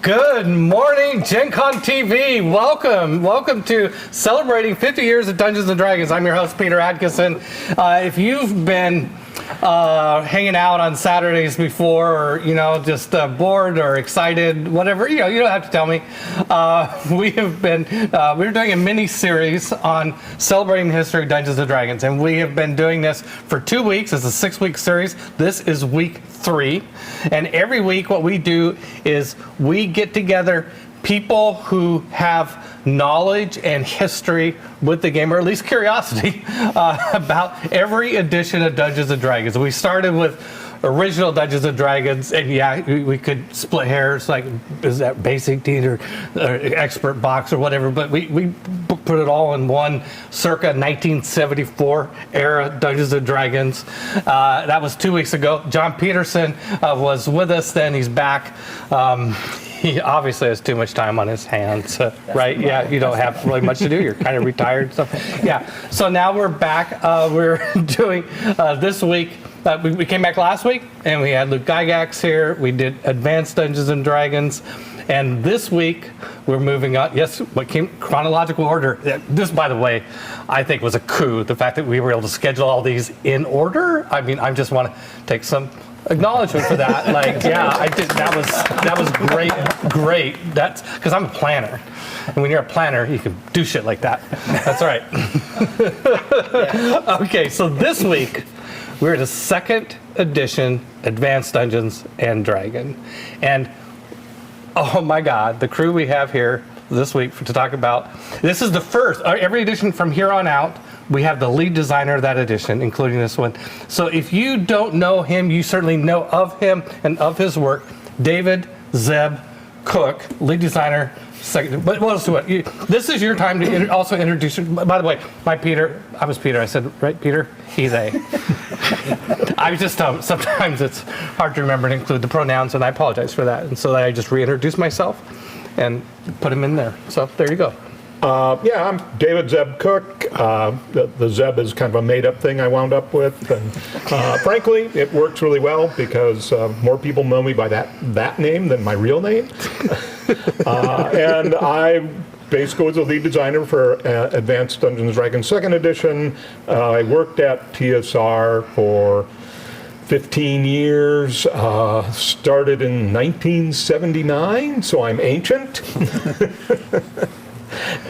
Good morning, Gen Con TV. Welcome to celebrating 50 years of Dungeons & Dragons. I'm your host, Peter Atkinson. If you've been hanging out on Saturdays before, or just bored or excited, whatever, you don't have to tell me. We're doing a mini series on celebrating the history of Dungeons & Dragons, and we have been doing this for 2 weeks. It's a 6-week series. This is week 3, and every week what we do is we get together people who have knowledge and history with the game, or at least curiosity about every edition of Dungeons & Dragons. We started with original Dungeons & Dragons, and we could split hairs, like, is that basic D or expert box or whatever, but we put it all in one circa 1974 era Dungeons & Dragons. That was 2 weeks ago. John Peterson was with us then. He's back. He obviously has too much time on his hands, right? Yeah, you don't have really much to do. You're kind of retired and stuff. Yeah, so now we're back. We're doing this week. We came back last week, and we had Luke Gygax here. We did Advanced Dungeons & Dragons. And this week, we're moving on. Yes, what came chronological order. This, by the way, I think was a coup. The fact that we were able to schedule all these in order. I mean, I just want to take some acknowledgement for that. Like, yeah, that was great. That's because I'm a planner, and when you're a planner, you can do shit like that. That's right. Okay, so this week we're at a 2nd edition Advanced Dungeons and Dragon, and oh my God, the crew we have here this week to talk about. This is the first. Every edition from here on out, we have the lead designer of that edition, including this one. So if you don't know him, you certainly know of him and of his work. David Zeb Cook, lead designer. Second, but what else do it? This is your time to also introduce. By the way, I was Peter. I said, right, Peter? He, they. I was just sometimes it's hard to remember to include the pronouns, and I apologize for that. And so I just reintroduced myself and put him in there. So there you go. I'm David Zeb Cook. The Zeb is kind of a made-up thing I wound up with, and frankly, it works really well because more people know me by that name than my real name. And I basically was a lead designer for Advanced Dungeons & Dragons 2nd edition. I worked at TSR for 15 years, started in 1979, so I'm ancient.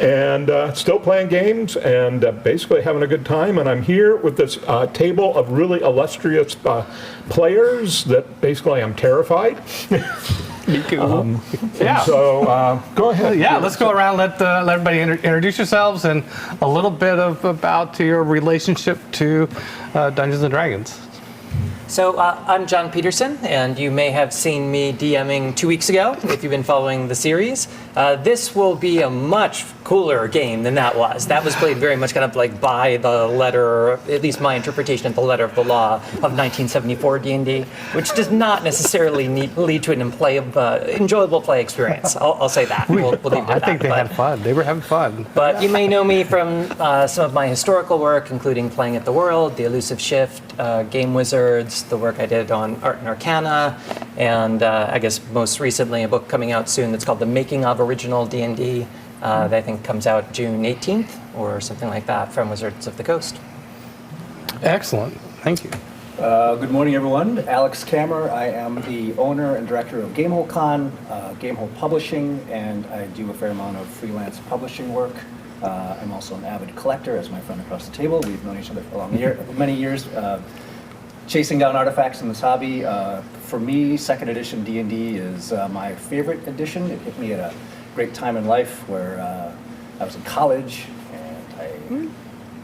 And still playing games and basically having a good time. And I'm here with this table of really illustrious players that basically I'm terrified. Me too. Yeah. So go ahead. Yeah, let's go around. Let everybody introduce yourselves and a little bit about your relationship to Dungeons and Dragons. So I'm John Peterson, and you may have seen me DMing 2 weeks ago if you've been following the series. This will be a much cooler game than that was. That was played very much kind of like by the letter, at least my interpretation of the letter of the law of 1974 D&D, which does not necessarily lead to an enjoyable play experience. I'll say that. We'll leave it at that. I think they had fun. They were having fun. But you may know me from some of my historical work, including Playing at the World, The Elusive Shift, Game Wizards, the work I did on Art and Arcana, and I guess most recently a book coming out soon that's called The Making of Original D&D that I think comes out June 18th or something like that from Wizards of the Coast. Excellent. Thank you. Good morning, everyone. Alex Kammer. I am the owner and director of Gamehole Con, Gamehole Publishing, and I do a fair amount of freelance publishing work. I'm also an avid collector, as my friend across the table. We've known each other for many years, chasing down artifacts in this hobby. For me, 2nd edition D&D is my favorite edition. It hit me at a great time in life where I was in college, and I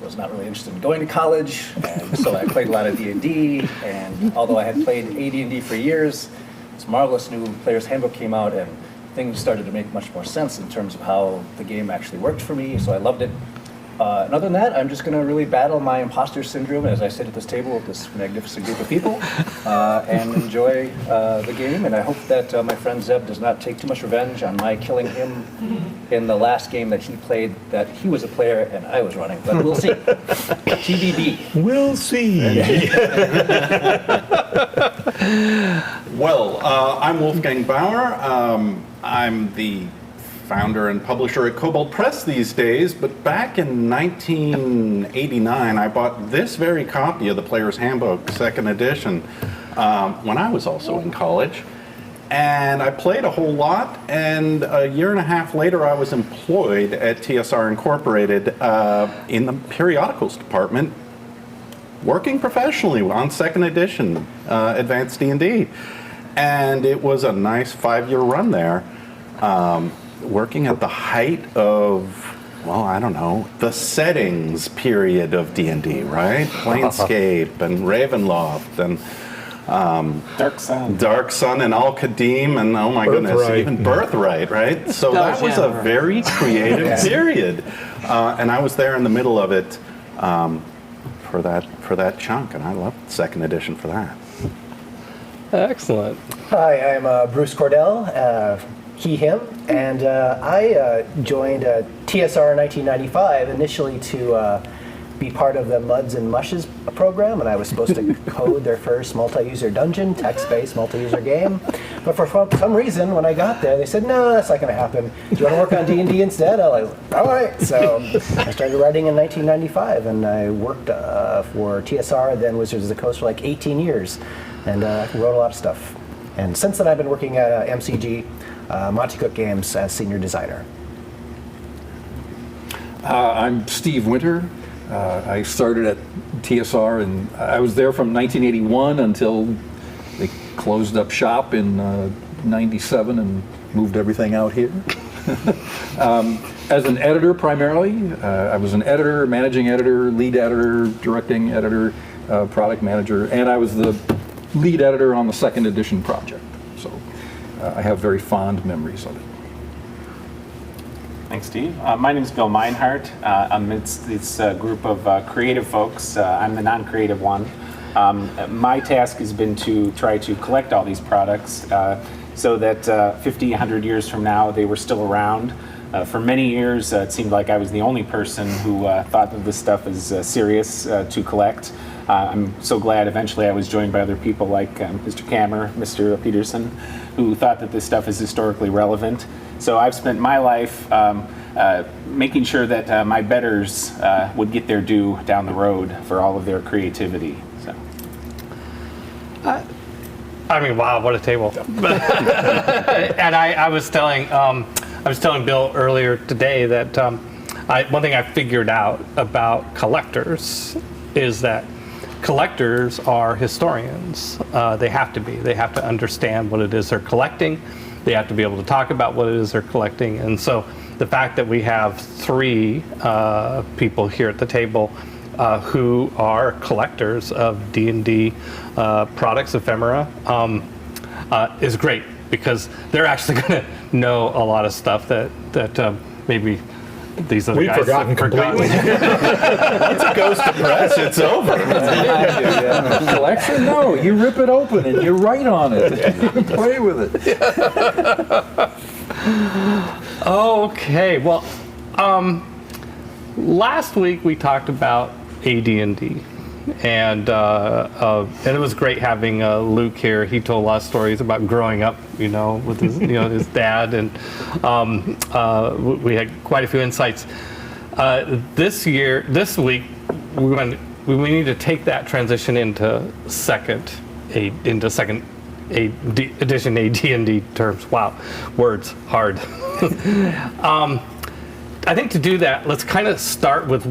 was not really interested in going to college, and so I played a lot of D&D, and although I had played AD&D for years, this marvelous new Player's Handbook came out, and things started to make much more sense in terms of how the game actually worked for me, so I loved it. And other than that, I'm just going to really battle my imposter syndrome as I sit at this table with this magnificent group of people and enjoy the game. And I hope that my friend Zeb does not take too much revenge on my killing him in the last game that he played, that he was a player and I was running. But we'll see. TBD. We'll see. Well, I'm Wolfgang Bauer. I'm the founder and publisher at Kobold Press these days, but back in 1989, I bought this very copy of the Player's Handbook, second edition, when I was also in college. And I played a whole lot, and a year and a half later, I was employed at TSR Incorporated in the periodicals department, working professionally on second edition Advanced D&D. And it was a nice 5-year run there, working at the height of, well, I don't know, the settings period of D&D, right? Planescape and Ravenloft and Dark Sun and Al-Qadim and, oh my goodness, even Birthright, right? So that was a very creative period. And I was there in the middle of it for that chunk, and I loved second edition for that. Excellent. Hi, I'm Bruce Cordell, he, him, and I joined TSR in 1995 initially to be part of the Muds and Mushes program, and I was supposed to code their first multi-user dungeon, text-based multi-user game. But for some reason, when I got there, they said, no, that's not going to happen. Do you want to work on D&D instead? I was like, all right. So I started writing in 1995, and I worked for TSR, then Wizards of the Coast for like 18 years, and wrote a lot of stuff. And since then, I've been working at MCG, Monty Cook Games, as senior designer. I'm Steve Winter. I started at TSR, and I was there from 1981 until they closed up shop in 97 and moved everything out here. As an editor primarily, I was an editor, managing editor, lead editor, directing editor, product manager, and I was the lead editor on the second edition project. So I have very fond memories of it. Thanks, Steve. My name is Bill Meinhardt. Amidst this group of creative folks, I'm the non-creative one. My task has been to try to collect all these products so that 50, 100 years from now, they were still around. For many years, it seemed like I was the only person who thought that this stuff is serious to collect. I'm so glad eventually I was joined by other people like Mr. Kammer, Mr. Peterson, who thought that this stuff is historically relevant. So I've spent my life making sure that my betters would get their due down the road for all of their creativity. So. I mean, wow, what a table! And I was telling Bill earlier today that one thing I figured out about collectors is that collectors are historians. They have to be. They have to understand what it is they're collecting. They have to be able to talk about what it is they're collecting. And so the fact that we have 3 people here at the table who are collectors of D&D products, ephemera, is great, because they're actually going to know a lot of stuff that maybe these other guys forgotten completely. Once it goes to press, it's over. Collection? No, you rip it open and you write on it. You can play with it. Okay, well, last week we talked about AD&D, and it was great having Luke here. He told a lot of stories about growing up, with his, his dad, and we had quite a few insights. This week, we need to take that transition into second edition AD&D terms. Wow, words hard. I think to do that, let's kind of start with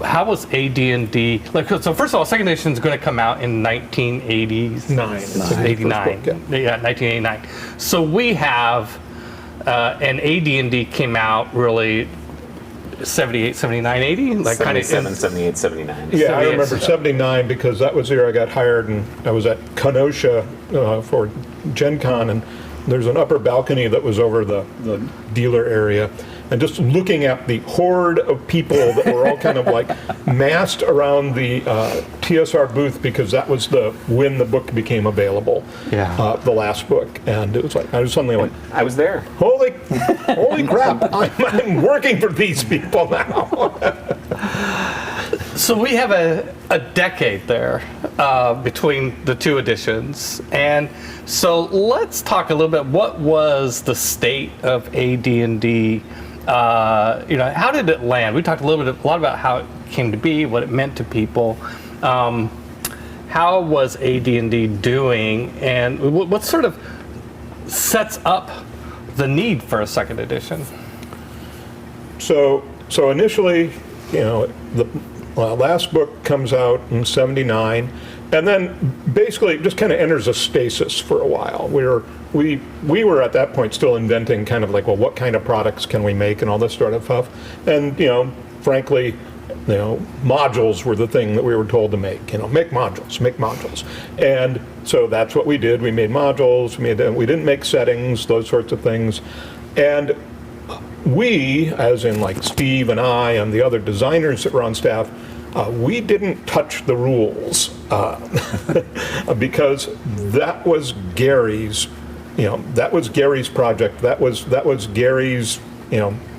how was AD&D, so first of all, second edition is going to come out in 1989. 1989. So we have, and AD&D came out really 78, 79, 80? Like 77, 78, 79. Yeah, I remember 79 because that was the year I got hired, and I was at Kenosha for Gen Con, and there's an upper balcony that was over the dealer area. And just looking at the horde of people that were all kind of like massed around the TSR booth, because that was when the book became available, the last book. And it was like, I was suddenly like, I was there. Holy crap, I'm working for these people now. So we have a decade there between the two editions, and so let's talk a little bit. What was the state of AD&D? How did it land? We talked a lot about how it came to be, what it meant to people. How was AD&D doing, and what sort of sets up the need for a second edition? So initially, the last book comes out in '79, and then basically it just kind of enters a stasis for a while. We were at that point still inventing kind of like, well, what kind of products can we make and all this sort of stuff. And frankly, modules were the thing that we were told to make. Make modules. And so that's what we did. We made modules. We didn't make settings, those sorts of things. And we, as in like Steve and I and the other designers that were on staff, we didn't touch the rules because that was Gary's. That was Gary's project. That was Gary's.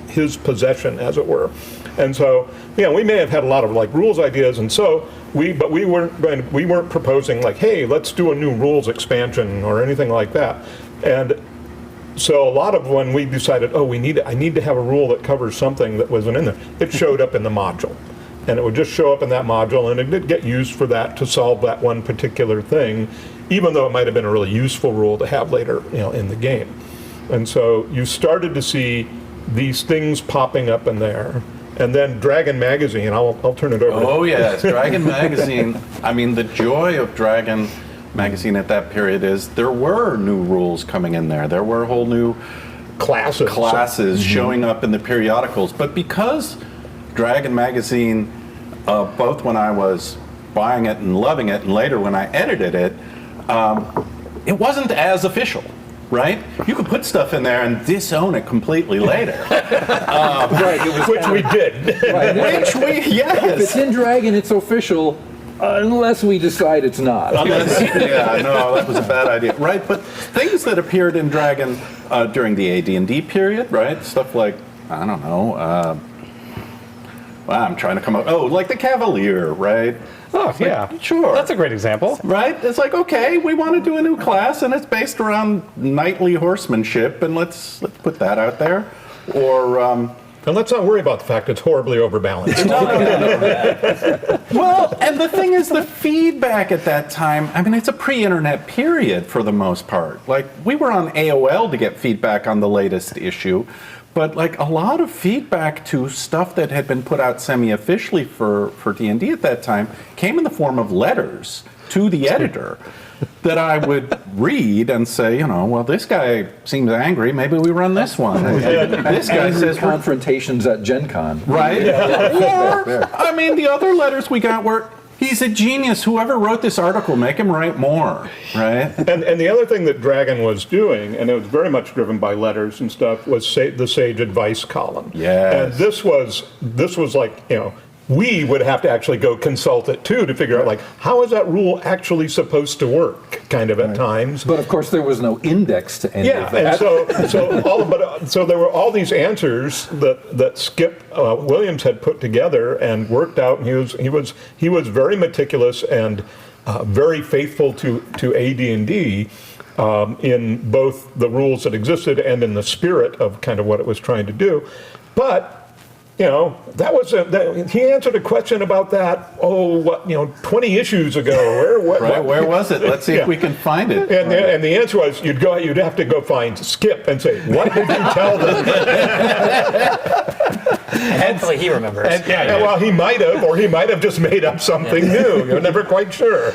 His possession, as it were. And so, we may have had a lot of like rules ideas, and so we weren't proposing like, hey, let's do a new rules expansion or anything like that. And so a lot of when we decided, I need to have a rule that covers something that wasn't in there, it showed up in the module. And it would just show up in that module, and it did get used for that to solve that one particular thing, even though it might have been a really useful rule to have later, in the game. And so you started to see these things popping up in there. And then Dragon Magazine, I'll turn it over. Oh yes, Dragon Magazine. I mean, the joy of Dragon Magazine at that period is there were new rules coming in there. There were whole new classes showing up in the periodicals. But because Dragon Magazine, both when I was buying it and loving it, and later when I edited it, it wasn't as official. Right? You could put stuff in there and disown it completely later. Which we did. Right. Yes. If it's in Dragon, it's official, unless we decide it's not. No, that was a bad idea. Right, but things that appeared in Dragon during the AD&D period, right? Stuff like, I don't know, I'm trying to come up, like the Cavalier, right? Oh, yeah. Sure. That's a great example. Right? It's like, okay, we want to do a new class, and it's based around knightly horsemanship, and let's put that out there. Or, and let's not worry about the fact it's horribly overbalanced. Well, and the thing is, the feedback at that time, I mean, it's a pre-internet period for the most part. Like, we were on AOL to get feedback on the latest issue, but like a lot of feedback to stuff that had been put out semi-officially for D&D at that time came in the form of letters to the editor that I would read and say, well, this guy seems angry, maybe we run this one. This guy says confrontations at Gen Con. Right? Or, I mean, the other letters we got were, he's a genius. Whoever wrote this article, make him write more, right? And the other thing that Dragon was doing, and it was very much driven by letters and stuff, was the Sage Advice column. Yes. And this was like, we would have to actually go consult it too to figure out like, how is that rule actually supposed to work, kind of at times. But of course there was no index to any of that. And so there were all these answers that Skip Williams had put together and worked out, and he was very meticulous and very faithful to AD&D in both the rules that existed and in the spirit of kind of what it was trying to do. But that was he answered a question about that 20 issions ago. Where was it? Let's see if we can find it. And the answer was you'd have to go find Skip and say, what did you tell them? Hopefully he remembers. Well, he might have, or he might have just made up something new. You're never quite sure.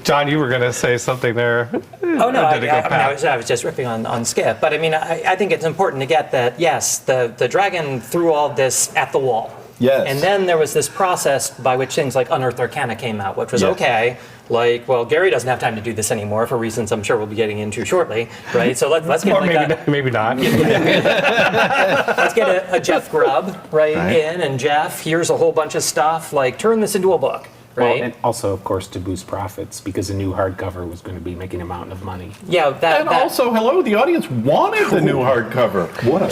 John, you were going to say something there. Oh, no, I was just ripping on Skip. But I mean, I think it's important to get that, yes, the Dragon threw all this at the wall. Yes. And then there was this process by which things like Unearthed Arcana came out, which was okay. Like, well, Gary doesn't have time to do this anymore for reasons I'm sure we'll be getting into shortly, right? So let's get maybe not. Let's get a Jeff Grubb in, and Jeff, here's a whole bunch of stuff. Like, turn this into a book. Right. Well, and also, of course, to boost profits, because a new hardcover was going to be making a mountain of money. Yeah, also, the audience wanted the new hardcover. What a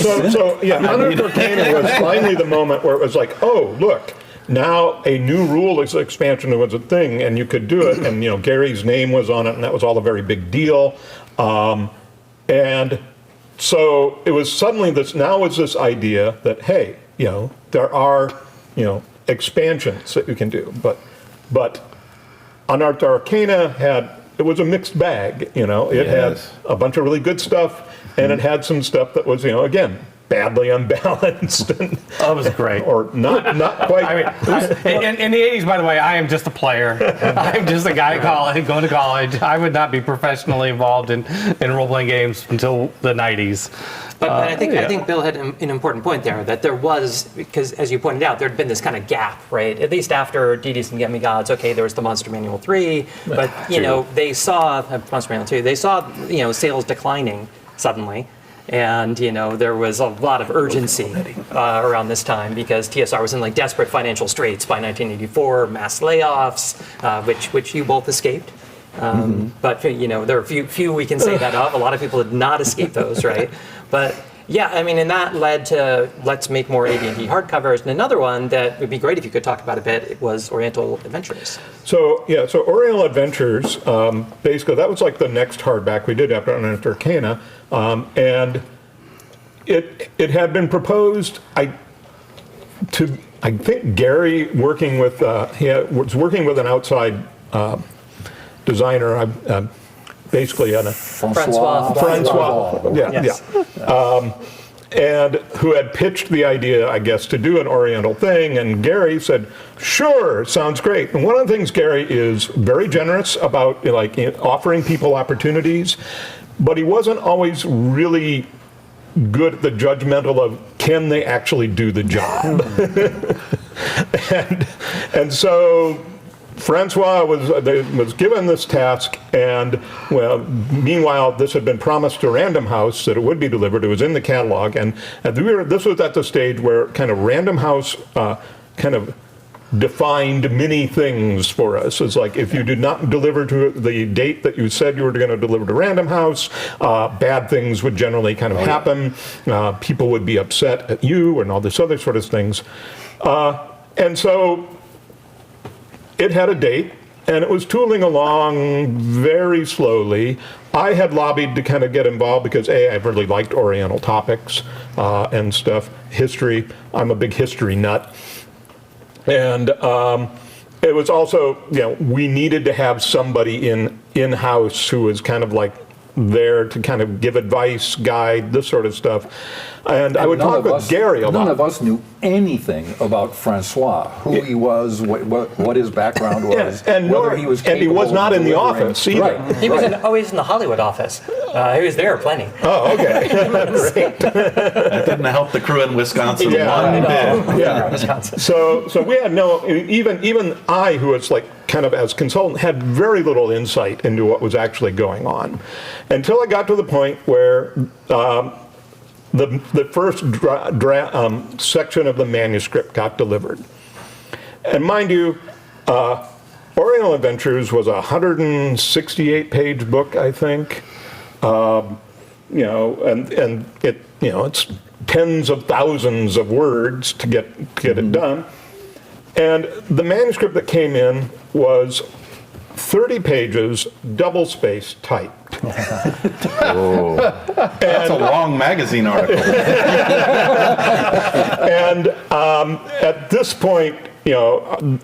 Unearthed Arcana was finally the moment where it was like, oh, look, now a new rule expansion was a thing, and you could do it, and Gary's name was on it, and that was all a very big deal. And so it was suddenly this idea that, hey, there are expansions that you can do, but Unearthed Arcana it was a mixed bag. It had a bunch of really good stuff, and it had some stuff that was again badly unbalanced. And, Oh, it was great. or not quite. I mean, in the 80s, by the way, I am just a player. I'm just a guy going to college. I would not be professionally involved in role-playing games until the 90s. But I think Bill had an important point there, that there was, because as you pointed out, there had been this kind of gap, right? At least after Deities and Demigods, okay, there was the Monster Manual 3, but they saw Monster Manual 2, they saw sales declining suddenly. And there was a lot of urgency around this time because TSR was in desperate financial straits by 1984, mass layoffs, which you both escaped. But there are few we can say that of. A lot of people did not escape those, right? But yeah, I mean, and that led to let's make more AD&D hardcovers. And another one that would be great if you could talk about a bit was Oriental Adventures. So Oriental Adventures, basically that was the next hardback we did after Unearthed Arcana, and it had been proposed. I think Gary was working with an outside designer, basically on a Francois. Yes. And who had pitched the idea, I guess, to do an Oriental thing, and Gary said, sure, sounds great. And one of the things Gary is very generous about, offering people opportunities, but he wasn't always really good at the judgmental of, can they actually do the job? and so Francois was given this task, and meanwhile, this had been promised to Random House that it would be delivered. It was in the catalog, and this was at the stage where kind of Random House kind of defined many things for us. It's if you did not deliver to the date that you said you were going to deliver to Random House, bad things would generally kind of happen. People would be upset at you and all this other sort of things. And so it had a date, and it was tooling along very slowly. I had lobbied to kind of get involved because I really liked Oriental topics and stuff, history. I'm a big history nut. And it was also, we needed to have somebody in-house who was kind of there to kind of give advice, guide, this sort of stuff. And I would talk with Gary a lot. None of us knew anything about Francois, who he was, what his background was, and whether he was capable. And he was not of in the delivering. office either. Right. He was in the Hollywood office. He was there plenty. Oh, okay. Great. That didn't help the crew in Wisconsin one bit. Yeah. So we had even I, who was kind of as consultant, had very little insight into what was actually going on, until I got to the point where the first section of the manuscript got delivered. And mind you, Oriental Adventures was a 168-page book, I think. And it it's tens of thousands of words to get it done. And the manuscript that came in was 30 pages, double-spaced typed. That's a long magazine article. And at this point, and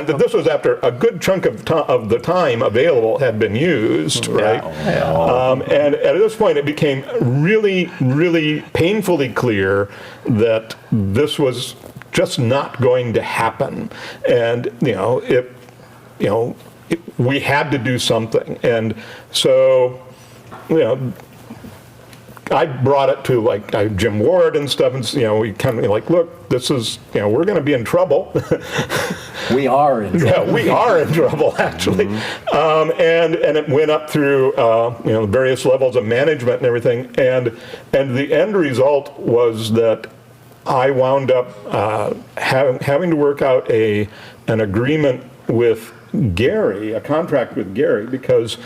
this was after a good chunk of the time available had been used, right? And at this point, it became really, really painfully clear that this was just not going to happen. And we had to do something. And so, I brought it to Jim Ward and stuff, and we kind of look, this is, we're going to be in trouble. We are in trouble. Yeah, we are in trouble, actually. And it went up through various levels of management and everything, and the end result was that I wound up having to work out an agreement with Gary, a contract with Gary, because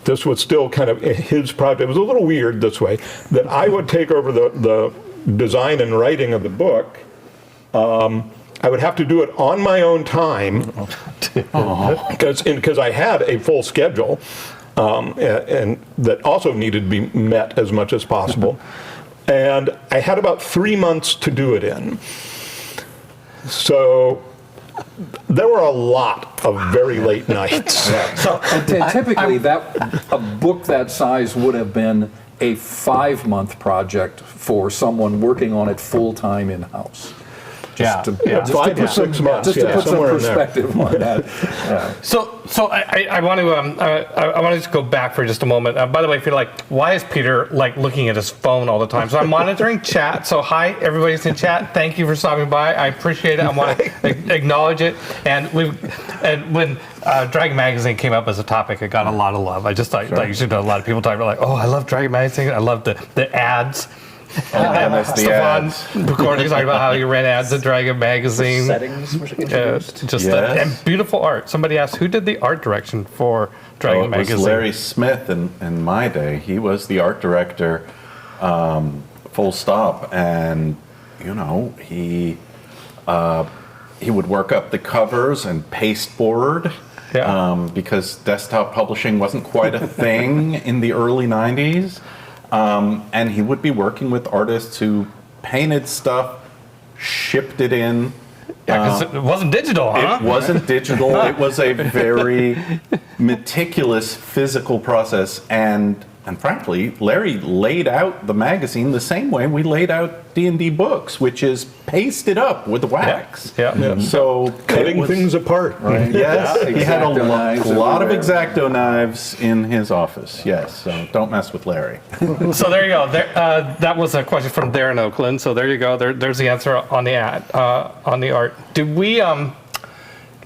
this was still kind of his project. It was a little weird this way, that I would take over the design and writing of the book, I would have to do it on my own time because I had a full schedule and that also needed to be met as much as possible. And I had about 3 months to do it in. So there were a lot of very late nights. And typically, a book that size would have been a 5-month project for someone working on it full-time in-house. Yeah. To 5 to 6 months, just to put some somewhere in there. perspective on that. So I want to just go back for just a moment. By the way, if you're like, why is Peter like looking at his phone all the time? So I'm monitoring chat. So hi, everybody's in chat. Thank you for stopping by. I appreciate it. I want to acknowledge it. And when Dragon Magazine came up as a topic, it got a lot of love. I just thought you should know a lot of people talking about like, oh, I love Dragon Magazine. I love the ads. Ads. Recordings talking about how you ran ads at Dragon Magazine. Settings were introduced. And beautiful art. Somebody asked, who did the art direction for Dragon It Magazine? was Larry Smith in my day. He was the art director, full stop. And, you know, he would work up the covers and pasteboard. Yeah. Because desktop publishing wasn't quite a thing in the early 90s. And he would be working with artists who painted stuff, shipped it in. Yeah, because it wasn't digital, huh? It wasn't digital. It was a very meticulous physical process. And frankly, Larry laid out the magazine the same way we laid out D&D books, which is pasted up with wax. Yeah. So Cutting things apart. Right? Yes, he had a X-Acto knives lot of everywhere. X-Acto knives in his office. Yes, so don't mess with Larry. So there you go. That was a question from Darren Oakland. So there you go. There's the answer on the ad, on the art. Did we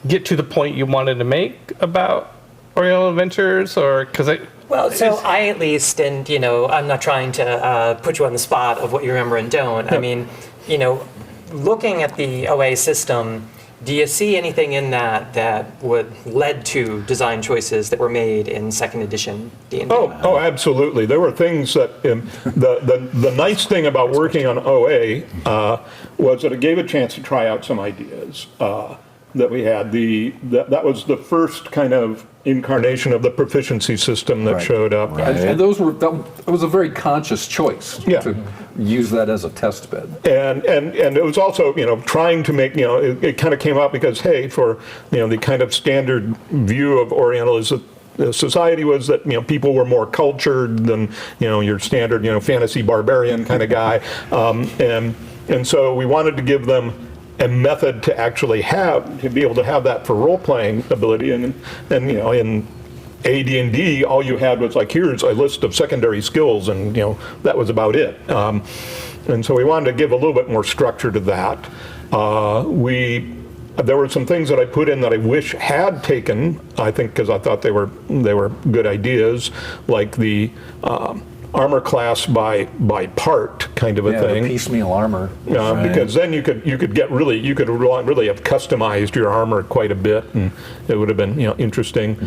get to the point you wanted to make about Oriental Adventures, or because Well, so I at least, and I'm not trying to put you on the spot of what you remember and don't. I mean, looking at the OA system, do you see anything in that would led to design choices that were made in second edition D&D? Oh, absolutely. There were things that the nice thing about working on OA was that it gave a chance to try out some ideas that we had. That was the first kind of incarnation of the proficiency system that showed up. And it was a very conscious choice to use that as a test bed. And it was also, trying to make, it kind of came out because, hey, for, the kind of standard view of Oriental is that society was that, people were more cultured than, your standard, fantasy barbarian kind of guy. And so we wanted to give them a method to actually to be able to have that for role-playing ability. And in AD&D, all you had was like, here's a list of secondary skills, and that was about it. And so we wanted to give a little bit more structure to that. There were some things that I put in that I wish had taken, I think, because I thought they were good ideas, like the armor class by part kind of a thing. The piecemeal armor. Because then you could really have customized your armor quite a bit, and it would have been interesting.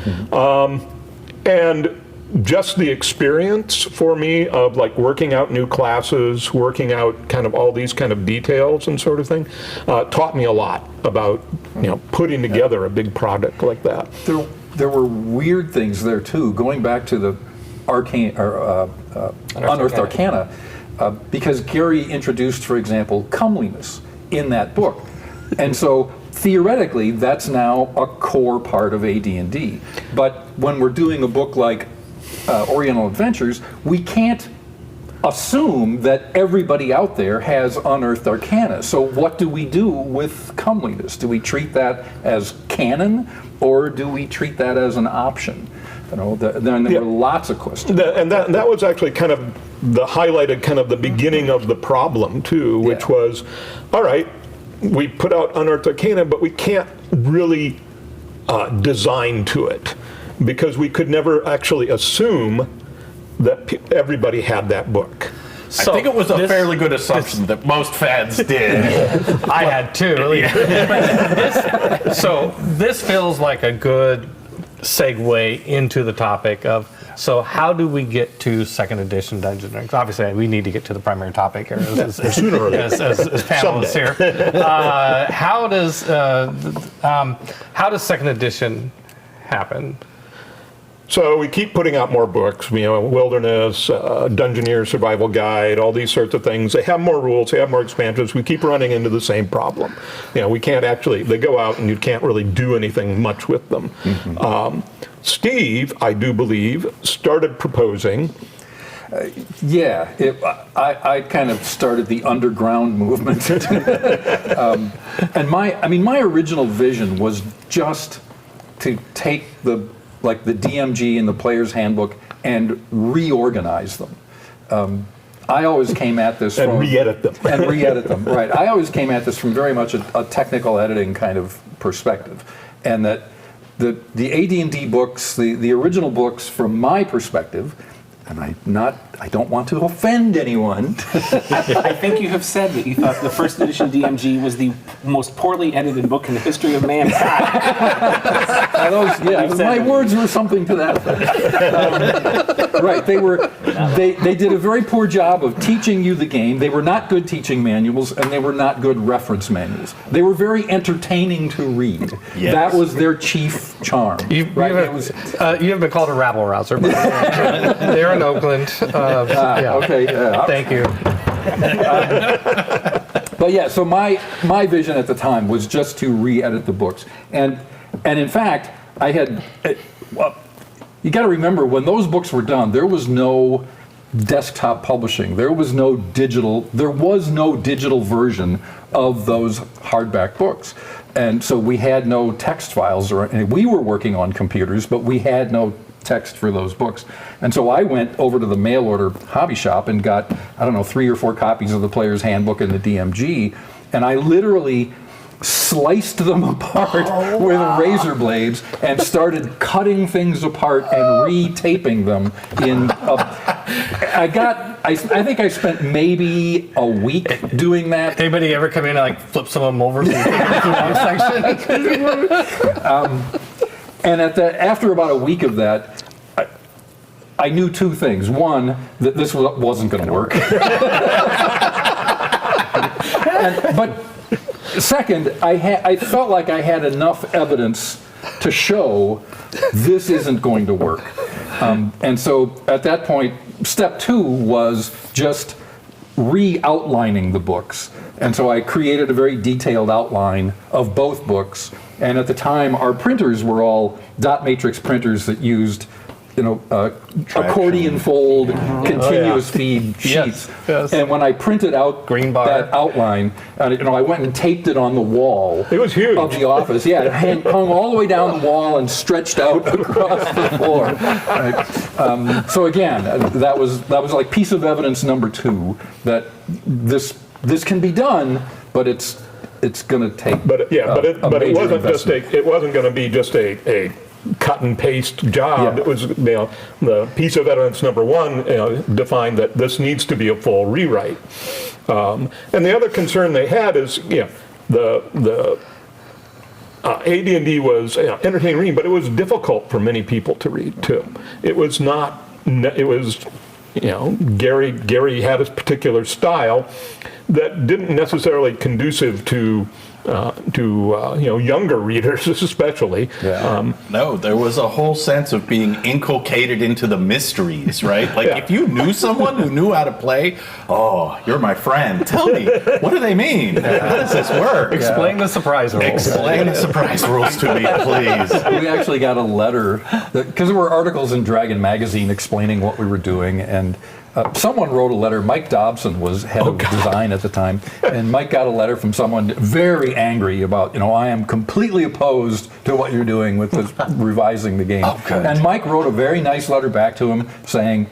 And just the experience for me of like working out new classes, working out kind of all these kind of details and sort of thing, taught me a lot about putting together a big product like that. There were weird things there too, going back to the Unearthed Arcana, because Gary introduced, for example, comeliness in that book. And so theoretically, that's now a core part of AD&D. But when we're doing a book like Oriental Adventures, we can't assume that everybody out there has Unearthed Arcana. So what do we do with comeliness? Do we treat that as canon, or do we treat that as an option? Then there were lots of questions. And that was actually kind of the highlighted kind of the beginning of the problem too, which was, all right, we put out Unearthed Arcana, but we can't really design to it, because we could never actually assume that everybody had that book. So I think it was a fairly good assumption that most fans did. I had too. So this feels like a good segue into the topic of So how do we get to second edition Dungeons and Dragons? Obviously, we need to get to the primary topic here, as panelists here. How does second edition happen? So we keep putting out more books, Wilderness, Dungeoneer Survival Guide, all these sorts of things. They have more rules, they have more expansions. We keep running into the same problem. We can't actually, they go out and you can't really do anything much with them. Steve, I do believe, started proposing. I kind of started the underground movement. And my original vision was just to take the DMG and the Player's Handbook and reorganize them. I always came at this and re-edit them. Right. I always came at this from very much a technical editing kind of perspective, and that the AD&D books, the original books, from my perspective, and I don't want to offend anyone. I think you have said that you thought the first edition DMG was the most poorly edited book in the history of mankind. My words were something to that effect. Right, they did a very poor job of teaching you the game. They were not good teaching manuals, and they were not good reference manuals. They were very entertaining to read. Yes. That was their chief charm. You have been called a rabble rouser. They're in Oakland. Okay. Thank you. But yeah, so my vision at the time was just to re-edit the books, and in fact, I had. You got to remember, when those books were done, there was no desktop publishing. There was no digital version of those hardback books, and so we had no text files, and we were working on computers, but we had no text for those books. And so I went over to the mail order hobby shop and got, 3 or 4 copies of the Player's Handbook and the DMG, and I literally sliced them apart with razor blades and started cutting things apart and retaping them I think I spent maybe a week doing that. Anybody ever come in and flip some of them over so you can get the wrong section? And after about a week of that, I knew 2 things. One, that this wasn't going to work. But second, I felt like I had enough evidence to show this isn't going to work. And so at that point, step 2 was just re-outlining the books. And so I created a very detailed outline of both books. And at the time, our printers were all dot matrix printers that used, accordion fold, continuous feed sheets. Yes. And when I printed out that outline, I went and taped it on the wall. It was huge. Of the office. Yeah, it hung all the way down the wall and stretched out across the floor. Right. So again, that was like piece of evidence number 2 that this can be done, but it's going to take. But it wasn't going to be just a cut and paste job. Yeah. It was the piece of evidence number 1 defined that this needs to be a full rewrite. And the other concern they had is the AD&D was entertaining reading, but it was difficult for many people to read too. It was not. It was Gary had a particular style that didn't necessarily conducive to younger readers especially. Yeah. No, there was a whole sense of being inculcated into the mysteries, right? If you knew someone who knew how to play, oh, you're my friend. Tell me, what do they mean? How does this work? Explain the surprise rules. Explain the surprise rules to me, please. We actually got a letter, because there were articles in Dragon Magazine explaining what we were doing, and someone wrote a letter. Mike Dobson was head of design at the time, and Mike got a letter from someone very angry about, I am completely opposed to what you're doing with this revising the game. Oh, good. And Mike wrote a very nice letter back to him saying,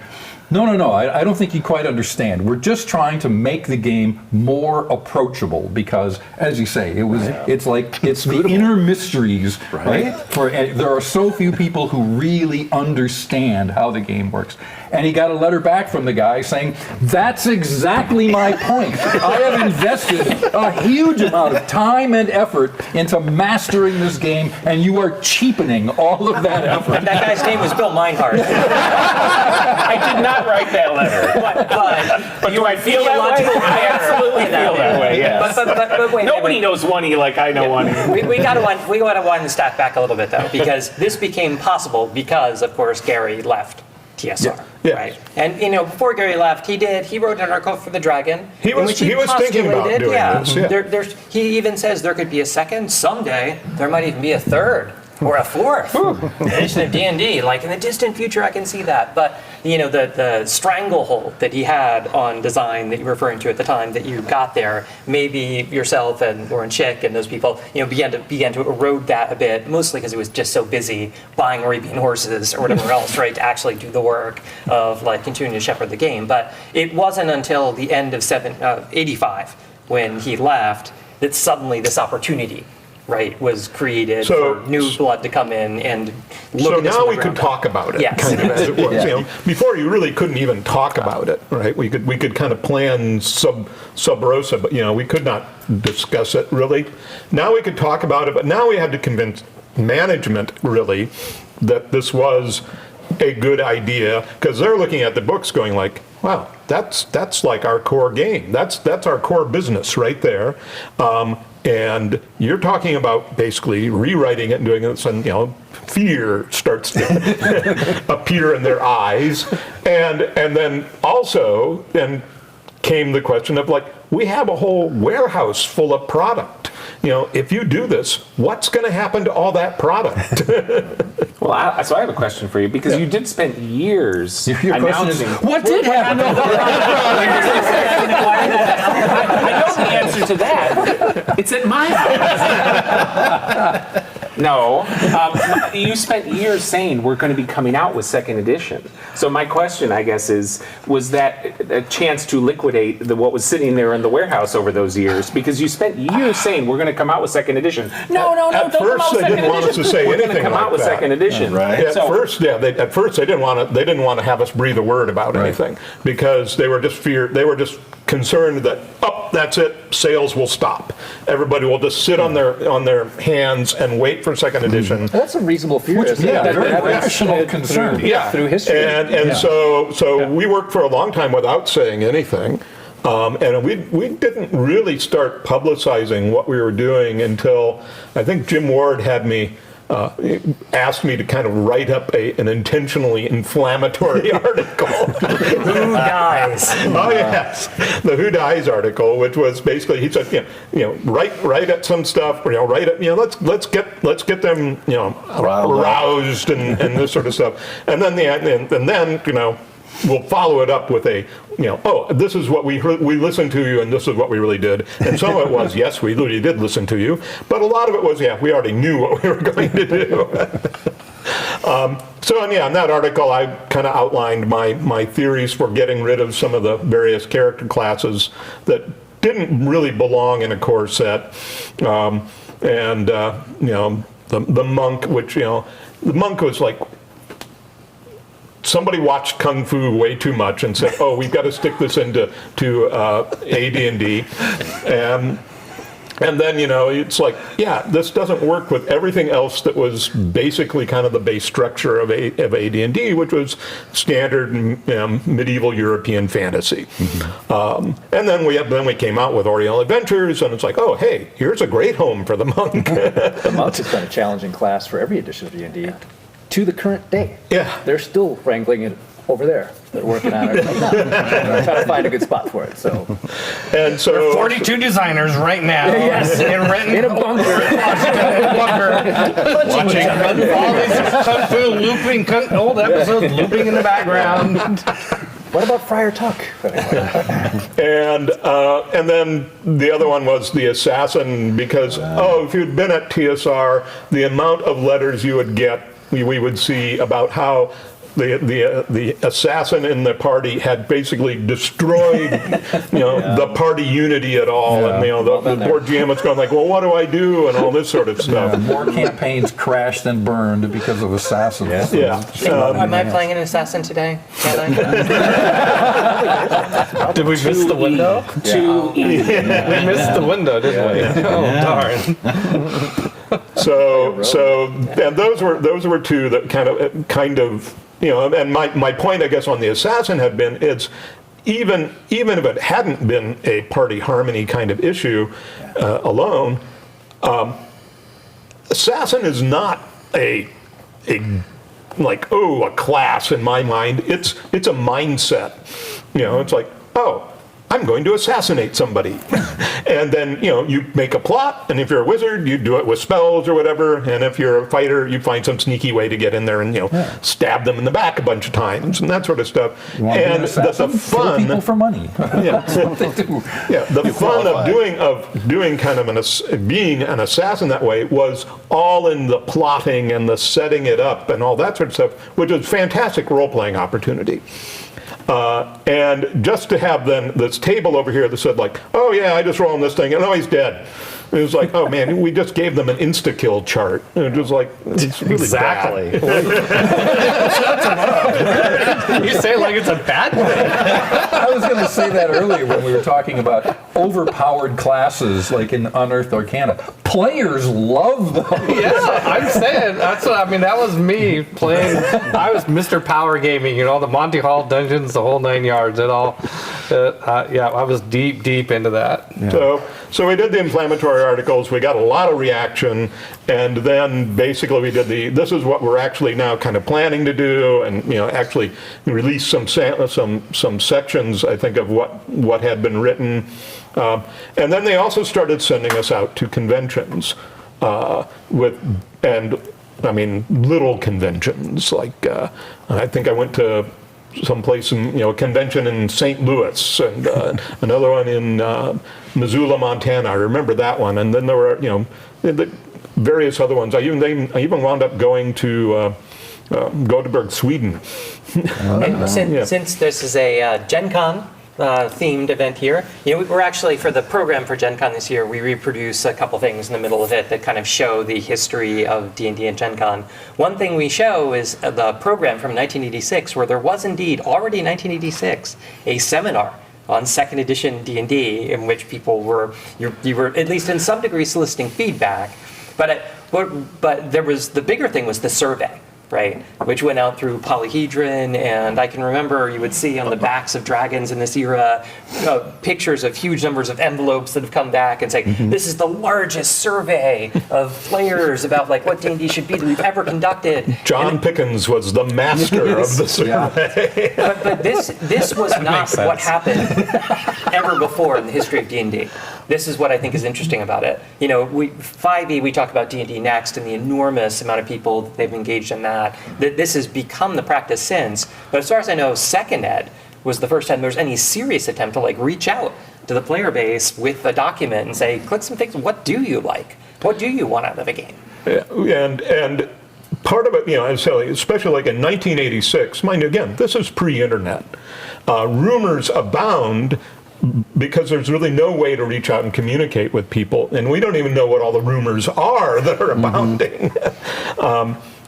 no, I don't think you quite understand. We're just trying to make the game more approachable because, as you say, it's the inner mysteries, right? There are so few people who really understand how the game works. And he got a letter back from the guy saying, "That's exactly my point. I have invested a huge amount of time and effort into mastering this game, and you are cheapening all of that effort." That guy's name was Bill Meinhardt. I did not write that letter. But Do I feel that way? I absolutely feel that way, yes. But wait, Nobody knows Oney like I know Oney. We got to wind the stack back a little bit though, because this became possible because, of course, Gary left TSR, Yeah. right? And before Gary left, he wrote an article for the Dragon. He in was- which he was thinking about postulated, doing this, yeah. He even says there could be a second someday. There might even be a third or a fourth edition of D&D. Like in the distant future, I can see that. But the stranglehold that he had on design that you were referring to at the time that you got there, maybe yourself and Lauren Schick and those people, began to erode that a bit, mostly because he was just so busy buying Arabian horses or whatever else, right, to actually do the work of continuing to shepherd the game. But it wasn't until the end of 85 when he left that suddenly this opportunity, right, was created for new blood to come in and look So at this now from we the could ground up. talk about it, Yes. kind of as it was. Before you really couldn't even talk about it, right? We could kind of plan sub rosa, but we could not discuss it really. Now we could talk about it, but now we had to convince management really that this was a good idea, because they're looking at the books going like, wow, that's like our core game. That's our core business right there. And you're talking about basically rewriting it and doing this, and fear starts to appear in their eyes, and then also then came the question of we have a whole warehouse full of product. If you do this, what's going to happen to all that product? Well, so I have a question for you, because you did spend years Your question is, announcing. what did happen? I know the answer to that. It's at my house. No, you spent years saying we're going to be coming out with second edition. So my question, I guess, was that a chance to liquidate what was sitting there in the warehouse over those years? Because you spent years saying we're going to come out with second edition. No, At don't first, come out with they didn't second want us edition. to say We're going anything to come like out with that. second edition. Right. At first they didn't want to have us breathe a word about anything, because they were just concerned that that's it, sales will stop. Everybody will just sit on their hands and wait for second edition. That's a reasonable fear. Very rational concern. Through history. And so we worked for a long time without saying anything. And we didn't really start publicizing what we were doing until I think Jim Ward had me asked me to kind of write up an intentionally inflammatory article. Who dies? Oh yes, the Who Dies article, which was basically he said, write up some stuff, write up, let's get them, aroused and this sort of stuff, and then we'll follow it up with this is what we listened to you, and this is what we really did. And some of it was, yes, we really did listen to you, but a lot of it was, we already knew what we were going to do. In that article, I kind of outlined my theories for getting rid of some of the various character classes that didn't really belong in a core set, the monk, which the monk was like. Somebody watched Kung Fu way too much and said, "Oh, we've got to stick this into AD&D," and then it's like, this doesn't work with everything else that was basically kind of the base structure of AD&D, which was standard medieval European fantasy. And then we came out with Oriental Adventures, and it's like, oh, hey, here's a great home for the monk. The monk has been a challenging class for every edition of D&D to the current day. Yeah. They're still wrangling it over there. They're working on it right now. They're trying to find a good spot for it. So, And so 42 designers right now Yes. in Renton, in a bunker. watching all these Kung Fu looping, old episodes looping in the background. What about Friar Tuck? And then the other one was the assassin, because if you'd been at TSR, the amount of letters you would get, we would see about how the assassin in the party had basically destroyed, the party unity at all, and the board GM was going like, well, what do I do, and all this sort of stuff. More campaigns crashed and burned because of assassins. Yeah. Am I playing an assassin today? Can I? Did we miss the window? We missed the window, didn't we? Oh, darn. So and those were two that kind of and my point, I guess, on the assassin had been, it's even if it hadn't been a party harmony kind of issue alone, assassin is not a class in my mind. It's a mindset. It's like, oh, I'm going to assassinate somebody. And then, you make a plot, and if you're a wizard, you do it with spells or whatever, and if you're a fighter, you find some sneaky way to get in there and, stab them in the back a bunch of times, and that sort of stuff. And the fun... people for money. That's what they do. Yeah, the fun of doing kind of being an assassin that way was all in the plotting and the setting it up and all that sort of stuff, which was a fantastic role-playing opportunity. And just to have then this table over here that said like, oh yeah, I just roll on this thing, and oh, he's dead. It was like, oh man, we just gave them an insta-kill chart. It was like, it's really Exactly. bad. You say it like it's a bad thing. I was going to say that earlier when we were talking about overpowered classes like in Unearthed Arcana. Players love those. Yeah, I'm saying that was me playing. I was Mr. Power Gaming, the Monty Hall dungeons, the whole 9 yards, it all. I was deep into that. Yeah. So we did the inflammatory articles. We got a lot of reaction, and then basically we did this is what we're actually now kind of planning to do, and actually release some sections, I think, of what had been written. And then they also started sending us out to conventions little conventions, like I think I went to someplace in a convention in St. Louis, and another one in Missoula, Montana. I remember that one, and then there were the various other ones. I even wound up going to Gothenburg, Sweden. Since this is a Gen Con themed event here, we're actually, for the program for Gen Con this year, we reproduce a couple things in the middle of it that kind of show the history of D&D and Gen Con. One thing we show is the program from 1986, where there was indeed already in 1986 a seminar on second edition D&D in which people were, you were at least in some degree soliciting feedback, but there was, the bigger thing was the survey, right, which went out through Polyhedron, and I can remember you would see on the backs of dragons in this era pictures of huge numbers of envelopes that have come back and say, this is the largest survey of players about like what D&D should be that we've ever conducted. John Pickens was the master of the survey. But this was not what happened ever before in the history of D&D. This is what I think is interesting about it. 5e, we talk about D&D Next and the enormous amount of people that they've engaged in that. This has become the practice since. But as far as I know, second ed was the first time there was any serious attempt to reach out to the player base with a document and say, click some things. What do you like? What do you want out of a game? And part of it, especially like in 1986, mind you, again, this is pre-internet. Rumors abound, because there's really no way to reach out and communicate with people, and we don't even know what all the rumors are that are abounding.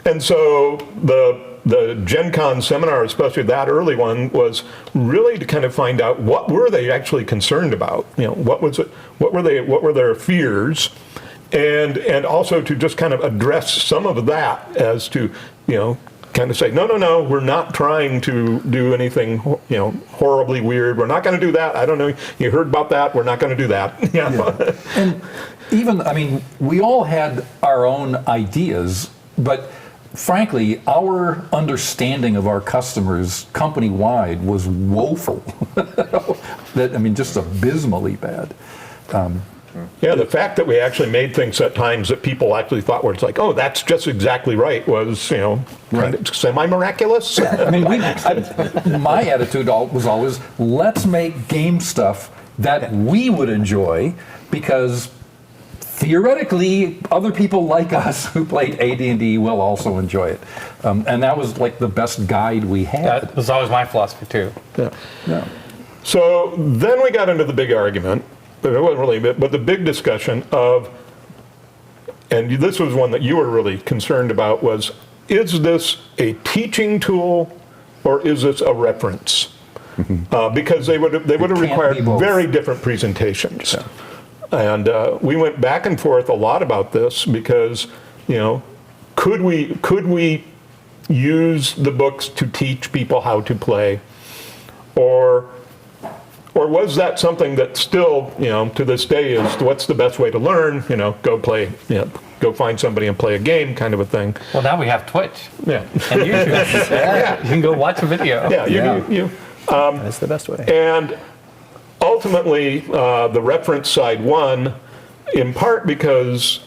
And so the Gen Con seminar, especially that early one, was really to kind of find out what were they actually concerned about. What were their fears, and also to just kind of address some of that as to kind of say, no, we're not trying to do anything, horribly weird. We're not going to do that. I don't know. You heard about that. We're not going to do that. Yeah. And even, we all had our own ideas, but frankly, our understanding of our customers company-wide was woeful. Just abysmally bad. Yeah, the fact that we actually made things at times that people actually thought were like, oh, that's just exactly right, was, kind of semi-miraculous. Yeah. My attitude was always, let's make game stuff that we would enjoy, because theoretically, other people like us who played AD&D will also enjoy it. And that was like the best guide we had. That was always my philosophy too. Yeah. So then we got into the big argument, but it wasn't really, but the big discussion of, and this was one that you were really concerned about, was, is this a teaching tool or is this a reference? Because they would have can't required be both. very different presentations. And we went back and forth a lot about this because, could we use the books to teach people how to play, or was that something that still, to this day is what's the best way to learn? Go play, go find somebody and play a game, kind of a thing. Well, now we have Twitch Yeah, and YouTube. yeah, You can go watch a video. yeah. You That's the best way. And ultimately, the reference side won, in part because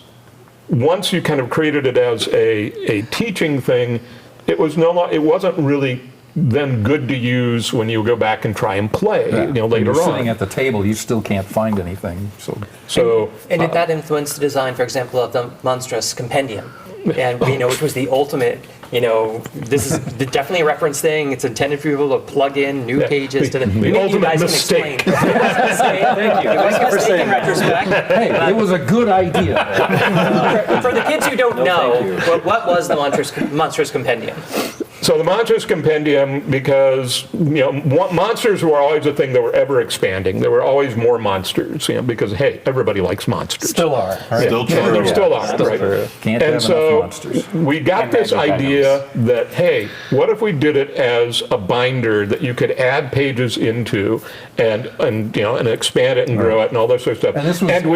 once you kind of created it as a teaching thing, it wasn't really then good to use when you go back and try and play, When later you're on. sitting at the table, you still can't find anything. So And did that influence the design, for example, of the monstrous compendium? And which was the ultimate, this is definitely a reference thing. It's intended for people to plug in new pages to the. the Maybe you ultimate guys mistake. Can explain. Thank you. Thank you for saying that. Retrospect. Hey, it was a good idea. For the kids who don't know, what was the monstrous compendium? So the monstrous compendium, because monsters were always a thing that were ever expanding. There were always more monsters, because hey, everybody likes monsters. Still are. Right? Still true. There still are, right? Can't And have so enough monsters. we got And this magic idea that, hey, what if we did it as a binder that you could add pages into and expand it and grow it and all that sort of stuff. And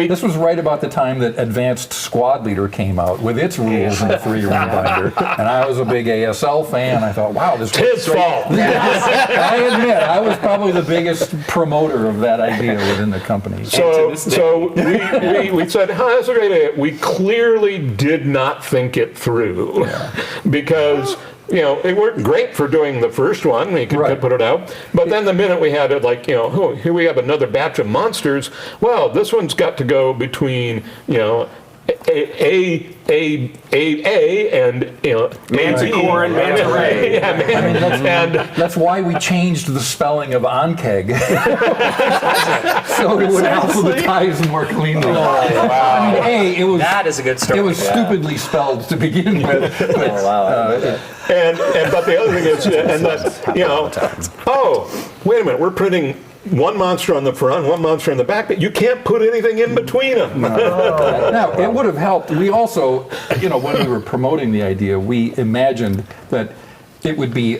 this was right about the time that Advanced Squad Leader came out with its rules in a 3-ring binder. And I was a big ASL fan. I thought, wow, this It's his fault. I admit, I was probably the biggest promoter of that idea within the company. So we said, that's a great idea. We clearly did not think it through because it worked great for doing the first one. We could put it out. But then the minute we had it, here we have another batch of monsters. Well, this one's got to go between, A and Manticore and Manta Ray. Yeah, That's why we changed the spelling of Onkeg. So it would alphabetize more cleanly. I mean, it was That is a good story. it was stupidly spelled to begin with. But, but the other thing is, wait a minute, we're printing one monster on the front, one monster on the back, but you can't put anything in between them. Now, it would have helped. We also, when we were promoting the idea, we imagined that it would be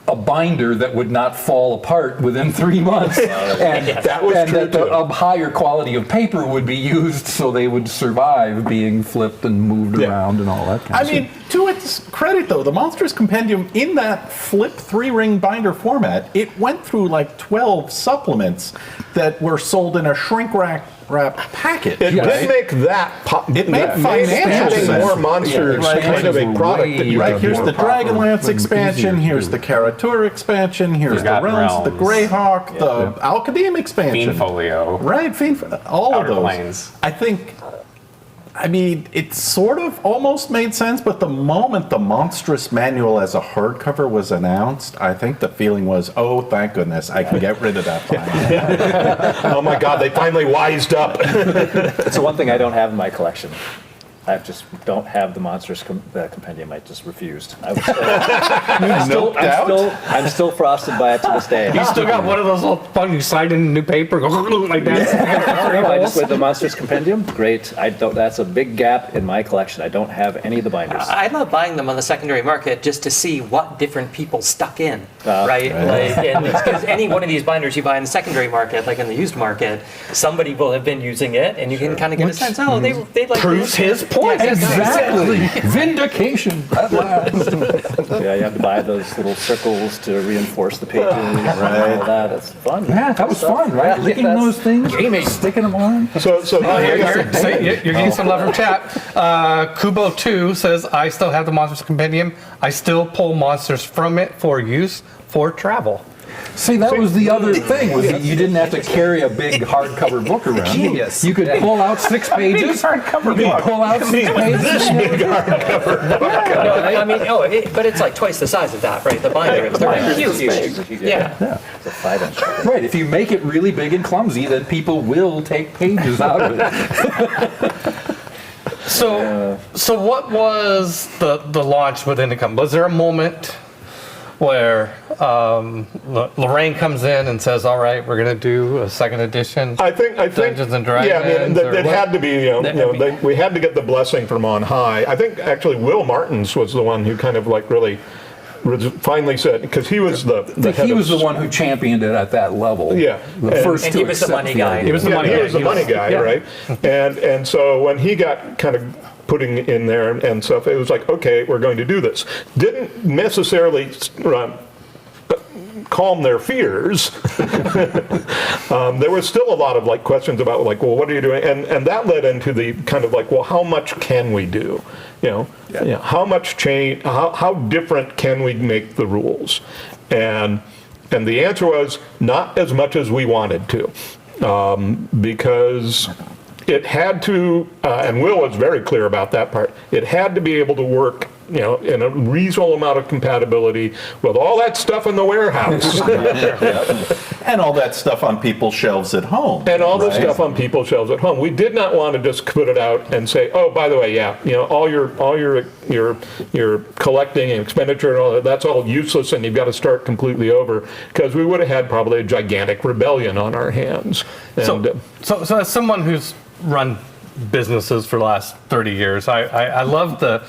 a binder that would not fall apart within 3 months. And that was true, too. a higher quality of paper would be used so they would survive being flipped and moved around and all that kind of stuff. To its credit, though, the Monstrous Compendium in that flip 3-ring binder format, it went through like 12 supplements that were sold in a shrink wrap package. It did make that It made financial having sense. more monsters kind of a product that you Right, could here's more the Dragonlance expansion, here's the Karatur expansion, here's the Forgotten Realms, the Realms. Greyhawk, the Alcademe expansion. Fiendfolio. Right, all Outer of those. Planes. It sort of almost made sense, but the moment the Monstrous Manual as a hardcover was announced, I think the feeling was, oh, thank goodness, I can get rid of that finally. Oh my God, they finally wised up. It's the one thing I don't have in my collection. I just don't have the monstrous compendium. I just refused. I'm still frosted by it to this day. You still got one of those little fun, you slide in new paper, go like that. I just with the monstrous compendium. Great. That's a big gap in my collection. I don't have any of the binders. I love buying them on the secondary market just to see what different people stuck in, right? Because any one of these binders you buy in the secondary market, like in the used market, somebody will have been using it, and you can kind of get a sense. Oh, they like Proves his point. Yes, Exactly. Vindication at last. Yeah, you have to buy those little circles to reinforce the pages. Right. All that. It's fun. Yeah, that was fun, right? Licking those things, sticking them on. So You're getting some love from chat. Kubo2 says, I still have the Monsters Compendium. I still pull monsters from it for use for travel. See, that was the other thing, was that you didn't have to carry a big hardcover book around. Genius. You could pull out 6 pages. hardcover You book. pull out 6 pages. No, I mean, but it's like twice the size of that, right? The binder is huge. Yeah. It's a 5-inch. Right, if you make it really big and clumsy, then people will take pages out of it. So what was the launch within the company? Was there a moment where Lorraine comes in and says, "All right, we're going to do a second edition"? I think Dungeons and Dragons, Yeah, I mean, or it what? had to be. We had to get the blessing from on high. I think actually Will Martins was the one who kind of like really finally said, because he was the head He was of, the one who championed it at that level. Yeah. The first And to he was the accept money guy. idea. He was the money he guy. was the money guy, yeah. right? And so when he got kind of putting in there and stuff, it was like, okay, we're going to do this. Didn't necessarily calm their fears. There was still a lot of like questions about like, well, what are you doing? And that led into the kind of like, well, how much can we do? How much change? How different can we make the rules? And the answer was not as much as we wanted to, because it had to, and Will was very clear about that part. It had to be able to work, in a reasonable amount of compatibility with all that stuff in the warehouse. And all that stuff on people's shelves at home. And all the right? stuff on people's shelves at home. We did not want to just put it out and say, oh, by the way, all your collecting and expenditure and all that, that's all useless and you've got to start completely over, because we would have had probably a gigantic rebellion on our hands. And, So as someone who's run businesses for the last 30 years, I love the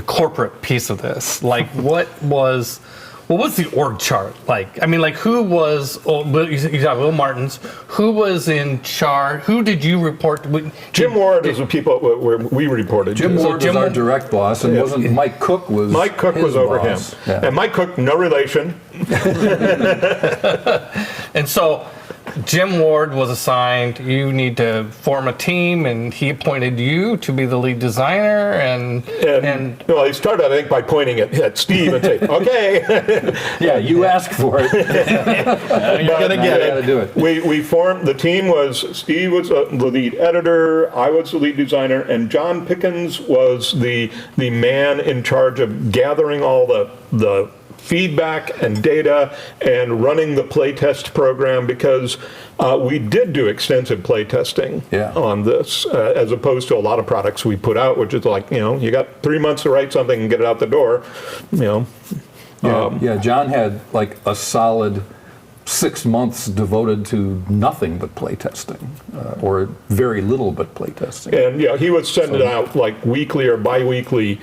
corporate piece of this. Like, what was the org chart like? I mean, like, who was, you got Will Martins, who was in charge? Who did you report to? Jim Ward is the people where we reported. Jim to. Ward was our direct boss, and wasn't Mike Cook was Mike Cook his was over boss. him. Yeah. And Mike Cook, no relation. And so Jim Ward was assigned, you need to form a team, and he appointed you to be the lead designer, and Well, he started, I think, by pointing at Steve and saying, okay. Yeah, you asked for it. You're going to get You gotta it. do it. We formed, the team was, Steve was the lead editor, I was the lead designer, and John Pickens was the man in charge of gathering all the feedback and data and running the playtest program, because we did do extensive playtesting on this, as opposed to a lot of products we put out, which is like, you got 3 months to write something and get it out the door, Yeah, John had like a solid 6 months devoted to nothing but playtesting, or very little but playtesting. And he would send it out like weekly or bi-weekly,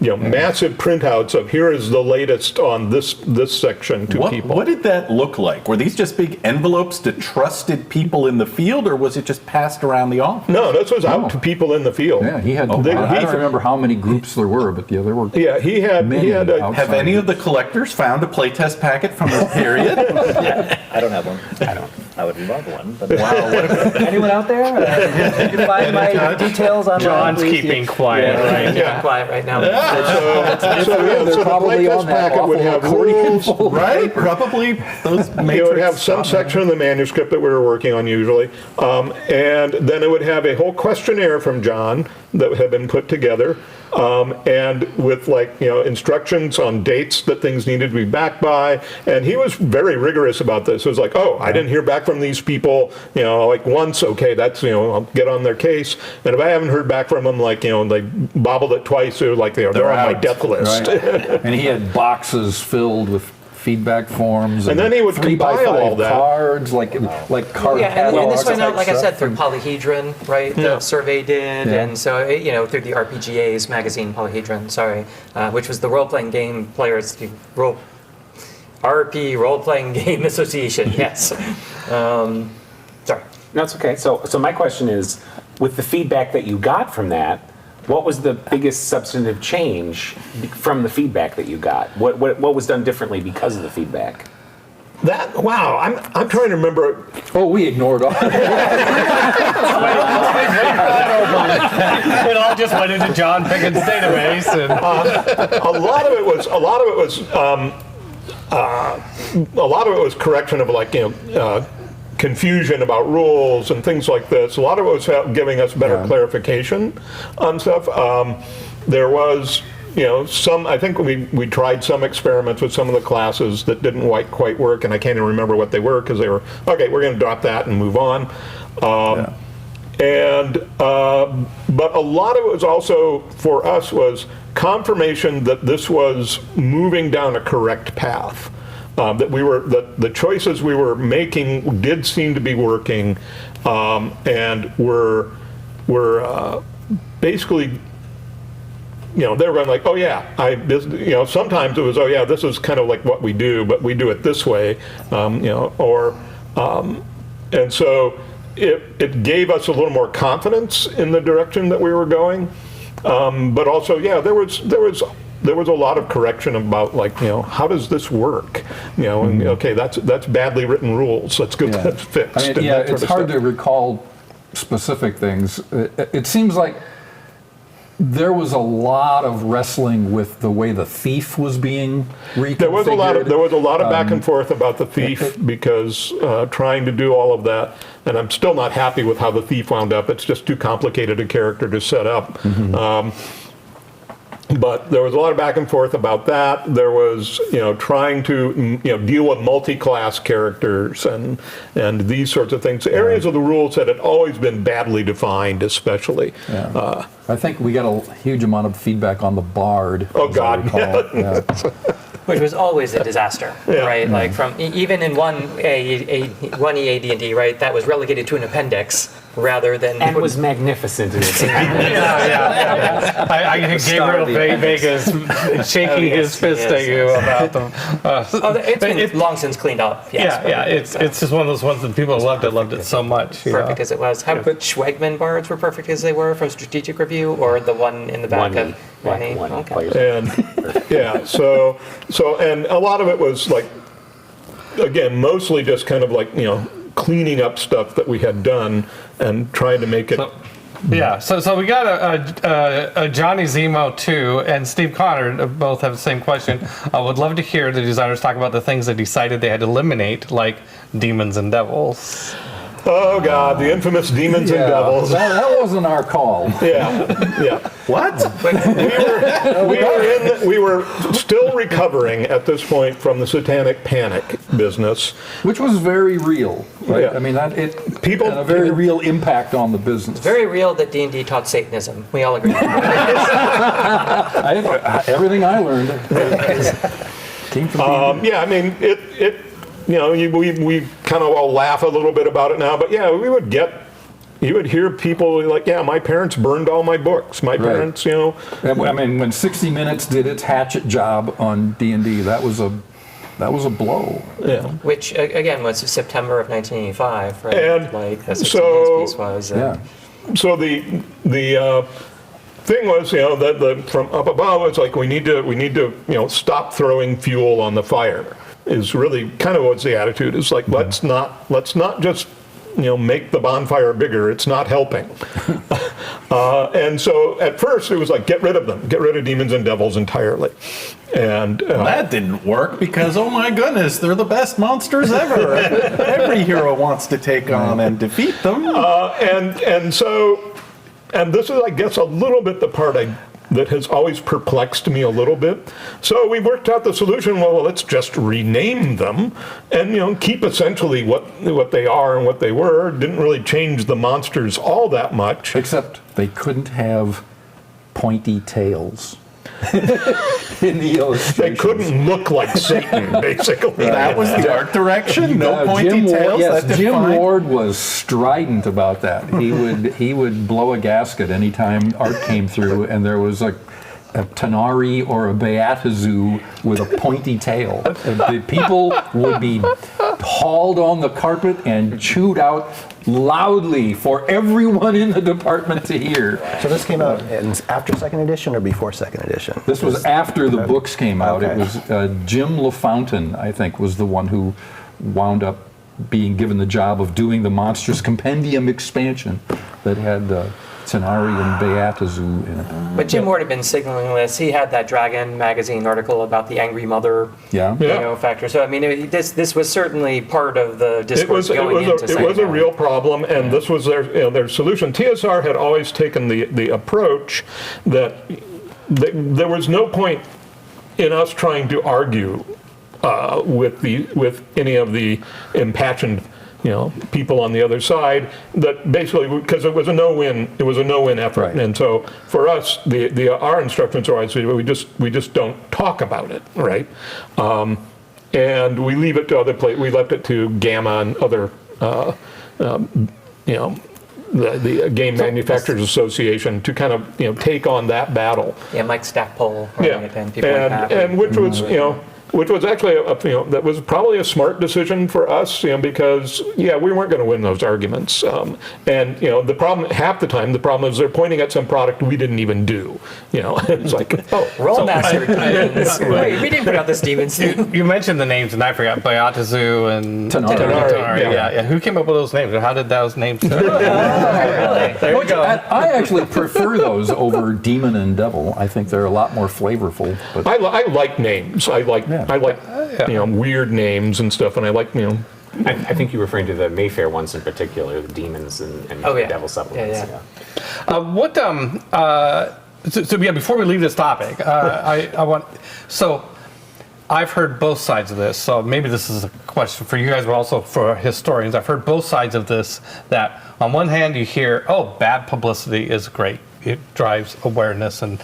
massive printouts of here is the latest on this section to people. What did that look like? Were these just big envelopes to trusted people in the field, or was it just passed around the office? No, this was out to people in the field. Yeah, he had. I don't remember how many groups there were, but there were. Yeah, he had. Have any of the collectors found a playtest packet from this period? I don't have one. I would love one. But anyone out there? You can find my details on John's keeping quiet right now. Yeah. Quiet right now. So the probably playtest on that packet would awful have accordion rules. folder. Right? Probably those It would matrix have some stuff. section of the manuscript that we were working on usually, and then it would have a whole questionnaire from John that had been put together, and with instructions on dates that things needed to be back by. And he was very rigorous about this. It was like, oh, I didn't hear back from these people, once. Okay, that's I'll get on their case. And if I haven't heard back from them, they bobbled it twice. They're like they're on my out. death list. Right. And he had boxes filled with feedback forms, And then he would 3x5 compile all that. cards, like card Yeah, and catalogs this went out, type like I stuff. said, through Polyhedron, right? The survey did, and so through the RPGA's magazine, Polyhedron, which was the role-playing game players, RP Role-Playing Game Association. Yes. Sorry. No, it's okay. So my question is, with the feedback that you got from that, what was the biggest substantive change from the feedback that you got? What was done differently because of the feedback? Wow, I'm trying to remember. Oh, we ignored all. It all just went into John Pickens' database, and A lot of it was a lot of it was correction of like, confusion about rules and things like this. A lot of it was giving us better clarification on stuff. There was, some, I think we tried some experiments with some of the classes that didn't quite work, and I can't even remember what they were because they were, okay, we're going to drop that and move on. But a lot of it was also, for us, was confirmation that this was moving down a correct path. That the choices we were making did seem to be working, and were basically, they were going like, oh yeah, sometimes it was, oh yeah, this is kind of like what we do, but we do it this way, and so it gave us a little more confidence in the direction that we were going, but also, there was a lot of correction about like, how does this work? And okay, that's badly written rules. Let's get that fixed. I mean, it's hard to recall specific things. It seems like there was a lot of wrestling with the way the thief was being reconfigured. There was a lot of back and forth about the thief because trying to do all of that, and I'm still not happy with how the thief wound up. It's just too complicated a character to set up. But there was a lot of back and forth about that. There was, trying to, deal with multi-class characters and these sorts of things. Areas of the rules that had always been badly defined, especially. Yeah. I think we got a huge amount of feedback on the Bard. Oh God, yeah. Which was always a disaster, right? Like from even in one EAD&D, right? That was relegated to an appendix rather than and was magnificent in its I think Gabriel Vega's shaking his fist at you about them. It's been long since cleaned up. Yes, it's just one of those ones that people loved it so much. Perfect as it was. How about Schwegman bards were perfect as they were from Strategic Review, or the one in the back of one okay. And so and a lot of it was like, again, mostly just kind of like, cleaning up stuff that we had done and trying to make it. So we got a Johnny Zemo too, and Steve Connor both have the same question. I would love to hear the designers talk about the things they decided they had to eliminate, like demons and devils. Oh God, the infamous demons and devils. That wasn't our call. Yeah. What? We were still recovering at this point from the satanic panic business, Which was very real, right? Yeah. I mean, people had a very real impact on the business. Very real that D&D taught Satanism. We all agree. Everything I learned came from D&D. I mean, we kind of all laugh a little bit about it now, but you would hear people like, my parents burned all my books. My parents, I mean, when 60 Minutes did its hatchet job on D&D, that was a blow. Yeah. Which again was September of 1985, right? And like that's what so, piece was. So the thing was, that from up above, it's like we need to stop throwing fuel on the fire. Is really kind of what's the attitude. It's like let's not just make the bonfire bigger. It's not helping. And so at first it was like get rid of them, get rid of demons and devils entirely. And that didn't work because oh my goodness, they're the best monsters ever. Every hero wants to take on and defeat them. And this is, I guess, a little bit the part that has always perplexed me a little bit. So we worked out the solution, well, let's just rename them and, keep essentially what they are and what they were. Didn't really change the monsters all that much. Except they couldn't have pointy tails. In the illustration. They couldn't look like Satan, basically. That was the art direction? No pointy tails? Jim Ward was strident about that. He would blow a gasket anytime art came through and there was a Tanari or a Beatazu with a pointy tail. The people would be hauled on the carpet and chewed out loudly for everyone in the department to hear. So this came out after second edition or before second edition? This was after the books came out. Okay. It was Jim LaFountain, I think, was the one who wound up being given the job of doing the Monstrous Compendium expansion. that had Tenari and Beatazu in it. But Jim Ward had been signaling this. He had that Dragon magazine article about the angry mother, Yeah. factor. So I mean, this was certainly part of the It discourse was, it going was, into a, it was a second real problem, and this was their solution. TSR had always taken the approach that there was no point in us trying to argue with any of the impassioned people on the other side, that basically, because it was a no-win effort. Right. And so for us, our instructions are always, we just don't talk about it, right? And we leave it to other we left it to Gamma and other, the Game Manufacturers Association to kind of, take on that battle. Yeah, Mike Stackpole running it, and people like that. And which was, which was actually, that was probably a smart decision for us, because, we weren't going to win those arguments. And, the problem, half the time, the problem is they're pointing at some product we didn't even do. It's like, Rollmaster Demons. Wait, we didn't put out this Demons. You mentioned the names, and I forgot Bayatazu and Tenari. Yeah. Who came up with those names, or how did those names start? Really? There you go. I actually prefer those over Demon and Devil. I think they're a lot more flavorful. But I like names. I like weird names and stuff, and I like I think you're referring to the Mayfair ones in particular, the Demons and the Devil supplements. Before we leave this topic, I've heard both sides of this, so maybe this is a question for you guys, but also for historians. I've heard both sides of this, that on one hand you hear, bad publicity is great. It drives awareness and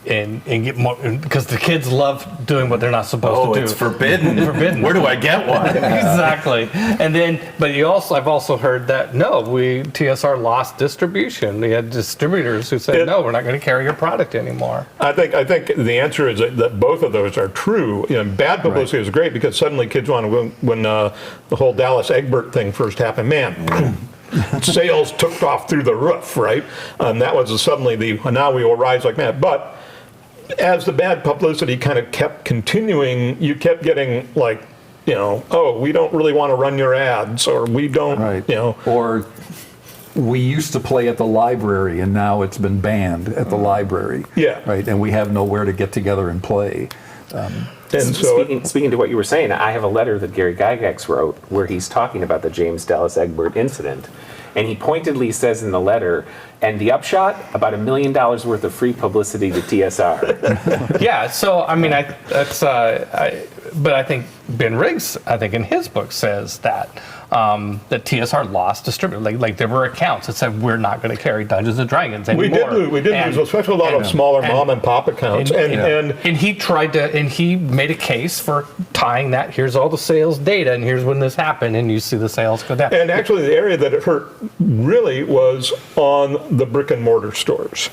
get more, because the kids love doing what they're not supposed to do. It's forbidden. Forbidden. Where do I get one? Exactly. And then, but I've also heard that TSR lost distribution. We had distributors who said, no, we're not going to carry your product anymore. I think the answer is that both of those are true. Bad publicity is great because suddenly kids want to, when the whole Dallas Egbert thing first happened, sales took off through the roof, right? And that was suddenly now we will rise like mad. But as the bad publicity kind of kept continuing, you kept getting like, we don't really want to run your ads, or we don't, Or we used to play at the library, and now it's been banned at the library. Yeah. Right, and we have nowhere to get together and play. And so Speaking to what you were saying, I have a letter that Gary Gygax wrote where he's talking about the James Dallas Egbert incident. And he pointedly says in the letter, and the upshot, about $1 million worth of free publicity to TSR. Yeah, so I mean, but I think Ben Riggs, in his book says that that TSR lost distributor. Like there were accounts that said we're not going to carry Dungeons and Dragons anymore. We did lose, especially a lot of smaller mom and pop accounts. And he tried to, and he made a case for tying that. Here's all the sales data, and here's when this happened, and you see the sales go down. And actually, the area that it hurt really was on the brick and mortar stores,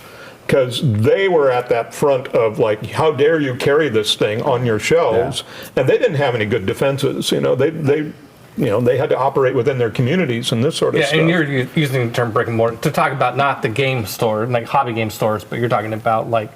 because they were at that front of like, how dare you carry this thing on your shelves? And they didn't have any good defenses. They had to operate within their communities and this sort of stuff. And you're using the term brick and mortar to talk about not the game store, like hobby game stores, but you're talking about like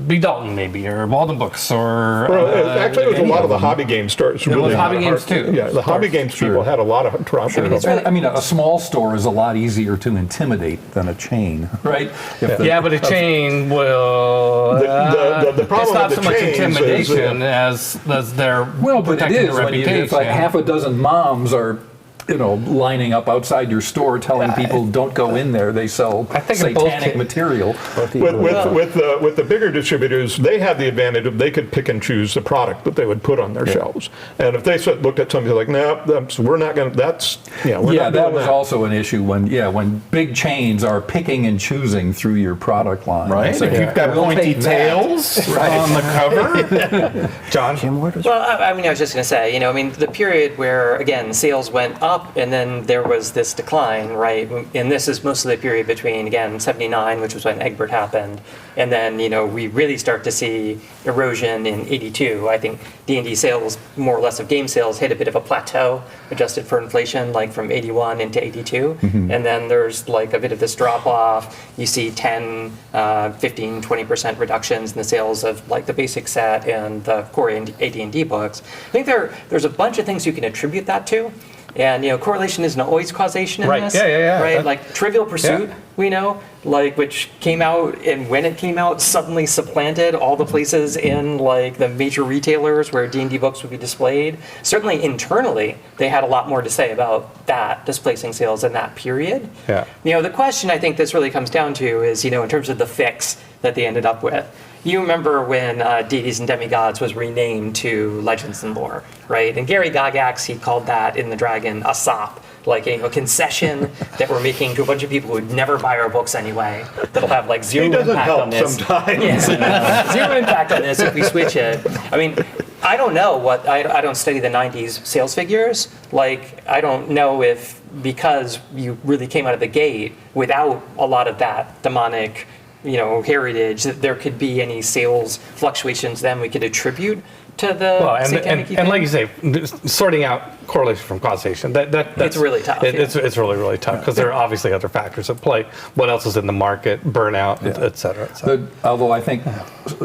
B. Dalton maybe, or Walden Books, or... Actually, it was a lot of the hobby game stores. It was hobby games too. Yeah, the hobby games people had a lot of trouble. I mean, a small store is a lot easier to intimidate than a chain, right? But a chain will... The problem it's not with so the much chains intimidation as their protecting their reputation. It's like half a dozen moms are lining up outside your store telling people don't go in there, they sell satanic material. With the bigger distributors, they had the advantage of they could pick and choose the product that they would put on their shelves. And if they looked at something like, no, we're not going to, that was also an issue when big chains are picking and choosing through your product line. Right, if you've got pointy tails on the cover. John? Well, I was just going to say, the period where, again, sales went up and then there was this decline, right? And this is most of the period between, again, 79, which was when Egbert happened, and then, we really start to see erosion in 82. I think D&D sales, more or less of game sales, hit a bit of a plateau, adjusted for inflation, like from 81 into 82. Mm-hmm. And then there's like a bit of this drop off. You see 10, 15, 20% reductions in the sales of like the basic set and the core AD&D books. I think there's a bunch of things you can attribute that to. And correlation isn't always causation in Right. this. Yeah. Right. That- Like Trivial Pursuit, we know, like which came out, and when it came out, suddenly supplanted all the places in like the major retailers where D&D books would be displayed. Certainly internally, they had a lot more to say about that displacing sales in that period. Yeah. The question I think this really comes down to is, in terms of the fix that they ended up with. You remember when Deities and Demigods was renamed to Legends and Lore, right? And Gary Gygax, he called that in the Dragon a sop, like a concession that we're making to a bunch of people who would never buy our books anyway. That'll have like zero He doesn't impact help on this. sometimes. Yeah. Zero impact on this if we switch it. I mean, I don't know what I don't study the 90s sales figures. Like, I don't know if because you really came out of the gate without a lot of that demonic heritage, that there could be any sales fluctuations then we could attribute to the Well, satanic and like you event? say, sorting out correlation from causation, that's really tough, It's really, really tough because there are obviously other factors at play. What else is in the market, burnout, et cetera, et cetera. Although I think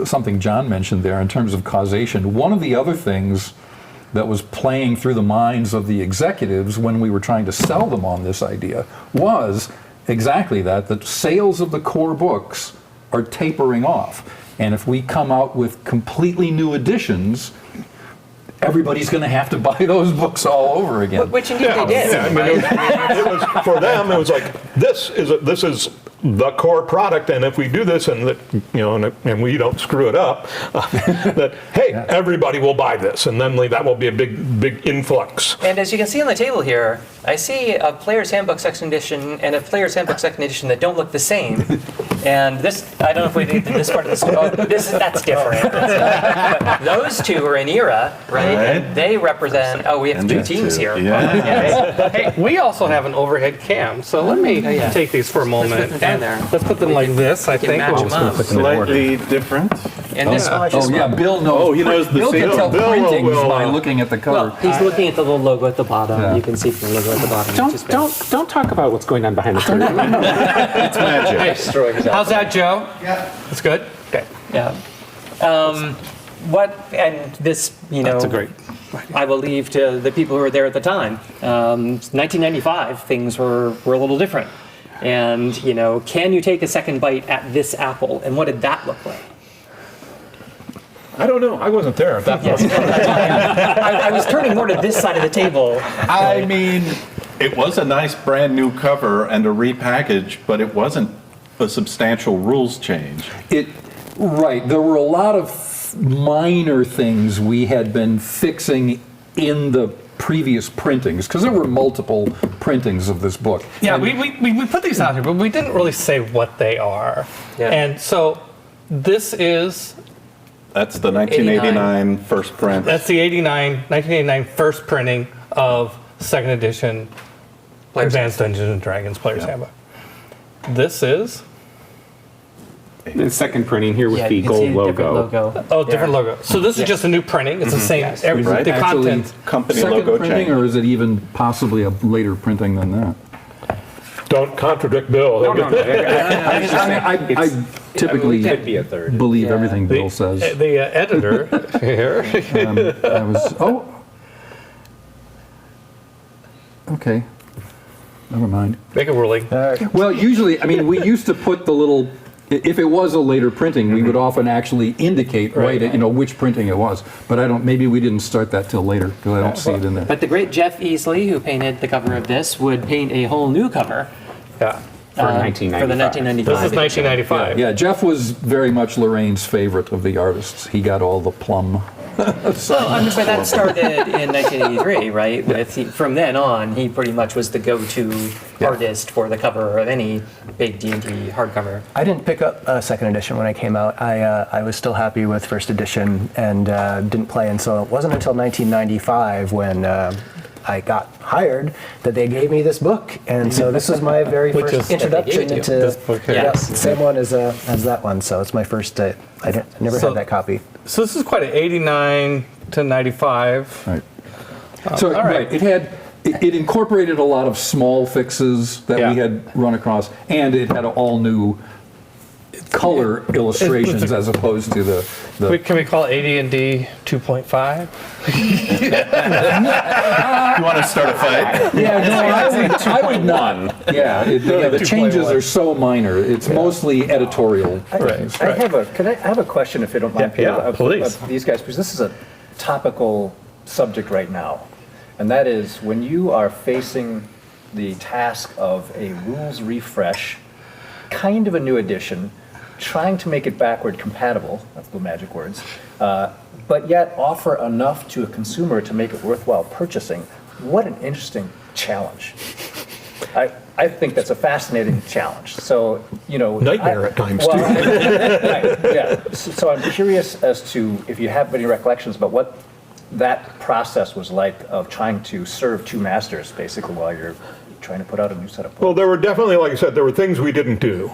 something John mentioned there in terms of causation, one of the other things that was playing through the minds of the executives when we were trying to sell them on this idea was exactly that sales of the core books are tapering off. And if we come out with completely new editions, everybody's going to have to buy those books all over again. Which indeed they did. Yeah, I mean, it was for them. It was like this is the core product, and if we do this and and we don't screw it up, that hey, everybody will buy this, and then that will be a big influx. And as you can see on the table here, I see a Player's Handbook Second Edition and a Player's Handbook Second Edition that don't look the same. And this, I don't know if we did this part of this. That's different. But those two are an era, right? And they represent. Oh, we have two teams here. Yeah. Hey, we also have an overhead cam, so let me take these for a moment. Down there. Let's put them like this, I think. Match them up. Slightly different. And this Oh yeah, Bill knows. Oh, he knows the Bill can sales. tell Bill printings will, by looking at the cover. He's looking at the little logo at the bottom. Yeah. You can see from the logo at the bottom. Don't talk about what's going on behind the curtain. It's magic. How's that, Joe? Yeah. That's good? Okay. Yeah. And this, That's a great. I will leave to the people who were there at the time. 1995, things were a little different. And, can you take a second bite at this apple? And what did that look like? I don't know. I wasn't there at that point. I was turning more to this side of the table. I mean, it was a nice brand new cover and a repackage, but it wasn't a substantial rules change. Right. There were a lot of minor things we had been fixing in the previous printings, because there were multiple printings of this book. Yeah, And we put these out here, but we didn't really say what they are. Yeah. And so this is, That's the 1989 first print. that's the 1989 first printing of second edition Advanced Dungeons and Dragons Player's Handbook. This is, The second printing here with Yeah, the you can see gold a different logo. logo. different logo. So this is just a new printing. It's the same, every, Right. the actually, content. Company second logo printing, change. or is it even possibly a later printing than that? Don't contradict Bill. I typically Could be a third. believe everything Bill says. The editor here. I was, okay, never mind. Make a ruling. Well, usually, I mean, we used to put the little, if it was a later printing, we would often actually indicate, which printing it was. But maybe we didn't start that till later, because I don't see it in there. But the great Jeff Easley, who painted the cover of this, would paint a whole new cover Yeah. For 1995. for the 1995. This is 1995. Yeah, Jeff was very much Lorraine's favorite of the artists. He got all the plum. Well, but that started in 1983, right? From then on, he pretty much was the go-to artist for the cover of any big D&D hardcover. I didn't pick up second edition when I came out. I was still happy with first edition and didn't play. And so it wasn't until 1995 when I got hired that they gave me this book. And so this was my very Which first is- introduction That they gave it to into This book here. yeah, Yes. same one as that one. So it's my first. I never So- had that copy. So this is quite an 89 to 95. Right. So, all right. it incorporated a lot of small fixes that Yeah. we had run across, and it had all new color illustrations as opposed to the Can we call AD&D 2.5? You want to start a fight? Yeah, no, I would not. Yeah, the changes are so minor. It's mostly editorial things. I have a question, if you don't mind, Peter, of these guys, because this is a topical subject right now, and that is when you are facing the task of a rules refresh, kind of a new edition, trying to make it backward compatible, that's the magic words, but yet offer enough to a consumer to make it worthwhile purchasing. What an interesting challenge. I think that's a fascinating challenge. So, Nightmare at times, well, too. Right, yeah. So I'm curious as to if you have any recollections about what that process was like of trying to serve two masters, basically, while you're trying to put out a new set of books. Well, there were definitely, like I said, there were things we didn't do.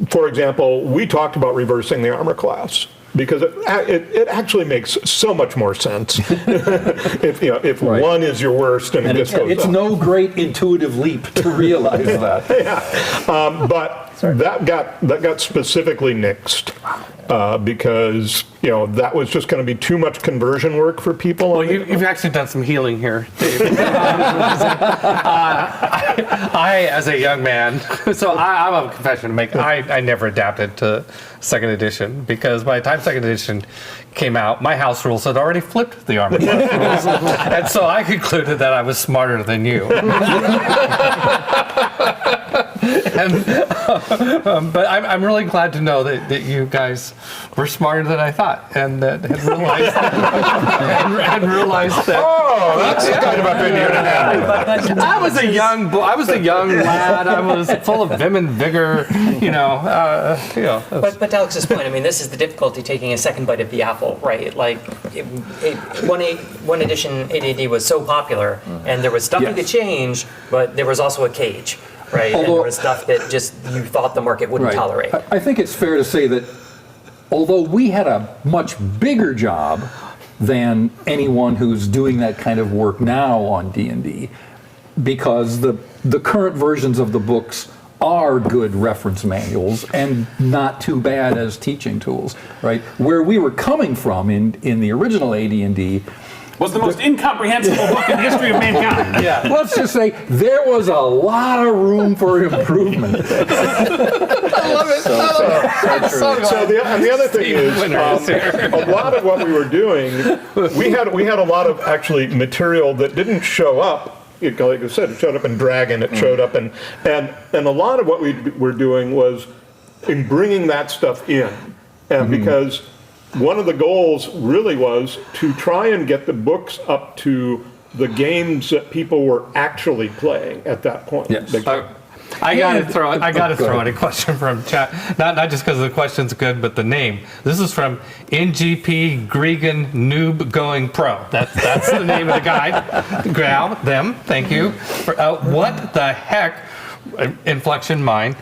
For example, we talked about reversing the armor class because it actually makes so much more sense if one is your worst and it just goes it's up. no great intuitive leap to realize that. But that got specifically nixed because that was just going to be too much conversion work for people. Well, you've actually done some healing here, Dave. I, as a young man, so I have a confession to make. I never adapted to second edition because by the time second edition came out, my house rules had already flipped the armor class rules, and so I concluded that I was smarter than you. But I'm really glad to know that you guys were smarter than I thought, and that had realized that. Oh, that's the kind of opinion to have. I was a young lad. I was full of vim and vigor. But to Alex's point, I mean, this is the difficulty taking a second bite of the apple, right? Like, one edition AD&D was so popular, and there was stuff you could change, but there was also a cage, right? And there was stuff that just you thought the market wouldn't tolerate. I think it's fair to say that although we had a much bigger job than anyone who's doing that kind of work now on D&D, because the current versions of the books are good reference manuals and not too bad as teaching tools, right? Where we were coming from in the original AD&D was the most incomprehensible book in the history of mankind. Yeah. Let's just say there was a lot of room for improvement. I love it. So the other thing is, a lot of what we were doing, we had a lot of actually material that didn't show up. Like I said, it showed up in Dragon. It showed up and a lot of what we were doing was in bringing that stuff in, and because one of the goals really was to try and get the books up to the games that people were actually playing at that point. Yes. I got to throw in a question from chat. Not just because the question's good, but the name. This is from NGP Gregan Noob Going Pro. That's the name of the guide. Thank you. What the heck? Inflection mine.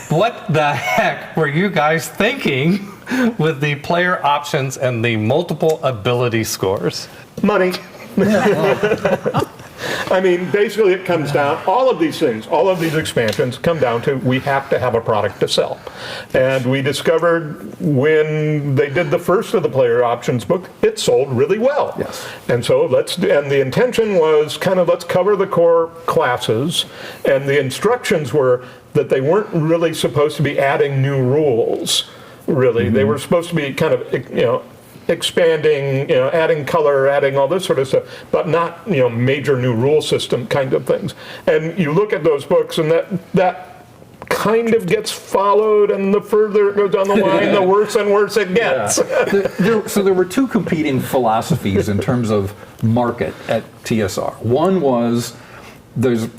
What the heck were you guys thinking with the player options and the multiple ability scores? Money. I mean, basically it comes down, all of these things, all of these expansions come down to we have to have a product to sell. And we discovered when they did the first of the player options book, it sold really well. Yes. And so and the intention was kind of let's cover the core classes, and the instructions were that they weren't really supposed to be adding new rules, really. They were supposed to be kind of, expanding, adding color, adding all this sort of stuff, but not, major new rule system kind of things. And you look at those books, and that kind of gets followed, and the further it goes down the line, the worse and worse it gets. So there were two competing philosophies in terms of market at TSR. One was there's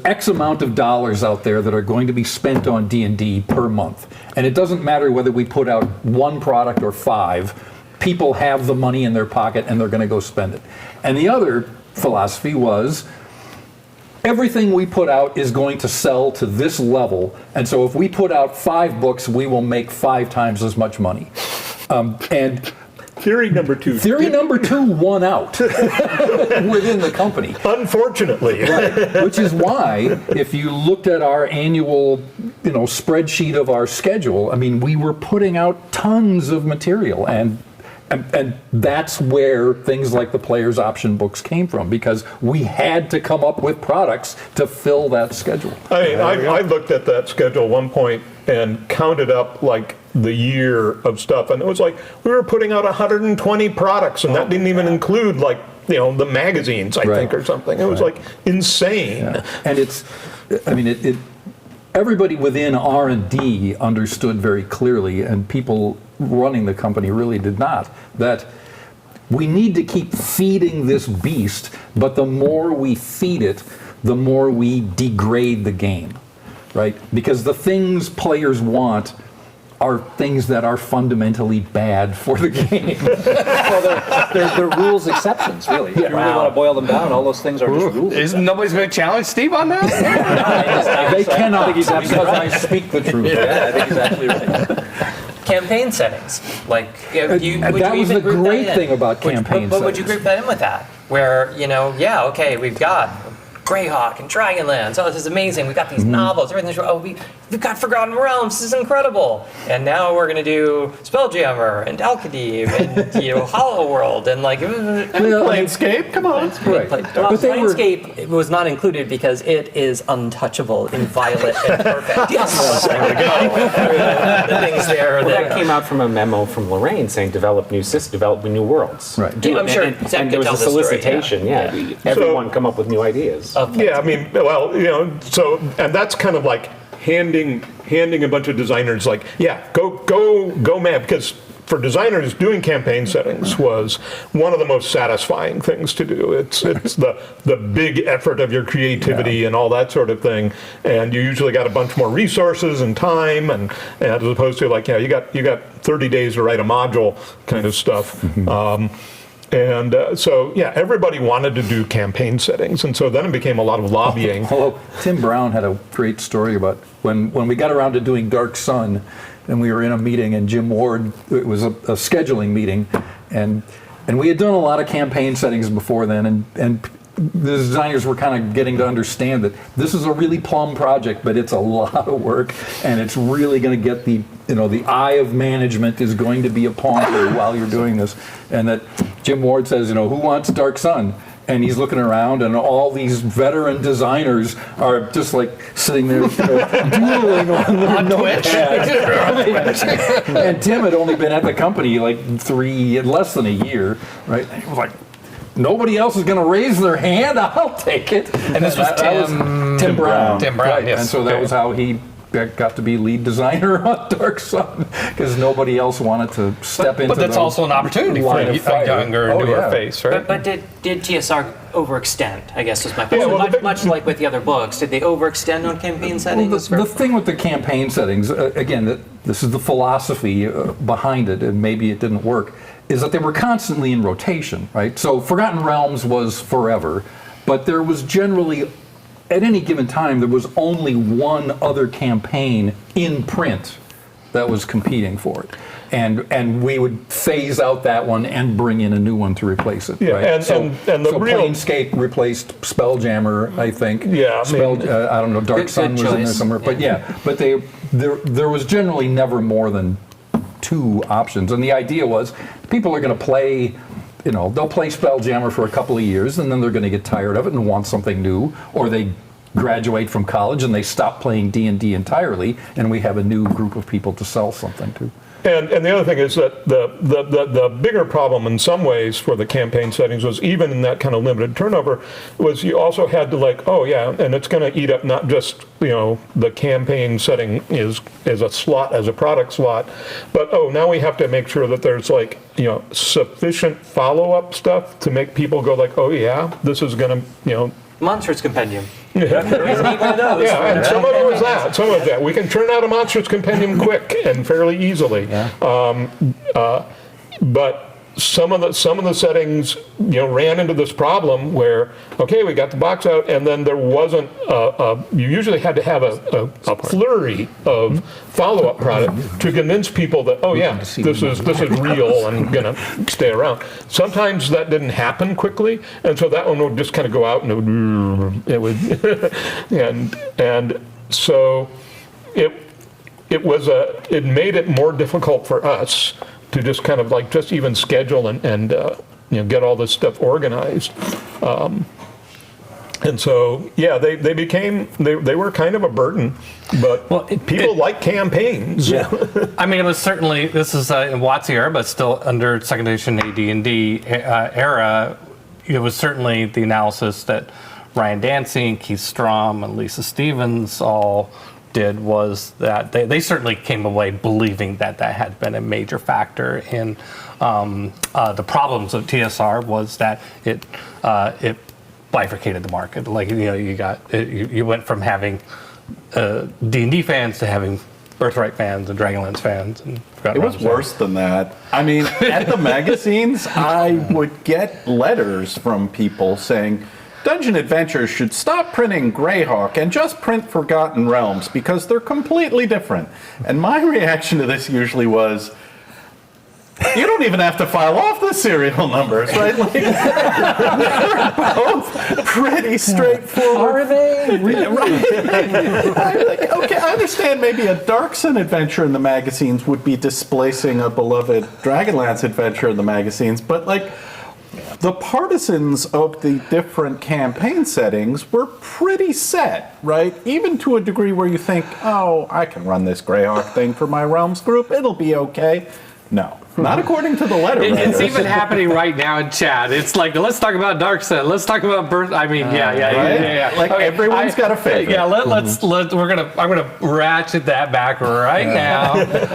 X amount of dollars out there that are going to be spent on D&D per month, and it doesn't matter whether we put out one product or 5. People have the money in their pocket and they're going to go spend it. And the other philosophy was everything we put out is going to sell to this level, and so if we put out 5 books, we will make 5 times as much money. And Theory number 2. Theory number 2 won out within the company. Unfortunately. Right. Which is why, if you looked at our annual spreadsheet of our schedule, I mean, we were putting out tons of material, and that's where things like the player's option books came from, because we had to come up with products to fill that schedule. I looked at that schedule at one point and counted up like the year of stuff, and it was like we were putting out 120 products, and that didn't even include like the magazines, I think, or something. It was like insane. Yeah. And it everybody within R&D understood very clearly, and people running the company really did not, that we need to keep feeding this beast, but the more we feed it, the more we degrade the game, right? Because the things players want are things that are fundamentally bad for the game. Well, they're rules exceptions, really. If you really want to boil them down, all those things are just rules. Nobody's going to challenge Steve on that? They cannot, he's because I speak the truth. Yeah, I think he's absolutely right. Campaign settings, like And that was the great thing about campaign But would you settings. group that in with that? Where okay, we've got Greyhawk and Dragonlance. Oh, this is amazing. We've got these novels. Everything's we've got Forgotten Realms. This is incredible. And now we're gonna do Spelljammer and Alkadim and Hollow World and Planescape, come on. Right. But Planescape was not included because it is untouchable, inviolate, and perfect. Yes. There we go. The things there. That came out from a memo from Lorraine saying develop new systems, develop new worlds. Right. Yeah, I'm sure And Zeb there could was tell a this story, solicitation, everyone come up with new ideas. Yeah, I mean, well, so, and that's kind of like handing a bunch of designers like, go mad, because for designers, doing campaign settings was one of the most satisfying things to do. It's the big effort of your creativity and all that sort of thing, and you usually got a bunch more resources and time, and as opposed to like, you got 30 days to write a module kind of stuff. So everybody wanted to do campaign settings, and so then it became a lot of lobbying. Although Tim Brown had a great story about when we got around to doing Dark Sun, and we were in a meeting, and Jim Ward, it was a scheduling meeting, and we had done a lot of campaign settings before then, and the designers were kind of getting to understand that this is a really plum project, but it's a lot of work, and it's really going to get the eye of management is going to be upon you while you're doing this. And that Jim Ward says, who wants Dark Sun? And he's looking around, and all these veteran designers are just like sitting there, doodling on their notepads. And Tim had only been at the company like less than a year, right? And he was like, nobody else is going to raise their hand. I'll take it. And this was Tim Brown. Tim Brown, Right. yes. And so that was how he got to be lead designer on Dark Sun, because nobody else wanted to step into. But that's also an opportunity for line a of fire. younger, newer face, right? But did TSR overextend? I guess was my question. well, much like with the other books, did they overextend on campaign settings? The thing with the campaign settings, again, this is the philosophy behind it, and maybe it didn't work, is that they were constantly in rotation, right? So Forgotten Realms was forever, but there was generally, at any given time, there was only one other campaign in print that was competing for it. And we would phase out that one and bring in a new one to replace it. Yeah, right? and so the real Planescape replaced Spelljammer, I think. Yeah, I mean, I don't know, Dark Good Sun was in there choice. somewhere. But but there was generally never more than two options. And the idea was people are going to play, they'll play Spelljammer for a couple of years, and then they're going to get tired of it and want something new, or they graduate from college and they stop playing D&D entirely, and we have a new group of people to sell something to. And the other thing is that the bigger problem in some ways for the campaign settings was, even in that kind of limited turnover, was you also had to and it's going to eat up not just the campaign setting is a slot, as a product slot, but now we have to make sure that there's sufficient follow-up stuff to make people go this is going to Monstrous compendium. Yeah, and some of it was that. Some of that. We can turn out a monstrous compendium quick and fairly easily. But some of the settings, ran into this problem where, we got the box out, and then there wasn't. You usually had to have a flurry of follow-up product to convince people that, this is real and gonna stay around. Sometimes that didn't happen quickly, and so that one would just kind of go out and it would and so. it made it more difficult for us to just kind of like just even schedule and get all this stuff organized. And so, yeah, they were kind of a burden, but people like campaigns. Yeah. I mean, it was certainly, this is in Watt's era, but still under second edition AD&D era, it was certainly the analysis that Ryan Dancey, Keith Strom, and Lisa Stevens all did, was that they certainly came away believing that had been a major factor in the problems of TSR, was that it bifurcated the market. Like, you went from having D&D fans to having Birthright fans and Dragonlance fans. And it was worse than that. I mean, at the magazines, I would get letters from people saying, Dungeon Adventures should stop printing Greyhawk and just print Forgotten Realms because they're completely different. And my reaction to this usually was, you don't even have to file off the serial numbers, right? Like, they're both pretty straightforward. Are they? Right. Like, okay, I understand maybe a Darksun adventure in the magazines would be displacing a beloved Dragonlance adventure in the magazines, but like, the partisans of the different campaign settings were pretty set, right? Even to a degree where you think, oh, I can run this Greyhawk thing for my Realms group, it'll be okay. No, not according to the letter. It's even happening right now in chat. It's like, let's talk about Darksun. Let's talk about Birth. I mean, yeah. Like, okay, everyone's got a favorite. Yeah, I'm gonna ratchet that back right now.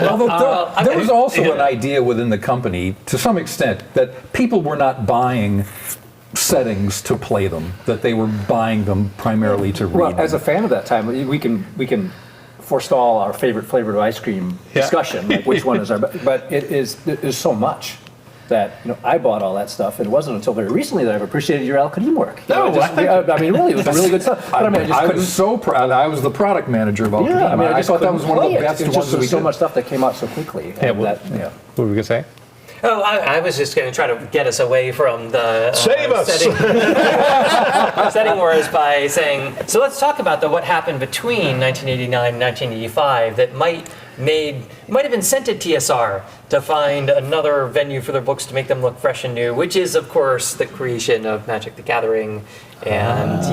Although there was also an idea within the company, to some extent, that people were not buying settings to play them; that they were buying them primarily to read. Well, as a fan of that time, we can forestall our favorite flavor of ice cream discussion, like which one is our best. But there's so much that I bought all that stuff, and it wasn't until very recently that I've appreciated your Alkadim work. I mean, really, it was really good stuff. But I was so proud. I was the product manager of Alkadim. Yeah, I mean, I just thought that was one of the best ones that we did. so much stuff that came out so quickly. What were we gonna say? Oh, I was just going to try to get us away from the Save us! setting wars by saying, so let's talk about what happened between 1989 and 1985 that might have incented TSR to find another venue for their books to make them look fresh and new, which is, of course, the creation of Magic the Gathering and,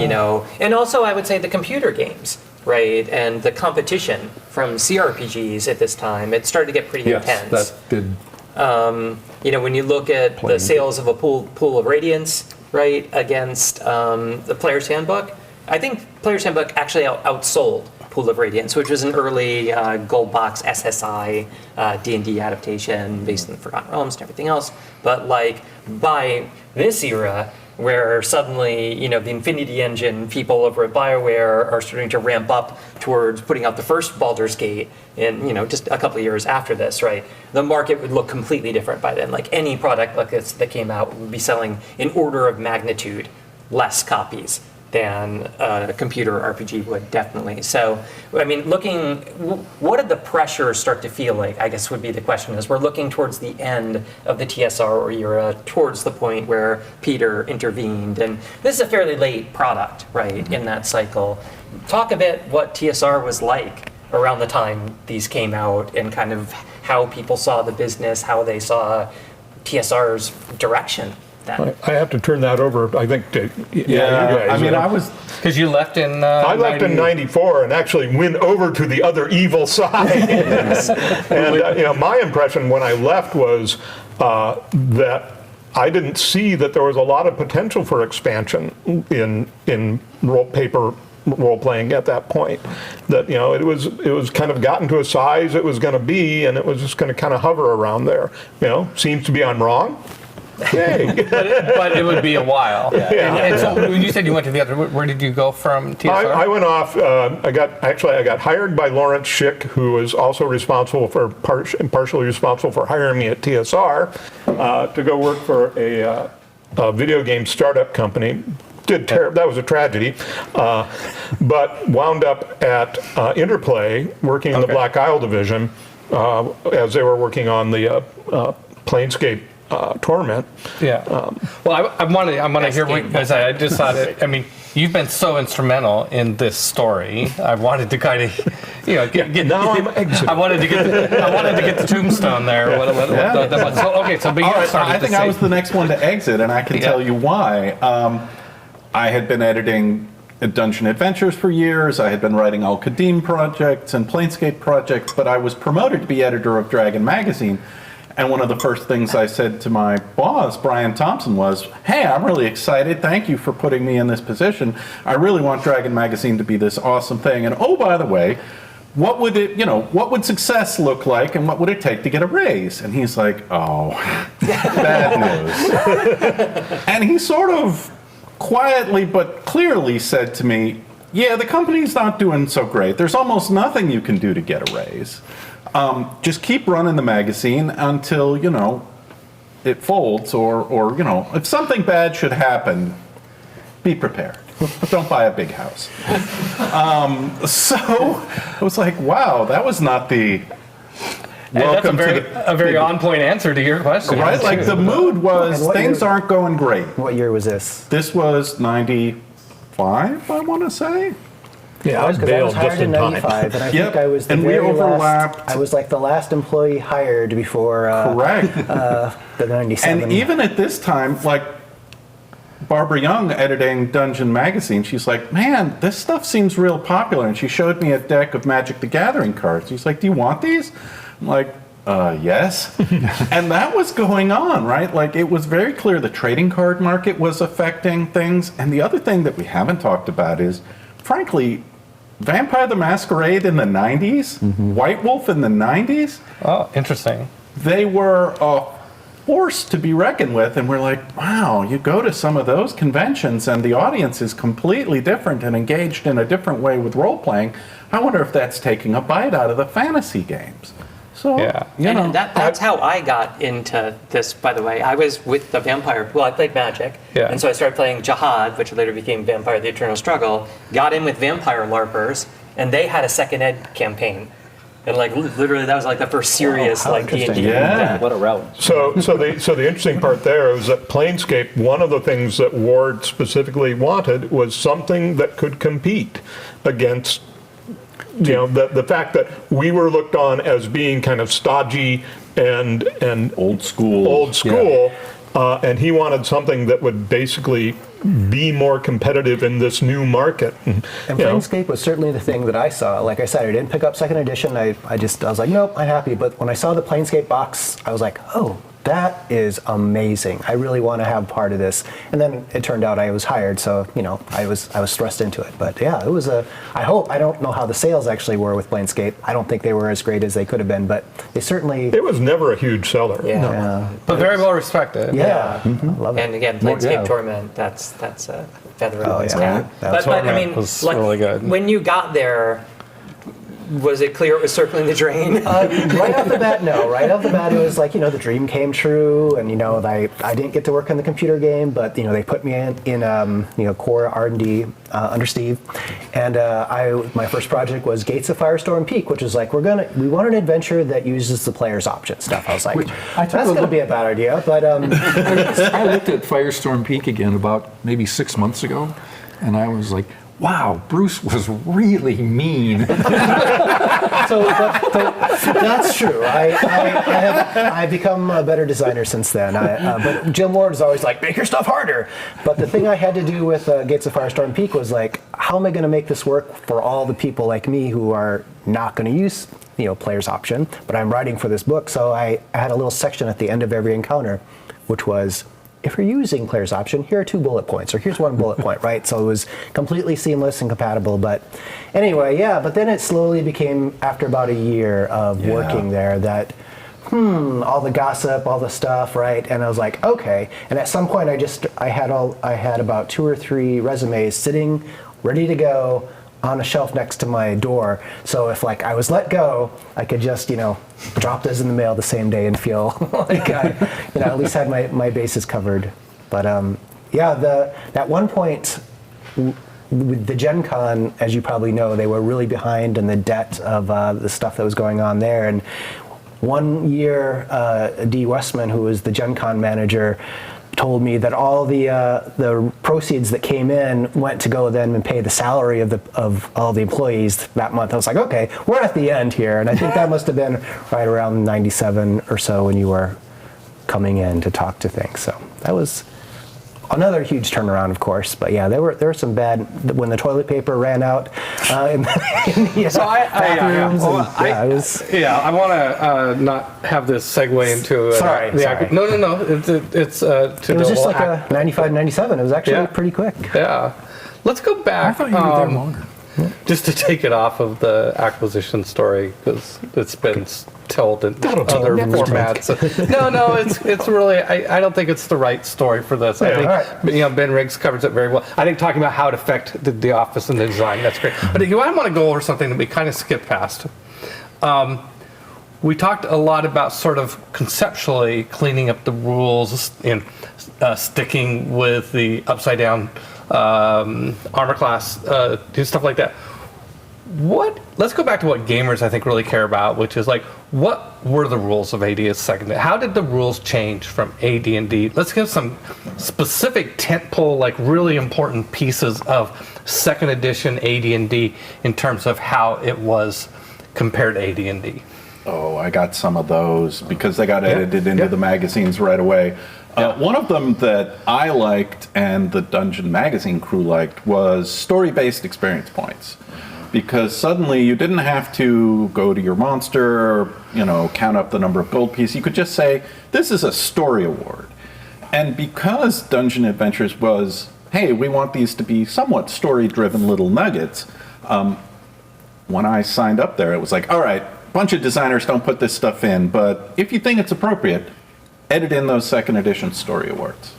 and also I would say the computer games. Right, and the competition from CRPGs at this time, it started to get pretty intense. That did. When you look at the sales of a pool of Radiance, right, against the Player's Handbook, I think Player's Handbook actually outsold Pool of Radiance, which was an early gold box SSI D&D adaptation based on the Forgotten Realms and everything else. But like by this era, where suddenly, the Infinity Engine people over at BioWare are starting to ramp up towards putting out the first Baldur's Gate in, just a couple of years after this, right? The market would look completely different by then. Like any product like this that came out would be selling in order of magnitude less copies than a computer RPG would, definitely. So, I mean, what did the pressure start to feel like, I guess would be the question, as we're looking towards the end of the TSR era, towards the point where Peter intervened. And this is a fairly late product, right, in that cycle. Talk a bit what TSR was like around the time these came out and kind of how people saw the business, how they saw TSR's direction. I have to turn that over, I think, to you guys. I mean, I was... Because you left in... I left in 94 and actually went over to the other evil side. And, my impression when I left was that I didn't see that there was a lot of potential for expansion in paper role-playing at that point. That, it was kind of gotten to a size it was going to be, and it was just going to kind of hover around there. Seems to be I'm wrong. Yay. but it would be a while. And so when you said you went to the other, where did you go from TSR? I went off. I got hired by Lawrence Schick, who was also responsible for partially responsible for hiring me at TSR to go work for a video game startup company. That was a tragedy, but wound up at Interplay working in the Black Isle division as they were working on the Planescape Torment. Yeah. Well, I want to hear what, because I just thought it. I mean, you've been so instrumental in this story. I wanted to kind of, get Now I'm exiting. I wanted to get the tombstone there. So but All you right, started I think to I say- was the next one to exit, and I can tell you why. I had been editing Dungeon Adventures for years. I had been writing Al-Qadim projects and Planescape projects, but I was promoted to be editor of Dragon Magazine. And one of the first things I said to my boss, Brian Thompson, was, "Hey, I'm really excited. Thank you for putting me in this position. I really want Dragon Magazine to be this awesome thing. And oh, by the way, what would success look like, and what would it take to get a raise?" And he's like, "Oh, bad news." And he sort of quietly but clearly said to me, "Yeah, the company's not doing so great. There's almost nothing you can do to get a raise. Just keep running the magazine until, it folds, or if something bad should happen, be prepared. Don't buy a big house." So I was like, wow, that was not the welcome a very on-point answer to your question. right? Like the mood was, And what things year- aren't going great. What year was this? This was 95, I want to say. Yeah, I Because I was bailed hired just in in time. '95, and I Yep, think I was the and we very overlapped. last. I was like the last employee hired before Correct. the '97. And even at this time, like Barbara Young editing Dungeon Magazine, she's like, "Man, this stuff seems real popular." And she showed me a deck of Magic the Gathering cards. She's like, "Do you want these?" I'm like, yes. And that was going on, right? Like it was very clear the trading card market was affecting things. And the other thing that we haven't talked about is, frankly, Vampire the Masquerade in the 90s, White Wolf in the 90s, Oh, interesting. they were a force to be reckoned with. And we're like, wow, you go to some of those conventions and the audience is completely different and engaged in a different way with role-playing. I wonder if that's taking a bite out of the fantasy games. So, Yeah. And that's how I got into this, by the way. I was with the Vampire, I played Magic, Yeah. and so I started playing Jihad, which later became Vampire: The Eternal Struggle, got in with Vampire LARPers, and they had a second ed campaign. And like literally that was like the first serious how like D&D. interesting. Yeah. What a relic. So the interesting part there is that Planescape, one of the things that Ward specifically wanted was something that could compete against, the fact that we were looked on as being kind of stodgy and Old school. And he wanted something that would basically be more competitive in this new market. And Planescape was certainly the thing that I saw. Like I said, I didn't pick up second edition. I was like, nope, I'm happy. But when I saw the Planescape box, I was like, oh, that is amazing. I really want to have part of this. And then it turned out I was hired, so I was thrust into it. But yeah, it was I don't know how the sales actually were with Planescape. I don't think they were as great as they could have been, but they certainly. It was never a huge seller. Yeah. But very well respected. Yeah. Love it. And again, Planescape yeah. Torment, that's a feather in Oh, one's yeah. cap. That But I Torment mean, was like, really good. when you got there, was it clear it was circling the drain? Right off the bat, no. Right off the bat, it was like, the dream came true, and I didn't get to work on the computer game, but they put me in core R&D under Steve, and my first project was Gates of Firestorm Peak, which is like we want an adventure that uses the player's option stuff. I was like, that's going to be a bad idea, but I looked at Firestorm Peak again about maybe 6 months ago, and I was like, wow, Bruce was really mean. So that's true. I've become a better designer since then. But Jim Ward is always like, make your stuff harder. But the thing I had to do with Gates of Firestorm Peak was like, how am I going to make this work for all the people like me who are not going to use player's option, but I'm writing for this book. So I had a little section at the end of every encounter, which was, if you're using player's option, here are 2 bullet points, or here's 1 bullet point, right? So it was completely seamless and compatible. But anyway, yeah, but then it slowly became, after about a year of working there, that, all the gossip, all the stuff, right? And I was like, okay. And at some point I had about 2 or 3 resumes sitting, ready to go, on a shelf next to my door. So if I was let go, I could just, drop those in the mail the same day and feel like I, at least had my bases covered. But at one point, with the Gen Con, as you probably know, they were really behind in the debt of the stuff that was going on there. And one year, Dee Westman, who was the Gen Con manager, told me that all the proceeds that came in went to go then and pay the salary of all the employees that month. I was like, okay, we're at the end here, and I think that must have been right around 97 or so when you were coming in to talk to things. So that was another huge turnaround, of course. But yeah, there were some bad when the toilet paper ran out in the bathrooms. I want to not have this segue into Sorry. No. It's It was just like a 95, 97. It was actually pretty quick. Yeah. Let's go back. I thought you were there longer. Just to take it off of the acquisition story, because it's been told in other formats. No, it's really, I don't think it's the right story for this. I think Ben Riggs covers it very well. I think talking about how it affected the office and the design, that's great. But I want to go over something that we kind of skipped past. We talked a lot about sort of conceptually cleaning up the rules and sticking with the upside down armor class, do stuff like that. Let's go back to what gamers I think really care about, which is like, what were the rules of AD as second? How did the rules change from AD&D? Let's give some specific tentpole, like really important pieces of second edition AD&D in terms of how it was compared to AD&D. Oh, I got some of those because they got edited into the magazines right away. One of them that I liked and the Dungeon Magazine crew liked was story-based experience points. Because suddenly you didn't have to go to your monster, count up the number of gold pieces. You could just say, this is a story award. And because Dungeon Adventures was, hey, we want these to be somewhat story-driven little nuggets, when I signed up there, it was like, all right, a bunch of designers don't put this stuff in, but if you think it's appropriate, edit in those second edition story awards.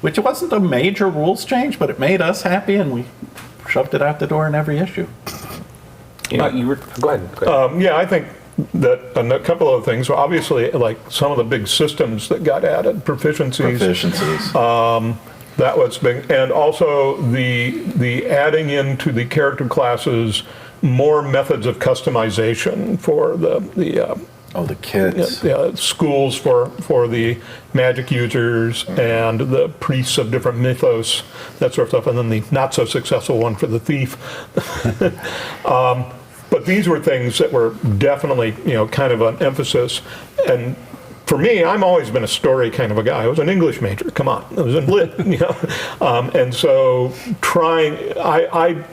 Which wasn't a major rules change, but it made us happy, and we shoved it out the door in every issue. Go ahead. I think that a couple of things. Well, obviously, like some of the big systems that got added, proficiencies. That was big, and also the adding into the character classes more methods of customization for the kids. Schools for the magic users and the priests of different mythos, that sort of stuff, and then the not so successful one for the thief. But these were things that were definitely, kind of an emphasis. And for me, I've always been a story kind of a guy. I was an English major. Come on, I was in lit. And so I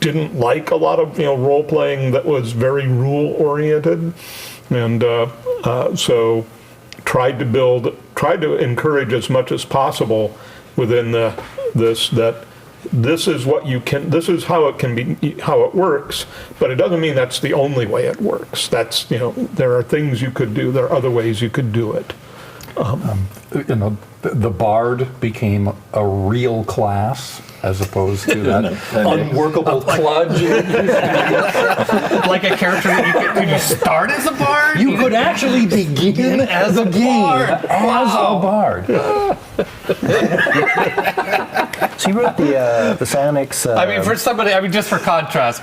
didn't like a lot of role playing that was very rule oriented. And so tried to encourage as much as possible within this is what you can, this is how it can be, how it works, but it doesn't mean that's the only way it works. That's, there are things you could do, there are other ways you could do it. The bard became a real class as opposed to that unworkable kludge. Like a character that could you start as a bard? You could actually begin as a bard. A bard. So you wrote the Satanics. For somebody, just for contrast,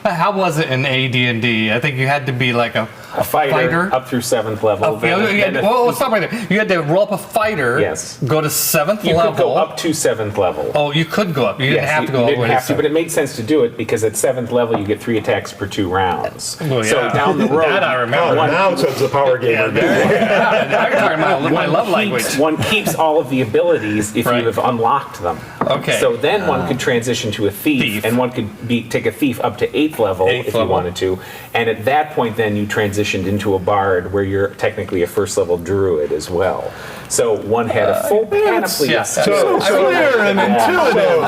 how was it in AD&D? I think you had to be like a fighter up through 7th level. Stop right there. You had to roll up a fighter. Yes. Go to 7th level. You could go up to 7th level. Oh, you could go up. You didn't have to go all the way to 7th. But it made sense to do it because at 7th level you get 3 attacks per 2 rounds. Well, yeah. So down the road, that I remember. Now it says the power gamer. Now you're talking about my love language. One keeps all of the abilities if you have unlocked them. Okay. So then one could transition to a thief. And one could take a thief up to 8th level if you wanted to. And at that point, then you transitioned into a bard where you're technically a 1st level druid as well. So one had a full panoply of stuff. So clear and intuitive.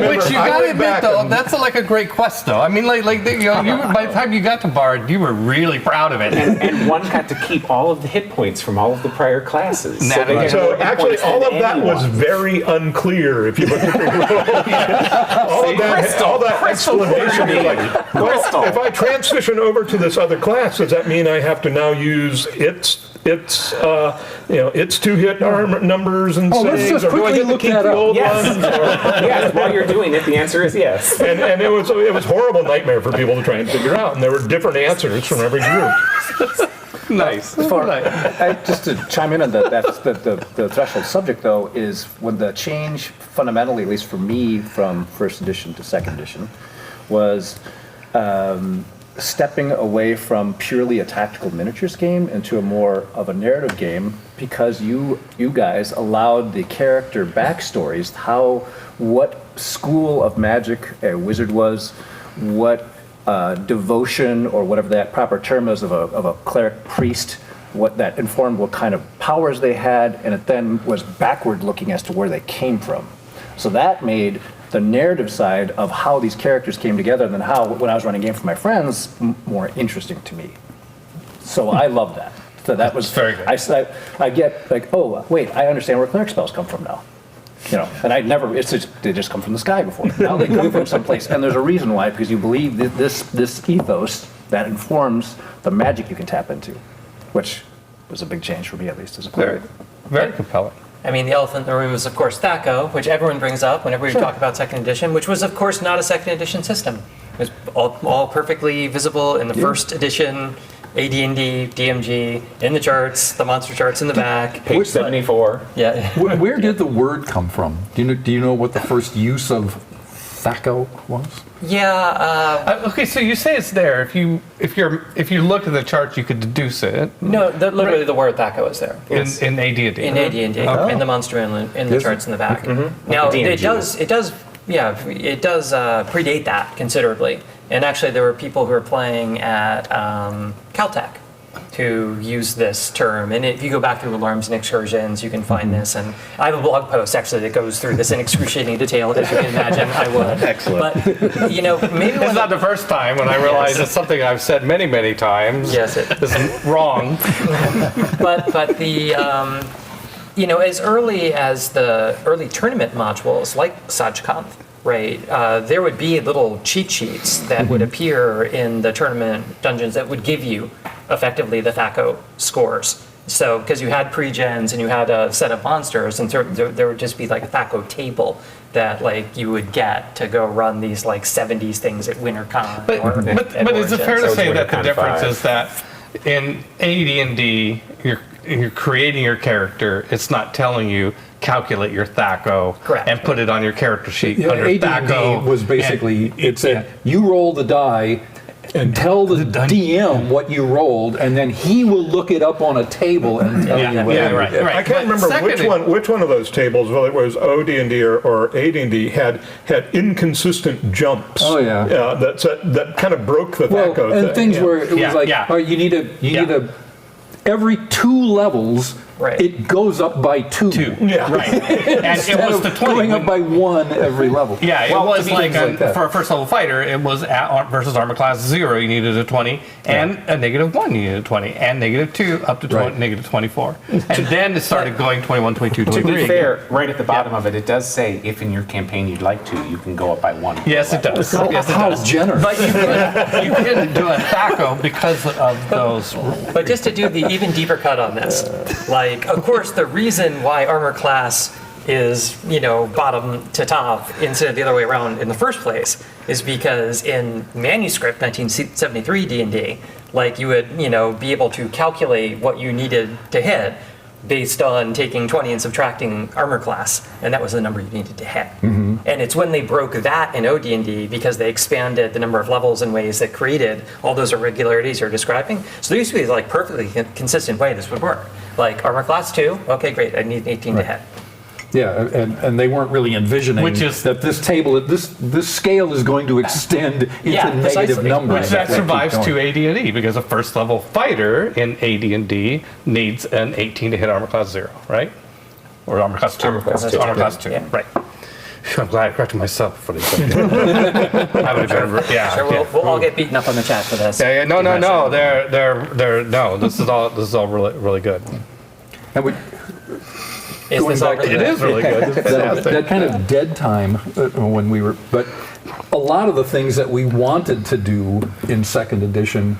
Which you gotta admit, though, that's like a great quest, though. I mean, by the time you got to bard, you were really proud of it. And one got to keep all of the hit points from all of the prior classes. So actually, all of that was very unclear if you looked at the rules. all that explanation is like, well, if I transition over to this other class, does that mean I have to now use its 2-hit armor numbers and let's just quickly look that up. Yes, while you're doing it, the answer is yes. And it was a horrible nightmare for people to try and figure out, and there were different answers from every group. Nice. Just to chime in on that's the threshold subject, though, is when the change fundamentally, at least for me, from first edition to second edition, was stepping away from purely a tactical miniatures game into a more of a narrative game, because you guys allowed the character backstories, what school of magic a wizard was, what devotion or whatever that proper term is of a cleric priest, what that informed what kind of powers they had, and it then was backward looking as to where they came from. So that made the narrative side of how these characters came together, and then how, when I was running a game for my friends, more interesting to me. So I love that. So that was very good. I get like, oh wait, I understand where cleric spells come from now. And I'd never, they just come from the sky before. Now they come from someplace, and there's a reason why, because you believe that this ethos that informs the magic you can tap into, which was a big change for me, at least as a player. Very compelling. I mean, the elephant in the room is, of course, THAC0, which everyone brings up whenever we talk about second edition, which was, of course, not a second edition system. It was all perfectly visible in the first edition, AD&D, DMG, in the charts, the monster charts in the back. Page 74. Yeah. Where did the word come from? Do you know what the first use of THAC0 was? Yeah. Okay, so you say it's there. If you look at the chart, you could deduce it. No, literally the word THAC0 is there. In AD&D. In AD&D, in the monster in the charts in the back. Now it does predate that considerably. And actually, there were people who were playing at Caltech who use this term. And if you go back through alarms and excursions, you can find this. And I have a blog post actually that goes through this in excruciating detail, as you can imagine. I would. Excellent. But maybe It's not the first time when I realize it's something I've said many, many times. Yes, it is wrong. but the as early as the early tournament modules like Sajkampf, right, there would be little cheat sheets that would appear in the tournament dungeons that would give you effectively the THAC0 scores. So, because you had pre-gens and you had a set of monsters, and there would just be like a THAC0 table that like you would get to go run these like 70s things at WinterCon. But is it fair to say that the WinterCon difference 5. is that in AD&D, you're creating your character, it's not telling you calculate your THAC0 Correct. and put it on your character sheet Yeah, under AD&D THAC0. was basically, it said, you roll the die and tell the DM what you rolled, and then he will look it up on a table and tell you what you right. did. I can't remember which one of those tables, whether it was OD&D or AD&D, had inconsistent jumps. Oh, yeah. That kind of broke the Well, THAC0 and thing. things yeah. where it was like, yeah. oh, you need a every 2 levels, Right. it goes up by 2. Yeah. Right. And it Instead was of the 20. going up by 1 every level. Yeah, it Well, was to be like, things that. for a first level fighter, it was versus armor class 0, you needed a 20, and a -1, you needed a 20, and -2 up to Right. -24. And then it started going 21, 22, To 23. be fair, right at the bottom of it, it does say if in your campaign you'd like to, you can go up by 1. Yes, it does. Yes, it How does. generous. But you couldn't do a THAC0 because of those. But just to do the even deeper cut on this, like, of course, the reason why armor class is, bottom to top instead of the other way around in the first place is because in manuscript 1973 D&D, like you would, be able to calculate what you needed to hit based on taking 20 and subtracting armor class, and that was the number you needed to hit. And it's when they broke that in OD&D because they expanded the number of levels in ways that created all those irregularities you're describing. So there used to be like perfectly consistent way this would work. Like armor class 2, okay, great, I need 18 to hit. Yeah, and they weren't really envisioning Which is- that this table, this scale is going to extend into Yeah, negative precisely. numbers. Which that Keep survives going. to AD&D because a first level fighter in AD&D needs an 18 to hit armor class 0, right? Or armor class 2. Armor class 2. Armor class 2, Yeah. right. Phew, I'm glad I corrected myself for these things. I would have been, yeah. Sure, we'll all get beaten up on the chat for this. Yeah, no. No, this is all really good. And we, Is going this all back to really It is really good. It's fantastic. that kind of dead time when we were, but a lot of the things that we wanted to do in second edition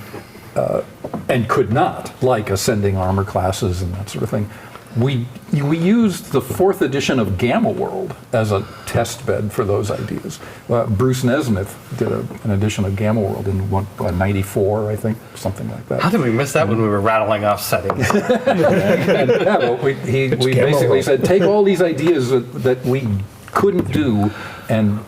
and could not, like ascending armor classes and that sort of thing, we used the 4th edition of Gamma World as a test bed for those ideas. Bruce Nesmith did an edition of Gamma World in 94, I think, something like that. How did we miss that when we were rattling off settings? He basically said, take all these ideas that we couldn't do and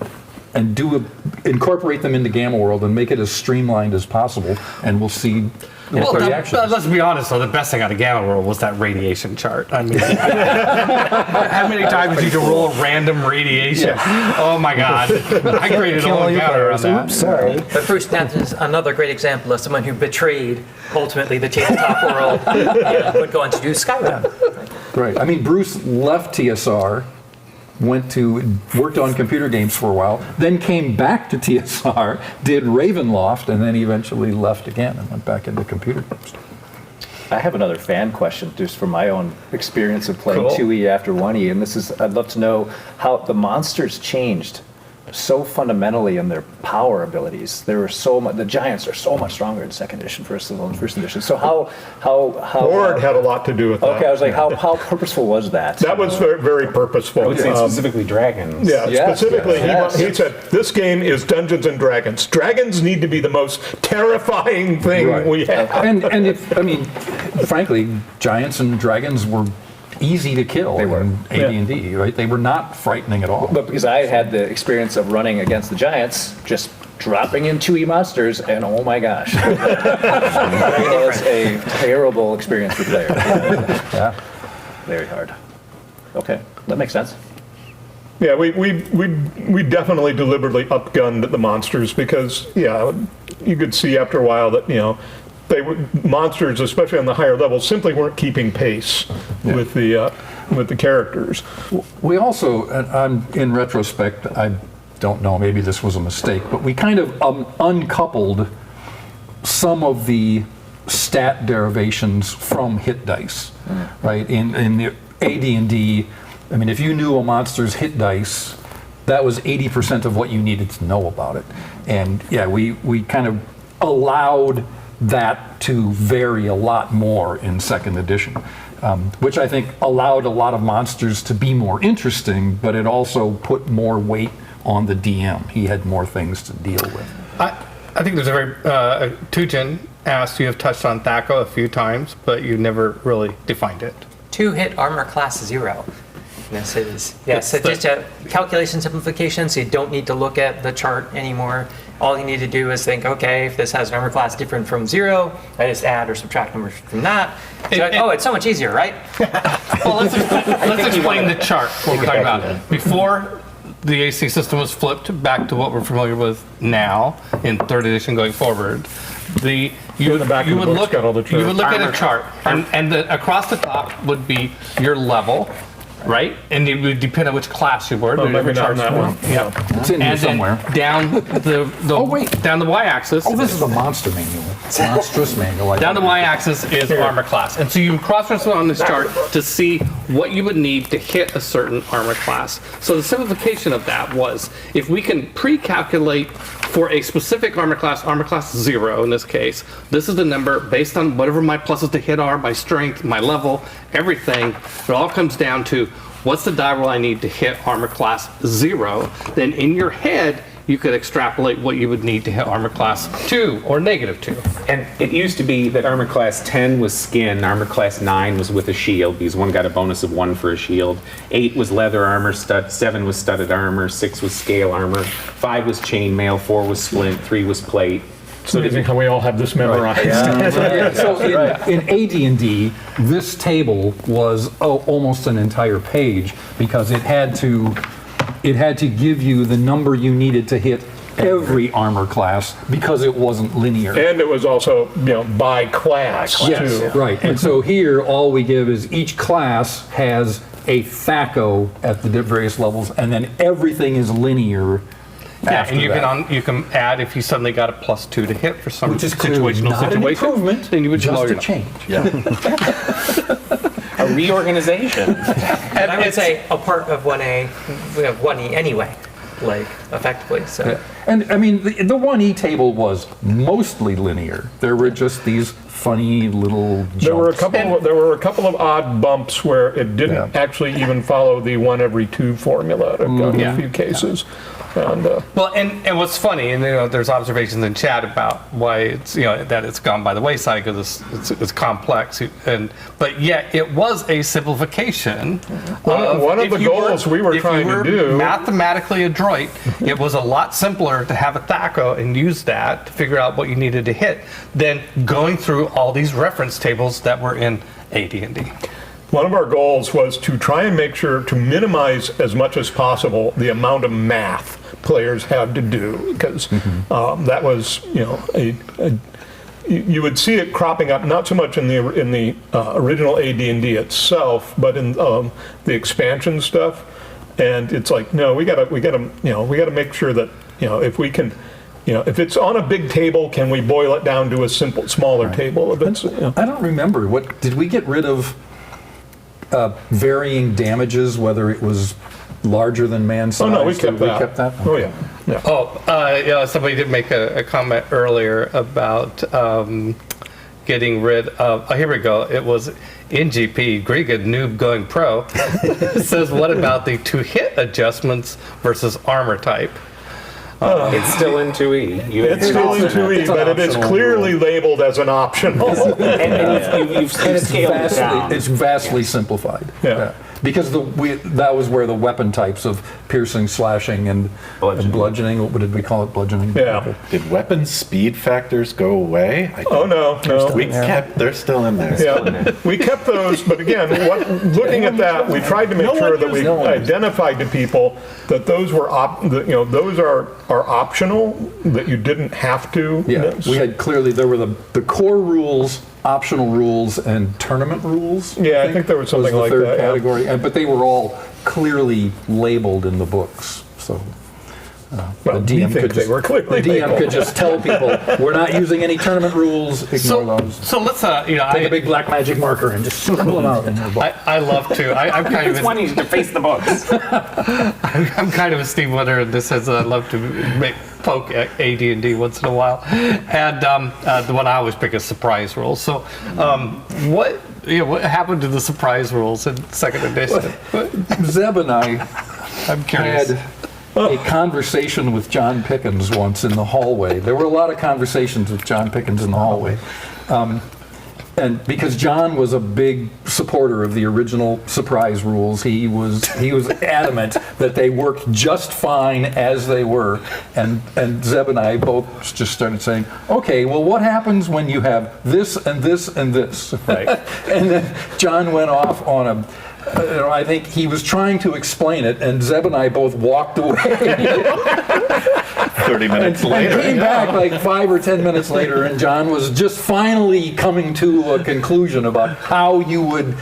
incorporate them into Gamma World and make it as streamlined as possible, and we'll see. Let's be honest, though, the best thing out of Gamma World was that radiation chart. I mean, how many times did you roll a random radiation? Yeah. Oh my God. I created a whole encounter on that. Oops, sorry. But Bruce Patton's another great example of someone who betrayed, ultimately, the tabletop world and would go on to do Skyrim. Right. I mean, Bruce left TSR, worked on computer games for a while, then came back to TSR, did Ravenloft, and then eventually left again and went back into computer games. I have another fan question just from my own experience of playing 2E after 1E, and I'd love to know how the monsters changed so fundamentally in their power abilities. The giants are so much stronger in 2nd edition, first edition. So how Horde had a lot to do with that. Okay, I was like, how purposeful was that? That was very, very purposeful. I would say specifically dragons. Yeah, Yes, specifically, yes. He said, this game is Dungeons and Dragons. Dragons need to be the most terrifying thing we have. Frankly, giants and dragons were easy to kill in AD&D, right? They were not frightening at all. But because I had the experience of running against the giants, just dropping in 2E monsters, and oh my gosh. It was a terrible experience for players. Yeah. Very hard. Okay, that makes sense. Yeah, we definitely deliberately upgunned the monsters because, you could see after a while that, monsters, especially on the higher levels, simply weren't keeping pace with the characters. We also, in retrospect, I don't know, maybe this was a mistake, but we kind of uncoupled some of the stat derivations from hit dice, right? In the AD&D, I mean, if you knew a monster's hit dice, that was 80% of what you needed to know about it. And we kind of allowed that to vary a lot more in 2nd edition, which I think allowed a lot of monsters to be more interesting, but it also put more weight on the DM. He had more things to deal with. I think there's a very, Tujin asked, you have touched on Thaco a few times, but you never really defined it. 2-hit armor class 0. Yes, it is. So just a calculation simplification, so you don't need to look at the chart anymore. All you need to do is think, okay, if this has an armor class different from 0, I just add or subtract numbers from that. So it's so much easier, right? Well, let's explain the chart, what we're talking about. Before the AC system was flipped back to what we're familiar with now in 3rd edition going forward, you would look at a chart, and across the top would be your level. Right, and it would depend on which class you were. Maybe not on that one. Yeah, It's in here somewhere. Down down the y-axis. Oh, this is the monster manual. Monstrous manual. Down the y-axis is armor class, and so you cross-reference on this chart to see what you would need to hit a certain armor class. So the simplification of that was, if we can pre-calculate for a specific armor class 0 in this case, this is the number based on whatever my pluses to hit are, my strength, my level, everything. It all comes down to what's the die roll I need to hit armor class 0. Then in your head, you could extrapolate what you would need to hit armor class 2 or -2. And it used to be that armor class 10 was skin, armor class 9 was with a shield, because one got a bonus of 1 for a shield. 8 was leather armor, 7 was studded armor, 6 was scale armor, 5 was chainmail, 4 was splint, 3 was plate. It's amazing how we all have this memorized. So in AD&D, this table was almost an entire page because it had to give you the number you needed to hit every armor class because it wasn't linear. And it was also, by class, too. Right. And so here, all we give is each class has a Thaco at the various levels, and then everything is linear. Yeah, and that. you can add if you suddenly got a +2 to hit for some Which is situational not situation. An improvement, then you would just lower a it. change. A reorganization. And I would say a part of 1A, we have 1E anyway. like effectively. So. Yeah. And I mean, the 1E table was mostly linear. There were just these funny little jumps. There were a couple of odd bumps where it didn't actually even follow the 1 every 2 formula in a few cases. And, Well, and what's funny, and there's observations in chat about why it's that it's gone by the wayside because it's complex, but yet it was a simplification. One of the goals we were trying to do, mathematically adroit, it was a lot simpler to have a THACO and use that to figure out what you needed to hit than going through all these reference tables that were in AD&D. one of our goals was to try and make sure to minimize as much as possible the amount of math players had to do, because that was, you would see it cropping up not so much in the original AD&D itself, but in the expansion stuff. And it's like, no, we gotta make sure that if we can, if it's on a big table, can we boil it down to a smaller table? If it's, I don't remember. Did we get rid of varying damages, whether it was larger than man size? Oh no, we kept that. We kept that? Oh yeah. Somebody did make a comment earlier about getting rid of. Oh, here we go. It was NGP, Griga Noob Going Pro. Says, what about the 2-hit adjustments versus armor type? It's still in 2E. It's still in 2E, but it is clearly labeled as an optional. and you've scaled it down. It's vastly simplified. Yeah. Because that was where the weapon types of piercing, slashing, and bludgeoning. What did we call it? Bludgeoning. Yeah. Did weapon speed factors go away? Oh no. They're still in there. Yeah, we kept those, but again, looking at that, we tried to make sure that we identified to people that those were those are optional, that you didn't have to. Yeah, we had clearly, there were the core rules, optional rules, and tournament rules. Yeah, I think there was something like the third that. category, but they were all clearly labeled in the books. So Well, the DM could just tell people, we're not using any tournament rules. Ignore those. So let's take a big black magic marker and just scribble them out in your book. I love to. I'm kind of. It's one you to face the books. I'm kind of a Steve Winter, and this says I love to poke at AD&D once in a while. And the one I always pick is surprise rules. So what happened to the surprise rules in second edition? Zeb and I'm curious. had a conversation with John Pickens once in the hallway. There were a lot of conversations with John Pickens in the hallway. And because John was a big supporter of the original surprise rules, he was adamant that they worked just fine as they were. And Zeb and I both just started saying, okay, well, what happens when you have this and this and this? Right. And then John went off on I think he was trying to explain it, and Zeb and I both walked away. 30 minutes later. And came back like 5 or 10 minutes later, and John was just finally coming to a conclusion about how you would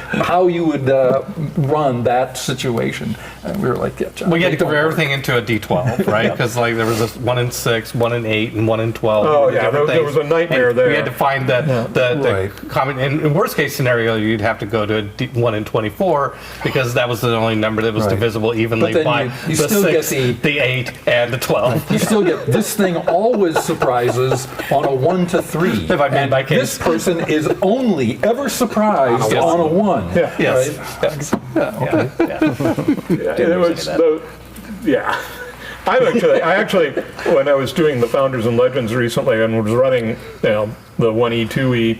run that situation. And we were like, yeah, John. We had to convert everything into a D12, right? Because there was this 1 in 6, 1 in 8, and 1 in 12. Oh yeah, there was a nightmare there. We had to find the common. In worst case scenario, you'd have to go to 1 in 24 because that was the only number that was divisible evenly by you the still 6, get the 8, and the 12. You still get this thing always surprises on a 1 to 3. If I made my case. This person is only ever surprised on a 1. Yeah. Yes. I actually, when I was doing the Founders and Legends recently and was running, the 1E, 2E,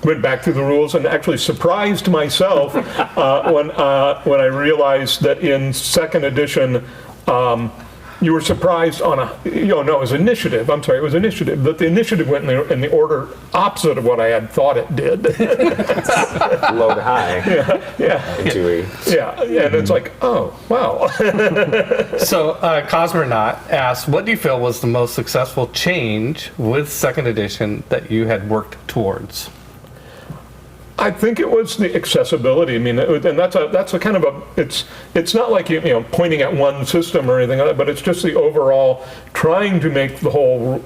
went back through the rules and actually surprised myself when I realized that in second edition, you were surprised on it was initiative. I'm sorry, it was initiative. That the initiative went in the order opposite of what I had thought it did. Low to high. Yeah. In 2E. Yeah, and it's like, oh, wow. So, Cosmonaut asked, what do you feel was the most successful change with second edition that you had worked towards? I think it was the accessibility. I mean, and that's a kind of it's not like pointing at one system or anything like that, but it's just the overall trying to make the whole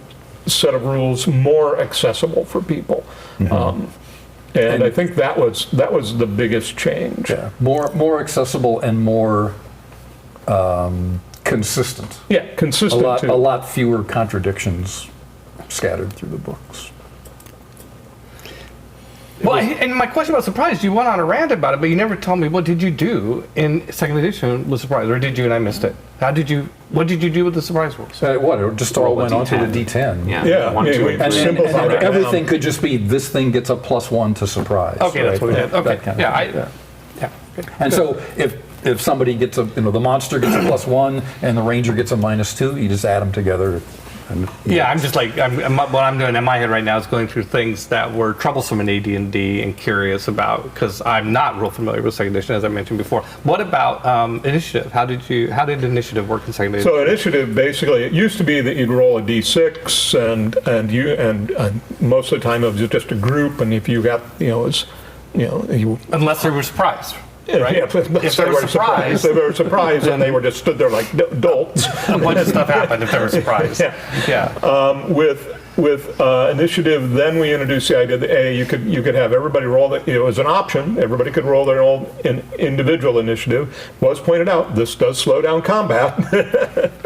set of rules more accessible for people. And I think that was the biggest change. Yeah. More accessible and more consistent. Yeah, consistent too. A lot fewer contradictions scattered through the books. Well, and my question about surprise, you went on a rant about it, but you never told me what did you do in second edition with surprise, or did you and I missed it? What did you do with the surprise rules? It just all went on to the D10. Yeah, One, two, we and And, three. and simplified it everything down. could just be, this thing gets a +1 to surprise. Okay, that's what we did. That Okay, kind of yeah, thing, yeah. And so if somebody gets the monster gets a +1 and the ranger gets a -2, you just add them together. And, Yeah, I'm just like, what I'm doing in my head right now is going through things that were troublesome in AD&D and curious about, because I'm not real familiar with second edition, as I mentioned before. What about initiative? How did initiative work in second edition? So initiative, basically, it used to be that you'd roll a d6, and most of the time it was just a group, and if you got, you Unless they were surprised. Right? Yeah, If they were surprised, they were surprised, and they were just stood there like dolts. a bunch of stuff happened if they were surprised. Yeah. Yeah. With initiative, then we introduced the idea that you could have everybody roll it. It was an option. Everybody could roll their own individual initiative. Was pointed out, this does slow down combat.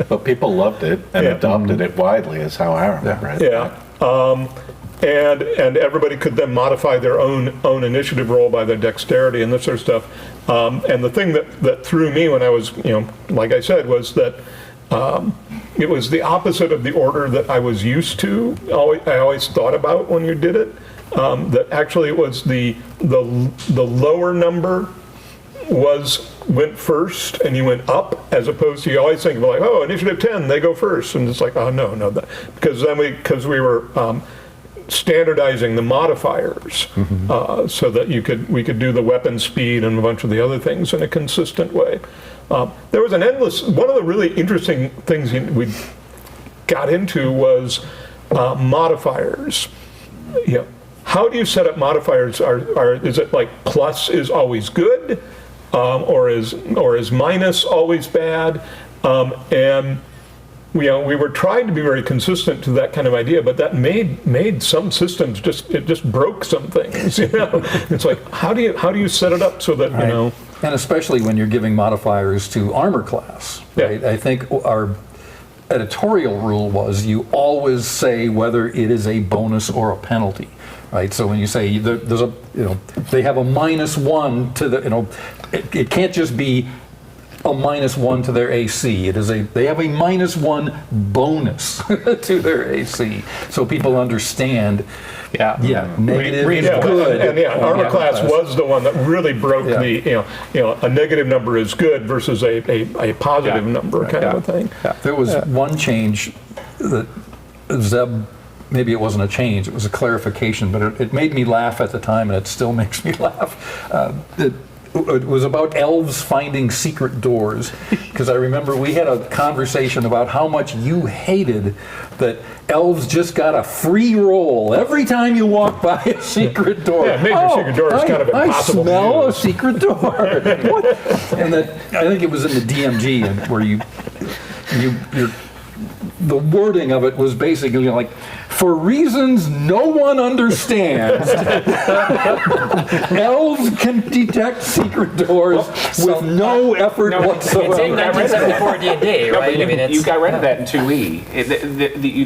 But people loved it and adopted it widely, is how I remember it. Yeah. And everybody could then modify their own initiative roll by their dexterity and this sort of stuff. And the thing that threw me when I was, like I said, was that it was the opposite of the order that I was used to. I always thought about when you did it. That actually it was the lower number went first and you went up, as opposed to, you always think of like, oh, initiative 10, they go first, and it's like, oh no, because we were standardizing the modifiers so that we could do the weapon speed and a bunch of the other things in a consistent way. There was one of the really interesting things we got into was modifiers. How do you set up modifiers? Is it like plus is always good, or is minus always bad? And we were trying to be very consistent to that kind of idea, but that made some systems just broke some things. It's like, how do you set it up so that And especially when you're giving modifiers to armor class, right? Yeah. I think our editorial rule was you always say whether it is a bonus or a penalty, right? So when you say there's they have a -1 to the, it can't just be a -1 to their AC. They have a -1 bonus to their AC, so people understand. Negative is good. And armor class was the one that really broke a negative number is good versus a positive number kind of a thing. There was one change that Zeb, maybe it wasn't a change, it was a clarification, but it made me laugh at the time, and it still makes me laugh. It was about elves finding secret doors, because I remember we had a conversation about how much you hated that elves just got a free roll every time you walk by a secret door. Yeah, major secret door is kind of impossible I smell to a use. secret door. What? And that, I think it was in the DMG, and where the wording of it was basically like, for reasons no one understands, elves can detect secret doors with no effort whatsoever. It's in 1974 D&D, No, right? but you got rid of that in 2E.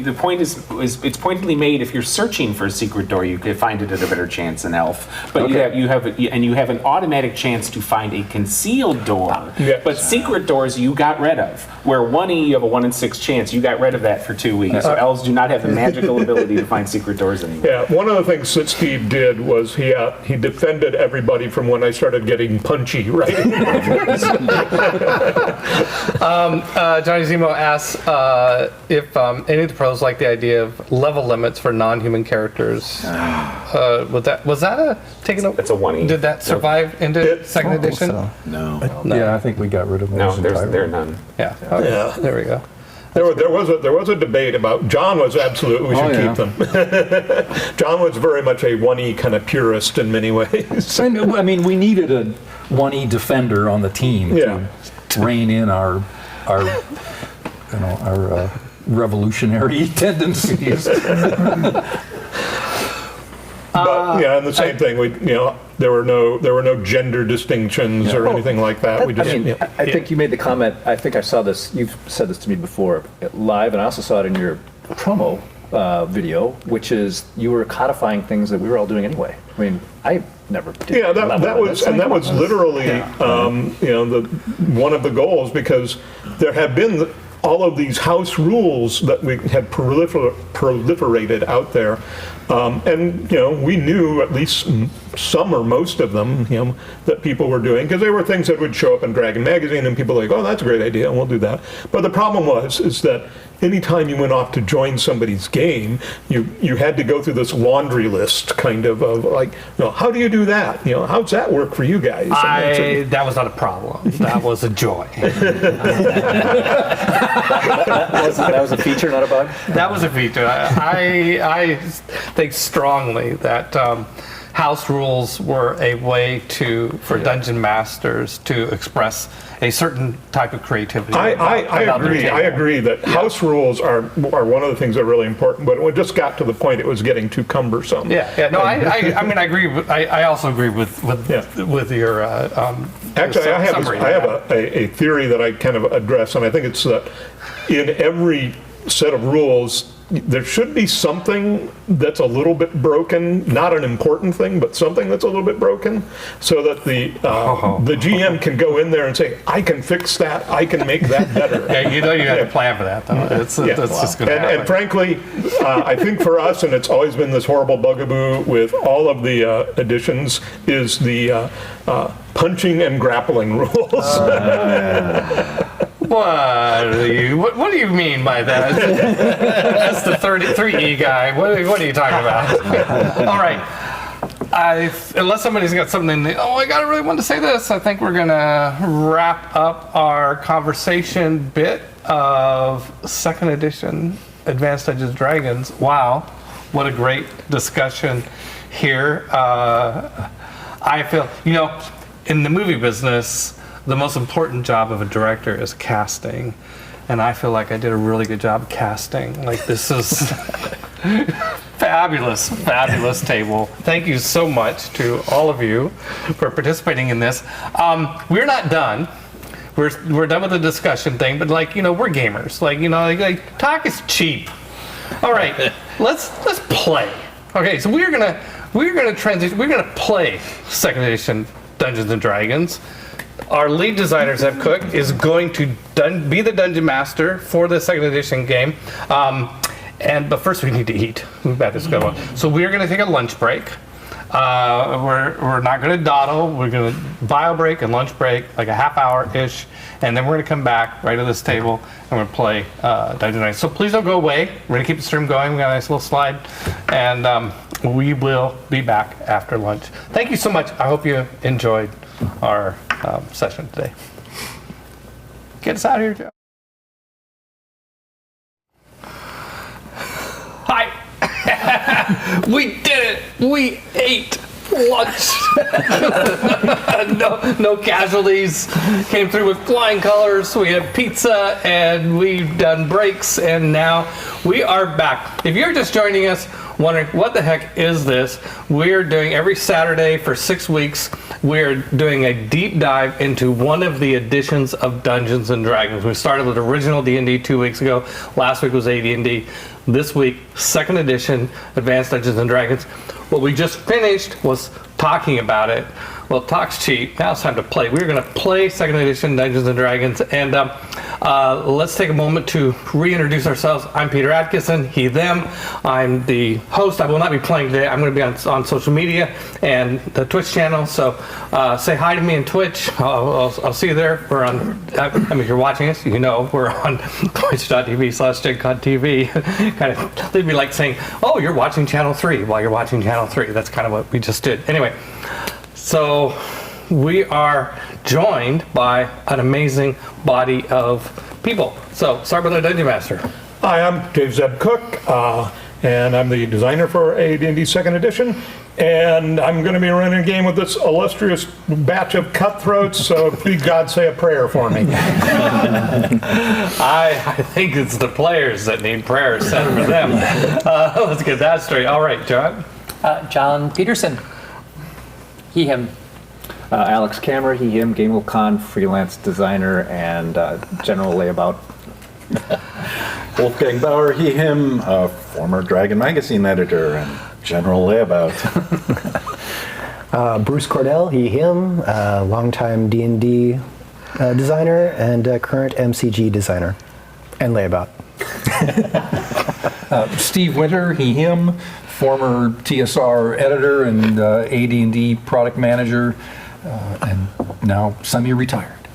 The point is it's pointedly made. If you're searching for a secret door, you could find it at a better chance than elf. But you have an automatic chance to find a concealed door. Yes. But secret doors you got rid of. Where 1E you have a 1 in 6 chance, you got rid of that for 2E. So elves do not have the magical ability to find secret doors anymore. Yeah, one of the things that Steve did was he defended everybody from when I started getting punchy, right? Johnny Zemo asks if any of the pros like the idea of level limits for non-human characters. Was that a taken over? That's a 1E. Did that survive into second edition? No. Yeah, I think we got rid of those No, entirely. there are none. Yeah. Okay. Yeah. There we go. There was a debate about, John was absolute, we should keep them. John was very much a 1E kind of purist in many ways. And, I mean, we needed a 1E defender on the team to rein in our revolutionary tendencies. But yeah, and the same thing. There were no gender distinctions or anything like that. We just, I think you made the comment, I think I saw this, you've said this to me before live, and I also saw it in your promo video, which is you were codifying things that we were all doing anyway. I mean, I never did. Yeah, that was literally one of the goals, because there have been all of these house rules that we had proliferated out there, and we knew at least some or most of them, that people were doing, because they were things that would show up in Dragon Magazine, and people were like, oh, that's a great idea, and we'll do that. But the problem is that anytime you went off to join somebody's game, you had to go through this laundry list kind of like, how do you do that? How's that work for you guys? That was not a problem. That was a joy. That was a feature, not a bug? That was a feature. I think strongly that house rules were a way for dungeon masters to express a certain type of creativity. I agree that house rules are one of the things that are really important, but it just got to the point it was getting too cumbersome. I agree. I also agree with your Actually, I have a theory that I kind of address, and I think it's that in every set of rules, there should be something that's a little bit broken, not an important thing, but something that's a little bit broken, so that the GM can go in there and say, I can fix that, I can make that better. You had a plan for that, though. That's just going to happen. And frankly, I think for us, and it's always been this horrible bugaboo with all of the editions, is the punching and grappling rules. What do you mean by that? That's the 3E guy. What are you talking about? All right. Unless somebody's got something, I really want to say this, I think we're going to wrap up our conversation bit of 2nd edition Advanced Dungeons & Dragons. Wow. What a great discussion here. I feel, in the movie business, the most important job of a director is casting, and I feel like I did a really good job of casting. Like, this is fabulous table. Thank you so much to all of you for participating in this. We're not done. We're done with the discussion thing, but we're gamers. Like talk is cheap. All right, let's play. Okay, so we're gonna transition. We're gonna play 2nd edition Dungeons and Dragons. Our lead designer, Zeb Cook, is going to be the dungeon master for the 2nd edition game. But first we need to eat. We've got this going on. So we're going to take a lunch break. We're not going to dawdle. We're going to bio break and lunch break, like a half hour-ish. And then we're going to come back right to this table and we're going to play Dungeons & Dragons. So please don't go away. We're going to keep the stream going. We got a nice little slide. And we will be back after lunch. Thank you so much. I hope you enjoyed our session today. Get us out of here, Joe. Hi. We did it. We ate lunch. No casualties. Came through with flying colors. We had pizza and we've done breaks, and now we are back. If you're just joining us, wondering what the heck is this, we're doing every Saturday for 6 weeks. We're doing a deep dive into one of the editions of Dungeons and Dragons. We started with original D&D 2 weeks ago. Last week was AD&D. This week, 2nd edition Advanced Dungeons and Dragons. What we just finished was talking about it. Well, talk's cheap. Now it's time to play. We're going to play 2nd edition Dungeons and Dragons, and let's take a moment to reintroduce ourselves. I'm Peter Atkinson, he, them. I'm the host. I will not be playing today. I'm going to be on social media and the Twitch channel, so say hi to me on Twitch. I'll see you there. We're on, if you're watching us, we're on twitch.tv/GenConTV. Kind of, they'd be like saying, oh, you're watching Channel 3 while you're watching Channel 3. That's kind of what we just did. Anyway. So we are joined by an amazing body of people. So start with our Dungeon Master. Hi, I'm Dave Zeb Cook, and I'm the designer for AD&D 2nd edition. And I'm going to be running a game with this illustrious batch of cutthroats, so please God say a prayer for me. I think it's the players that need prayers sent for them. Let's get that straight. All right, John. John Peterson. He, him. Alex Kammer, he, him, GameCon freelance designer and general layabout. Wolfgang Bauer, he, him, former Dragon Magazine editor and general layabout. Bruce Cordell, he, him, longtime D&D designer and current MCG designer and layabout. Steve Winter, he, him, former TSR editor and AD&D product manager, and now semi-retired.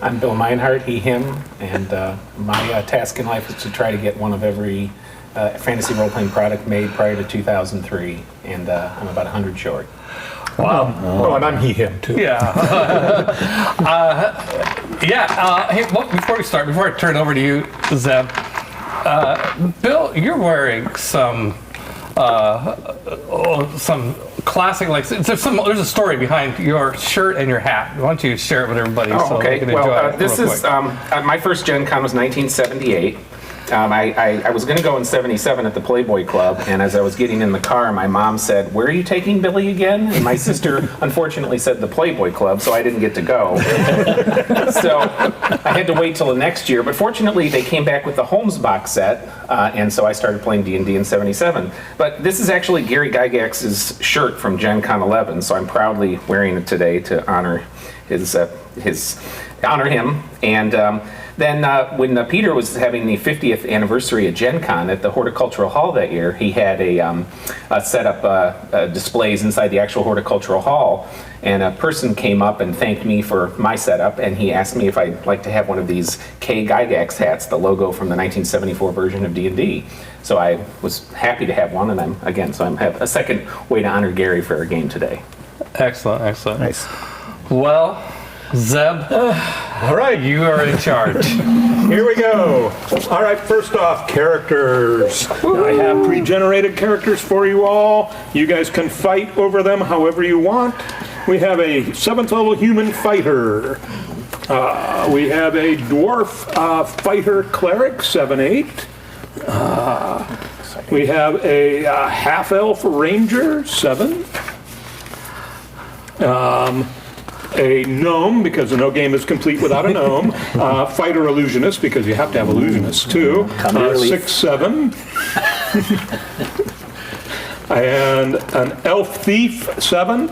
I'm Bill Meinhardt, he, him, and my task in life is to try to get one of every fantasy role-playing product made prior to 2003, and I'm about 100 short. Wow. Oh, and I'm he, him, too. Yeah. Hey, well, before I turn it over to you, Zeb, Bill, you're wearing some classic, like, there's a story behind your shirt and your hat. Why don't you share it with everybody so they can enjoy it this real is, quick. my first Gen Con was 1978. I was going to go in 77 at the Playboy Club, and as I was getting in the car, my mom said, "Where are you taking Billy again?" And my sister, unfortunately, said the Playboy Club, so I didn't get to go. So I had to wait till the next year, but fortunately, they came back with the Holmes box set, and so I started playing D&D in 77. But this is actually Gary Gygax's shirt from Gen Con 11, so I'm proudly wearing it today to honor honor him. And then when Peter was having the 50th anniversary of Gen Con at the Horticultural Hall that year, he had set up displays inside the actual Horticultural Hall, and a person came up and thanked me for my setup, and he asked me if I'd like to have one of these K. Gygax hats, the logo from the 1974 version of D&D. So I was happy to have one, and I have a second way to honor Gary for our game today. Excellent. Nice. Well, Zeb, All right, you are in charge. here we go. All right, first off, characters. I have pre-generated characters for you all. You guys can fight over them however you want. We have a 7th level human fighter. We have a dwarf fighter cleric, 7/8. We have a half-elf ranger, 7. A gnome, because no game is complete without a gnome. Fighter illusionist, because you have to have illusionists too. 6/7. And an elf thief, 7.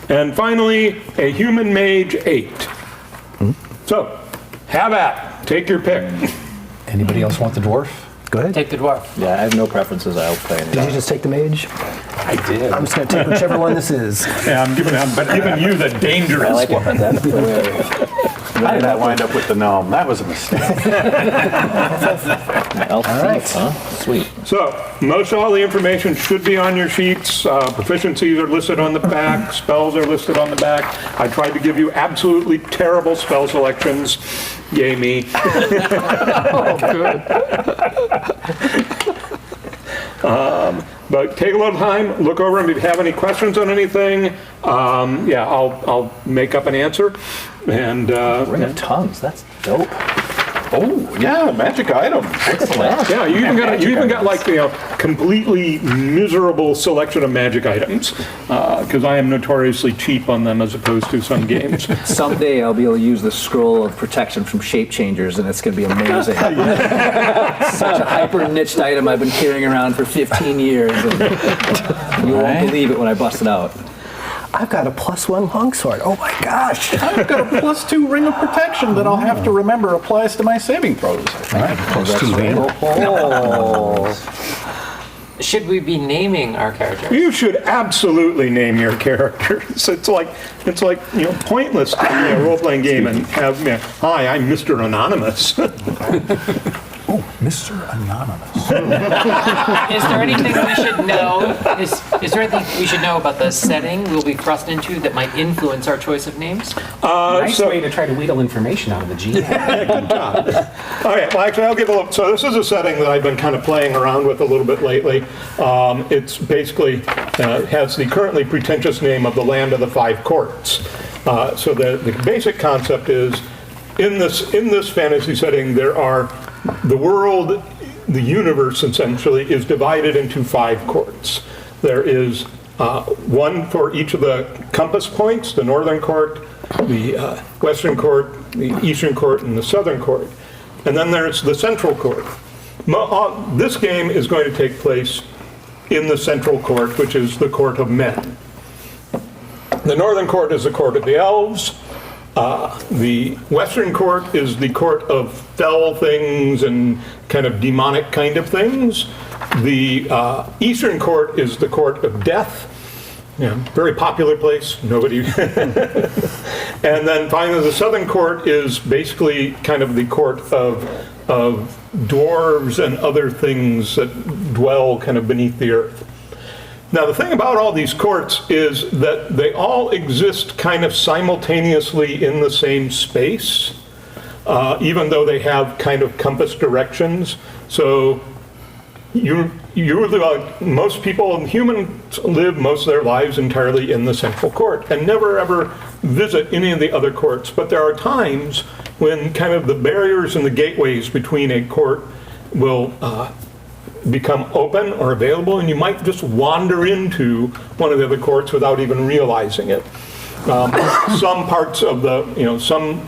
And finally, a human mage, 8. So, have at. Take your pick. Anybody else want the dwarf? Go ahead. Take the dwarf. Yeah, I have no preferences. I'll play any. Did you just take the mage? I did. I'm just going to take whichever one this is. Yeah, I'm giving you the dangerous I like it. one. How did I wind up with the gnome? That was a mistake. Elf thief, huh? Sweet. So, most all the information should be on your sheets. Proficiencies are listed on the back. Spells are listed on the back. I tried to give you absolutely terrible spell selections. Yay me. But take a little time, look over them. If you have any questions on anything, I'll make up an answer. And Ring of Tongues. That's dope. Oh, yeah, magic item. Excellent. yeah, you even got like completely miserable selection of magic items because I am notoriously cheap on them as opposed to some games. Someday I'll be able to use the scroll of protection from shape changers, and it's going to be amazing. Such a hyper niched item I've been carrying around for 15 years. And you won't believe it when I bust it out. I've got a +1 longsword. Oh my gosh. I've got a +2 ring of protection that I'll have to remember applies to my saving throws. All right, Should we be naming our characters? You should absolutely name your characters. It's like pointless to be a role-playing game and have hi, I'm Mr. Anonymous. Mr. Anonymous. Is there anything we should know? Is there anything we should know about the setting we'll be thrust into that might influence our choice of names? Nice way to try to wheedle information out of the GM. Good job. All right, well, actually, I'll give a look. So this is a setting that I've been kind of playing around with a little bit lately. It's basically has the currently pretentious name of the Land of the Five Courts. So the basic concept is, in this fantasy setting, there are the world, the universe essentially, is divided into 5 courts. There is one for each of the compass points, the northern court, the western court, the eastern court, and the southern court. And then there's the central court. This game is going to take place in the central court, which is the court of men. The northern court is the court of the elves. The western court is the court of fell things and kind of demonic kind of things. The eastern court is the court of death. Yeah, very popular place. Nobody. And then finally, the southern court is basically kind of the court of dwarves and other things that dwell kind of beneath the earth. Now, the thing about all these courts is that they all exist kind of simultaneously in the same space, even though they have kind of compass directions. So most people, humans, live most of their lives entirely in the central court and never ever visit any of the other courts. But there are times when kind of the barriers and the gateways between a court will become open or available, and you might just wander into one of the other courts without even realizing it. Some parts of some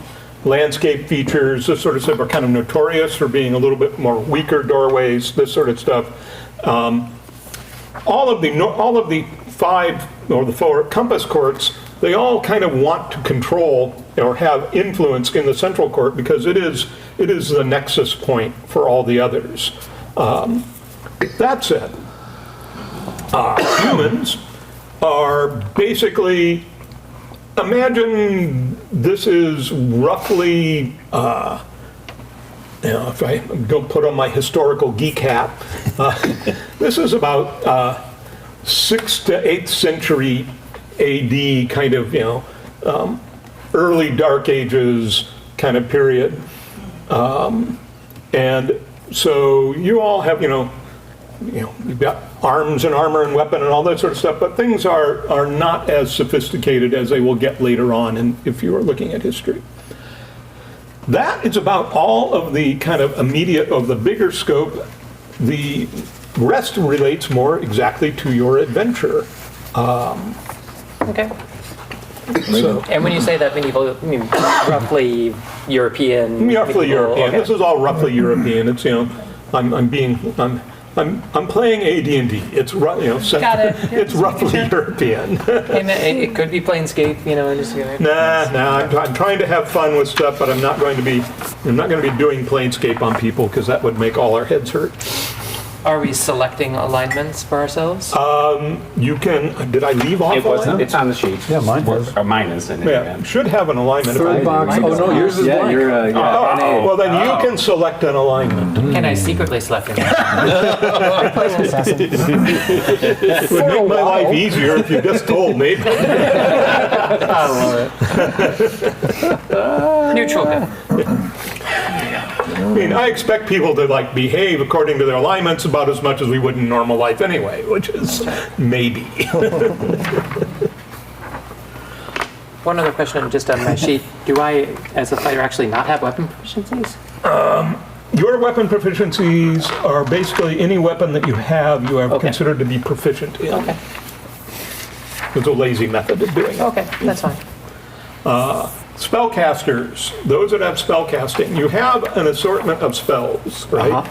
landscape features, this sort of stuff, are kind of notorious for being a little bit more weaker doorways, this sort of stuff. All of the 5 or the 4 compass courts, they all kind of want to control or have influence in the central court because it is the nexus point for all the others. That said, humans are basically, imagine this is roughly, if I go put on my historical geek hat, this is about 6th to 8th century AD kind of, early Dark Ages kind of period. And so you all have, you've got arms and armor and weapon and all that sort of stuff, but things are not as sophisticated as they will get later on if you are looking at history. That is about all of the kind of immediate of the bigger scope. The rest relates more exactly to your adventure. Okay. So, And when you say that medieval, you mean roughly European? roughly medieval, European. okay. This is all roughly European. It's I'm playing AD&D. It's Got it. it's roughly European. And it could be Planescape, just I'm trying to have fun with stuff, but I'm not going to be doing Planescape on people because that would make all our heads hurt. Are we selecting alignments for ourselves? You can. Did I leave off? It wasn't. It's on the sheet. Yeah, mine does. Or mine is in it. Yeah, should have an alignment. Third box. Oh no, yours is blank. You're Oh, well, then you can select an alignment. Can I secretly select it? It would make my life easier if you just told me. I love it. Neutral good. I mean, I expect people to behave according to their alignments about as much as we would in normal life anyway, which is maybe. One other question just on my sheet. Do I, as a fighter, actually not have weapon proficiencies? Your weapon proficiencies are basically any weapon that you have considered to be proficient in. Okay. It's a lazy method of doing it. Okay, that's fine. Spellcasters, those that have spellcasting, you have an assortment of spells, right?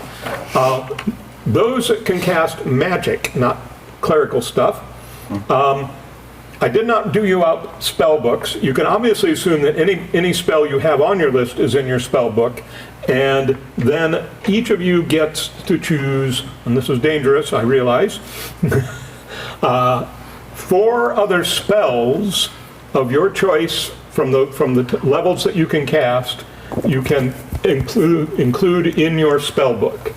Those that can cast magic, not clerical stuff. I did not do you out spell books. You can obviously assume that any spell you have on your list is in your spell book, and then each of you gets to choose, and this is dangerous, I realize, 4 other spells of your choice from the levels that you can cast, you can include in your spell book.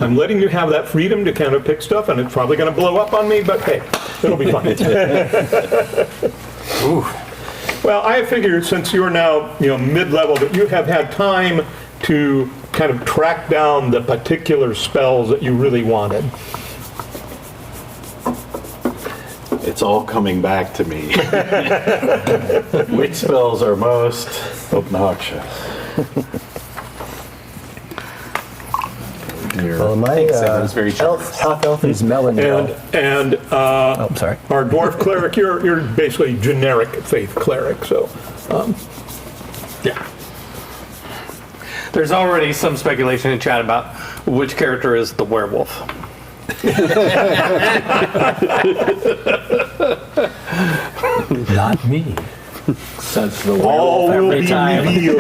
I'm letting you have that freedom to kind of pick stuff, and it's probably going to blow up on me, but hey, it'll be fun. Well, I figured since you're now mid-level that you have had time to kind of track down the particular spells that you really wanted. It's all coming back to me. Which spells are most obnoxious? Well, my think so. It was very half elf is Melanie. And I'm sorry. our dwarf cleric, you're basically generic faith cleric, so yeah. There's already some speculation in chat about which character is the werewolf. Not me. Says the All werewolf will every be time. revealed.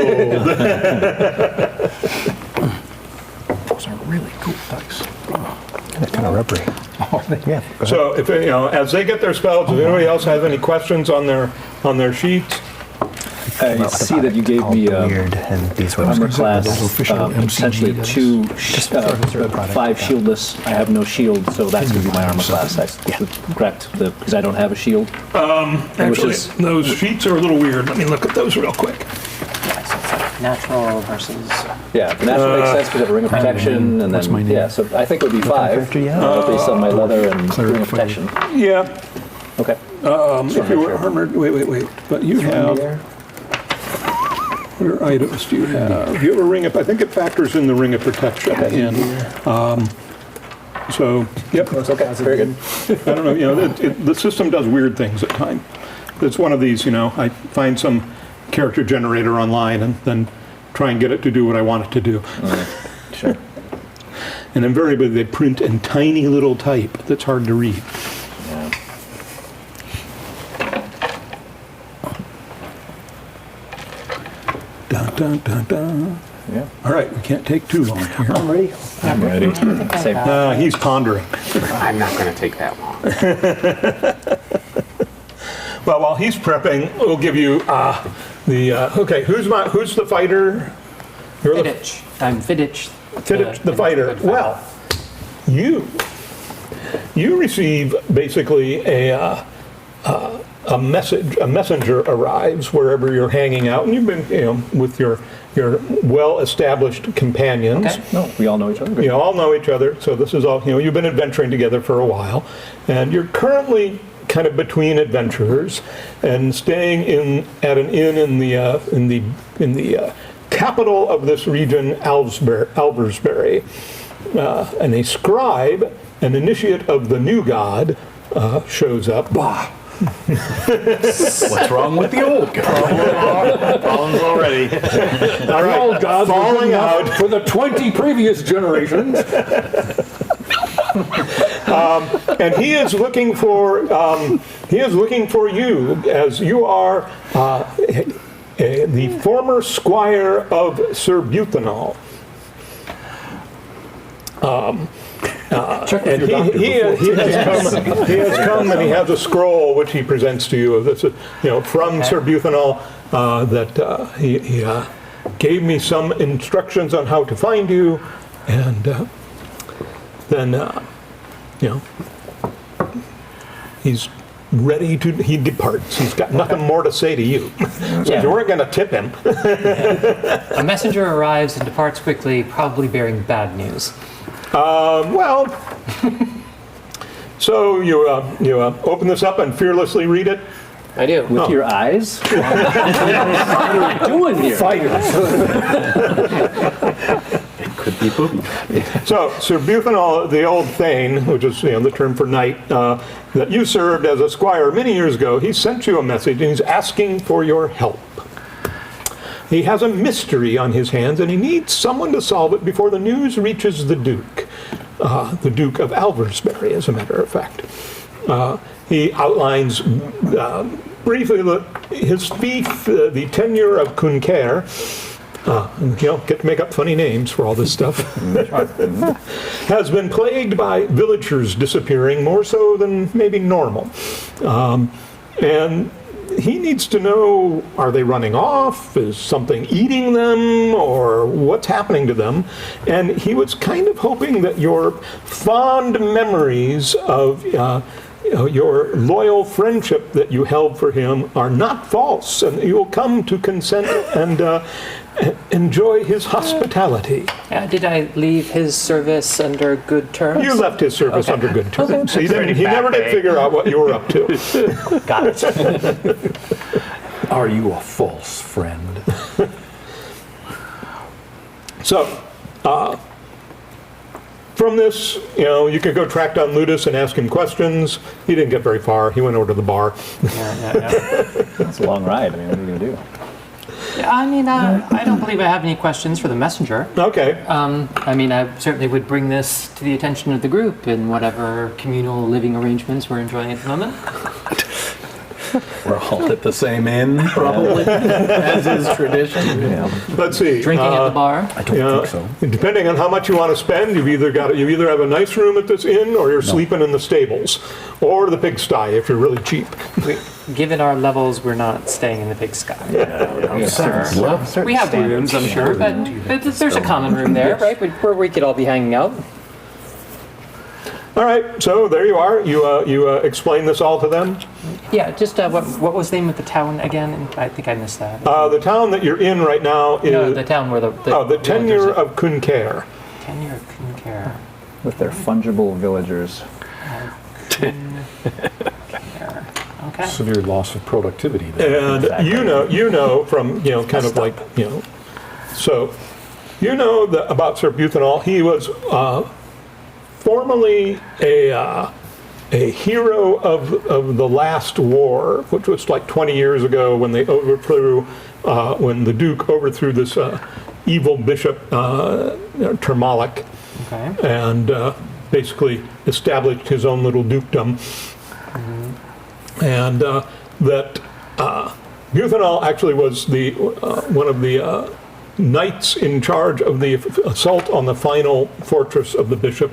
Those are really cool dice. Kind of rubbery. Yeah. So if as they get their spells, does anybody else have any questions on their sheets? I see that you gave me weird, and these were armor class, official essentially MCD 2, product. 5 shieldless. I have no shield, so that's going to be my armor class. That's correct, because I don't have a shield. Actually, those sheets are a little weird. Let me look at those real quick. Natural versus. Yeah, the natural makes sense because I have a ring of protection, and What's my then, name? yeah, so I think it would be 5, character you have? based on my leather and ring of protection. Yeah. Okay. If you were armored, wait. But you have. What items do you have? You have a ring of. I think it factors in the ring of protection. So, yep. That's okay. That's very good. I don't know. The system does weird things at times. It's one of these. I find some character generator online and then try and get it to do what I want it to do. Sure. And invariably they print in tiny little type that's hard to read. Yeah. Dun, dun, dun, dun. Yeah. All right, we can't take too long here. I'm ready. I'm ready. Same. He's pondering. I'm not going to take that long. Well, while he's prepping, we'll give you okay. Who's the fighter? You're the Fiddich. I'm Fiddich. Fiddich, the fighter. Well, you receive basically a messenger arrives wherever you're hanging out, and you've been with your well-established companions. Okay. No, we all know each other. You all know each other, so this is all you've been adventuring together for a while, and you're currently kind of between adventurers and staying at an inn in the capital of this region, Alversbury. And a scribe, an initiate of the new god, shows up. Bah! What's wrong with the old guy? Problems already. All right, Old gods falling out. for the 20 previous generations. And he is looking for you, as you are the former squire of Sir Butenal. And he has come and he has a scroll which he presents to you. This is, from Sir Butenal, that he gave me some instructions on how to find you, and then he's ready to. He departs. He's got nothing more to say to you. So you weren't going to tip him. A messenger arrives and departs quickly, probably bearing bad news. Well, so you open this up and fearlessly read it. I do. With your eyes? What are we doing here? Could be booby. So Sir Butenal, the old Thane, which is the term for knight, that you served as a squire many years ago, he sent you a message and he's asking for your help. He has a mystery on his hands, and he needs someone to solve it before the news reaches the Duke of Alversbury, as a matter of fact. He outlines briefly his fief, the tenure of Kunker. Get to make up funny names for all this stuff. Has been plagued by villagers disappearing, more so than maybe normal. And he needs to know, are they running off? Is something eating them? Or what's happening to them? And he was kind of hoping that your fond memories of your loyal friendship that you held for him are not false, and you will come to consent and enjoy his hospitality. Did I leave his service under good terms? You left his service under good terms. Okay. So he never did figure out what you were up to. Got it. Are you a false friend? So, from this, you could go track down Ludus and ask him questions. He didn't get very far. He went over to the bar. That's a long ride. I mean, what are you going to do? Yeah, I mean, I don't believe I have any questions for the messenger. Okay. I mean, I certainly would bring this to the attention of the group in whatever communal living arrangements we're enjoying at the moment. We're all at the same inn, probably, as is tradition. Yeah. Let's see. Drinking at the bar. I don't think so. Depending on how much you want to spend, you either have a nice room at this inn, or you're sleeping in the stables, or the pigsty if you're really cheap. Given our levels, we're not staying in the pigsty. Well, We have rooms, I'm sure, but there's a common room there, right, where we could all be hanging out. All right, so there you are. You explain this all to them. Yeah, just what was the name of the town again? I think I missed that. The town that you're in right now is No, the town where the the tenure of Kunker. Tenure of Kunker. With their fungible villagers. Okay. Severe loss of productivity there. And you know from kind of like so about Sir Buthanol. He was formerly a hero of the last war, which was like 20 years ago when they overthrew when the Duke overthrew this evil bishop Termalic, and basically established his own little dukedom. And that Buthanol actually was the one of the knights in charge of the assault on the final fortress of the bishop.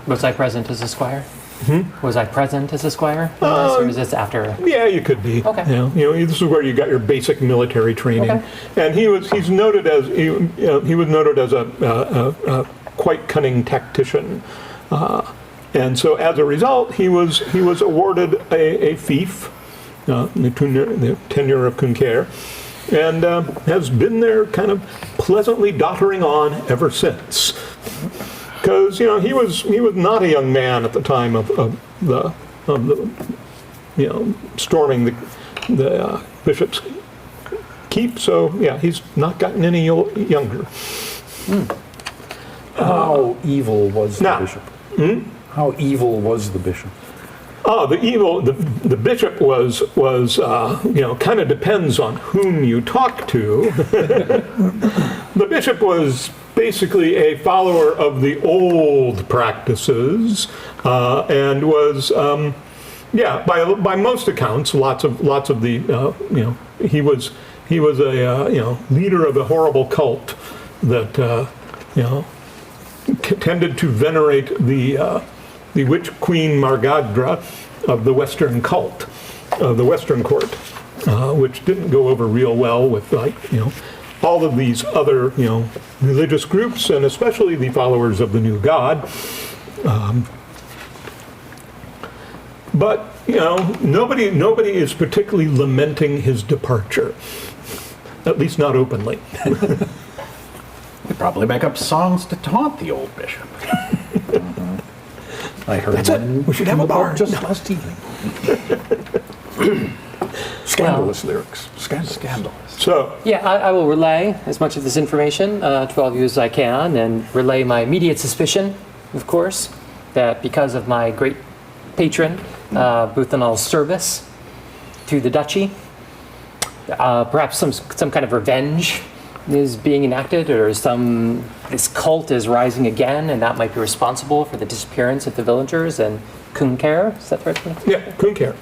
Was I present as a squire? Was I present as a squire? Or is this after? Yeah, you could be. Okay. This is where you got your basic military training. Okay. And he's noted as he was noted as a quite cunning tactician. And so, as a result, he was awarded a fief, the tenure of Kunker, and has been there, kind of pleasantly doddering on ever since. Because he was not a young man at the time of the storming the bishop's keep. So yeah, he's not gotten any younger. How evil was the Now, bishop? How evil was the bishop? Oh, the bishop was kind of depends on whom you talk to. The bishop was basically a follower of the old practices, and was by most accounts, lots of the he was a leader of a horrible cult that tended to venerate the witch queen Margadra of the Western cult, of the Western court, which didn't go over real well with all of these other religious groups, and especially the followers of the new god. But nobody is particularly lamenting his departure, at least not openly. They probably make up songs to taunt the old bishop. I heard That's it. one We should have a bar. just last evening. Scandalous lyrics. Scandalous. So Yeah, I will relay as much of this information to all of you as I can, and relay my immediate suspicion, of course, that because of my great patron, Buthanol's service to the duchy, perhaps some kind of revenge is being enacted, or this cult is rising again, and that might be responsible for the disappearance of the villagers and Kunker. Is that the right one? yeah, Kunker.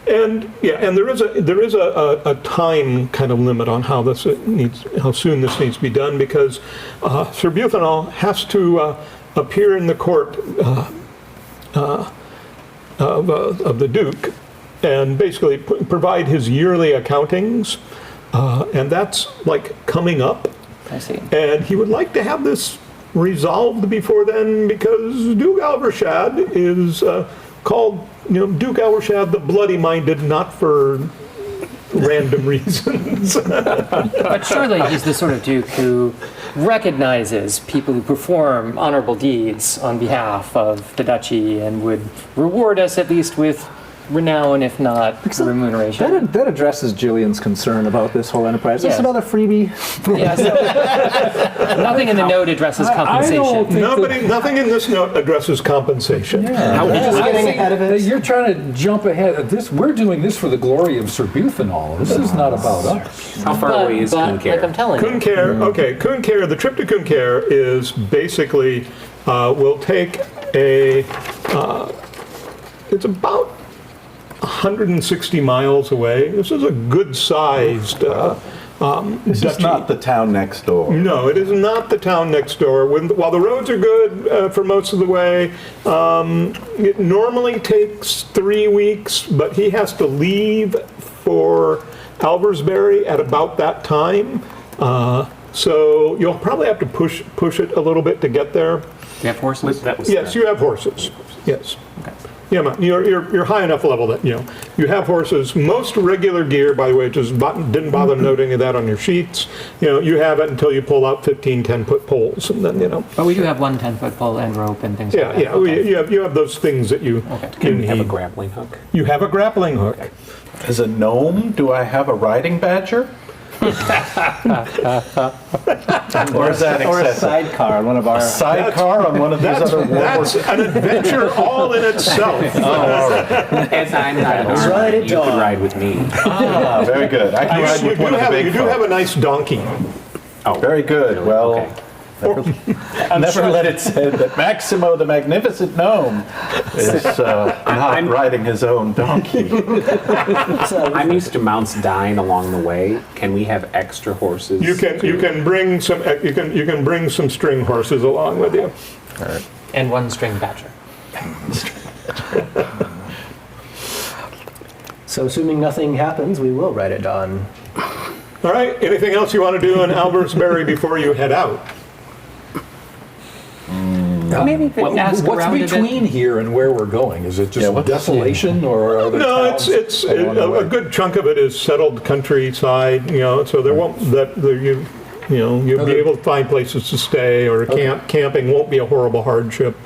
And there is a time kind of limit on how soon this needs to be done, because Sir Buthanol has to appear in the court of the Duke and basically provide his yearly accountings, and that's like coming up. I see. And he would like to have this resolved before then, because Duke Alvershad is called Duke Alvershad the Bloody-Minded, not for random reasons. But surely he's the sort of duke who recognizes people who perform honorable deeds on behalf of the duchy, and would reward us at least with renown, if not remuneration. That addresses Jillian's concern about this whole enterprise. Yes. Is this another freebie? Yeah, so nothing in the note addresses compensation. Nothing in this note addresses compensation. How We're just getting ahead of it. You're trying to jump ahead of this. We're doing this for the glory of Sir Buthanol. This is not about us. How far away is But like I'm telling you, Kunkare, okay, Kunkare, the trip to Kunkare is basically, we'll take it's about 160 miles away. This is a good-sized This is not the town next door. No, it is not the town next door. While the roads are good for most of the way, it normally takes 3 weeks, but he has to leave for Alversbury at about that time. So you'll probably have to push it a little bit to get there. do you have horses? Yes, you have horses. Yes. Yeah, you're high enough level that you have horses. Most regular gear, by the way, just didn't bother noting that on your sheets. You have it until you pull out 15 10-foot poles, and then But we do have one 10-foot pole and rope and things like that. yeah. You have those things that you Can we have a need. grappling hook? You have a grappling hook. As a gnome, do I have a riding badger? Or is that Or a excessive? sidecar on one of our... Sidecar on one of these other That's an adventure all in itself. As I'm not Let's ride it, you can John. ride with me. Ah, very good. I can ride You with one of the big do folk. have a nice donkey. Oh, Very good. Well, okay. never let it said that Maximo the Magnificent Gnome is not riding his own donkey. I'm used to mounts dying along the way. Can we have extra horses? You can bring some string horses along with you. And one string badger. So assuming nothing happens, we will write it on. All right. Anything else you want to do in Alversbury before you head out? Maybe ask What's around a bit. between here and where we're going? Is it just what's- desolation, or are there No, towns it's along the a way? good chunk of it is settled countryside. So there won't you'll be able to find places to stay, or camping won't be a horrible hardship.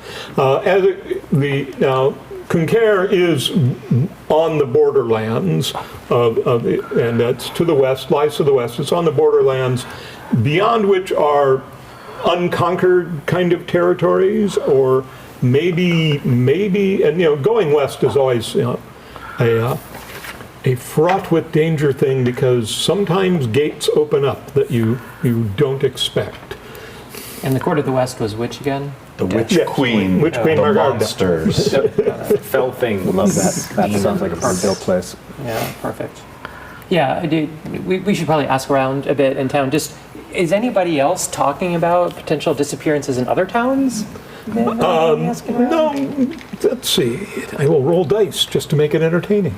Kunkare is on the borderlands and that's to the west, lies to the west. It's on the borderlands, beyond which are unconquered kind of territories, or maybe, and going west is always a fraught with danger thing, because sometimes gates open up that you don't expect. And the court of the west was which again? The Witch Yes, Queen. Witch Queen the Margarda. monsters. Fell thing. Love that. That sounds like a hard-built place. Yeah, perfect. Yeah, we should probably ask around a bit in town. Just, is anybody else talking about potential disappearances in other towns? No, let's see. I will roll dice just to make it entertaining.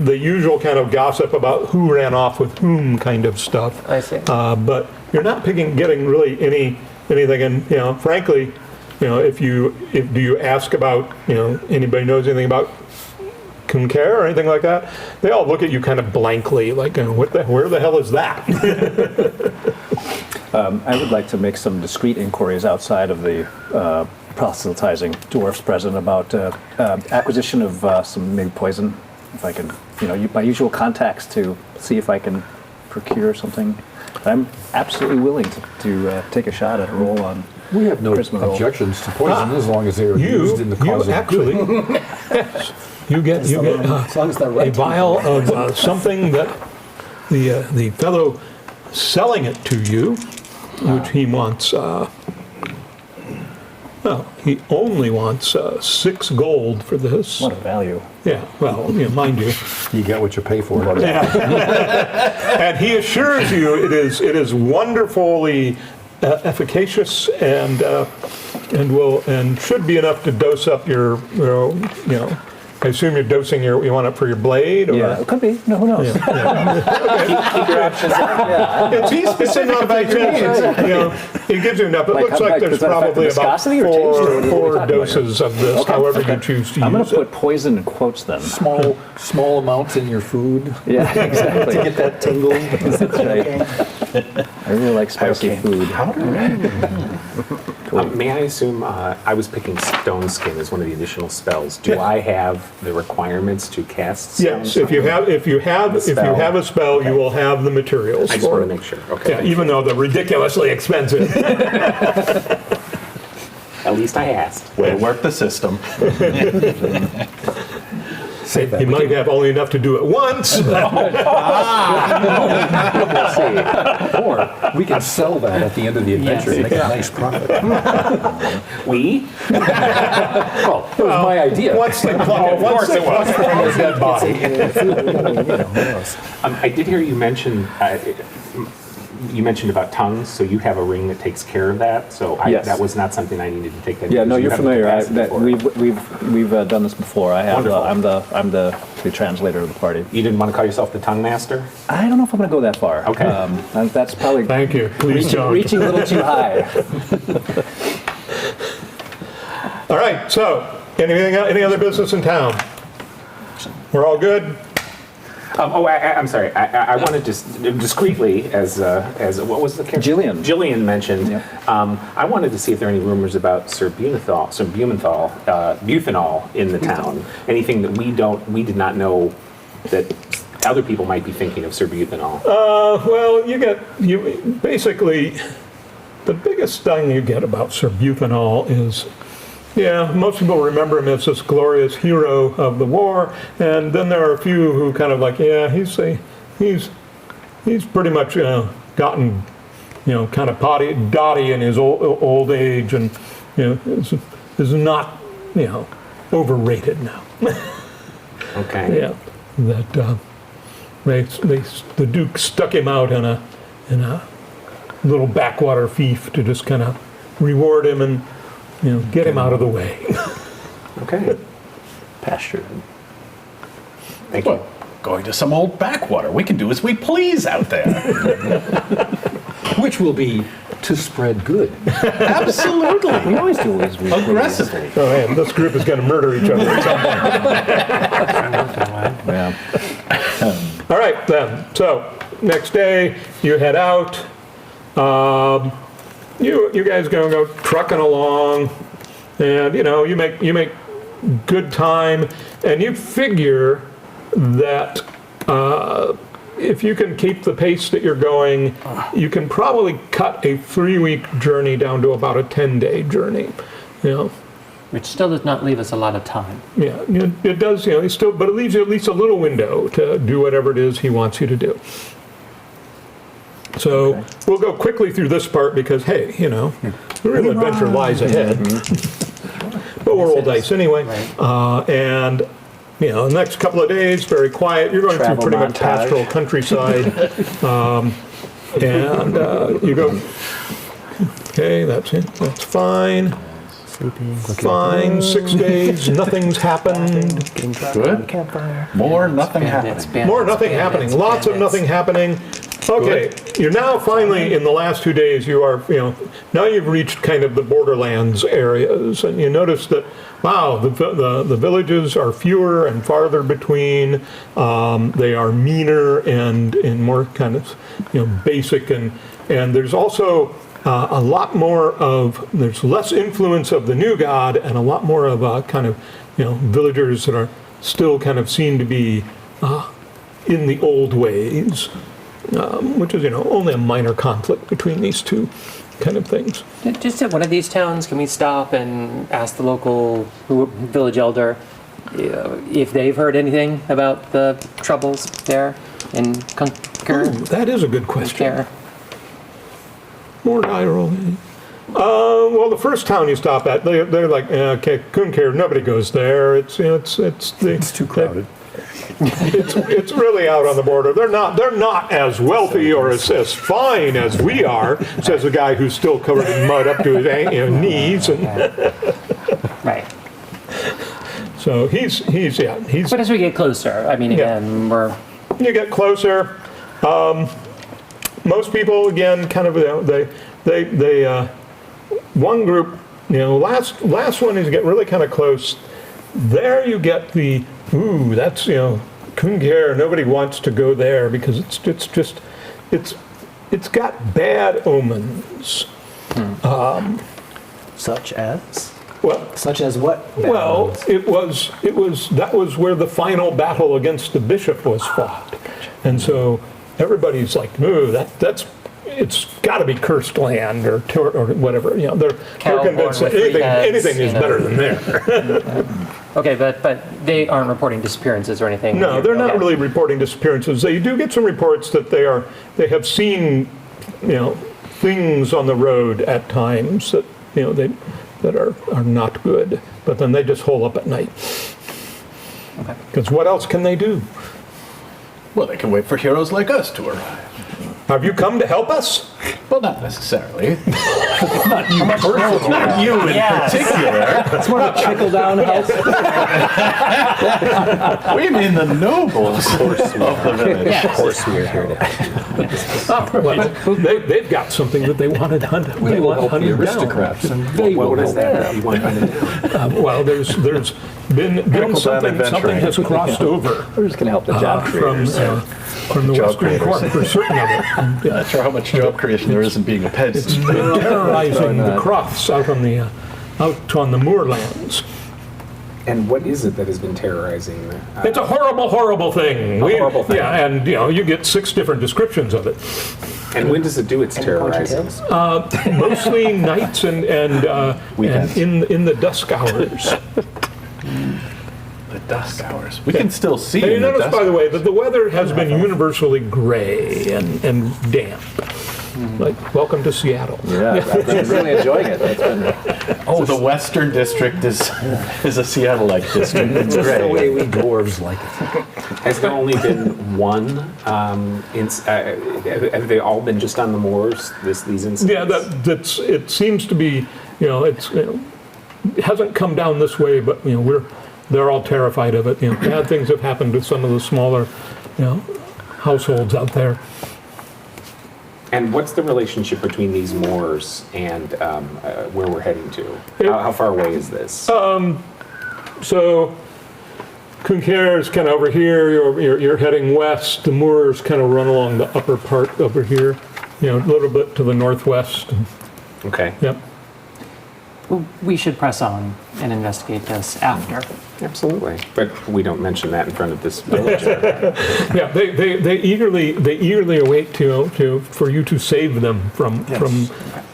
The usual kind of gossip about who ran off with whom kind of stuff. I see. But you're not getting really anything. And frankly, if do you ask about anybody knows anything about Kunkare or anything like that? They all look at you kind of blankly, like where the hell is that? I would like to make some discreet inquiries outside of the proselytizing dwarfs present about acquisition of some maybe poison, if I can, my usual contacts to see if I can procure something. I'm absolutely willing to take a shot at a roll on. We have no Charisma roll. objections to poison as long as they are used in the cause of actually, good. yes, you get As long as they're a right. vial of something that the fellow selling it to you, which he wants. He only wants 6 gold for this. What a value. Yeah, well, mind you. You get what you pay for. And he assures you it is wonderfully efficacious and should be enough to dose up your I assume you're dosing you want it for your blade, or Yeah, it could be. No, who knows? Keep your options open. it's enough. It gives you enough. It Like, looks like there's does that affect the probably about viscosity or taste, or what are we four talking about doses of this, however you choose to I'm going use to it. put poison in quotes then. Small amounts in your food Yeah, exactly. to get that tingle. That's right. I really like spicy food. May I assume I was picking stone skin as one of the additional spells? Do I have the requirements to cast? Yes, if you have a spell, you will have the materials. I just for want it. to make sure. Okay. Yeah, even though they're ridiculously expensive. At least I asked. Way to work the system. Say that. You might have only enough to do it once. Or we can sell that at the end of the adventure and make a nice profit. We? Well, it was my idea. Once they pluck it, once they pluck it from his dead body. I did hear you mention. You mentioned about tongues, so you have a ring that takes care of that. So Yes. that was not something I needed to take. That Yeah, no, you you're have the familiar. capacity for it. We've done this before. I have. Wonderful. I'm the translator of the party. You didn't want to call yourself the tongue master? I don't know if I'm going to go that far. Okay. That's probably Thank you. Please don't. reaching a little too high. All right, so any other business in town? We're all good? I'm sorry. I wanted to discreetly, as what was the character? Jillian. Jillian mentioned. Yep. I wanted to see if there are any rumors about butanol in the town. Anything that we did not know that other people might be thinking of butanol. Well, you basically, the biggest thing you get about butanol is, most people remember him as this glorious hero of the war, and then there are a few who kind of like, he's pretty much gotten, kind of dotty in his old age, and is not, overrated now. Okay. Yeah, that the Duke stuck him out in a little backwater fief to just kind of reward him and get him out of the way. Okay. Pasture. Thank you. Going to some old backwater. We can do as we please out there. Which will be to spread good. Absolutely. We always do as we Aggressively. Oh man, this group is going to murder each other at some point. Yeah. All right, then. So next day, you head out. You guys gonna go trucking along, and you make good time, and you figure that if you can keep the pace that you're going, you can probably cut a 3-week journey down to about a 10-day journey. Which still does not leave us a lot of time. Yeah, it does. But it leaves you at least a little window to do whatever it is he wants you to do. So we'll go quickly through this part because, hey, the real adventure lies ahead. But we're old dice anyway. And, the next couple of days, very quiet. You're going Travel through pretty much montage. pastoral countryside. And you go, okay, that's it. That's fine. Fine, 6 days, nothing's happened. Good. More nothing happening. More nothing happening. Lots of nothing happening. Okay, you're now finally in the last 2 days. You are, now you've reached kind of the borderlands areas, and you notice that wow, the villages are fewer and farther between. They are meaner and more kind of basic, and there's also a lot more of there's less influence of the new god and a lot more of kind of villagers that are still kind of seen to be in the old ways. Which is, only a minor conflict between these two kind of things. Just at one of these towns, can we stop and ask the local village elder if they've heard anything about the troubles there in Kunker? That is a good question. There. More die rolling. Well, the first town you stop at, they're like, okay, Kunker, nobody goes there. It's Too crowded. It's really out on the border. They're not as wealthy or as fine as we are, says the guy who's still covered in mud up to his knees. And Right. so he's. But as we get closer, again, You get closer. Most people, again, kind of they one group. Last one is you get really kind of close. There you get the. Ooh, that's Kunker. Nobody wants to go there because it's it's got bad omens. Such as? Well, Such as what? well, that was where the final battle against the bishop was fought, and so everybody's like, "Ooh, it's got to be cursed land or whatever." You know, they're convinced that anything is better than there. Okay, but they aren't reporting disappearances or anything. No, they're not Okay. really reporting disappearances. They do get some reports that they have seen, things on the road at times that that are not good. But then they just hole up at night. Because what else can they do? Well, they can wait for heroes like us to arrive. Have you come to help us? Well, not necessarily. Not you personally. Not you in particular. It's more of a trickle-down house. We mean the nobles of the village. Of course we are here to. Well, they've got something that they want to hunt. We will help the aristocrats, and they will help them. You want to find it down? Well, there's been something has crossed over We're just going to help the job creators. from the Job Western creators. Court for certain of it. And, Not sure how much job creation there is in being a peasant. They're terrorizing the crofts out on the moorlands. And what is it that has been terrorizing? It's a horrible, horrible thing. Horrible thing. Yeah, and you get 6 different descriptions of it. And when does it do its terrorizing? Mostly nights and Weekends. in the dusk hours. The dusk hours. We can still see And you in the notice, dusk by the way, that the weather has been universally gray and damp. Like, welcome to Seattle. Yeah, I've been really enjoying it. It's been, Oh, the Western District is a Seattle-like district. It's great. we dwarves like it. Has there only been one? Have they all been just on the moors? These incidents? Yeah, it seems to be, it hasn't come down this way, but they're all terrified of it. Bad things have happened to some of the smaller, households out there. And what's the relationship between these moors and where we're heading to? How far away is this? So, Kunker is kind of over here. You're heading west. The moors kind of run along the upper part over here. A little bit to the northwest. Okay. Yep. Well, we should press on and investigate this after. Absolutely. But we don't mention that in front of this villager. Yeah, they eagerly await for you to save them from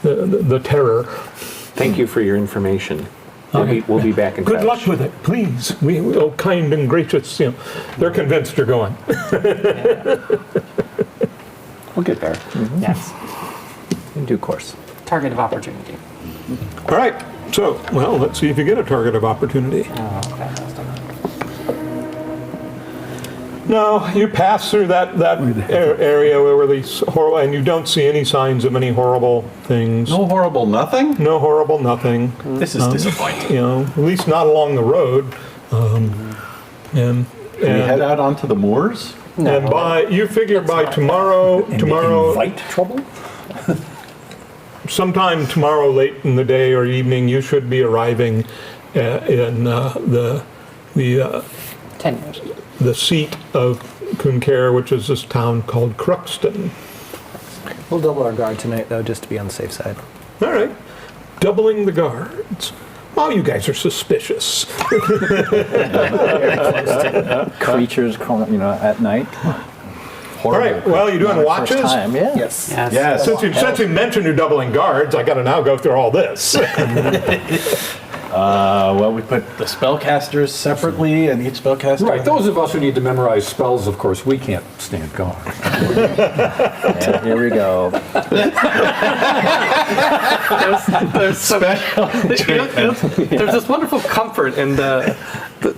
the terror. Thank you for your information. We'll be back in touch. Good luck with it, please. We kind and gracious. They're convinced you're going. We'll get there. Yes. In due course. Target of opportunity. All right. So, let's see if you get a target of opportunity. No, you pass through that area where these horrible, and you don't see any signs of any horrible things. No horrible nothing? No horrible nothing. This is disappointing. At least not along the road. And Can we head out onto the moors? and by tomorrow, Invite trouble? sometime tomorrow late in the day or evening, you should be arriving in the 10 years. the seat of Kunker, which is this town called Cruxton. We'll double our guard tonight, though, just to be on the safe side. All right, doubling the guards. Oh, you guys are suspicious. Creatures, at night. All right, well, you doing watches? First time, yeah. Yes. Yes. Since you mentioned you're doubling guards, I got to now go through all this. Well, we put the spellcasters separately, and each spellcaster. Right, those of us who need to memorize spells, of course, we can't stand guard. And here we go. There's this wonderful comfort in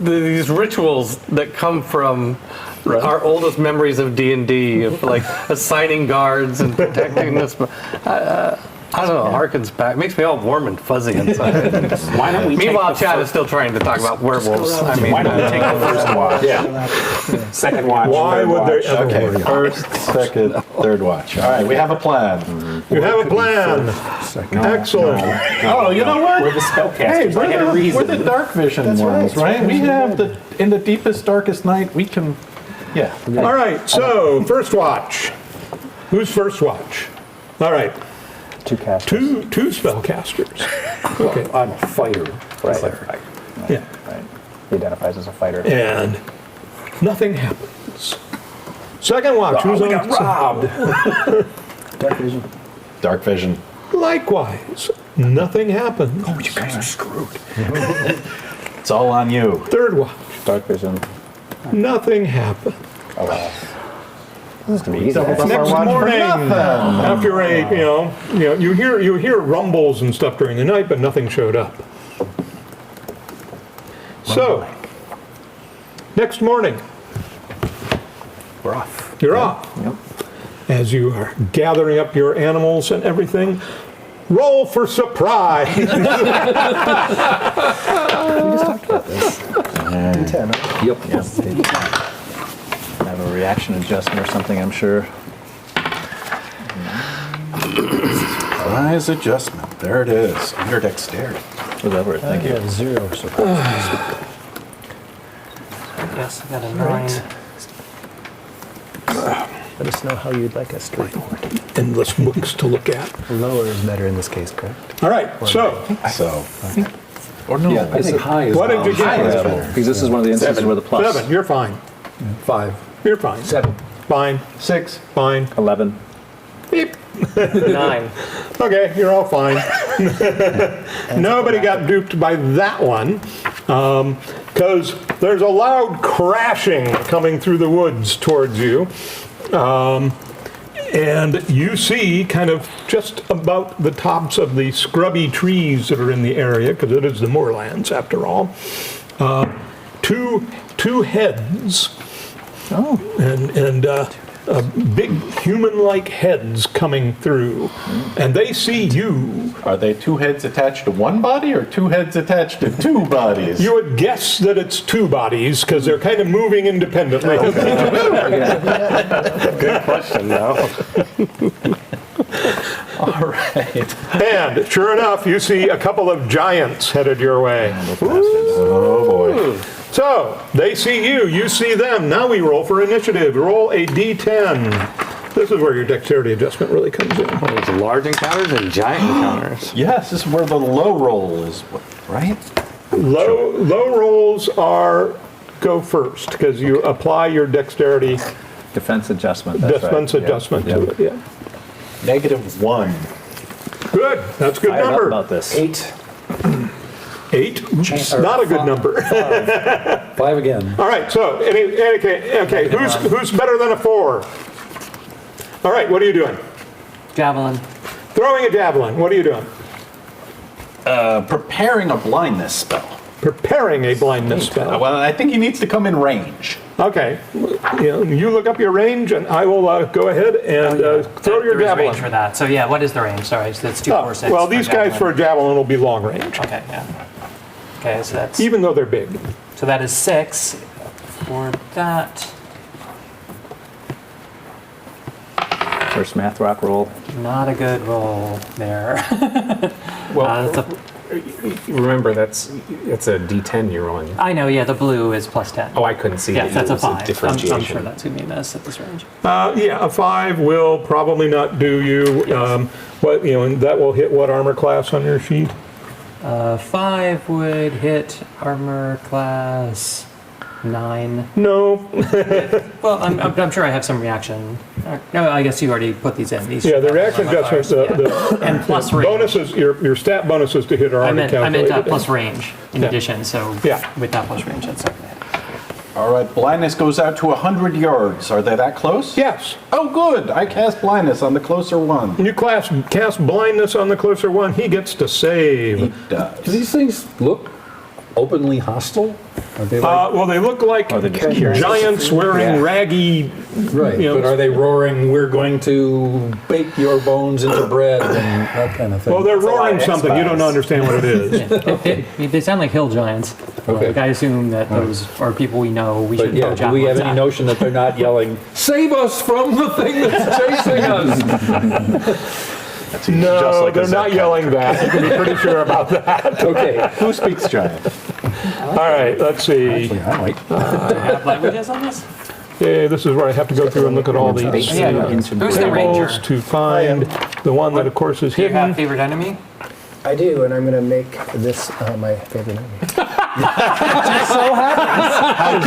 these rituals that come from our oldest memories of D&D, of like assigning guards and protecting this. I don't know, harkens back. Makes me all warm and fuzzy inside. Why don't we Meanwhile, take the Chad is still trying to talk about werewolves. I mean, Why don't we take the first watch? Yeah. Second watch. Why third would watch. they ever Okay, worry? first, second, third watch. All right, we have a plan. You have a plan. Excellent. Oh, you know what? We're the spellcasters. Hey, I had a we're reason. the dark vision ones, right? We have in the deepest, darkest night, we can, yeah. All right, so first watch. Who's first watch? All right. 2 casters. Two spellcasters. Okay. I'm a fighter. Right. Yeah. Right. He identifies as a fighter. And nothing happens. Second watch. Who's on? robbed. Dark vision. Dark vision. Likewise, nothing happens. Oh, you guys are screwed. It's all on you. Third watch. Dark vision. Nothing happens. Oh, wow. This is going to be easy. Next morning, after you hear rumbles and stuff during the night, but nothing showed up. So, next morning, We're off. you're off. Yep. As you are gathering up your animals and everything, roll for surprise. We just talked about this. D10. Yep. Have a reaction adjustment or something, I'm sure. Surprise adjustment. There it is. Under dexterity. Whatever. Thank you. 0 surprise. Yes, I got a 9. Let us know how you'd like us to report. Endless books to look at. Lower is better in this case, correct? All right, so So, Yeah, I think high is what did you High is get? better. Because this is one of the instances where the plus. 7, you're fine. 5. You're fine. 7. Fine. 6. Fine. 11. Beep. 9. Okay, you're all fine. Nobody got duped by that one, because there's a loud crashing coming through the woods towards you. And you see kind of just about the tops of the scrubby trees that are in the area, because it is the moorlands after all, two heads. Oh. And big human-like heads coming through, and they see you. are they 2 heads attached to one body or 2 heads attached to 2 bodies? You would guess that it's 2 bodies because they're kind of moving independently. Good question, though. All right. And sure enough, you see a couple of giants headed your way. Oh boy. So they see you, you see them. Now we roll for initiative. Roll a d10. This is where your dexterity adjustment really comes in. There's large encounters and giant encounters. Yes, this is where the low roll is, right? Low rolls are go first because you apply your dexterity Defense adjustment. That's defense right. adjustment Yep. to it. Yeah. -1. Good. That's a good Fired up number. about this. 8. 8. Not a good number. 5 again. All right. So okay. Who's better than a 4? All right. What are you doing? Javelin. Throwing a javelin. What are you doing? Preparing a blindness spell. Preparing a blindness spell. Well, I think he needs to come in range. Okay. You look up your range, and I will go ahead and throw your There is javelin. range for that. So yeah, what is the range? Sorry, so that's 2, 4, 6. Well, these guys for a javelin will be long range, Okay, yeah. Okay, so that's even though they're big. so that is 6 for that. First math rock roll. Not a good roll there. Well, That's a, remember it's a D10 you're rolling. I know, yeah, the blue is +10. Oh, I couldn't see yeah, that. that's a It was 5. I'm differentiation. sure that's going to be a miss at this range. Yeah, a 5 will probably not do you. And that will hit what armor class on your sheet? 5 would hit armor class 9. No. Well, I'm sure I have some reaction. No, I guess you already put these in. These Yeah, the reaction adjustments, the and plus range. bonuses, your stat bonuses to hit are I already meant calculated. plus range in Yeah. addition. So Yeah. with that plus range, that's okay. All right, blindness goes out to 100 yards. Are they that close? Yes. Oh, good. I cast blindness on the closer one. You cast blindness on the closer one, he gets to He save. does. Do these things look openly hostile? Are they like, Well, they look like they just curious? giants wearing raggy. right, but are they roaring, we're going to bake your bones into bread and that kind of thing? Well, they're lot roaring of something. You don't understand what it is. They sound like hill giants. Okay. Like I assume that those are people we know. We But should yeah, throw do we have javelins any at. notion that they're not yelling, save us from the thing that's chasing us? No, like a they're not Zeb yelling that. You can be pretty sure about that. Okay. Who speaks giant? All right, let's see. Actually, I might. Have languages on this? Okay, this is where I have to go through and look at all these Yeah, who's the ranger? tables to find the one that, of course, is Do you have hidden. favorite enemy? I do, and I'm going to make this my favorite enemy.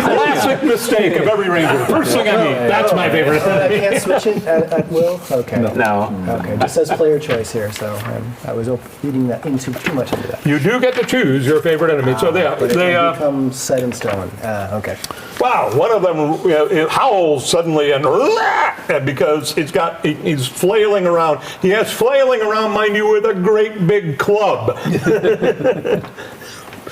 Classic mistake of every ranger. First thing I mean, that's my favorite. I can't switch it at will? Okay. No. Okay, just says player choice here, so I was reading that into too much into that. You do get to choose your favorite enemy. So But it they will become set in stone. Okay. wow, one of them it howls suddenly and because he's flailing around. He has flailing around, mind you, with a great big club.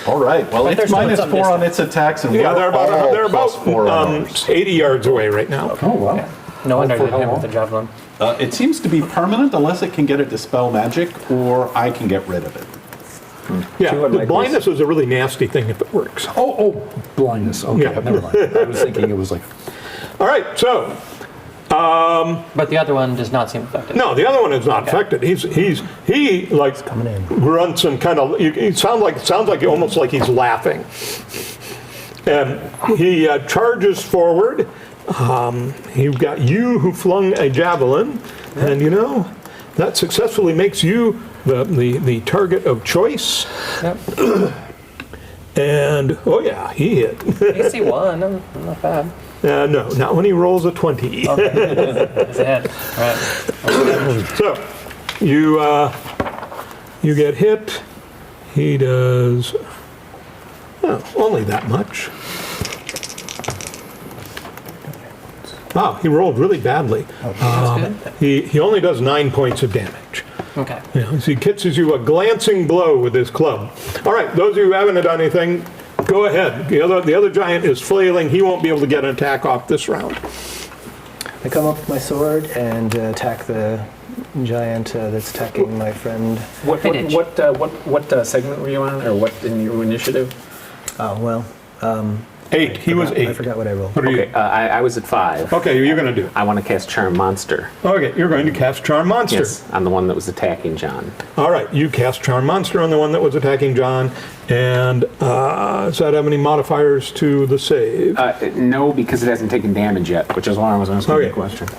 All right. Well, But it's they're still minus some 4 on distance. its attacks, and Yeah, we're they're plus 4 on about ours. 80 yards away right now. Oh, wow. No wonder I for didn't hit how with the javelin. It seems to be permanent unless it can get it to spell magic, or I can get rid of it. Yeah, Two on the my blindness is a really nasty thing if it works. Oh, blindness. Okay, Yeah. never mind. I was thinking it was like, All right, so But the other one does not seem affected. no, the other one is not affected. He like grunts and kind of. It sounds like almost like he's laughing, and he charges forward. You've got you who flung a javelin, and that successfully makes you the target of choice. Yep. And oh yeah, he hit. AC 1, I'm not bad. No, not when he rolls a 20. It's a hit. All right. So, you get hit. He does only that much. Wow, he rolled really badly. He only does 9 points of damage. Okay. So he catches you a glancing blow with his club. All right, those of you who haven't done anything, go ahead. The other giant is flailing. He won't be able to get an attack off this round. I come up with my sword and attack the giant that's attacking my friend. What segment were you on, or what in your initiative? Oh, well. 8. He was 8. I forgot what I rolled. What are you? Okay, I was at 5. Okay, you're going to do. I want to cast Charm Monster. Okay, you're going to cast Charm Monster. Yes, on the one that was attacking John. All right, you cast Charm Monster on the one that was attacking John, and does that have any modifiers to the save? No, because it hasn't taken damage yet, which is why I was asking Okay. the question.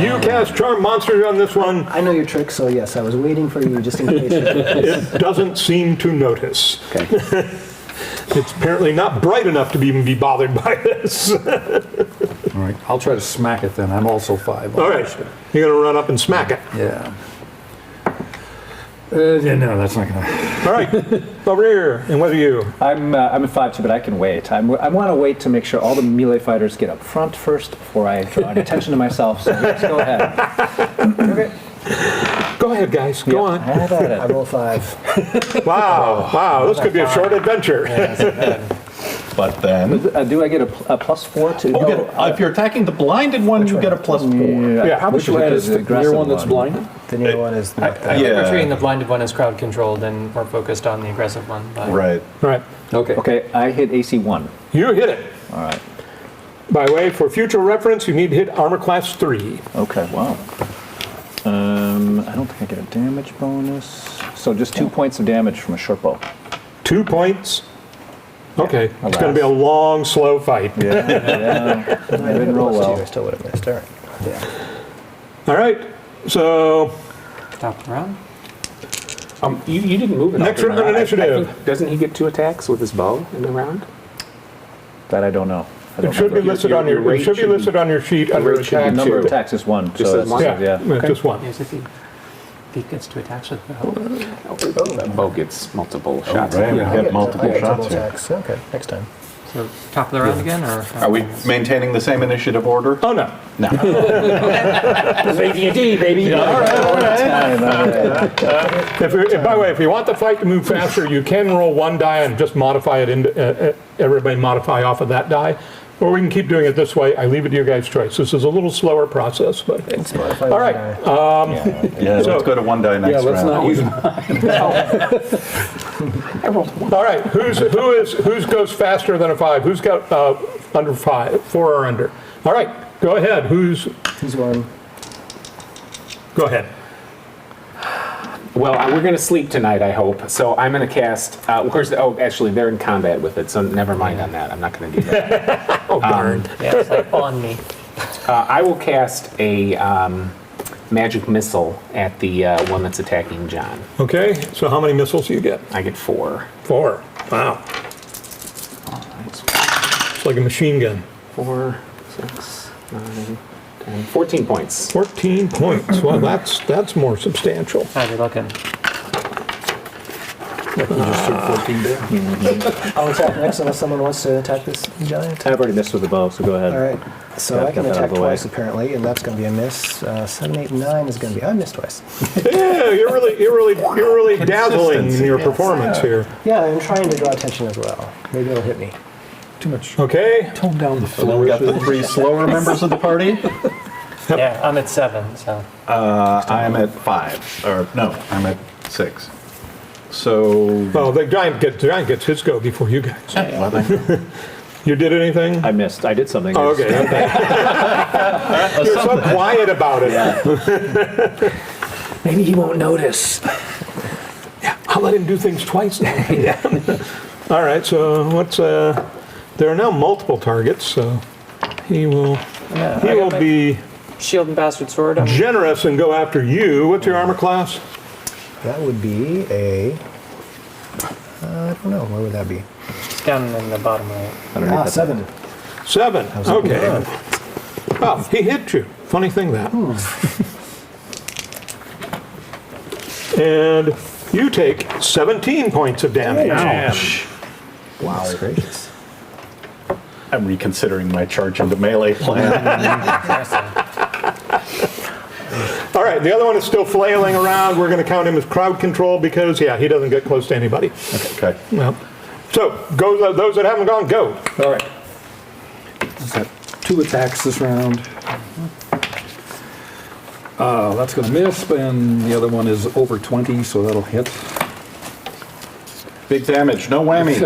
You cast Charm Monster on this one. I know your trick, so yes, I was waiting for you just in case. It doesn't seem to notice. Okay. It's apparently not bright enough to even be bothered by this. all right, I'll try to smack it then. I'm also 5. All right, you're going to run up and smack it. Yeah. Yeah, no, that's not gonna. All right, over here, and what are you? I'm at 5 too, but I can wait. I want to wait to make sure all the melee fighters get up front first before I draw attention to myself. So let's go ahead. Okay. Go ahead, guys. Go on. Have at it. I roll 5. Wow, this could be a short adventure. But then, Do I get a +4 to? you get if you're attacking the blinded one, you get a +4. Yeah, probably Which should one get is the the near aggressive one that's blinded? The near one is not that. I think we're Yeah. treating the blinded one as crowd controlled and we're focused on the aggressive one. But Right. right. Okay. Okay, I hit AC 1. You hit it. All right. By way, for future reference, you need to hit armor class 3. Okay, wow. I don't think I get a damage bonus. So just 2 points of damage from a short bow. 2 points. Okay, it's going to be a alas. long, slow fight. Yeah, I didn't roll well. I still would have missed. All right. Yeah. All right, so top of the round. You didn't move it. Next up, round of I initiative. think- doesn't he get 2 attacks with his bow in the round? That I don't know. I don't it should be remember. listed Your- on your your. It rate should be should be- listed on your sheet under rate should be The attack. number of too. attacks is 1. Just So as one? it's, Yeah, just one. Yes, if he gets to attach with the That bow gets multiple shots. Right, we I get multiple double shots here. attacks. Okay, next time. So top of the round again, or Are we maintaining the same initiative order? Oh no. No. AD&D, baby. All right. By the way, if you want the fight to move faster, you can roll one die and just modify it into. Everybody modify off of that die, or we can keep doing it this way. I leave it to your guys' choice. This is a little slower process, but all right. Yeah, So- let's go to one die Yeah, next let's round. not use. All right. Who goes faster than a 5? Who's got under 5, 4 or under? All right. Go ahead. Who's one? Go ahead. Well, we're going to sleep tonight, I hope. So I'm going to cast. Actually, they're in combat with it, so never mind on that. I'm not going to do that. Oh, darn. Yeah, it's like on me. I will cast a magic missile at the one that's attacking John. Okay, so how many missiles do you get? I get 4. 4. Wow. It's like a machine gun. 4, 6, 9, 10, 14 points. 14 points. Well, that's more substantial. How you looking? Like you just took 14 down. I'll attack next unless someone wants to attack this giant. I've already missed with the bow, so go ahead. All right. So Yeah, I can get that out attack of the way. twice apparently, and that's going to be a miss. 7, 8, 9 is going to be. I missed twice. Yeah, you're really dazzling in your performance here. Yeah, I'm trying to draw attention as well. Maybe it'll hit me. Too much. Okay. Tone down the So then we got the flourishes. 3 slower members of the party. Yeah, I'm at 7, so. I'm at 5. Or, no, I'm at 6. So, Well, the giant gets his go before you guys. well, then, You did anything? I missed. I did something. Oh, okay. You're so quiet about it. Maybe he won't notice. Yeah, I'll let him do things twice now. All right, so what's there are now multiple targets, so he will Yeah, he I will got my be shield and bastard sword. I'm generous and go after you. What's your armor class? That would be a. I don't know. Where would that be? just down in the bottom right. 7. 7. Okay. Well, he hit you. Funny thing that. And you take 17 points of damage. Ouch. Wow. Gracious. I'm reconsidering my charge into melee plan. All right, the other one is still flailing around. We're going to count him as crowd control because, yeah, he doesn't get close to anybody. Okay. Well, so go those that haven't gone, go. All right. I've got 2 attacks this round. That's going to miss, and the other one is over 20, so that'll hit. Big damage, no whammy.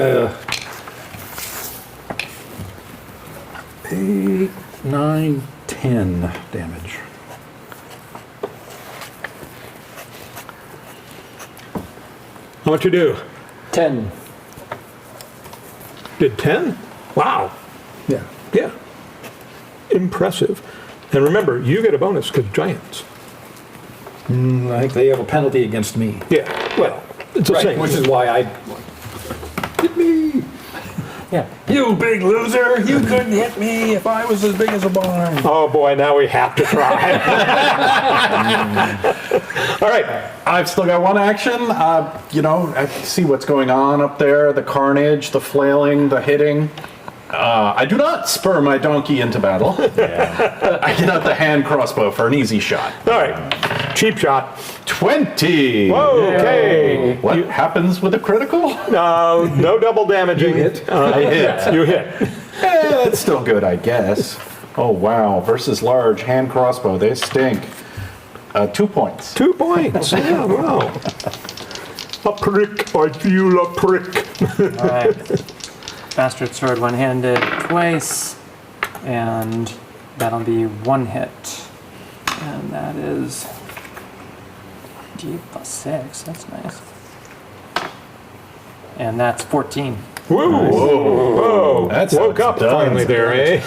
8, 9, 10 damage. How much you do? 10. Did 10? Wow. Yeah. Yeah. Impressive. And remember, you get a bonus because giants. I think they have a penalty against me. Yeah. Well, it's the Right, same. which is why I... Hit me! Yeah. You big loser! You couldn't hit me if I was as big as a barn. Oh boy, now we have to try. All right. I've still got 1 action. I see what's going on up there, the carnage, the flailing, the hitting. I do not spur my donkey into battle. I get out the hand crossbow for an easy shot. All right. Cheap shot. 20! Whoa, okay. What happens with a critical? No double damaging. You hit. I hit. You hit. That's still good, I guess. Oh, wow. Versus large hand crossbow, they stink. 2 points. 2 points. Yeah, wow. A prick. I feel a prick. All right. Bastard sword one-handed twice, and that'll be 1 hit. And that is D plus 6. That's nice. And that's 14. Whoa. Whoa. That's how Woke it's up done. finally there, eh?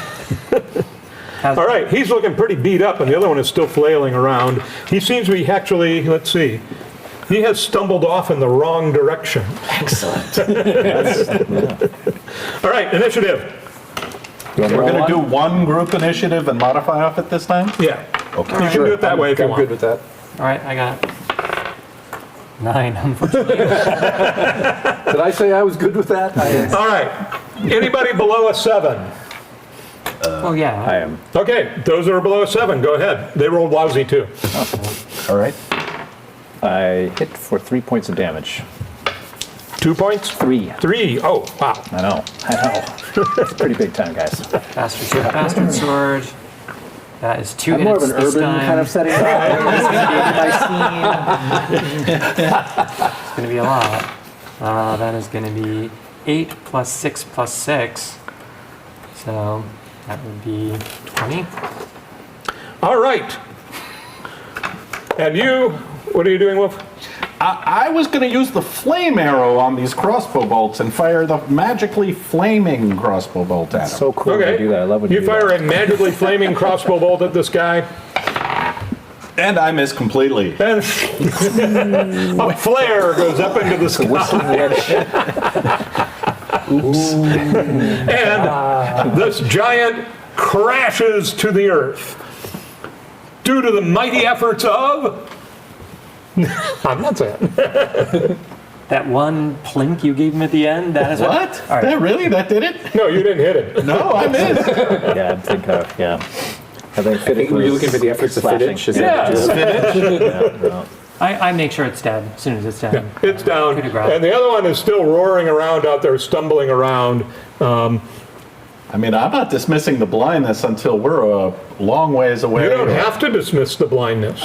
How's- All right, he's looking pretty beat up, and the other one is still flailing around. He seems to be actually, let's see, he has stumbled off in the wrong direction. Excellent. All right, initiative. We're going to do 1 group initiative and modify off it this time? Yeah. Okay. You can do it that way if you I'm want. good with that. All right, I got 9, unfortunately. Did I say I was good with that? All right. Anybody below a 7? Oh, yeah. I am. Okay, those that are below a 7, go ahead. They rolled lousy too. All right. I hit for 3 points of damage. 2 points? 3. 3. Oh, wow. I know. It's pretty big time, guys. Bastard sword, bastard sword. That is 2 I'm hits more of an this urban time. kind of setting. It's going to be a lot. That is going to be 8 plus 6 plus 6. So that would be 20. All right. And you, what are you doing, Wolf? I was going to use the flame arrow on these crossbow bolts and fire the magically flaming crossbow bolt at him. So cool when you do that. I love when you do fire that. a magically flaming crossbow bolt at this guy, And I miss completely. and a flare goes up into the sky. And this giant crashes to the earth due to the mighty efforts of. I'm not saying. That one plink you gave him at the end, that is What? All right. That really? That did it? No, you didn't hit it. No, I missed. Yeah, I think, yeah. I think Fiddick Were you was looking for the efforts of slashing. Fiddich? Is that what you're- I make sure it's dead as soon as it's dead. It's down. Coup de grace. And the other one is still roaring around out there, stumbling around. I mean, I'm not dismissing the blindness until we're a long ways away. You don't have to dismiss the blindness.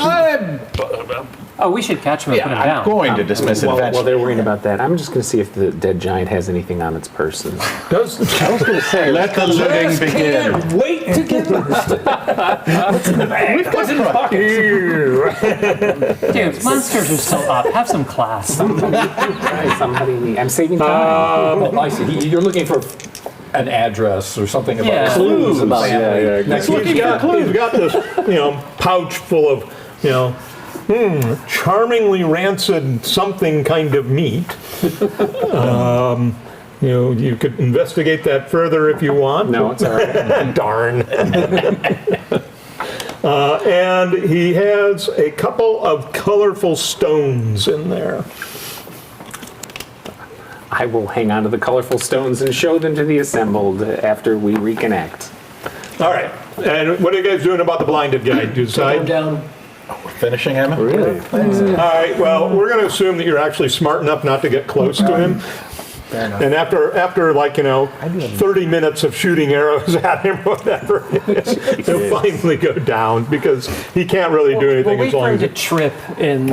Oh, we should catch him and Yeah, put him I'm down. going to dismiss it While eventually. they're worrying about that, I'm just going to see if the dead giant has anything on its person. Does I was going to say, let the looting begin. Wait to get Dude, monsters are still up. Have some class. Somebody, I'm saving time. Oh, I see. You're looking for an address or something about Yeah. clues about he's got this, pouch full of, charmingly rancid something kind of meat. You could investigate that further if you want. No, it's all right. Darn. And he has a couple of colorful stones in there. I will hang on to the colorful stones and show them to the assembled after we reconnect. All right. And what are you guys doing about the blinded guy? Do you decide? down. We're finishing him? Really? All right, well, we're going to assume that you're actually smart enough not to get close to him. And after 30 minutes of shooting arrows at him, whatever, he'll finally go down because he can't really do anything We'll wait as for long him as to trip and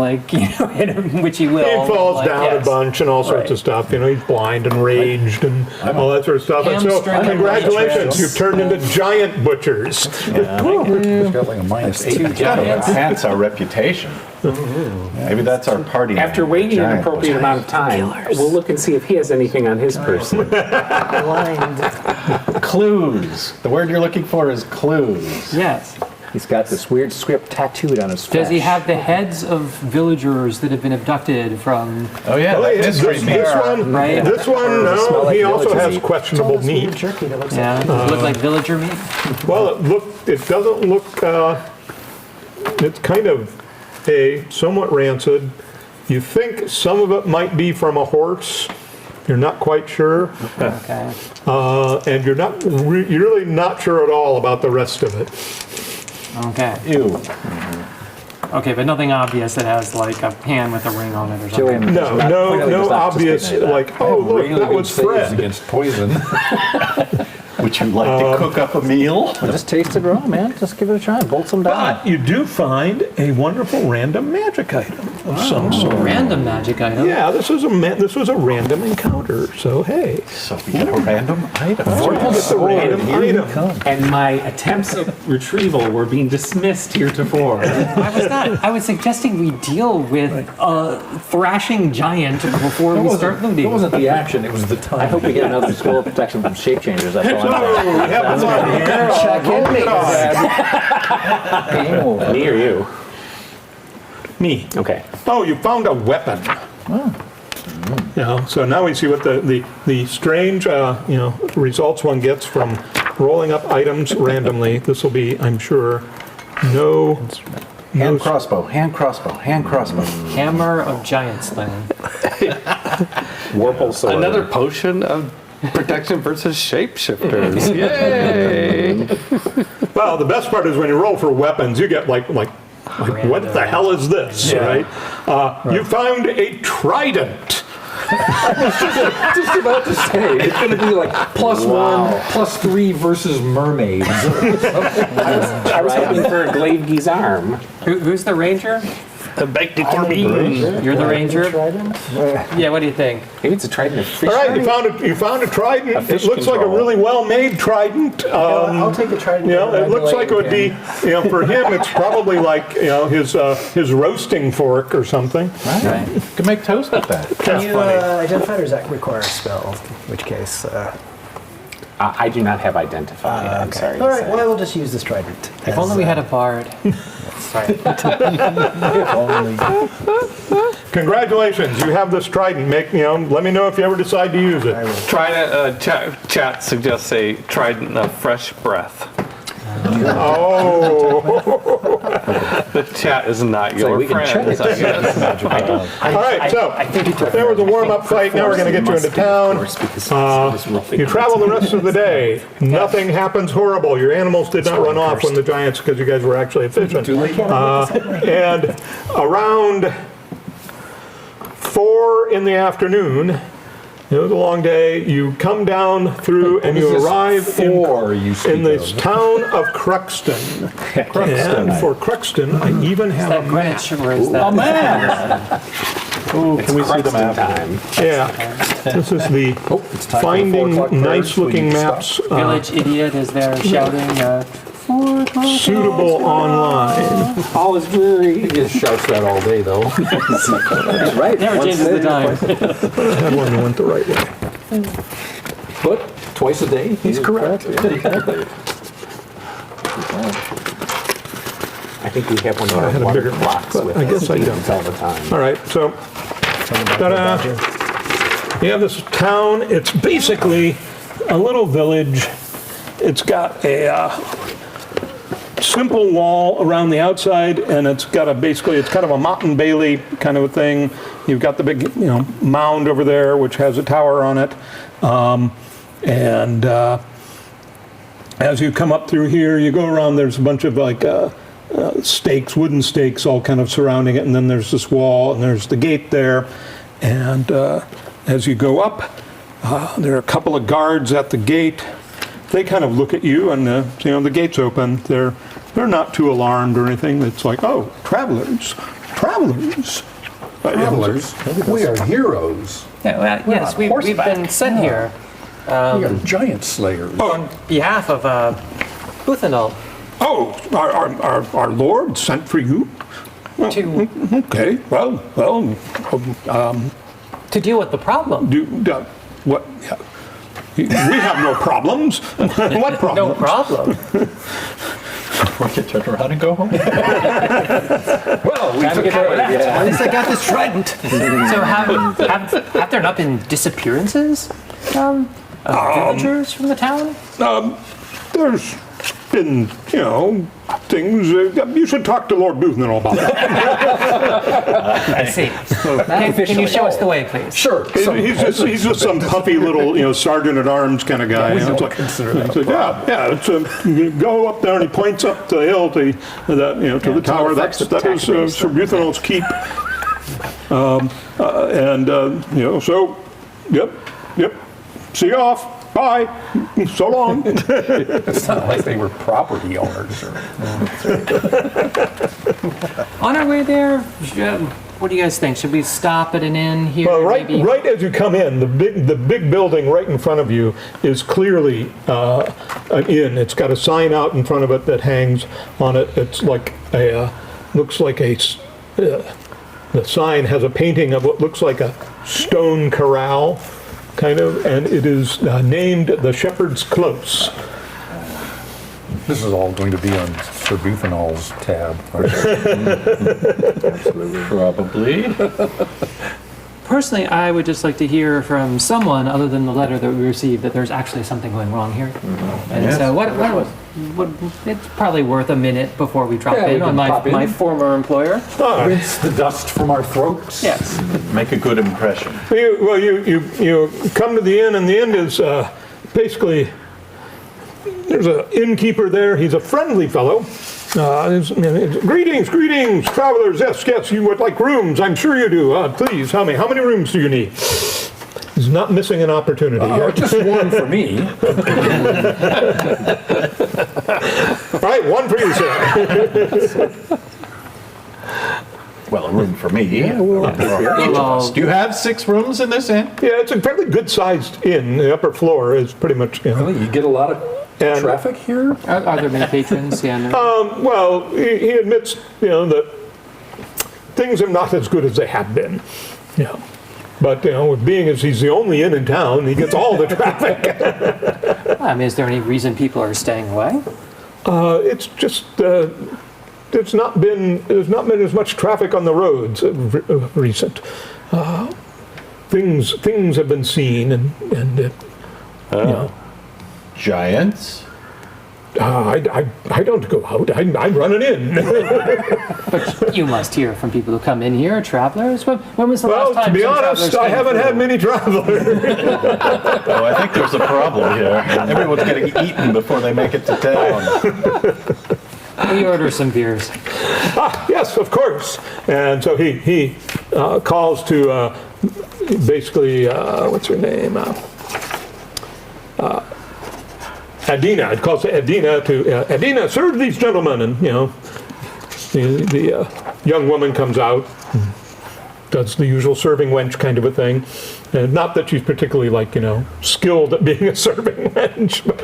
hit him, which he will. he falls like, down yes. a bunch and all sorts Right. of stuff. He's blind and raged and all that sort of stuff. And so, Hamstring. congratulations, you've turned into giant butchers. He's got like a minus 8. It's got to enhance our reputation. Maybe that's our party name. After waiting an Giant appropriate amount of time, we'll look and see if he has anything on his person. Clues. The word you're looking for is clues. Yes. He's got this weird script tattooed on his Does he flesh. have the heads of villagers that have been abducted from? Oh yeah, Well, that this mystery meat. one, Right. this one, smell no, like he also villager has meat. questionable meat. Jerky that looks Yeah. Does it look like villager meat? Well, it doesn't look, it's kind of somewhat rancid. You think some of it might be from a horse. You're not quite sure. Okay. And you're you're really not sure at all about the rest of it. Okay. Ew. Okay, but nothing obvious that has like a pan with a ring on it or something. Joanne, No, clearly no does not obvious, suspect any of that. like, oh, look, Really that good was saves Fred. against poison. Would you like to cook up a meal? Just taste it raw, man. Just give it a try. Bolt some down. But you do find a wonderful random magic item of some sort. Random magic item. Yeah, this was a random encounter. So hey, So we got a random item. it's a random item. And my attempts at retrieval were being dismissed heretofore. I was suggesting we deal with a thrashing giant before we start It looting. wasn't the action, it was the time. I hope we get another scroll of protection from shape changers. That's all So I'm saying. we have one here. Check in, Me or you? Me. Okay. Oh, you found a weapon. So now we see what the strange results one gets from rolling up items randomly. This will be, I'm sure, Hand crossbow, hand crossbow, hand crossbow. Hammer of giant slaying. Warple sword. Another potion of protection versus shapeshifters. Yay! Well, the best part is when you roll for weapons, you get like what the hell is this, right? You found a trident. Just about to say, it's going to be like +1, +3 versus mermaids. I was hoping for a glaive arm. Who's the ranger? The baked corned beans. You're the ranger. Trident? Yeah, what do you think? Maybe it's a trident of fish. All right, you found a trident. It fish looks like a control. really well-made trident. I'll take the trident. You know, and it looks go like it would be, you know, for him, it's probably like, you know, his roasting fork or something. Right. You can make toast with that. Can you identify, or does that require a spell? In which case, I do not have identified. I'm sorry. all to right. say. Well, I will just use this trident. If only we had a bard. Sorry. Congratulations, you have this trident. Let me know if you ever decide to use it. Trident, chat suggests a trident of fresh breath. Oh. The chat is not your we can friend. check it. All right, so there was a warm-up fight. Now we're going to get you into town. You travel the rest of the day. Nothing happens horrible. Your animals did not run off when the giants, because you guys were actually efficient. And around 4 in the afternoon, it was a long day. You come down through and you arrive in this town of Cruxton. And for Cruxton, I even have a map. Greenwich, or is that? Can we see the map? Time. Yeah, this is the finding nice-looking maps Village idiot is there shouting. suitable online. All is dreary. He just shouts that all day, though. Right. Never changes the time. I had one that went the right way. But twice a day? He's correct. I think we have one of I had a our bigger water clocks but with I us. guess I We can don't. tell the time. All right, so ta-da. You have this town. It's basically a little village. It's got a simple wall around the outside, and it's got it's kind of a Mott and Bailey kind of a thing. You've got the big, mound over there, which has a tower on it. As you come up through here, you go around, there's a bunch of stakes, wooden stakes, all kind of surrounding it, and then there's this wall, and there's the gate there. And as you go up, there are a couple of guards at the gate. They kind of look at you, and the gate's open. They're not too alarmed or anything. It's like, oh, travelers. We are heroes. Yeah, well, yes, we've been sent here We are giant slayers. on behalf of Buthanol Oh, our Lord sent for you? to Okay, well, to deal with the problem. what? Yeah. We have no problems. What problem? No problem. We can turn around and go home. Well, we took care of it. At least I got this trident. So have there not been disappearances of villagers from the town? There's been, things. You should talk to Lord Buthanol about that. I see. Can you show us the way, please? Sure. He's just some puffy little, sergeant-at-arms kind of guy. It's like, go up there, and he points up the hill to the tower. That is Sir Buthanol's keep. So, yep. See you off. Bye. So long. It's not like they were property owners. On our way there, what do you guys think? Should we stop at an inn here? Well, maybe? right as you come in, the big building right in front of you is clearly an inn. It's got a sign out in front of it that hangs on it. It's like looks like the sign has a painting of what looks like a stone corral, kind of, and it is named the Shepherd's Close. This is all going to be on Sir Buthanol's tab. Probably. Personally, I would just like to hear from someone other than the letter that we received that there's actually something going wrong here. And so it's probably worth a minute before we drop in on my former employer. Rinse the dust from our throats. Yes. Make a good impression. You come to the inn, and the inn is basically, there's an innkeeper there. He's a friendly fellow. Greetings, travelers. Yes, you would like rooms. I'm sure you do. Please tell me, how many rooms do you need? He's not missing an opportunity here. Just one for me. All right, one for you, sir. Well, a room for me. Yeah, well, and for each of us. Do you have 6 rooms in this inn? Yeah, it's a fairly good-sized inn. The upper floor is pretty much, Really? You get a lot of And- traffic here? Are there many patrons? Yeah. No. Well, he admits, that things are not as good as they have been. Yeah. But, being as he's the only inn in town, he gets all the traffic. I mean, is there any reason people are staying away? It's just, there's not been as much traffic on the roads recent. Things have been seen and Giants? I don't go out. I run an inn. But you must hear from people who come in here, travelers. When was the Well, last time? to be some honest, travelers I came haven't had through? many travelers. Oh, I think there's a problem here. Everyone's getting eaten before they make it to town. We order some beers. Yes, of course. And so he calls to basically what's her name? Adina. It calls to Adina Adina, serve these gentlemen, and the young woman comes out, and does the usual serving wench kind of a thing, and not that she's particularly skilled at being a serving wench, but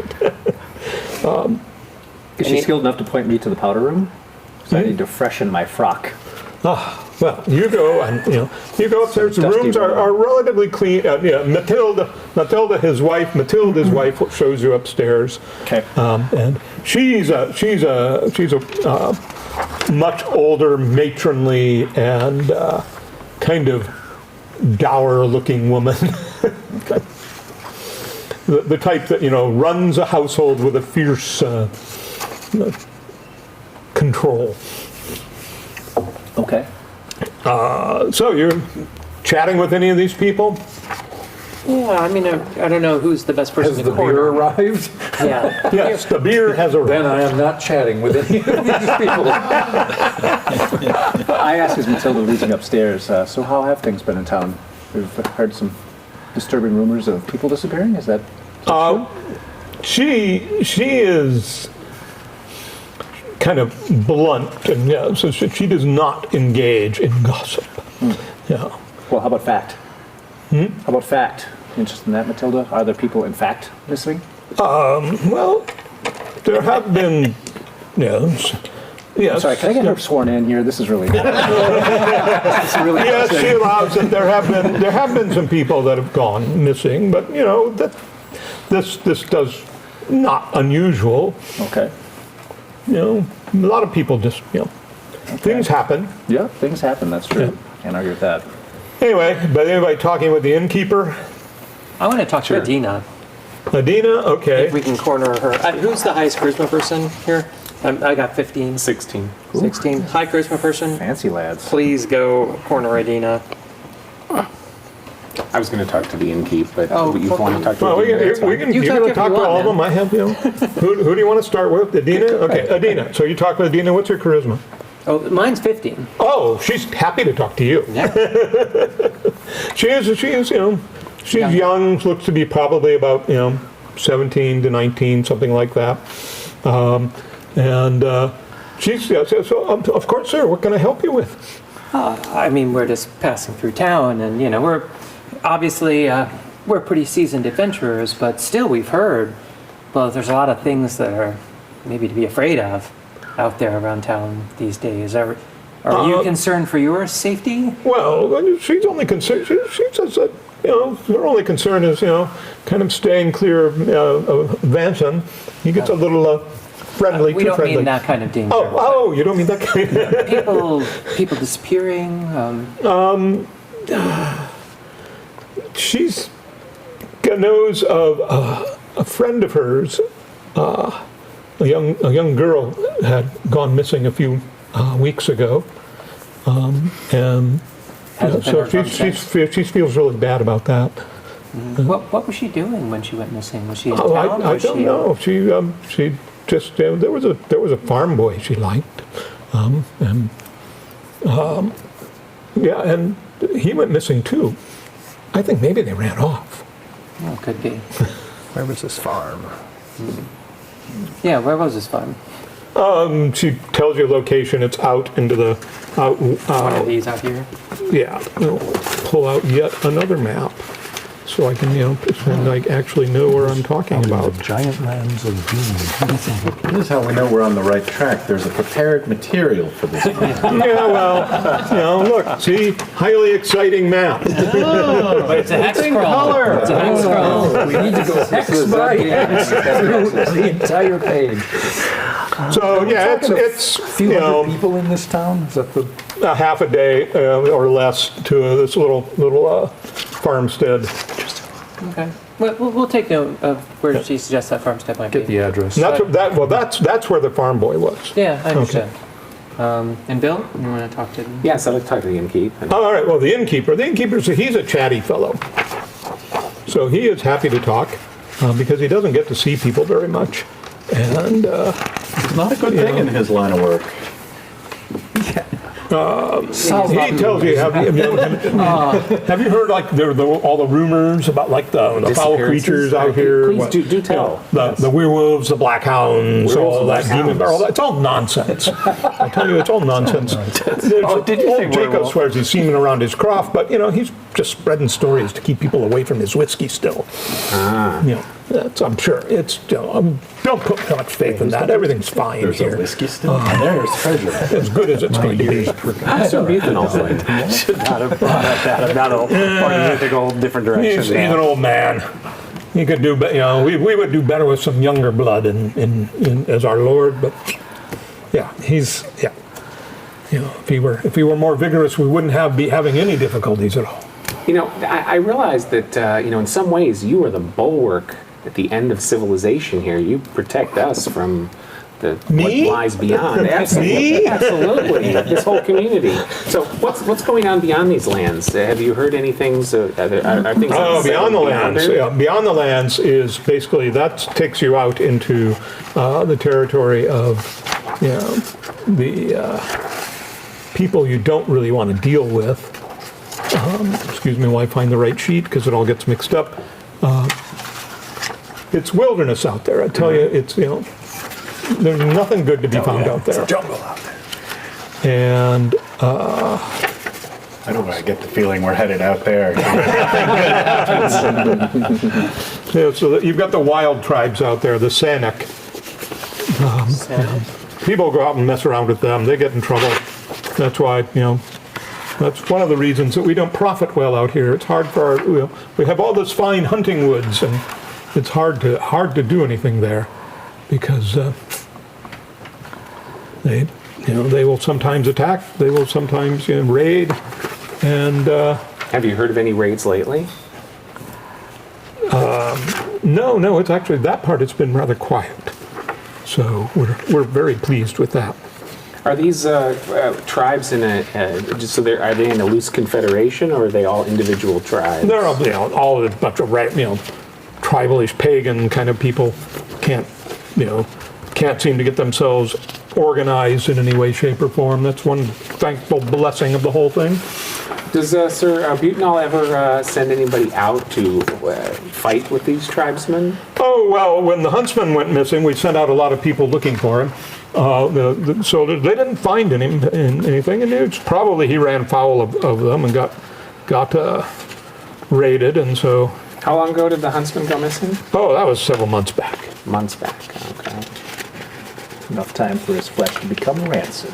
Is she skilled enough to point me to the powder room? 'Cause I need to freshen my frock. well, you go and you go upstairs. The Dusty rooms room. are relatively clean. Matilda, his wife, Matilda's wife shows you upstairs. Okay. And she's a much older, matronly, and kind of dour-looking woman. Okay. The type that runs a household with a fierce control. Okay. So you're chatting with any of these people? Yeah, I mean, I don't know who's the best person Has to the corner. beer arrived? Yeah. Yes, the beer has Then arrived. I am not chatting with any of these people. I asked as Matilda leading upstairs, so how have things been in town? We've heard some disturbing rumors of people disappearing. Is that She is kind of blunt, and so she does not engage in gossip. Yeah. well, how about fact? How about fact? Interested in that, Matilda? Are there people, in fact, missing? Well, there have been. Yes. Yes. Sorry, can I get her sworn in here? This is really. This is really. Yes, she allows it. There have been some people that have gone missing, but this does not unusual. Okay. A lot of people just things happen. Yeah, things happen. That's true. Can't argue with that. Anyway, but anybody talking with the innkeeper? I want to talk to Adina. Adina, okay. If we can corner her. Who's the highest charisma person here? I got 15. 16. 16. High charisma person. Fancy lads. Please go corner Adina. I was going to talk to the innkeep, but Oh, you want to talk to Well, the innkeep? we can You you talk can if talk you to want, all of them. man. I have who do you want to start with? Adina? Okay, Adina. So you talk with Adina. What's her charisma? Oh, mine's 15. Oh, she's happy to talk to you. Yeah. She is she's young, looks to be probably about 17 to 19, something like that. She's so of course, sir. What can I help you with? I mean, we're just passing through town, and we're obviously we're pretty seasoned adventurers, but still we've heard. Well, there's a lot of things that are maybe to be afraid of out there around town these days. Are you concerned for your safety? Well, she's only concerned. She says that her only concern is kind of staying clear of Vanson. He gets a little friendly, We too don't friendly. mean that kind of danger. Oh, you don't mean that kind of. People disappearing. She's knows of a friend of hers, a young girl had gone missing a few weeks ago, and Hasn't been so heard from she feels really bad about that. What was she doing when she went missing? Was she in Oh, town? I Was don't she, know. She just there was a farm boy she liked, and he went missing too. I think maybe they ran off. Oh, could be. Where was this farm? Yeah, where was this farm? She tells you location. It's out into the One of these out here. Yeah, we'll pull out yet another map so I can, pretend I actually know where I'm talking about. Giant lands of doom. This is how we know we're on the right track. There's a prepared material for this. Yeah, well, look, see, highly exciting map. But it's a hex scroll. It's a hex scroll. We need to go hex by hex through the entire page. So yeah, it's Few hundred people in this town? Is that the... a half a day or less to this little farmstead. Okay. We'll take note of where she suggests that farmstead might be. Get the address. And that's where the farm boy was. Yeah, I understand. And Bill, you want to talk to them? Yes, I'd like to talk to the innkeep. All right. Well, the innkeeper's he's a chatty fellow, so he is happy to talk because he doesn't get to see people very much, and It's not a good thing in his line of work. he tells you. Have you heard like all the rumors about like the foul creatures out here? Please do tell. The werewolves, the black hounds, all that black demon, all that. It's all nonsense. I tell you, it's all nonsense. Did you say Old Jacob werewolf? swears he's seen it around his croft, but he's just spreading stories to keep people away from his whiskey still. That's, I'm sure. It's don't put too much faith in that. Everything's fine There's here. a whiskey still. There's treasure. As good as it's going to be. Some ethanol. Should not have brought up that. That'll take a whole different direction. He's an old man. He could do, we would do better with some younger blood in as our Lord. But if he were more vigorous, we wouldn't be having any difficulties at all. I realize that, in some ways, you are the bulwark at the end of civilization here. You protect us from what lies beyond. Absolutely. Absolutely. This whole community. So what's going on beyond these lands? Have you heard any things? Are things beyond the lands. Yeah, beyond the lands is basically that takes you out into the territory of the people you don't really want to deal with. Excuse me while I find the right sheet because it all gets mixed up. It's wilderness out there. I tell you, it's there's nothing good to be found out there. It's a jungle out there. And I don't know. I get the feeling we're headed out there. so you've got the wild tribes out there, the satanic. People go out and mess around with them. They get in trouble. That's why that's one of the reasons that we don't profit well out here. It's hard for we have all this fine hunting woods, and it's hard to do anything there because they will sometimes attack, they will sometimes raid, and have you heard of any raids lately? No, it's actually that part. It's been rather quiet, so we're very pleased with that. Are these tribes in are they in a loose confederation, or are they all individual tribes? They're all a bunch of tribalish pagan kind of people. Can't seem to get themselves organized in any way, shape, or form. That's one thankful blessing of the whole thing. Does Sir Butenal ever send anybody out to fight with these tribesmen? Oh, well, when the huntsman went missing, we sent out a lot of people looking for him. So they didn't find anything, and it's probably he ran foul of them and got raided, and so... How long ago did the huntsman go missing? Oh, that was several months back. Months back, okay. Enough time for his flesh to become rancid.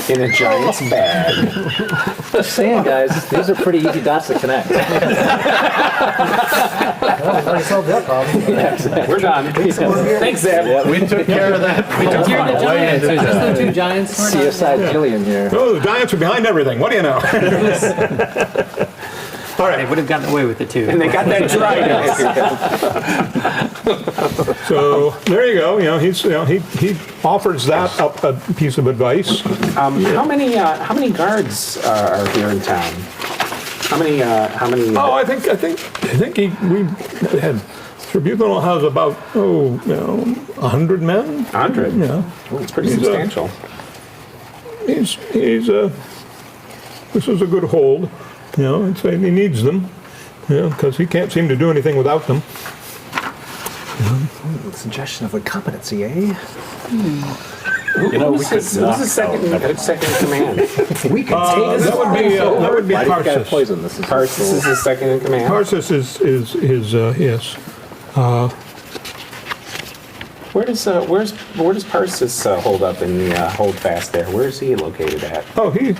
In a giant's bag. Just saying, guys, these are pretty easy dots to connect. Already solved that problem. Yeah, exactly. We're done. Thanks, Zeb. Yeah, we took care of that. You're the giants. It's just the two giants. CSI Gillian here. Oh, the giants are behind everything. What do you know? All They right. would have gotten away with it too. And they got that trident. So there you go. He offers that up a piece of advice. How many guards are here in town? How many? Oh, I think we had. Tribunal has about 100 men. 100. Yeah, It's pretty substantial. This is a good hold. I'd say he needs them. Because he can't seem to do anything without them. Suggestion of a competency, eh? You know, we Who's could his knock second in command? We can That would be Why do you gotta Parsis. poison this? Is Tarsus is his second in command. Tarsus is his yes. Where does Tarsus hold up in the hold fast there? Where is he located at? Oh, he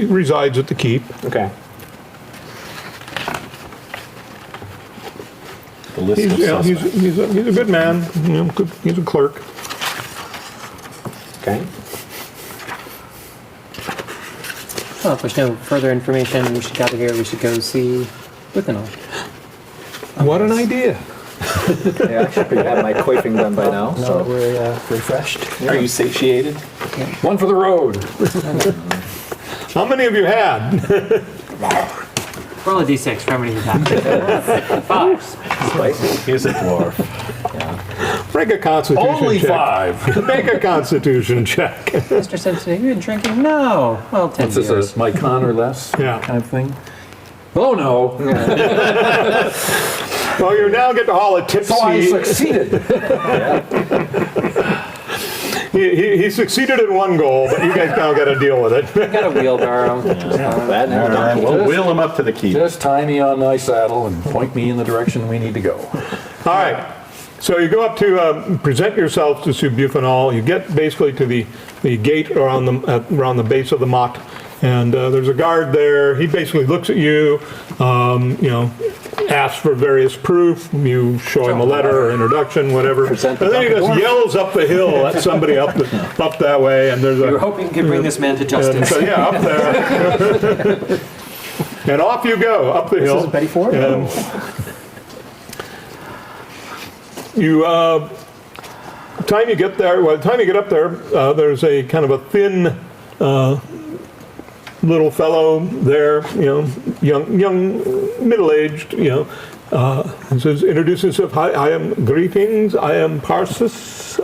resides at the keep. Okay. the list He's, of yeah, suspects. he's a good man. You know, good, he's a clerk. Okay. Well, if there's no further information we should gather here, we should go see Withenall. What an idea! Yeah, I should have my coifing done by now. No, So we're refreshed. Are you satiated? One for the road. How many have you had? Roll a d6 for how many you've had. 5. spicy. He's a dwarf. Make a constitution Only check. 5. Make a constitution check. Mr. Simpson, have you been drinking? No. Well, 10 What's this, years. a my con or less Yeah. kind of thing? Oh, no. Well, you now get to haul a tipsy. So I succeeded. He succeeded in one goal, but you guys now got to deal with it. Got a wheelbarrow. Bad All news. right, we'll wheel him up to the keep. Just tie me on my saddle and point me in the direction we need to go. All right. So you go up to present yourself to Sir Bufanal. You get basically to the gate around the base of the motte, and there's a guard there. He basically looks at you, asks for various proof. You show him a letter or introduction, whatever, and then he just yells up the hill at somebody up that way. And there's We were a hoping you could bring this man to and justice. so, yeah, up there, and off you go up the hill. This is Betty Ford? And you, time you get there, by the time you get up there, there's a kind of a thin little fellow there, young, middle-aged, he says, introduces himself, hi, I am, greetings, I am Parsis,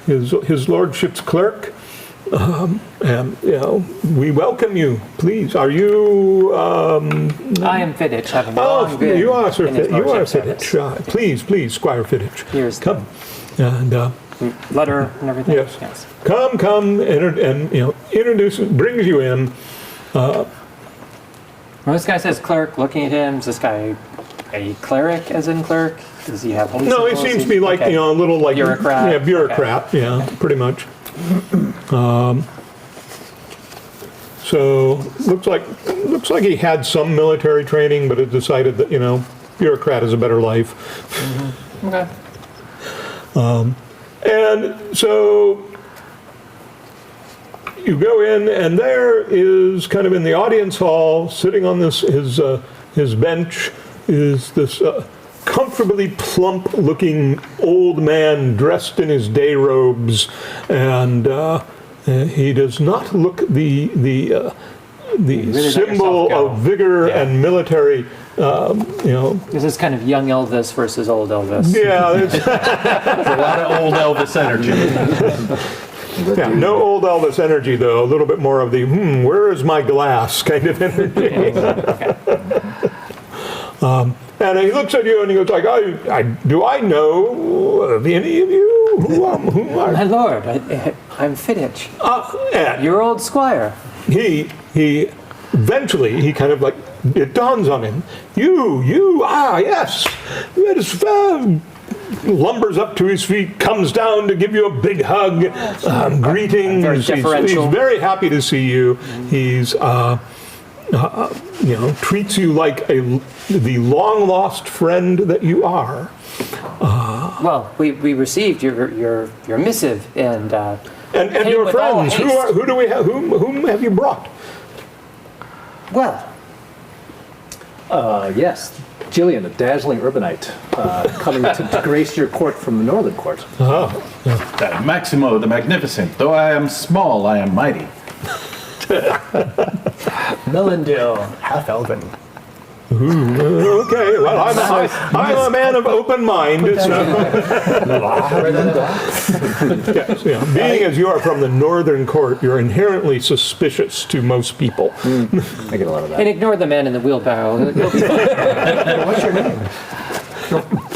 his lordship's clerk. And we welcome you. Please, are you? I am Fittich, having long been you are Sir in his Fittich. You are lordship's service. Fittich. Please, Squire Fittich. Here's the Come. And letter and everything. yes, come, and introduce, brings you in. Well, this guy says clerk. Looking at him, is this guy a cleric, as in clerk? Does he have holy No, he symbols? seems to be like Okay. a little like Bureaucrat. Yeah, bureaucrat. Yeah, pretty much. So looks like he had some military training, but had decided that bureaucrat is a better life. Okay. And so you go in, and there is kind of in the audience hall, sitting on his bench, is this comfortably plump-looking old man dressed in his day robes, and he does not look the symbol of vigor and military. This is kind of young Elvis versus old Elvis. Yeah, there's A lot of old Elvis energy. yeah, no old Elvis energy though. A little bit more of the where is my glass kind of energy. And he looks at you and he goes like, do I know of any of you? Who are My lord, I'm Fittich, and your old squire. he eventually he kind of like it dawns on him. You yes. Lumbers up to his feet, comes down to give you a big hug, greetings. Very deferential. He's very happy to see you. He's treats you like the long lost friend that you are. Well, we received your missive and And came your with all friends, haste. who do we have? Whom have you brought? Well, Yes, Jillian, a dazzling urbanite, coming to grace your court from the northern court. That Maximo the Magnificent. Though I am small, I am mighty. Melendil, half elven. Okay, well, I'm a man of open mind. So. Yes, being as you are from the northern court, you're inherently suspicious to most people. I get a lot of that. and ignore the man in the wheelbarrow. He'll be fine. What's your name?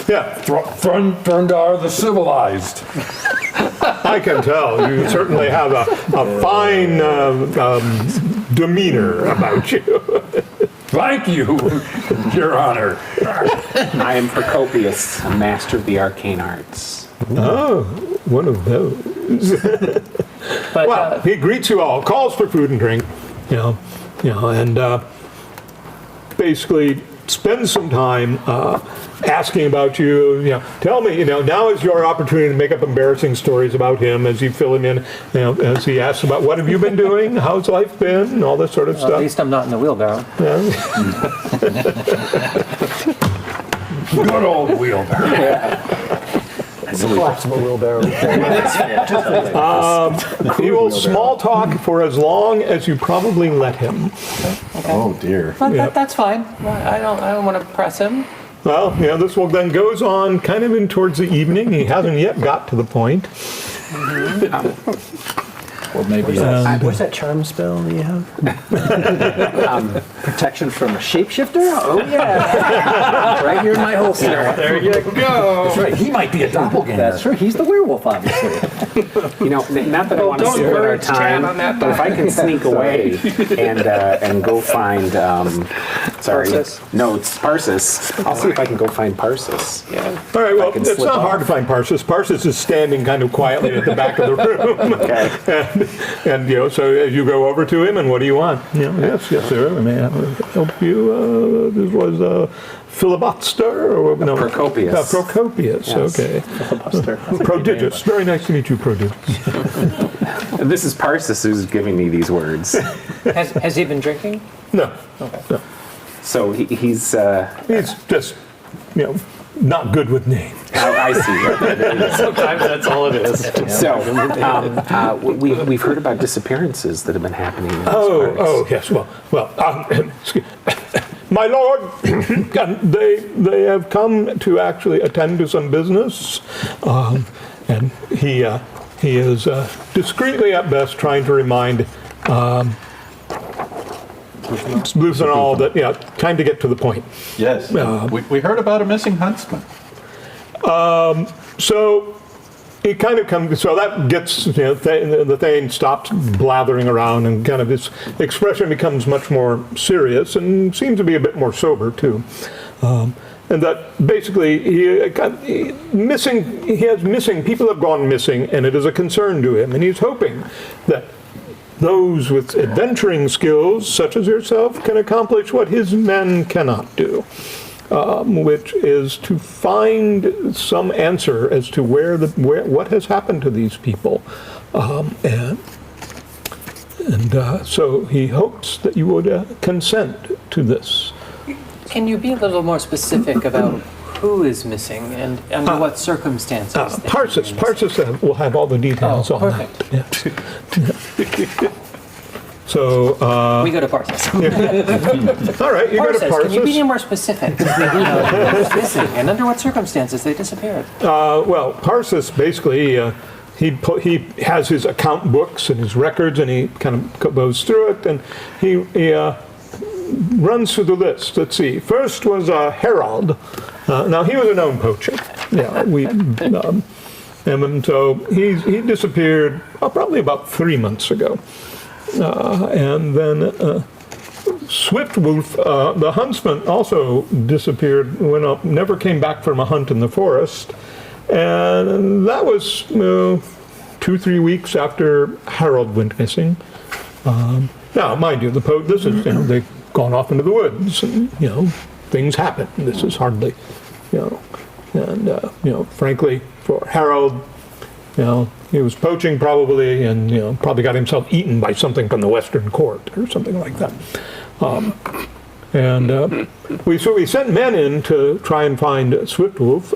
Yeah, Thrundar the Civilized. I can tell. You certainly have a fine demeanor about you. Thank you, Your Honor. I am Procopius, a master of the arcane arts. Oh, one of those. But, Well, he greets you all, calls for food and drink, and basically spends some time asking about you. Tell me, now is your opportunity to make up embarrassing stories about him as you fill him in. As he asks about what have you been doing, how's life been, and all this sort of at stuff. least I'm not in the wheelbarrow. Good old wheelbarrow. It's a collapsible wheelbarrow. He will small talk for as long as you probably let him. Oh dear. But that's fine. I don't want to press him. Well, this will then goes on kind of in towards the evening. He hasn't yet got to the point. Well, maybe What's that charm spell that you have? protection from a shapeshifter? Oh, yeah. Right here in my holster. There you go. That's right. He might be a doppelganger. That's true. He's the werewolf, obviously. Not that I want to steal our time, but if I can sneak away and go find, Parsis? No, it's Parsis. I'll see if I can go find Parsis. Yeah. All right, well, can it's slip not hard to off. find Parsis. Parsis is standing kind of quietly at the back of the room. Okay. And so as you go over to him, and what do you want? Yes, sir. May I help you? This was filibuster or no? Procopius. Procopius. Yes. Okay. Prodigious. Very nice to meet you, Prodigious. This is Parsis who's giving me these words. Has he been drinking? No. So he's. He's just, not good with names. I see. Sometimes that's all it is. So we've heard about disappearances that have been happening. In these parts. Oh, yes. Well. Excuse my lord, they have come to actually attend to some business, and he is discreetly at best trying to remind Sleuth and all that time to get to the point. Yes. We heard about a missing huntsman. So it kind of comes. So that gets the Thane stops blathering around, and kind of his expression becomes much more serious and seems to be a bit more sober too. And that basically he has missing people have gone missing, and it is a concern to him, and he's hoping that those with adventuring skills, such as yourself, can accomplish what his men cannot do. Which is to find some answer as to what has happened to these people, so he hopes that you would consent to this. Can you be a little more specific about who is missing and under what circumstances? Parsis will have all the details on perfect. that. Yeah. So We go to Parsis. all right, you go to Parsis, can you be Parsis. more specific? Who's missing and under what circumstances they disappeared? Well, Parsis basically he has his account books and his records, and he kind of goes through it, and he runs through the list. Let's see. First was Harold. Now he was a known poacher. Yeah, and so he disappeared probably about 3 months ago, and then Swiftwolf, the huntsman, also disappeared. Went up, never came back from a hunt in the forest, and that was 2-3 weeks after Harold went missing. Now, mind you, this is they've gone off into the woods, and things happen. This is hardly, and frankly, for Harold, he was poaching probably, and probably got himself eaten by something from the Western Court or something like that. We sent men in to try and find Swiftwolf.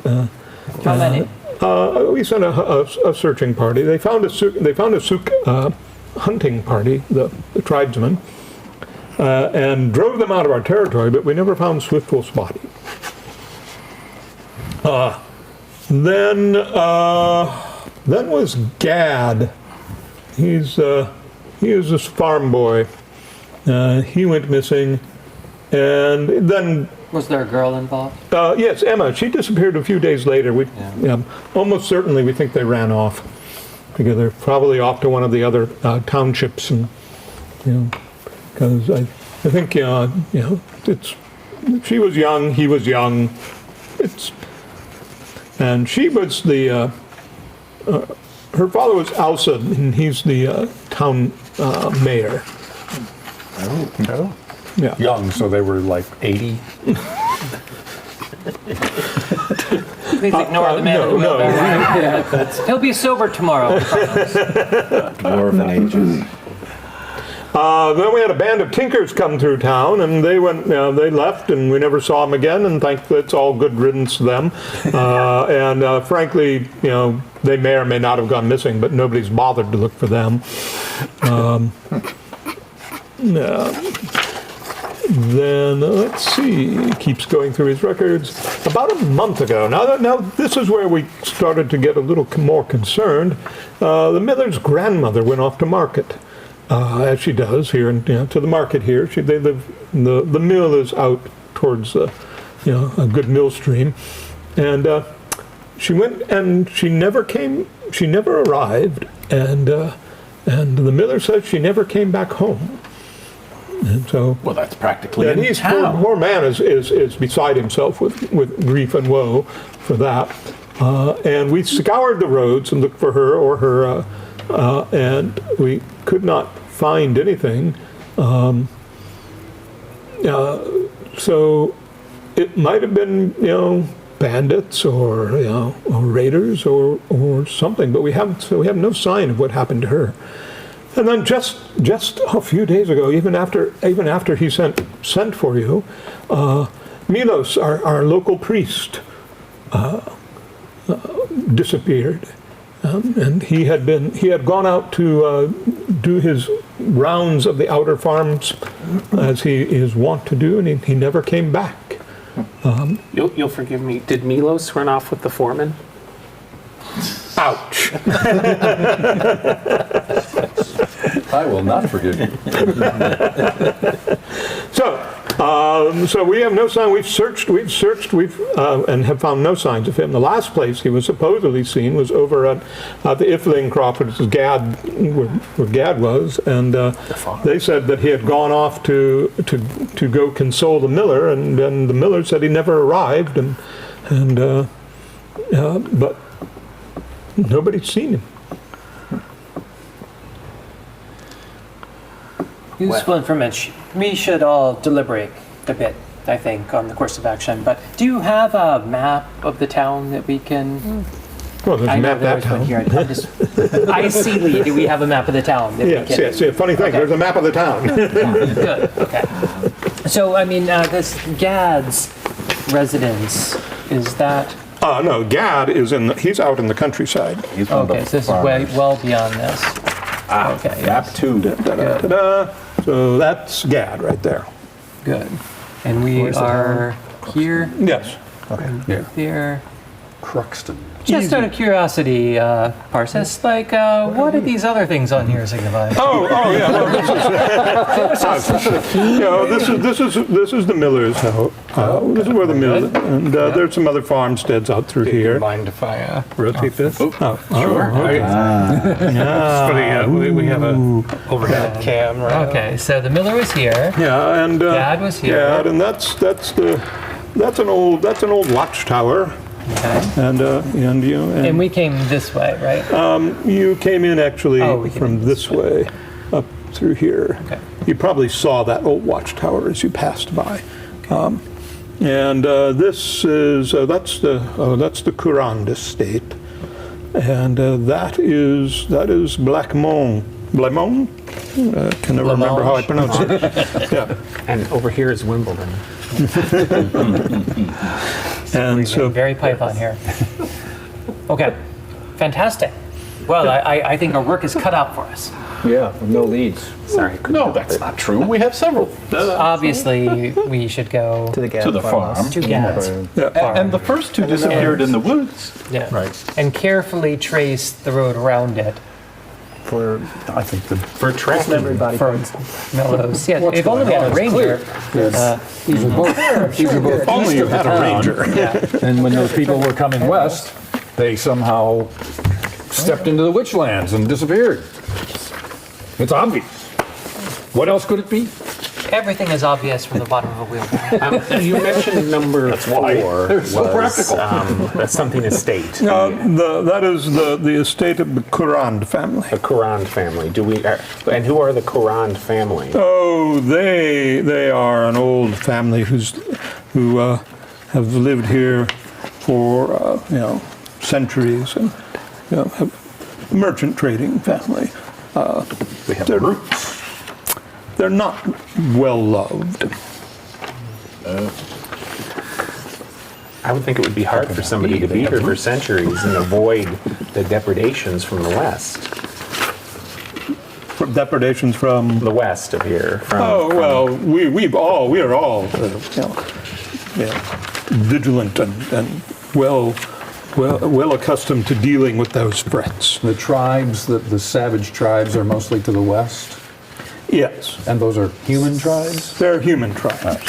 How many? We sent a searching party. They found a Suk hunting party, the tribesmen, and drove them out of our territory, but we never found Swiftwolf's body. Then was Gad. He is this farm boy. He went missing, and then. Was there a girl involved? Yes, Emma. She disappeared a few days later. Almost certainly we think they ran off. together, probably off to one of the other townships, and because I think it's she was young, he was young, and she was the her father was Elsa, and he's the town mayor. Oh. Yeah. Young, so they were like 80. Please ignore the man in the wheelbarrow. He'll be sober tomorrow. we promise. Dwarven ages. Then we had a band of tinkers come through town, and they went. They left, and we never saw them again. And thankfully, it's all good riddance to them. And frankly, they may or may not have gone missing, but nobody's bothered to look for them. Then let's see. He keeps going through his records. About a month ago. Now this is where we started to get a little more concerned. The miller's grandmother went off to market. As she does here, to the market here. They live. The mill is out towards a good mill stream, and she went and she never came. She never arrived, and the miller says she never came back home. And so, Well, that's practically and in he's town. poor man is beside himself with grief and woe for that. And we scoured the roads and looked for her or her, and we could not find anything. So it might have been bandits or or raiders or something, but we have no sign of what happened to her. And then just a few days ago, even after he sent for you, Milos, our local priest, disappeared, and he had gone out to do his rounds of the outer farms as he is wont to do, and he never came back. You'll forgive me. Did Milos run off with the foreman? Ouch. I will not forgive you. So we have no sign. We've searched, and have found no signs of him. The last place he was supposedly seen was over at the Ifling crop, which is Gad, where Gad was, and they said that he had gone off to go console the miller, and then the miller said he never arrived, but nobody's seen him. Useful information. We should all deliberate a bit, I think, on the course of action. But do you have a map of the town that we can? Well, there's I a know map there that is one town. here. I see, Lee. Do we have a map of the town that we can? Yes. Funny thing. Okay. There's a map of the town. Good. Okay. So, I mean, this Gad's residence, is that? No, Gad he's out in the countryside. He's one of the Okay, so this is farmers. well beyond this. Okay. Map 2. Da-da. So that's Gad right there. Good. And we are here, Yes. here. Cruxton. Just out of curiosity, Parsis, what do these other things on here signify? Oh yeah. Well, this is the miller's house. This is where the mill is, and there's some other farmsteads out through Do you here. mind if I rotate this? Sure. Okay. We have a overhead cam, right? Okay, so the miller was here. Yeah, and Gad was here. Gad, and that's an old watchtower. Okay. And we came this way, right? you came in actually We came from in this way up through here. Okay. You probably saw that old watchtower as you passed by. This is that's the Courant estate, and that is Blackmont. Blackmont? Can never remember how I pronounce it. Yeah. And over here is Wimbledon. And so Very Python here. Okay, fantastic. Well, I think our work is cut out for us. Yeah, with no leads. Sorry. No, that's not true. We have several. Obviously, we should go To the Gad To the farmhouse. farm. to Gad's. And the first two disappeared in the woods. Yeah. Right. And carefully trace the road around it For I think the For tracking. everybody. for Mellows. Yeah, if only we had a ranger. These were both. if only you had a ranger. Yeah. And when those people were coming west, they somehow stepped into the witchlands and disappeared. It's obvious. What else could it be? Everything is obvious from the bottom of a wheelbarrow. You mentioned number 4 They're so practical. That's something estate. That is the estate of the Courant family. The Courant family. And who are the Courant family? Oh, they are an old family who have lived here for centuries, and have a merchant trading family. They have roots. They're not well loved. I would think it would be hard for somebody to be here for centuries and avoid the depredations from the west. Depredations from The west of here. we are all vigilant and well accustomed to dealing with those threats. The tribes, the savage tribes, are mostly to the west. Yes, And those are human tribes? they're human tribes,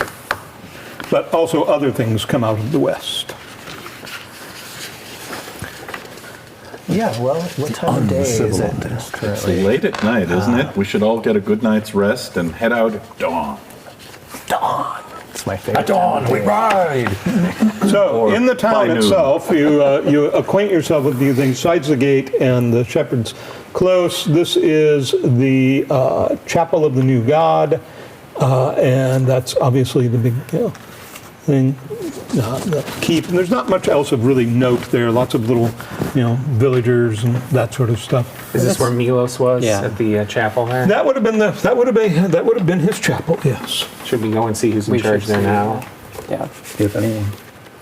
but also other things come out of the west. Yeah, well, what time of day is it It's currently? late at night, isn't it? We should all get a good night's rest and head out at dawn. Dawn. It's my favorite. At dawn, we ride! So, Or in the by town noon. itself, you acquaint yourself with the things, sides the gate and the shepherd's close. This is the chapel of the new god, and that's obviously the big thing. The keep, and there's not much else of really note there. Lots of little, villagers and that sort of stuff. Is this where Milos was Yeah. at the chapel there? That would have been his chapel. Yes. Should we go and see who's in We charge should there see. now? Yeah. If anyone.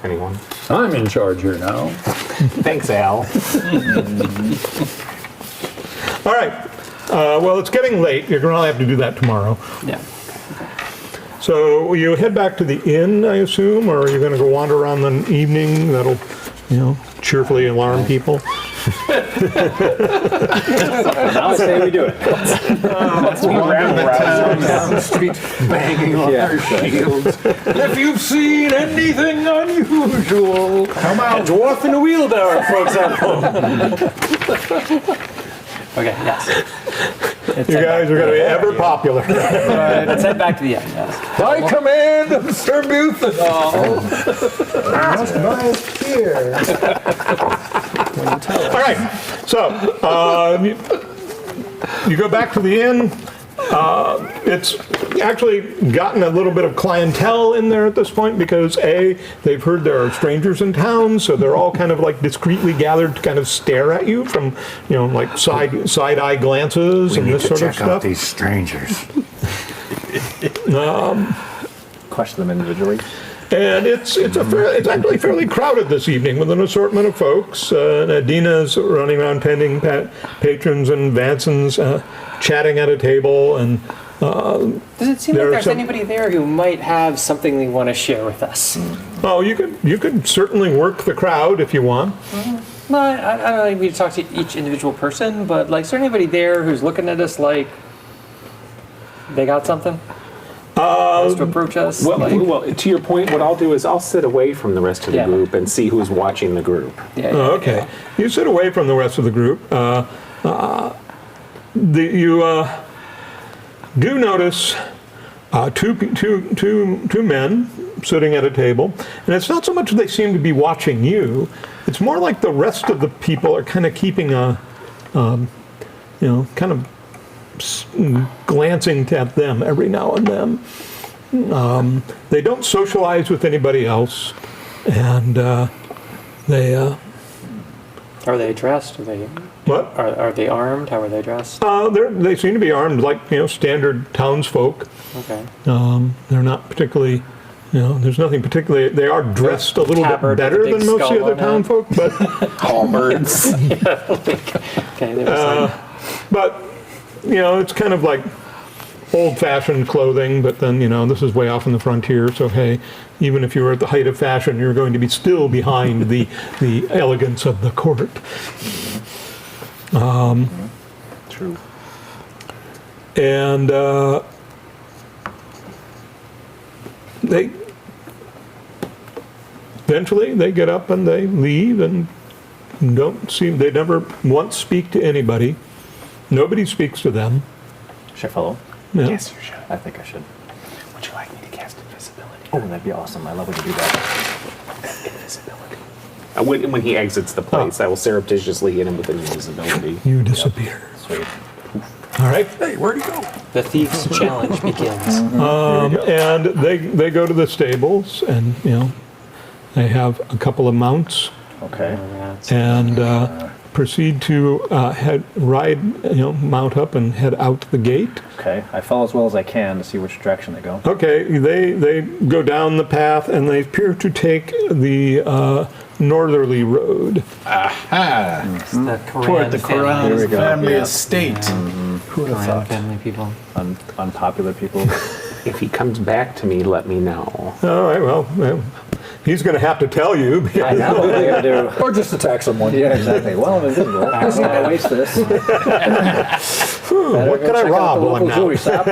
Anyone? I'm in charge here now. Thanks, Al. All right. Well, it's getting late. You're going to have to do that tomorrow. Yeah. So will you head back to the inn, I assume, or are you going to go wander around the evening? That'll, cheerfully alarm people. Now I say we do it. Let's be rabble-rousers. Down the street, banging on their shields. If you've seen anything unusual, come out. Dwarf in a wheelbarrow, for example. Okay, yes. You guys are going to be ever popular. Let's head back to the end, yes. By command of Sir Buthanol. Here. All right. So you go back to the inn. It's actually gotten a little bit of clientele in there at this point because they've heard there are strangers in town, so they're all kind of like discreetly gathered to kind of stare at you from, like side eye glances and this sort of stuff. these strangers. Question them individually. And it's actually fairly crowded this evening with an assortment of folks. Adina's running around tending patrons and Vanson's chatting at a table, and Does it seem There like are there's some- anybody there who might have something they want to share with us? oh, you could certainly work the crowd if you want. Well, I don't need me to talk to each individual person, but like, is there anybody there who's looking at us like they got something? Wants to approach us? Well, to your point, what I'll do is I'll sit away from the rest of the Yeah. group and see who's watching the group. yeah, Oh, okay. You sit away from the rest of the group. You do notice two men sitting at a table, and it's not so much they seem to be watching you. It's more like the rest of the people are kind of keeping a, kind of glancing at them every now and then. They don't socialize with anybody else, and they. Are they dressed? What? Are they armed? How are they dressed? They seem to be armed like standard townsfolk. Okay. They're not particularly, there's nothing particularly. They are dressed a little bit Tabard with better a big than most of the skull other on it. townfolk, but Halberds. Okay. They were but it's kind of like old-fashioned clothing. But then this is way off in the frontier, so hey, even if you were at the height of fashion, you're going to be still behind the elegance of the court. True. And eventually they get up and they leave, and they never once speak to anybody. Nobody speaks to them. Should I follow? Yeah. Yes, you should. I think I should. Would you like me to cast invisibility? Oh, that'd be awesome. I love when you do that. Invisibility. When he exits the place, I will surreptitiously hit him with an invisibility. You disappear. Sweet. All right. Hey, where'd he go? The thief's challenge begins. And they go to the stables, and they have a couple of mounts, Okay. and proceed to mount up and head out the gate. Okay. I follow as well as I can to see which direction they go. Okay, they go down the path, and they appear to take the northerly road. Aha! It's the Toward the Koran Here we Quran go. family Yeah. estate. Who would have Koran thought? family people. Unpopular people. If he comes back to me, let me know. All right, well, he's going to have to tell you. I know. What are they gonna do? Or just attack someone. Yeah, exactly. Well, I'm invisible. I'm not gonna waste this. What can I rob The while I'm local jewelry now? shop.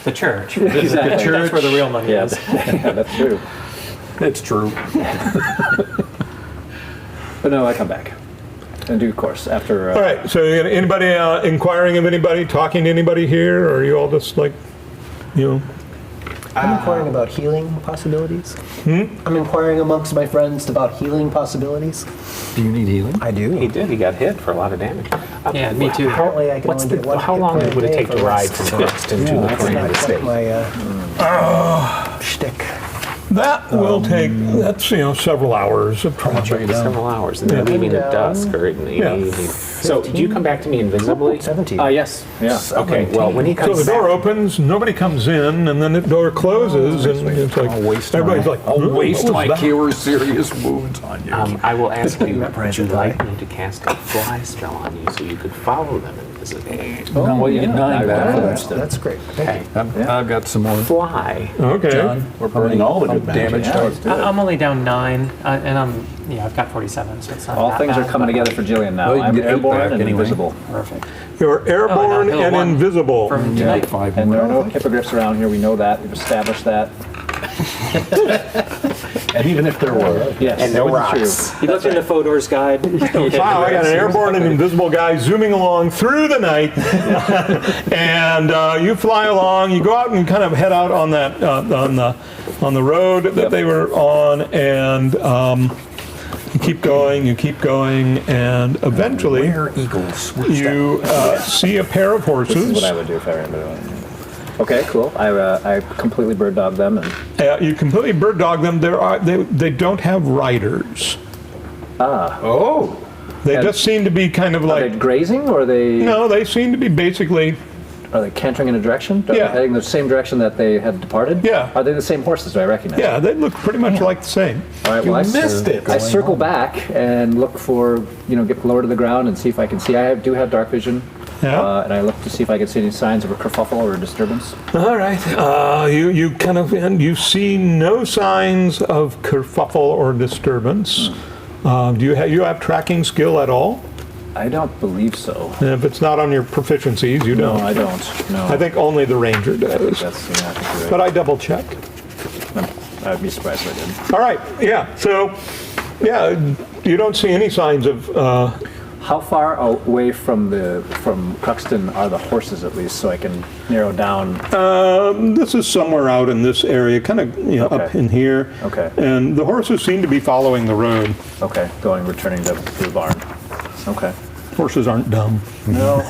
The church. Exactly. That's where the real money Yeah, is. yeah, that's true. It's true. But no, I come back. In due course, after... All right, so anybody inquiring of anybody, talking to anybody here, or are you all just like, I'm inquiring about healing possibilities. I'm inquiring amongst my friends about healing possibilities. Do you need healing? I do. He did. He got hit for a lot of damage. Yeah, me too. Apparently, I can only get one. How hit long point would a it day take for to ride rest, from Brixton to the that's Korean not quite estate? my shtick. that will take, that's, several hours of travel. Several hours, and they're leaving at dusk or in the evening. So, do you come back to me invisibly? 17. yes. Yeah. Okay. Well, when he So comes the door back, opens, nobody comes in, and then the door closes, and it's like, everybody's like, I'll "Huh? waste What my was that?" cure serious wounds on you. I will ask you, would you like me to cast a fly spell on you so you could follow them invisibly? No, well, you get 9 back. That's great. Thank you. I've got some more. Fly. Okay. John, we're burning all the I'm good magic. damaged. Yeah, let's do it. I'm only down 9, and I've got 47, so it's not All that things are bad, coming but- together for Jillian now. Well, you can I'm get 8 airborne back and anyway. invisible. Perfect. You're airborne he'll and one invisible. From tonight. 5 And more. there are no hippogriffs around here. We know that. We've established that. And even if there were, Yes. And no that was rocks. He looked in the Fodor's guide. Wow, I got an airborne and invisible guy zooming along through the night, and you fly along. You go out and kind of head out on that on the road that they were on, and you keep going, and eventually you see a pair of This is what I horses. would do if I ran into one. Okay, cool. I completely bird dog them and You completely bird dog them. They don't have riders. oh, They And- just seem to be kind of are they like. grazing or are they No, they seem to be basically. are they cantering in a direction? Are they Yeah. heading the same direction that they had departed? Yeah. Are they the same horses? Do I recognize? Yeah, they look pretty much like the same. All right. you Well, missed it. I circle back and look for, get lower to the ground and see if I can see. I do have dark vision. Yeah. And I look to see if I can see any signs of a kerfuffle or a disturbance. All right. You kind of, and you see no signs of kerfuffle or disturbance. Do you have tracking skill at all? I don't believe so. And if it's not on your proficiencies, you No, don't. I don't. No. I think only the ranger does. I think you're But right. I double check. I'd be surprised if I did. All right. Yeah. So, yeah, you don't see any signs of. How far away from Cruxton are the horses, at least, so I can narrow down? This is somewhere out in this area, kind of up Okay. in here. Okay. And the horses seem to be following the road. Okay, returning to the barn. Okay. Horses aren't dumb. No.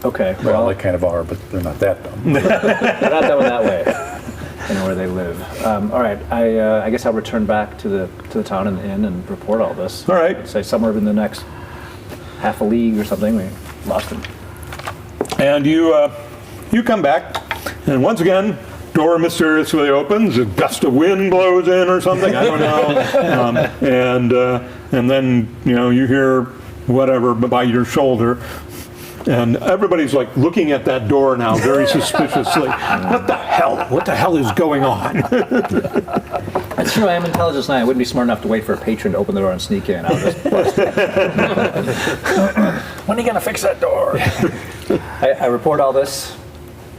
Okay. well, they kind of are, but they're not that dumb. They're not that one that way. I know where they live. All right. I guess I'll return back to the town and the inn and report all this. All right. I'd say somewhere in the next half a league or something, we lost him. And you come back, and once again, door mysteriously opens. A gust of wind blows in or something. I don't know. And then you hear whatever by your shoulder, and everybody's like looking at that door now very suspiciously. What the hell? What the hell is going on? That's true. I am intelligence 9. I wouldn't be smart enough to wait for a patron to open the door and sneak in. I'll just bust it. When are you gonna fix that door? I report all this.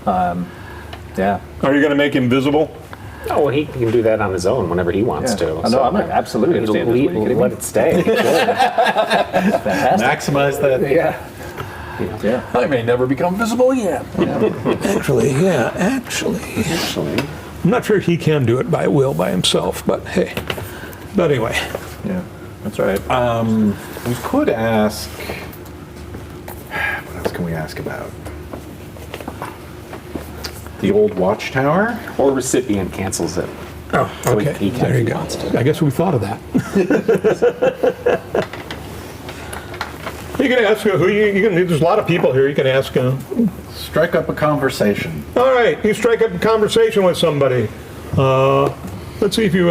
Yeah. Are you going to make him visible? Oh, well, he can do that on his own whenever he wants to. No, I'm absolutely understand. Let it stay. Maximize that. Yeah. I may never become visible again. Actually, I'm not sure he can do it by will by himself, but hey. But anyway. Yeah, that's right. We could ask. What else can we ask about? The old watchtower? Or recipient cancels it. Oh, So okay. he can There you if he go. wants to. I guess we thought of that. You can ask who you can. There's a lot of people here. You can ask. Strike up a conversation. All right, you strike up a conversation with somebody. Let's see if you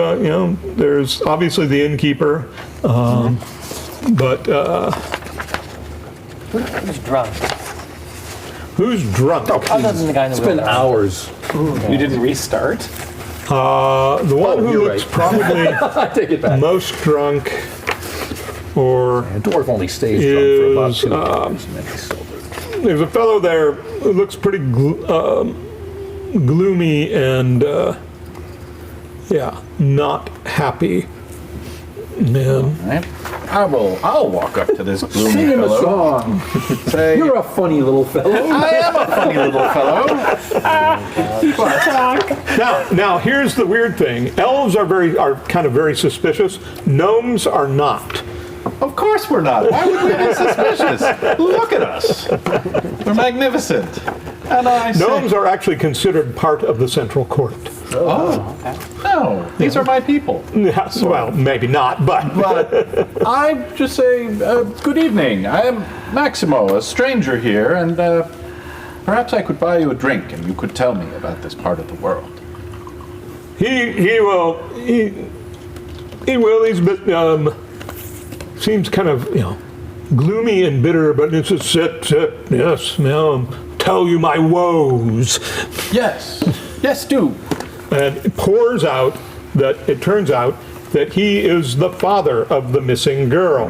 there's obviously the innkeeper, but Who's drunk? who's drunk? Other than the guy in the It's been wheelbarrow. hours. You didn't restart? The one who you're looks right. probably I take it back. most drunk, or A dwarf only stays drunk for about is 2 hours and then he's sober. there's a fellow there who looks pretty gloomy and not happy. Man. Right? I'll walk up to this gloomy Sing him a fellow. song. Say, You're a funny little fellow. I am a funny little fellow. Now here's the weird thing. Elves are kind of very suspicious. Gnomes are not. Of course we're not. Why would we be suspicious? Look at us. We're magnificent. And I say, Gnomes are actually considered part of the central court. no, these are my people. Yes, well, maybe not, but But I just say, good evening. I am Maximo, a stranger here, and perhaps I could buy you a drink and you could tell me about this part of the world. he will. He's a bit, seems kind of, gloomy and bitter, but it's a sit, yes, now tell you my woes. Yes, yes, do. And it pours out that it turns out that he is the father of the missing girl.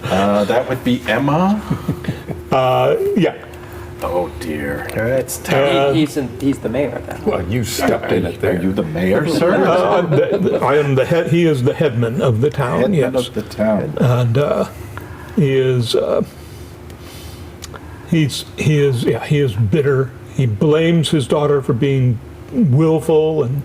That would be Emma. Yeah. Oh dear. That's He's the mayor of that. Well, you stepped in it Are there. you the mayor, sir? I am the head. He is the headman of the town. Headman yes. of the town. And he is he is bitter. He blames his daughter for being willful and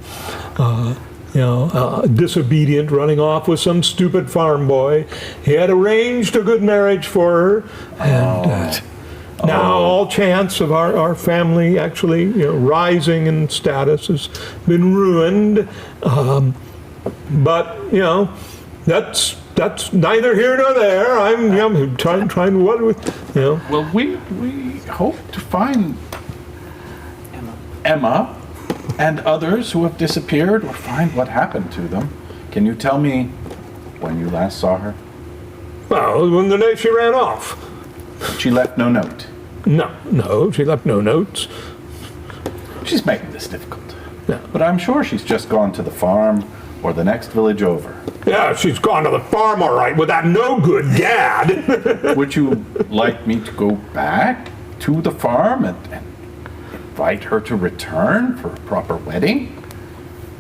disobedient, running off with some stupid farm boy. He had arranged a good marriage for her, and now all chance of our family actually rising in status has been ruined. But that's neither here nor there. I'm trying to what with Well, we hope to find Emma and others who have disappeared, or find what happened to them. Can you tell me when you last saw her? Well, when the day she ran off. She left no note. No, she left no notes. She's making this difficult. Yeah. But I'm sure she's just gone to the farm or the next village over. Yeah, she's gone to the farm all right with that no good gad. Would you like me to go back to the farm and invite her to return for a proper wedding?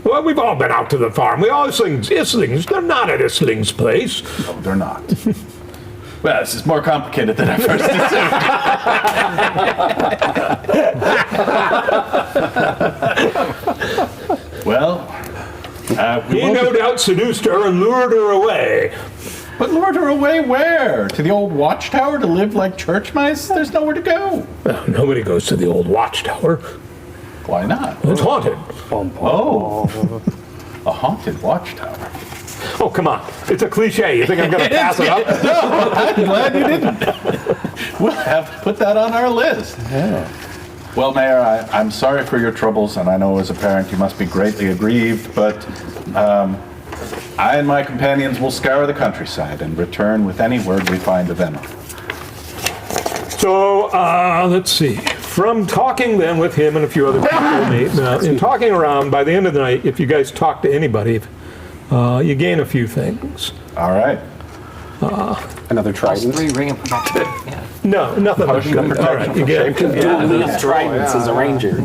Well, we've all been out to the farm. We all Isling's. They're not at Isling's place. No, they're not. Well, this is more complicated than I first assumed. Well, He no doubt seduced her and lured her away. but lured her away where? To the old watchtower to live like church mice? There's nowhere to go. Well, nobody goes to the old watchtower. Why not? It's haunted. Oh, a haunted watchtower. Oh, come on. It's a cliche. You think I'm going to pass it up? No, I'm glad you didn't. We'll have to put that on our list. Yeah. Well, Mayor, I'm sorry for your troubles, and I know as a parent you must be greatly aggrieved, but I and my companions will scour the countryside and return with any word we find of Emma. So, let's see. From talking then with him and a few other people, in talking around, by the end of the night, if you guys talk to anybody, you gain a few things. All right. Another Plus trident. 3 ring of protection. Yeah. No, nothing. All right, you get Tridents as a ranger.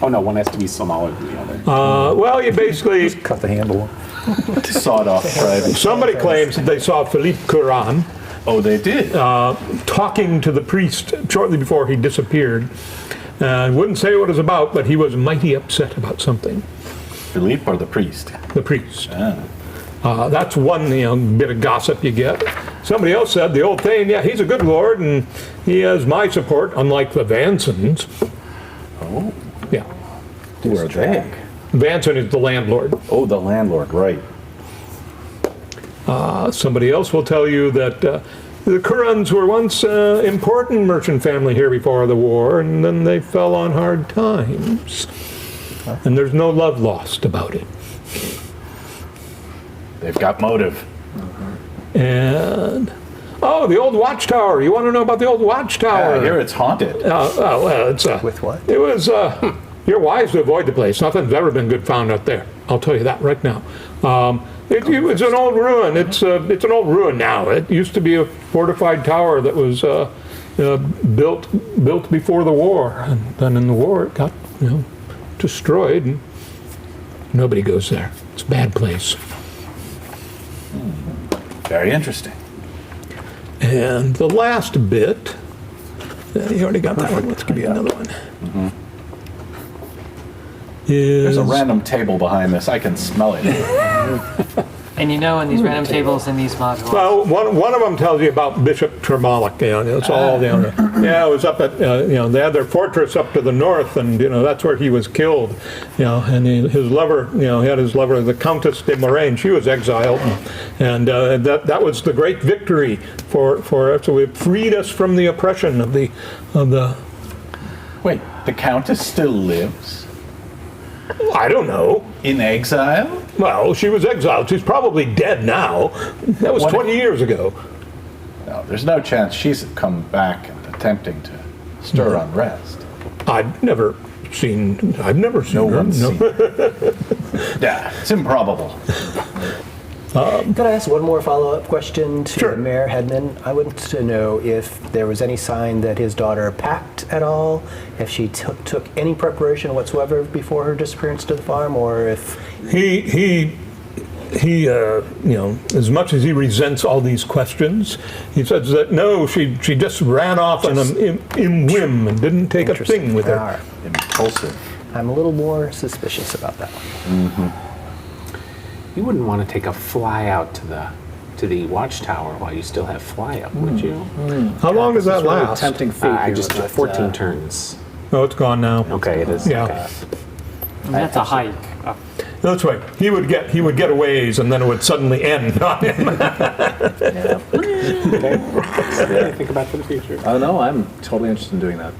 Oh no, one has to be smaller than the other. Well, you basically, Cut the handle. Sawed off driving. somebody claims that they saw Philippe Couron Oh, they did. talking to the priest shortly before he disappeared. Wouldn't say what it was about, but he was mighty upset about something. Philippe or the priest? The priest. Ah. That's one bit of gossip you get. Somebody else said the old Thane, yeah, he's a good lord, and he has my support, unlike the Vansons. Oh, Yeah, who are they? Vanson is the landlord. Oh, the landlord, right. Somebody else will tell you that the Currans were once an important merchant family here before the war, and then they fell on hard times. And there's no love lost about it. They've got motive. And, the old watchtower. You want to know about the old watchtower? I hear it's haunted. Well, it's... With what? It was, you're wise to avoid the place. Nothing's ever been good found out there. I'll tell you that right now. It's an old ruin. It's an old ruin now. It used to be a fortified tower that was built before the war. And then in the war it got, destroyed. And nobody goes there. It's a bad place. Very interesting. And the last bit, you already got that one. Let's give you another one. There's a random table behind this. I can smell it. And in these random tables in these modules. Well, one of them tells you about Bishop Tremalec. It's all down there. Yeah, it was up at they had their fortress up to the north, and that's where he was killed. And his lover, he had his lover, the Countess de Moraine. She was exiled, and that was the great victory for so it freed us from the oppression of the. Wait, the Countess still lives? I don't know. In exile? Well, she was exiled. She's probably dead now. That was 20 years ago. No, there's no chance she's come back and attempting to stir unrest. I've never seen No her. one's seen her. Yeah, it's improbable. Could I ask one more follow-up question to Sure. Mayor Hedman? I wanted to know if there was any sign that his daughter packed at all, if she took any preparation whatsoever before her disappearance to the farm, or if... He as much as he resents all these questions, he says that no, she just ran off on in whim and didn't take a thing with her. All right. Impulsive. I'm a little more suspicious about that one. You wouldn't want to take a fly out to the watchtower while you still have fly up, would you? How long does that last? Tempting fate I here just with that, 14 turns. Oh, it's gone now. Okay, it is. Yeah. Okay. That's a hike. That's right. He would get a ways, and then it would suddenly end on him. Okay. Think about for the future. Oh no, I'm totally interested in doing that.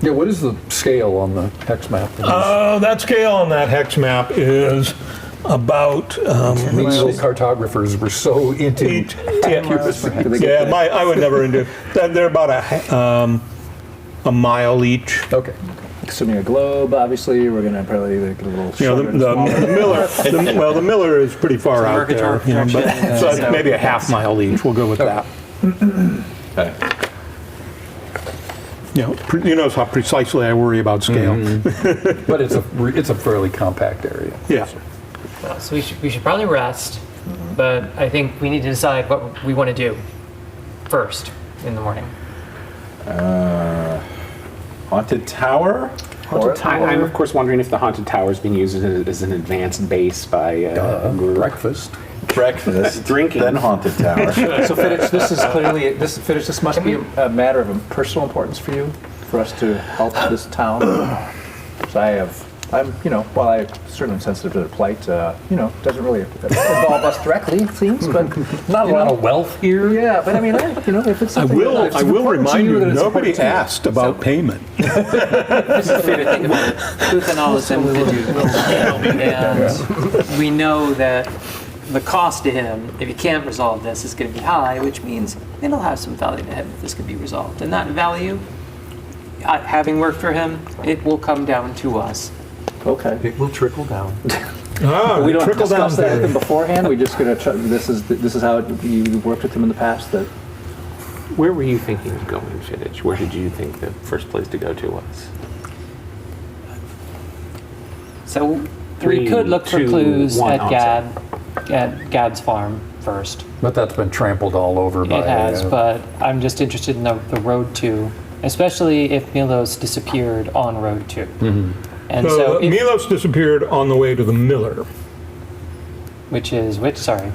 Yeah, what is the scale on the hex map? That scale on that hex map is about. Medieval cartographers were so into accuracy. Yeah, I would never do. They're about a mile each. Okay. Assuming a globe, obviously, we're gonna probably make it a little shorter and smaller. The Miller is pretty far out there. Mercator So it's maybe a half mile each. We'll go with that. Okay. You notice how precisely I worry about scale. But it's a fairly compact area. Yeah. So we should probably rest, but I think we need to decide what we want to do first in the morning. Haunted tower? I'm of course wondering if the haunted tower is being used as an advanced base by a group. Breakfast. Breakfast. Drinking. Then haunted tower. So Fittich, this must be a matter of personal importance for you, for us to help this town. So while I'm certainly sensitive to their plight, doesn't really involve us directly, it seems, but Not a lot of wealth here. yeah, but I mean, if it's I something will that's I will important to remind you, then it's nobody important to you. asked about payment. Booth and all is him to do. And we know that the cost to him, if he can't resolve this, is going to be high, which means it'll have some value to him if this can be resolved. And that value, having worked for him, it will come down to us. Okay. It will trickle down. We don't trickle down discuss that with theory. him beforehand. We just gonna. This is how you worked with him in the past. That Where were you thinking of going, Fittich? Where did you think the first place to go to was? So Three, we could look for 2, clues 1, at Gad's farm first. But that's been trampled all over by... It has, but I'm just interested in the road to, especially if Milos disappeared on road 2. And so, if, Milos disappeared on the way to the Miller. which? Sorry.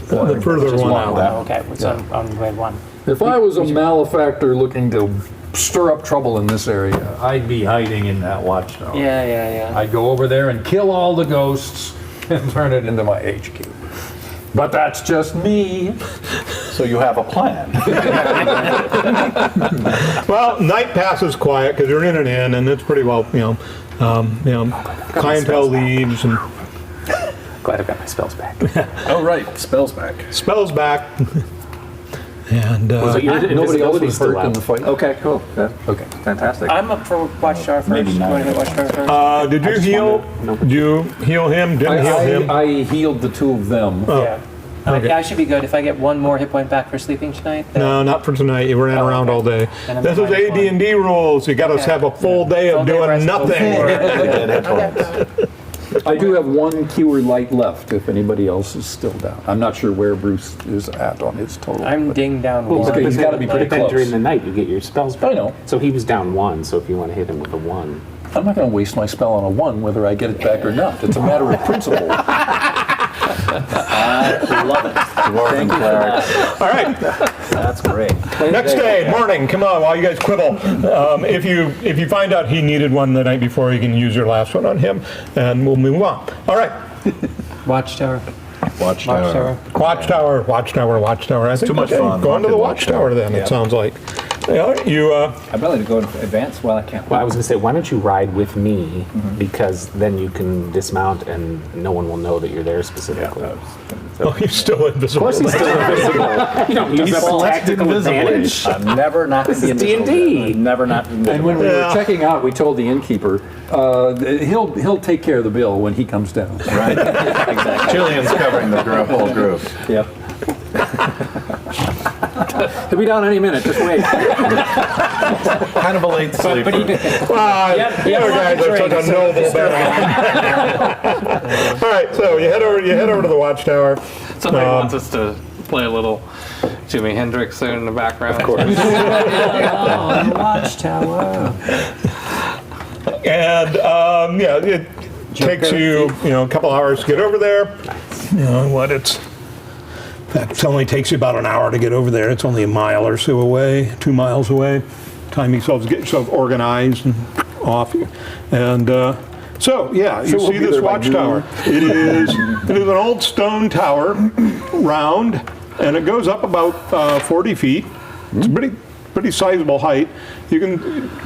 The further one out. Okay, it's on way 1. If I was a malefactor looking to stir up trouble in this area, I'd be hiding in that watchtower. Yeah. I'd go over there and kill all the ghosts and turn it into my HQ. But that's just me. So you have a plan. Well, night passes quiet because you're in an inn, and it's pretty well, clientele leaves and Glad I've got my spells back. Oh, right. Spells back. spells back. And Nobody Nobody else was hurt in the fight? Okay, cool. Yeah. Okay. Fantastic. I'm up for Watchtower first. Maybe You not. want to hit Watchtower first? did you heal? Did you heal him? Didn't heal him? I healed the two of them. Yeah. Okay. I should be good if I get 1 more hit point back for sleeping tonight. then- No, not for tonight. You ran around all day. Then I'm This is minus one. AD&D rules. You got to have a full day Full of day doing rest, full nothing. day. I do have 1 cure light left if anybody else is still down. I'm not sure where Bruce is at on his total. I'm ding down Well, 1. Okay, he's gotta be pretty But then close. during the night, you get your spells back. I know. So he was down 1, so if you want to hit him with a 1. I'm not going to waste my spell on a 1 whether I get it back or not. It's a matter of principle. I love it. Thank you for that. All right. That's great. Next day, morning. Come on, while you guys quibble. If you find out he needed one the night before, you can use your last one on him, and we'll move on. All right. Watchtower. Watchtower. Watchtower. I think too much okay, fun. Going to the Watchtower. Watchtower then, it sounds like. Yeah, you, I'd rather go in advance while I can. Well, I was going to say, why don't you ride with me? Because then you can dismount and no one will know that you're there specifically. oh, you're still invisible. Of course he's still invisible. You don't use that tactical advantage. I'm never not This is invisible. D&D. I'm never not invisible. And when we were Yeah. checking out, we told the innkeeper, he'll take care of the bill when he comes down. Right. Exactly. Jillian's covering the whole group. Yep. He'll be down any minute, just wait. Kind of a late sleeper. Wow, you guys are such a noble band. All right, so you head over to the Watchtower. Somebody wants us to play a little Jimi Hendrix there in the background. Of course. Watchtower. And it takes you a couple hours to get over there. In fact, it only takes you about an hour to get over there. It's only a mile or so away, 2 miles away. Time yourselves get yourself organized and off. And you So see we'll be this there by watchtower. It is an old stone tower, round, and it goes up about 40 feet. It's a pretty sizable height.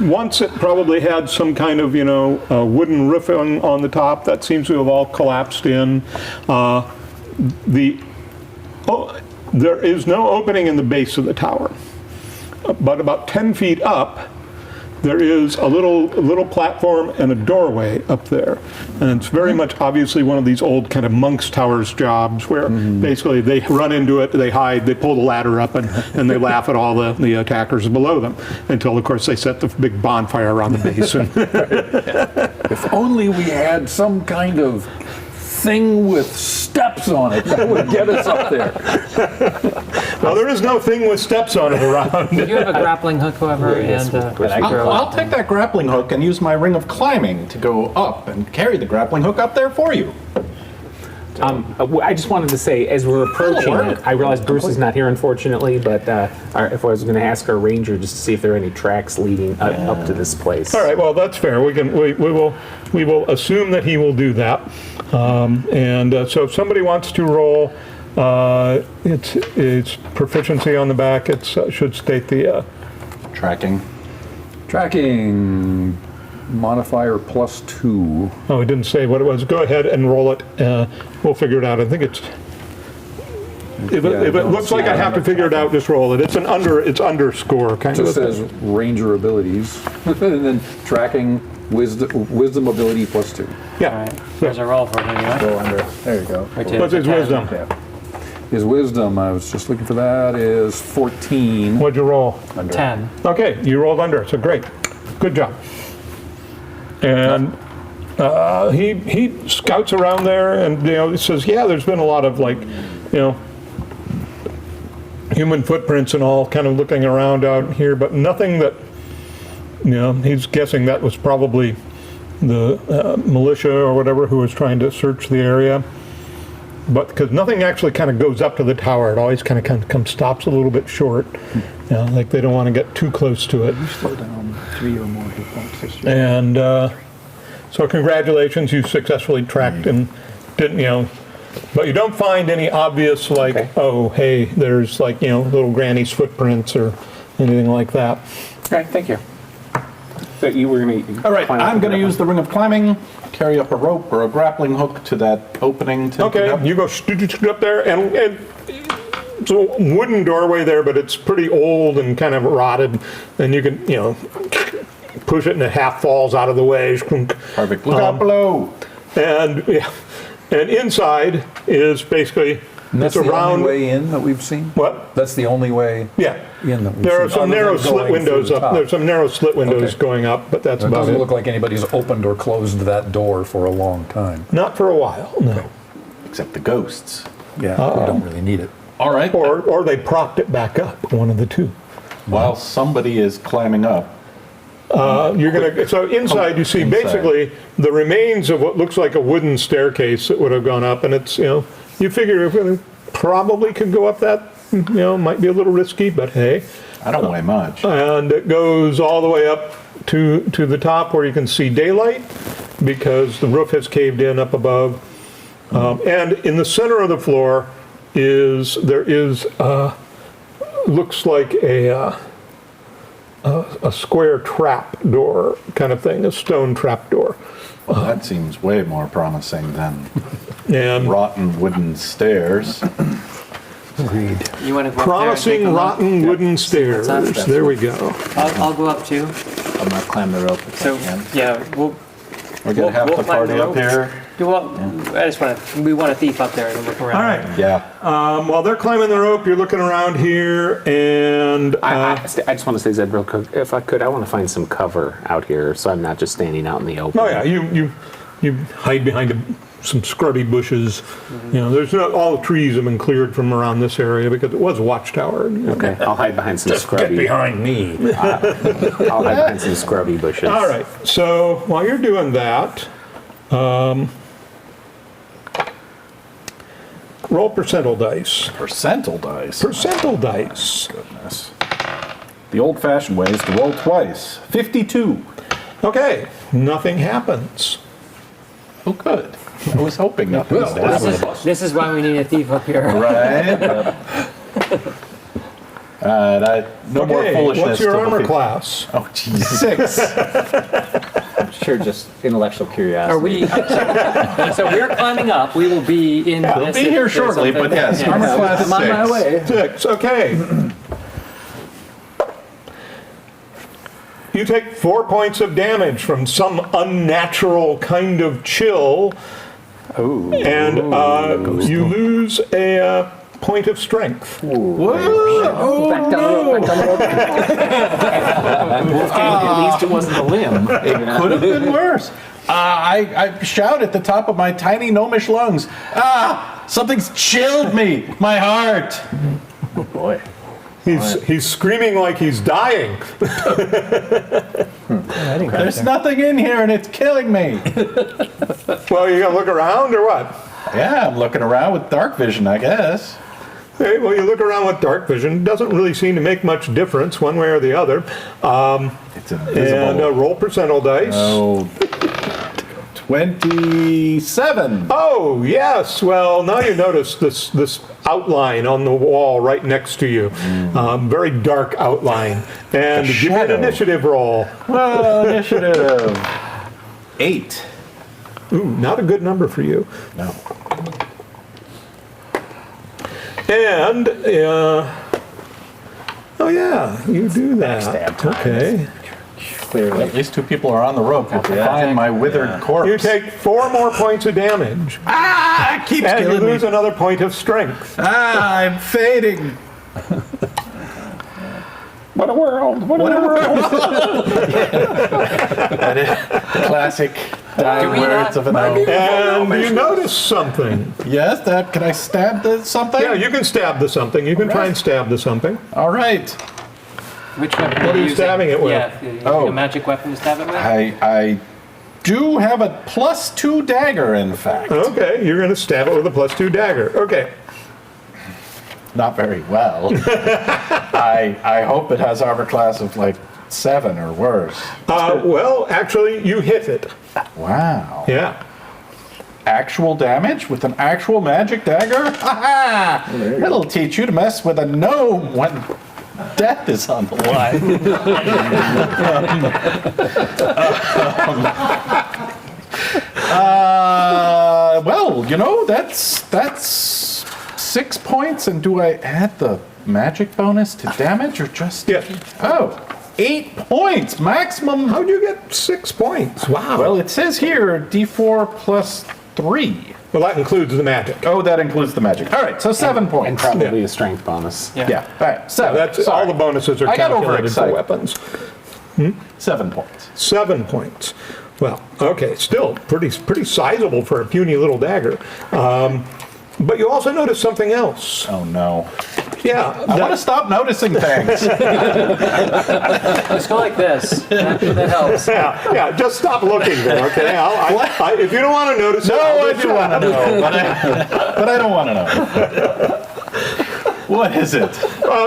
Once it probably had some kind of wooden roof on the top that seems to have all collapsed in. There is no opening in the base of the tower, but about 10 feet up, there is a little platform and a doorway up there, and it's very much obviously one of these old kind of monk's towers jobs where basically they run into it, they hide, they pull the ladder up, and they laugh at all the attackers below them until, of course, they set the big bonfire around the base. If only we had some kind of thing with steps on it that would get us up there. Well, there is no thing with steps on it around. You have a grappling hook, however, and I'll take that grappling hook and use my ring of climbing to go up and carry the grappling hook up there for you. I just wanted to say, as we're approaching it, I realize Bruce is not here, unfortunately, but if I was going to ask our ranger just to see if there are any tracks leading up to this place. All right, well, that's fair. We will assume that he will do that. So if somebody wants to roll, it's proficiency on the back. It should state the Tracking. Tracking modifier +2. Oh, it didn't say what it was. Go ahead and roll it. We'll figure it out. I think it's. If it looks like I have to figure it out, just roll it. It's underscore kind It of. just says ranger abilities, and then tracking wisdom ability +2. Yeah. there's a roll for it anyway. Go under. There you go. What's his wisdom? His wisdom, I was just looking for that, is 14. What'd you roll? 10. Okay, you rolled under. So great. Good job. And he scouts around there, and he says, yeah, there's been a lot of human footprints and all, kind of looking around out here, but nothing that he's guessing that was probably the militia or whatever who was trying to search the area. But because nothing actually kind of goes up to the tower, it always kind of stops a little bit short. Like they don't want to get too close to it. Slow down 3 or more hit points. And so congratulations, you successfully tracked and didn't, but you don't find any obvious oh, hey, there's little Granny's footprints or anything like that. Okay, thank you. So you were going to... All right, I'm going to use the ring of climbing, carry up a rope or a grappling hook to that opening. Okay, you go up there, and it's a wooden doorway there, but it's pretty old and kind of rotted, and you can, push it and it half falls out of the way. Perfect. Look out below. And inside is basically... And that's the only way in that we've seen? What? That's the only way in that we've There are seen, some other narrow than slit going windows through the up. top. There's some narrow slit windows Okay. going up, but that's It about doesn't it. look like anybody's opened or closed that door for a long time. Not for a while, no. Except the ghosts. Yeah, we don't really need it. All right. Or they propped it back up, one of the two. While somebody is climbing up. So inside you see basically the remains of what looks like a wooden staircase that would have gone up, and it's, you figure if it probably could go up that, might be a little risky, but hey. I don't weigh much. And it goes all the way up to the top where you can see daylight because the roof has caved in up above. And in the center of the floor looks like a square trap door kind of thing, a stone trap door. Well, that seems way more promising than And rotten wooden stairs. Agreed. You want to go up there and take promising a look? rotten wooden stairs. up. There we go. I'll go up too. I'm not climb the rope if So I can. yeah, We're going to have we'll the climb party the up ropes. here. We want a thief up there to look around. All right. Yeah. While they're climbing the rope, you're looking around here, and I just want to say, Zed, real quick, if I could, I want to find some cover out here so I'm not just standing out in the open. oh yeah, you hide behind some scrubby bushes. There's not all the trees have been cleared from around this area because it was a watchtower. Okay, I'll hide behind some Get scrubby. behind me. I'll hide behind some scrubby bushes. All right. So while you're doing that, roll percentile dice. Percentile dice. Percentile dice. Goodness. The old-fashioned way is to roll twice. 52. Okay. Nothing happens. Oh, good. I was hoping nothing would happen. This is why we need a thief up here. Right? No more Okay. foolishness. What's your to armor defeat- class? Oh, geez. 6. Sure, just intellectual curiosity. Are we? So we're climbing up. We will be in. We'll this be if here there's shortly, but something- yes, Yeah. armor class I'm on my 6. way. 6. Okay. You take 4 points of damage from some unnatural kind of chill, and you lose a point of strength. Back down the rope. At least it wasn't a limb. It could have been worse. I shout at the top of my tiny gnomish lungs. Something's chilled me. My heart. Oh boy. He's screaming like he's dying. There's nothing in here and it's killing me. Well, you gonna look around or what? Yeah, I'm looking around with dark vision, I guess. Okay, well, you look around with dark vision. Doesn't really seem to make much difference one way or the other. It's invisible. And roll percentile dice. Oh, 27. Oh, yes. Well, now you notice this outline on the wall right next to you. Very dark outline. And give me an shadow. initiative roll. Well, initiative. 8. Ooh, not a good number for you. No. And, oh yeah, you do that. Backstab time. Okay. Clearly. At least 2 people are on the rope to find my withered corpse. You take 4 more points of damage. It keeps And you killing me. lose another point of strength. I'm fading. What a world! What a world! That is classic Dying we words not- of an oath. And you notice something. Yes, that. Can I stab the something? Yeah, you can stab the something. You can try and stab the something. All right. Which weapon What are you using? stabbing it with? Yeah, you using Oh. a magic weapon to stab it with? I do have a +2 dagger, in fact. Okay, you're going to stab it with a +2 dagger. Okay. Not very well. I hope it has armor class of like 7 or worse. Well, actually, you hit it. Wow. Yeah. Actual damage with an actual magic dagger? Ha ha! It'll teach you to mess with a gnome when death is on the line. Well, you know, that's 6 points, and do I add the magic bonus to damage or just? Yes. Oh, 8 points maximum. How'd you get 6 points? Wow. Well, it says here D4 plus 3. Well, that includes the magic. Oh, that includes the magic. All right, so 7 And points. probably a strength bonus. Yeah. All right. 7. That's Sorry. all the bonuses are I got calculated for overexcited. weapons. 7 points. 7 points. Well, okay, still pretty sizable for a puny little dagger. But you also notice something else. Oh no. Yeah. I want to stop noticing things. Just go like this. That helps. Yeah, just stop looking then, okay? If you don't want to notice it, No, I'll I just do want to shut up. know, but I don't want to know. What is it?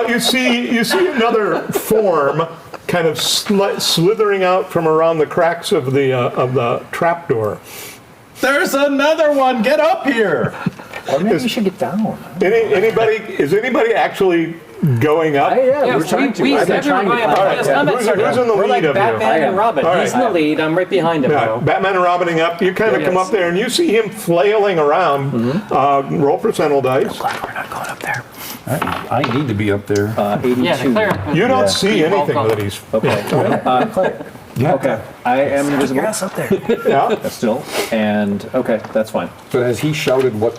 You see another form kind of slithering out from around the cracks of the trapdoor. There's another one. Get up here. Or maybe you should get down. Is anybody actually going up? Yeah, Yeah, we're trying to. we I've been everyone trying to. going up. All right, Just yeah. comment, Who's sir. in the We're lead like of you? Batman and Robin. All He's right. in the lead. I'm right behind him, Yeah, though. Batman and Robining up. You kind of come up there and you see him flailing around. Roll for sentinel dice. We're not going up there. I need to be up there. 82. Yeah, the cleric. You don't see Roll anything call. that he's. Okay. Cleric. Okay. I am invisible. up there. Yeah. Still. And okay, that's fine. So has he shouted what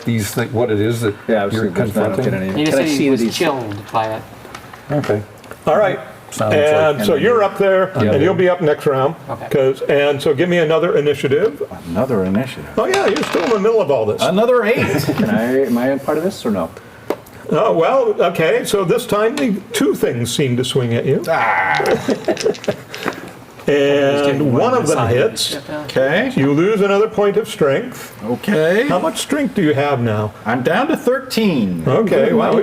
what it is that Yeah, I was you're there's not confronting? any. He just Can I said see he that was he's chilled by it. Okay. All right. Sounds And like- so you're up there, Yeah. and you'll be up next round. Okay. And so give me another initiative. Another initiative. Oh yeah, you're still in the middle of all this. Another 8. Am I part of this or no? Oh well, okay. So this time the two things seem to swing at you, and one of them hits. Okay. You lose another point of strength. Okay. How much strength do you have now? I'm down to 13. Okay, well,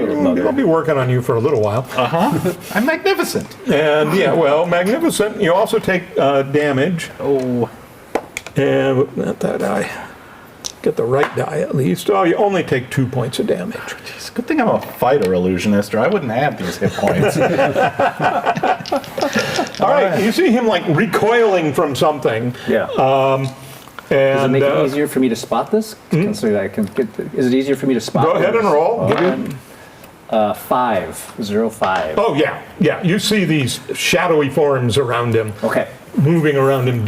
I'll be working on you for a little while. I'm magnificent. And yeah, well, magnificent. You also take damage. Oh. And not that die. Get the right die at least. Oh, you only take 2 points of damage. It's a good thing I'm a fighter illusionist, or I wouldn't have these hit points. All right, you see him like recoiling from something. Yeah. Does it And make it easier for me to spot this? Considering that I can get. Is it easier for me to spot? go ahead and this? roll. 505. Oh yeah, yeah. You see these shadowy forms around him, Okay. moving around him.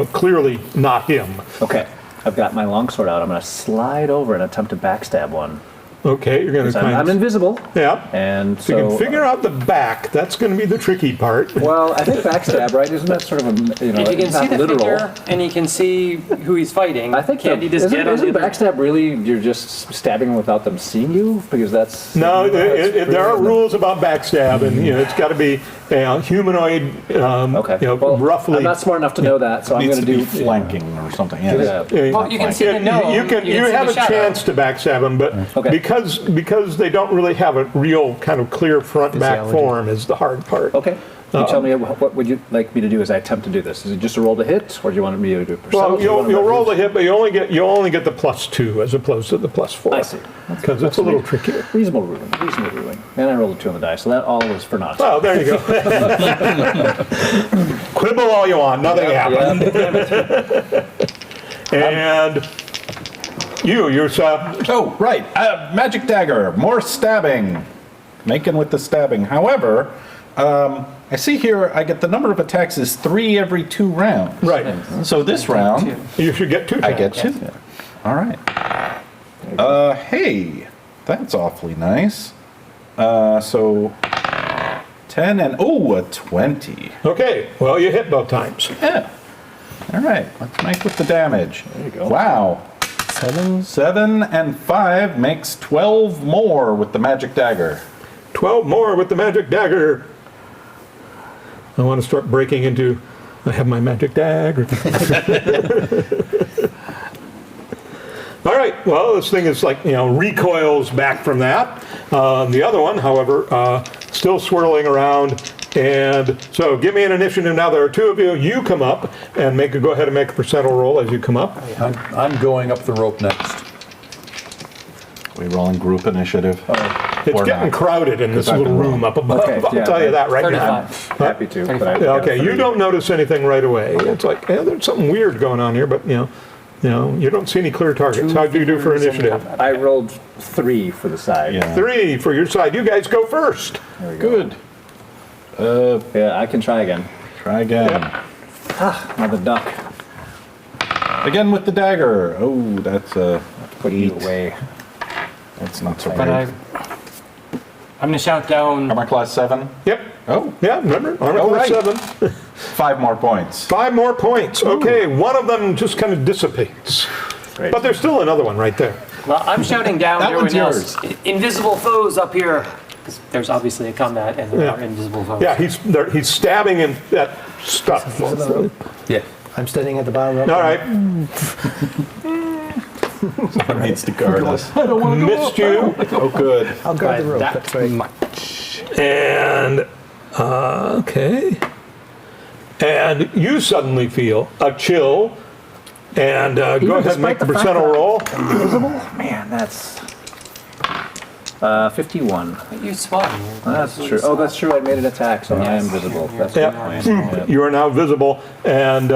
Clearly not him. Okay. I've got my longsword out. I'm going to slide over and attempt to backstab one. Okay, you're going to I'm invisible. Yeah. And So you so. can figure out the back. That's going to be the tricky part. Well, I think backstab, right? Isn't that sort of a If you can it's see not the literal? figure and you can see who he's fighting, I think can't he just isn't, get on isn't the other- backstab really you're just stabbing them without them seeing you? Because that's No, that's there are really- rules about backstab, and it's got to be humanoid. Okay. Well, roughly. I'm not smart enough to know that, so I'm Needs going to to be do flanking or something. Yes. Yeah. Well, you can see the gnome. You can see have the a shadow. chance to backstab them, but Okay. because they don't really have a real kind of clear front back Physiology. form is the hard part. Okay. You tell me what would you like me to do as I attempt to do this? Is it just a roll to hit, or do you want me to do a percentage? Well, Do you want you'll to- roll the hit, but you only get the +2 as opposed to the +4. I see. Because it's a little trickier. Reasonable ruling. Reasonable ruling. And I rolled a 2 on the die, so that all was for naught. Well, there you go. Quibble all you want, nothing happened. And you're Oh, right. Magic dagger. More stabbing. Making with the stabbing. However, I see here I get the number of attacks is 3 every 2 rounds. right. So this round, You should get 2 I get attacks. 2. All right. Hey, that's awfully nice. So 10 and a 20. Okay, well, you hit both times. Yeah. All right, let's make with the damage. There you go. Wow. 7. 7 and 5 makes 12 more with the magic dagger. 12 more with the magic dagger. I want to start breaking into, I have my magic dagger. All right, well, this thing is like, recoils back from that. The other one, however, still swirling around. And so give me an initiative now. There are two of you. You come up and go ahead and make a percentile roll as you come up. I'm going up the rope next. We roll in group initiative. It's getting crowded in this little room up above. Okay, I'll yeah, tell you that right 35. Happy to. But I Okay, you don't notice anything right away. It's like, there's something weird going on here, but you don't see any clear targets. How do you do for initiative? I rolled 3 for the side. Yeah. 3 for your side. You guys go first. There we go. Good. Yeah, I can try again. Try again. Another duck. Again with the dagger. Oh, that's a Put you away. That's not so But great. I'm gonna shout down. Armor class 7. Yep. Oh, Yeah, remember? Armor Oh, class right. 7. 5 more points. 5 more points. Okay, one of them just kind of dissipates. Great. But there's still another one right there. Well, I'm shouting down That to one's everyone else. Invisible foes up here. 'Cause there's obviously a combat, and there Yeah. are invisible foes. Yeah, he's stabbing in that stuff. Yeah. I'm standing at the bottom rope. All right. Someone needs to guard us. Missed you. Oh, good. I'll guard the rope. That's right. And, okay. And you suddenly feel a chill. And go ahead and make the percentile roll. Invisible? Man, that's 51. You swung. That's true. Oh, that's true. I made an attack, so I am visible. That's Yeah. right. You are now visible. And,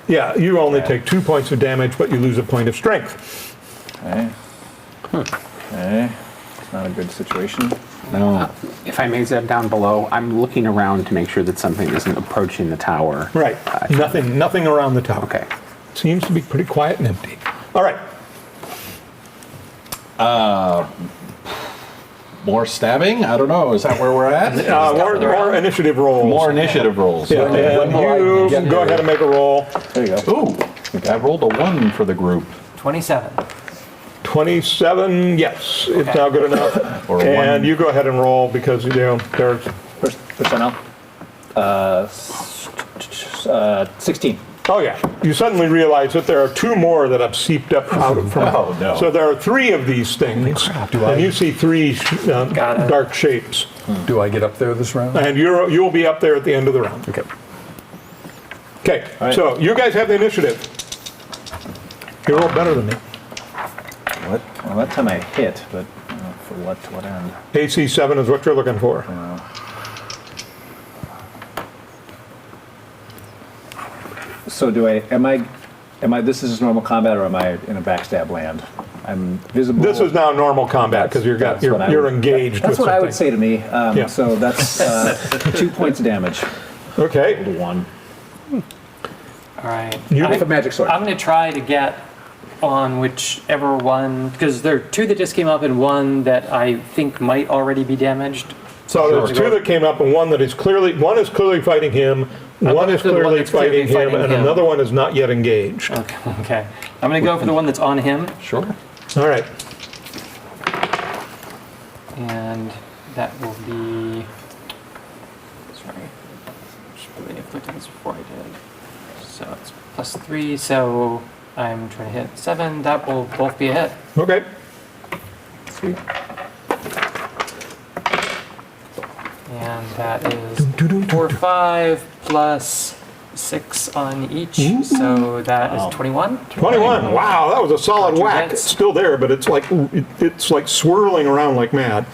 yeah, you only take 2 points of damage, but you lose a point of strength. Okay. Okay. It's not a good situation. No. If I may zip down below, I'm looking around to make sure that something isn't approaching the tower. Right. Nothing around the tower. Okay. Seems to be pretty quiet and empty. All right. More stabbing? I don't know. Is that where we're at? More initiative rolls. More initiative rolls. Yeah, Okay. and you go ahead and make a roll. There you go. Ooh, I rolled a 1 for the group. 27. 27, yes, it's now good enough. Or a And 1. you go ahead and roll because, there's, First percentile. 16. oh yeah, you suddenly realize that there are 2 more that have seeped up out from. Oh, no. So there are 3 of these things. And you see 3 dark shapes. Do I get up there this round? And you'll be up there at the end of the round. Okay. Okay, right. so you guys have the initiative. You roll better than me. What? Well, that time I hit, but for what? To what end? AC 7 is what you're looking for. So am I, this is normal combat or am I in a backstab land? I'm visible. This is now normal combat because That's what I you're would- engaged That's with what I would something. say to me. Yeah. So that's 2 points of damage. Okay. To 1. All right. You- With a magic sword. I'm going to try to get on whichever one, because there are 2 that just came up and 1 that I think might already be damaged. So there's 2 that came up and one is clearly fighting him, one is for the one clearly that's clearly fighting him, fighting and him. another one is not yet engaged. Okay. I'm going to go for the one that's on him, Sure. All right. and that will be. Sorry. Should probably have looked at this before I did. So it's +3, so I'm trying to hit 7. That will both be a hit. Okay. Sweet. And that is 4, 5 plus 6 on each, so that is 21. 21. Wow, that was a solid Two whack. hits. It's still there, but it's like swirling around like mad.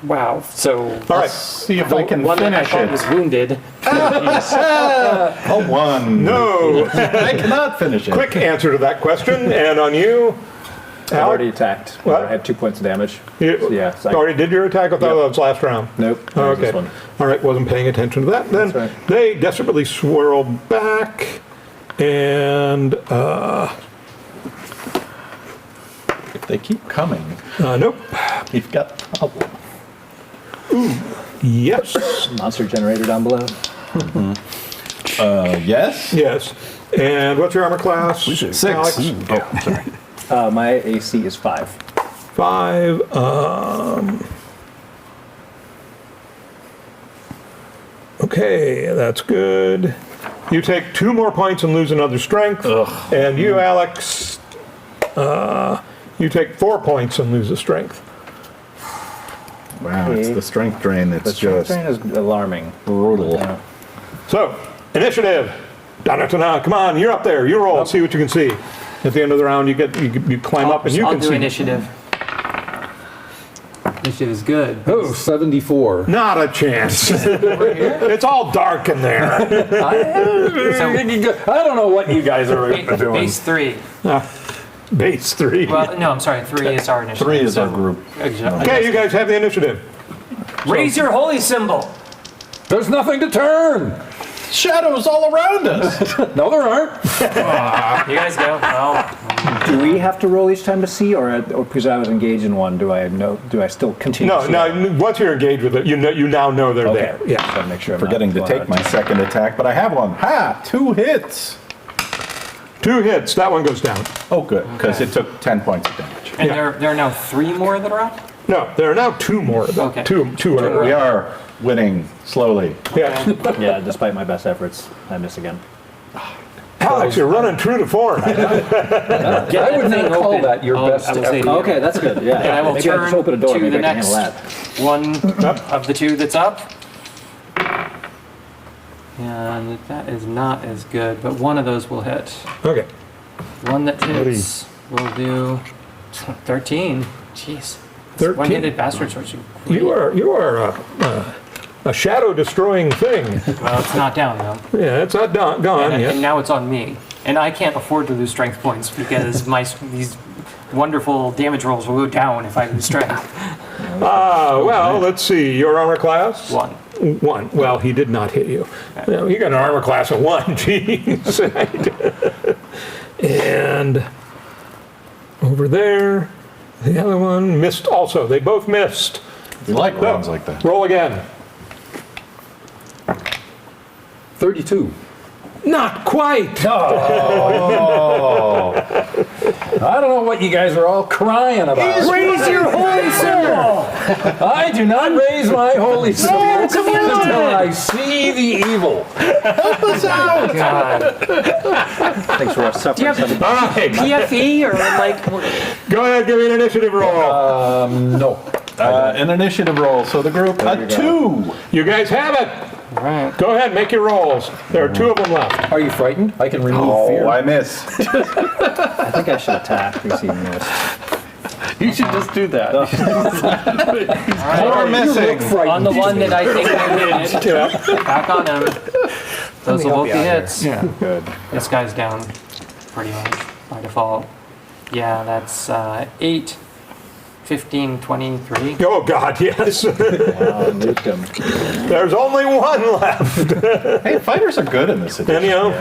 Wow. So All right. See if I can one that I finish thought it. was wounded. A 1. No. I cannot finish it. Quick answer to that question. And on you, I've Alec? already attacked. What? I had 2 points of damage. You Yeah, so I- already did your attack? I thought that was last round. Nope. there's Okay. This one. All right, wasn't paying attention to that. Then That's right. they desperately swirl back, and If they keep coming, nope. we've got a problem. Yes. Monster generator down below. Yes. Yes. And what's your armor class? 6. Alex? Oh, sorry. My AC is 5. 5. Okay, that's good. You take 2 more points and lose another strength. And you, Alex, you take 4 points and lose a strength. Wow, it's the strength drain that's The strength just drain is alarming. brutal. Yeah. So, initiative. Da-da-da-da. Come on, you're up there. You roll. See what you can see. At the end of the round, you climb up and you I'll can do see. initiative. Initiative is good. Oh, 74. Not a chance. It's all dark in there. I don't know what you guys are doing. Base 3. Base 3. Well, no, I'm sorry. 3 is our initiative. 3 is our group. Okay, you guys have the initiative. Raise your holy symbol. There's nothing to turn. Shadows all around us. No, there aren't. You guys go. Well, Do we have to roll each time to see, or because I was engaged in one, do I still continue? to No, see? no. Once you're engaged with it, you now know they're Okay. there. Yeah. Just gotta make sure I'm Forgetting not to blowing take out my second attack, but I have one. Ha! 2 hits. 2 hits. That one goes down. Oh, good, because it took 10 points of damage. and there are now 3 more that are up? No, there are now 2 more. Okay. Two are We are winning slowly. Yeah. Yeah, despite my best efforts, I miss again. Alex, you're running true to form. I would not call that your best I will say effort. to you. Okay, that's good. Yeah, And I will maybe I turn just open a door. to Maybe the I can next handle that. one of the 2 that's up. And that is not as good, but one of those will hit. Okay. One that hits will do 13. Jeez. 13. One-handed bastard sword. You are a shadow destroying thing. Well, it's not down though. Yeah, it's not gone And yet. now it's on me. And I can't afford to lose strength points because these wonderful damage rolls will go down if I lose strength. Well, let's see. Your armor class? 1. 1. Well, he did not hit you. No, you got an armor class of 1. Jeez. And over there, the other one missed also. They both missed. You like rounds like that. Roll again. 32. Not quite. I don't know what you guys are all crying about. Raise your holy symbol! I do not raise my holy symbol until I see the evil. God. Thanks for suffering. All right. PFE or like. Go ahead, give me an initiative roll. No. An initiative roll. So the group, a 2. You guys have it. All right. Go ahead, make your rolls. There are 2 of them left. Are you frightened? I can remove fear. Oh, I missed. I think I should attack. You see missed. You should just do that. 4 missing. On the one that I think I hit, back on him. Those will both be hits. Yeah. Good. This guy's down pretty much by default. Yeah, that's 8, 15, 23. Oh, God, yes. Nuked him. There's only 1 left. Hey, fighters are good in this And, edition.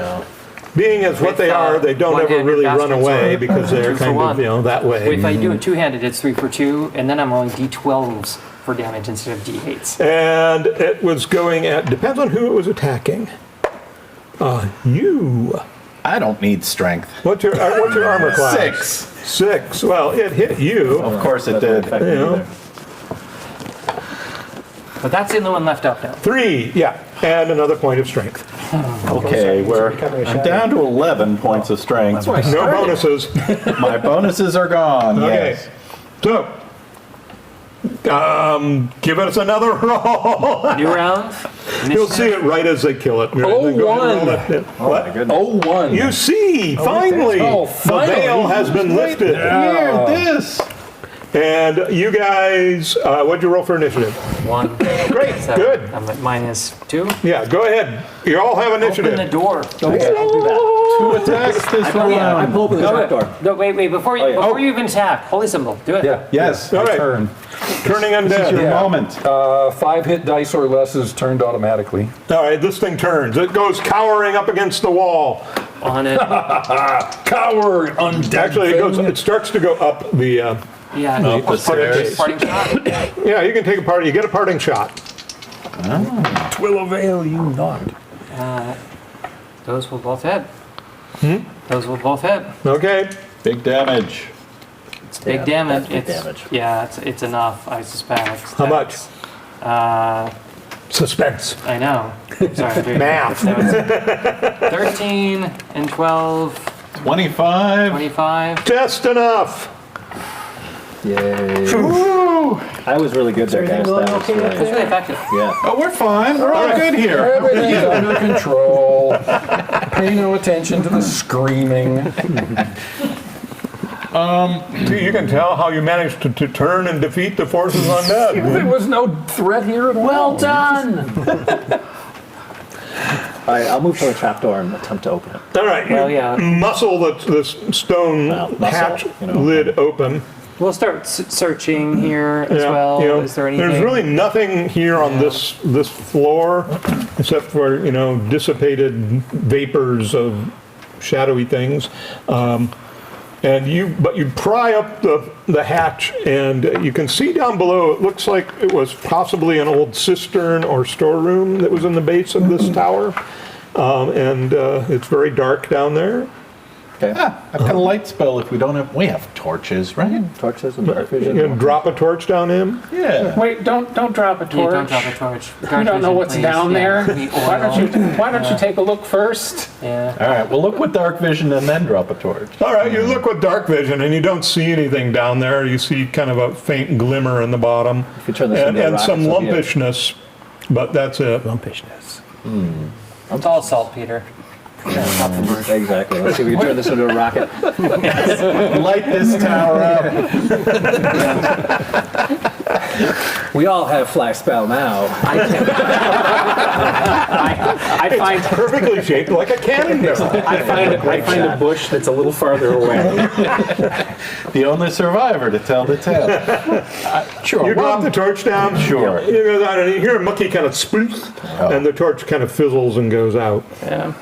being as what they are, they don't ever one-handed really run bastards away are because they're 2 for kind of, 1. that way. If I do it two-handed, it's 3 for 2, and then I'm rolling d12s for damage instead of d8s. And it was going at, depends on who it was attacking. You. I don't need strength. What's your armor class? 6. 6. Well, it hit you. Of course it did. You know. But that's the only one left up now. 3, yeah, and another point of strength. Okay, I'm down to 11 points of strength. No bonuses. My bonuses are gone. Okay. Yes. So, give us another roll. New round. You'll see it right as they kill it. Oh, Then go ahead and roll 1. it. What? Oh, 1. You see, finally, Oh, the finally. veil has been lifted. Here, this. And you guys, what'd you roll for initiative? 1. Great, So, good. I'm at minus 2. Yeah, go ahead. You all have initiative. Open the door. Okay, I'll do that. 2 attacks this Yeah, I round. pull open the trap door. No, wait, before you even attack, holy symbol, do it. Yeah. Yes. All right. Turn. Turning This is your undead. moment. 5 hit dice or less is turned automatically. All right, this thing turns. It goes cowering up against the wall. On it. Coward, undead Actually, it starts to go up the. Yeah. the stairs. Parting shot. Yeah, you can take a party. You get a parting shot. Twill avail you not. Those will both hit. Those will both hit. Okay. Big damage. It's big damage. big It's damage. Yeah, it's enough, I suspect. How much? Suspense. I know. Sorry, dude. Math. That was 13 and 12, 25. 25. Just enough. Yay. I was really good there, guys. That was, That's really effective. yeah. Oh, we're fine. We're all good here. Everything's under control. Pay no attention to the screaming. See, you can tell how you managed to turn and defeat the forces undead. There was no threat here at all. Well done! All right, I'll move to the trapdoor and attempt to open it. All right, Well, you yeah. muscle this stone Muscle, hatch you know. lid open. We'll start searching here as Yeah, well. you know, Is there anything? There's really nothing here on this floor except for dissipated vapors of shadowy things. But you pry up the hatch, and you can see down below. It looks like it was possibly an old cistern or storeroom that was in the base of this tower, and it's very dark down there. Okay. I've got a light spell if we don't have. We have torches, right? Torches and dark vision. You can drop a torch down him. Yeah. Wait, don't drop a Yeah, torch. don't drop a torch. You don't know what's down there. Why don't you take a look first? Yeah. All right. We'll look with dark vision and then drop a torch. All right, you look with dark vision, and you don't see anything down there. You see kind of a faint glimmer in the bottom, If you turn this into a and rocket, some so be it. lumpishness, but that's it. Lumpishness. It's all saltpeter. Exactly. Let's see if we can turn this into a rocket. Light this tower up. We all have flash spell now. I find Perfectly shaped like a cannonball. I find a bush that's a little farther away. The only survivor to tell the tale. Sure. You drop the torch down. Sure. You go down, and you hear a monkey kind of spoof, and the torch kind of fizzles and goes out. Yeah.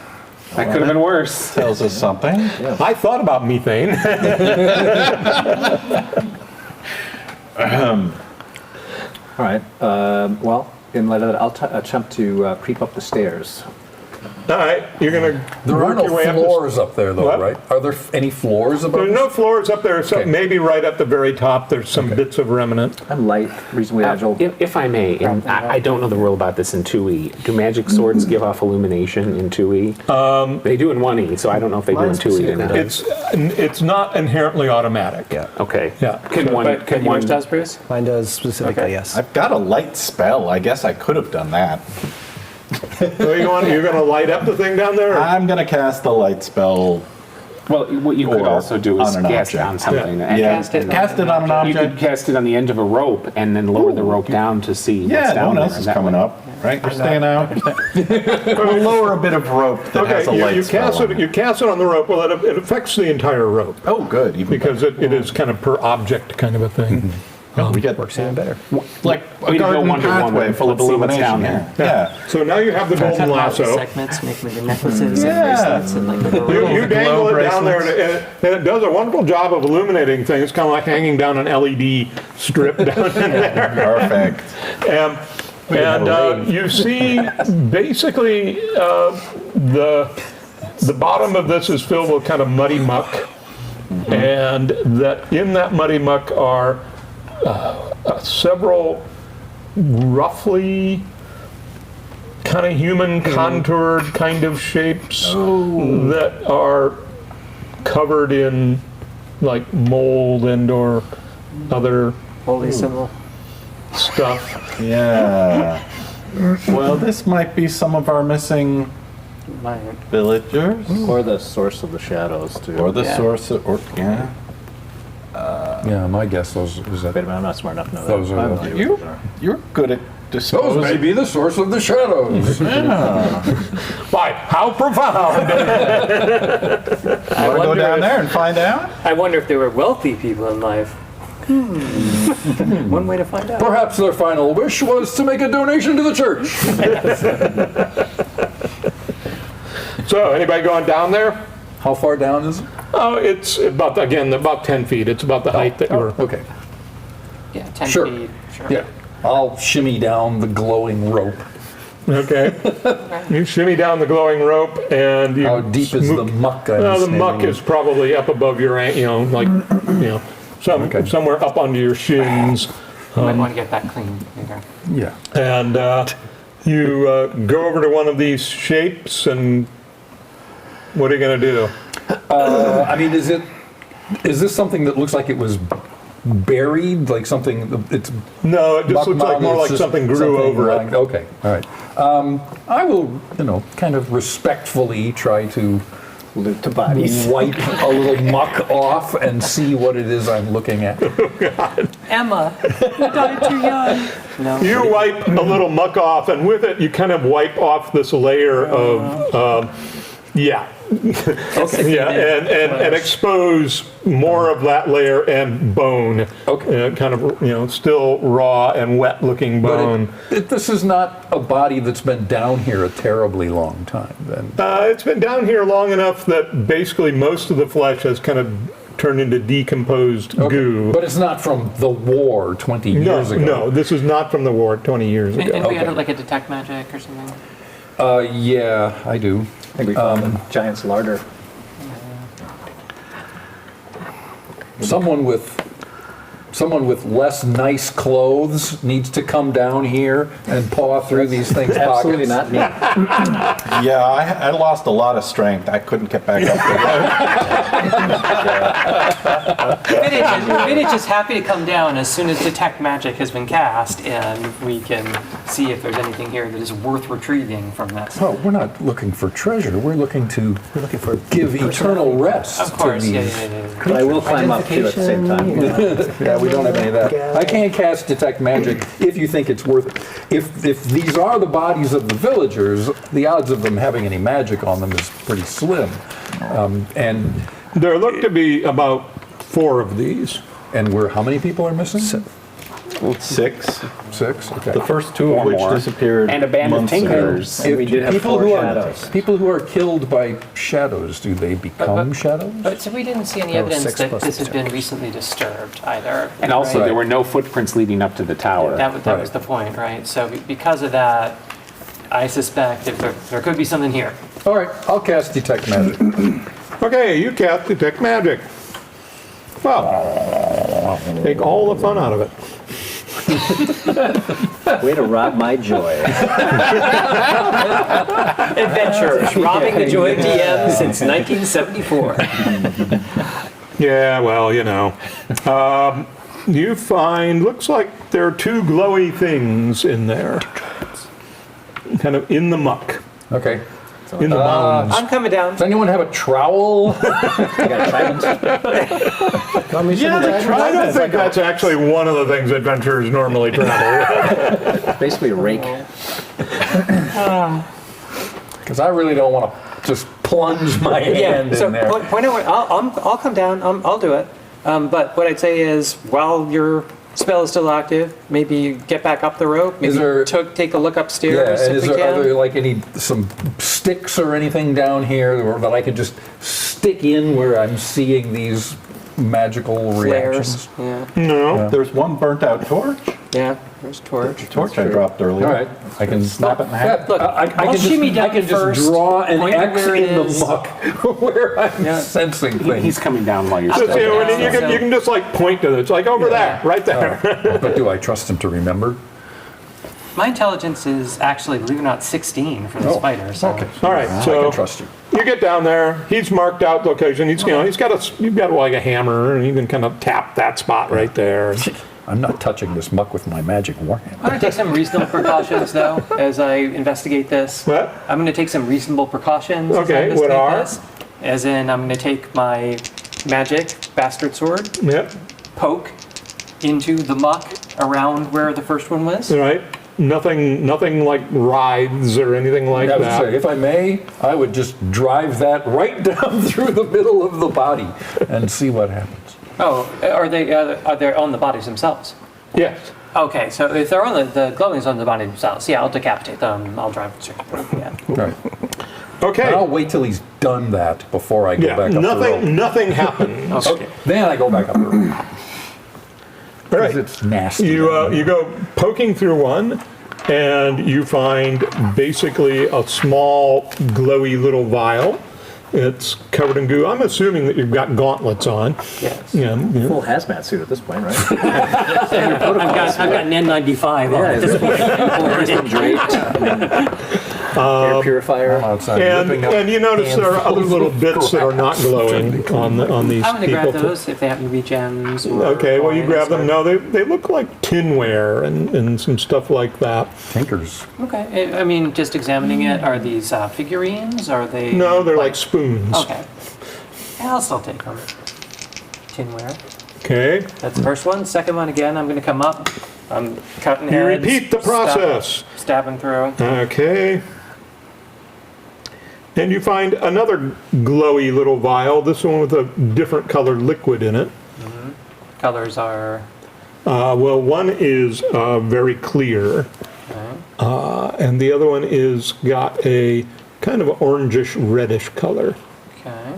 That could have been worse. Tells us something. I thought about methane. All right. Well, in light of that, I'll attempt to creep up the stairs. All right, you're gonna There are work no your way up the floors up there, though, What? right? Are there any floors above? There's no floors up there, so Okay. maybe right at the very top there's some bits of remnant. I'm light, reasonably agile. If I may, and I don't know the rule about this in 2E. Do magic swords give off illumination in 2E? They do in 1E, so I don't know if they do in 2E or not. It's not inherently automatic. Yeah. Okay. Yeah. Can one? But Can yours one? does, Bruce? Mine does specifically, Okay. yes. I've got a light spell. I guess I could have done that. So you're gonna light up the thing down there? I'm gonna cast a light spell. Well, what you could Or also do is on an cast it object. on something. and Yeah. Cast it. Cast it on an You could object. cast it on the end of a rope and then lower the rope down to see what's Yeah, no down one there. else is That coming way. up. Right? We're staying out. We'll lower a bit of rope that has a Okay, light you spell. cast on it. You cast it on the rope. Well, it affects the entire rope Oh, good. Even because it is kind of per object kind of a thing. we get Works even better. like a Way to go, garden Wonder Woman. pathway full of Let's see what's illumination down here. Yeah. So now you have the golden Cut out lasso. segments, make them into necklaces Yeah. and bracelets and like the You dangle glow it down there, bracelets. and it does a wonderful job of illuminating things. It's kind of like hanging down an LED strip down in there. Perfect. And you see, basically, the bottom of this is filled with kind of muddy muck, and that in that muddy muck are several roughly kind of human contoured kind of shapes that are covered in like mold and or other holy symbol. stuff. Yeah. Well, this might be some of our missing Mine. villagers, Or the source of the shadows, too. or the Yeah. source of, or yeah. Yeah, my guess those is that. Wait a minute, I'm not smart enough to know Those that. are I have the- no idea You, what those are. you're good at Those disposing. may be the source of the shadows. Why? How profound! Want to go down there and find out? I wonder if there were wealthy people in life. One way to find out. Perhaps their final wish was to make a donation to the church. So, anybody going down there? How far down is it? Oh, it's about 10 feet. It's about the height that you're. Okay. Yeah, 10 Sure. feet. Sure. Yeah. I'll shimmy down the glowing rope Okay. You shimmy down the glowing rope, and you. How deep is the muck? Well, the muck is probably up above your, somewhere up under your shins. You might want to get that clean later. Yeah. And you go over to one of these shapes, and what are you going to do? I mean, is this something that looks like it was buried, like something? It's No, it just looks like more like something grew over it. Okay, all right. I will, kind of respectfully try to Loot the bodies. wipe a little muck off and see what it is I'm looking at. Emma, you died too young. No. You wipe a little muck off, and with it, you kind of wipe off this layer of, and expose more of that layer and bone. Okay. Kind of, still raw and wet-looking bone. But this is not a body that's been down here a terribly long time, then. It's been down here long enough that basically most of the flesh has kind of turned into decomposed goo. But it's not from the war 20 years ago. No, this is not from the war 20 years ago. And we had like a detect magic or something? Yeah, I do. I think we found the giant's larder. Someone with less nice clothes needs to come down here and paw through these things' Absolutely pockets. not me. Yeah, I lost a lot of strength. I couldn't get back up Vintage is happy to come down as soon as detect magic has been cast, and we can see if there's anything here that is worth retrieving from this. Oh, we're not looking for treasure. We're looking for give eternal rest. Of course, to yeah, these. yeah, yeah. But I will climb up too at the same time. Yeah, we don't have any of that. I can't cast detect magic if you think it's worth it. If these are the bodies of the villagers, the odds of them having any magic on them is pretty slim. And There look to be about 4 of these. how many people are missing? 6. 6. Okay. The first 2 of Or which more. disappeared And a band of months ago. tinkers. And we did have 4 shadows. People who are killed by shadows, do they become shadows? But so we didn't see any evidence that this has been recently disturbed either. And also, right? there were no footprints leading up to the tower. That was the point, right? So because of that, I suspect if there could be something here. All right, I'll cast detect magic. Okay, you cast detect magic. Well, take all the fun out of it. Way to rob my joy. Adventures, robbing the joy of DM since 1974. Yeah, well, you find, looks like there are 2 glowy things in there. Kind of in the muck, Okay. in the mounds. I'm coming down. Does anyone have a trowel? I got tridents. I don't think that's actually one of the things adventurers normally travel with. Basically a rake. Because I really don't want to just plunge my hand So in there. point out where I'll come down. I'll do it. But what I'd say is, while your spell is still active, maybe you get back up the rope. Maybe take a look upstairs and if are we can. there like some sticks or anything down here that I could just stick in where I'm seeing these magical reactions? Flares. Yeah. No. There's one burnt out torch. Yeah. There's torch. Torch I dropped earlier. All right, I can Snap it in half. Look, I I'll shimmy down can first, just draw an point out X where it in the is. muck where I'm sensing things. He's coming down while you're Just, still and you can just like point to it. It's like over there, right there. But do I trust him to remember? My intelligence is actually, believe it or not, 16 for this fighter. So. Okay. All right, I so can trust you. you get down there. He's marked out location. You've got like a hammer, and you can kind of tap that spot right there. I'm not touching this muck with my magic warhammer. I'm going to take some reasonable precautions, though, as I investigate this. What? I'm going to take some reasonable precautions as I Okay, what investigate are? this. As in, I'm going to take my magic bastard sword, Yep. poke into the muck around where the first one was. All right. Nothing like writhes or anything like I would that. say, if I may, I would just drive that right down through the middle of the body and see what happens. Oh, are they on the bodies themselves? Yes. Okay, so if they're on the glowing's on the body themselves, yeah, I'll decapitate them. I'll drive it. Yeah. Right. Okay. I'll wait till he's done that before I go back up the rope. Nothing happens. Okay. Then I go back up the rope. All right. It's nasty. You go poking through one, and you find basically a small glowy little vial. It's covered in goo. I'm assuming that you've got gauntlets on. Yes. Yeah, yeah. Full hazmat suit at this point, right? I've got an N95 on at this point. Air purifier. Outside, And you notice there are other little bits that are not glowing on these I'm going to people. grab those if they happen to be gems. Or Okay, well, you coins grab them. or- No, they look like tinware and some stuff like that. Tinkers. Okay, I mean, just examining it, are these figurines? Are they? No, they're like spoons. Okay. Yeah, I'll still take them. Tinware. Okay. That's the first one. Second one, again, I'm going to come up. I'm cutting You heads. repeat the process. Stabbing through. Okay. And you find another glowy little vial, this one with a different colored liquid in it. Colors are. Well, one is very clear, and the other one is got a kind of orangish reddish color. Okay.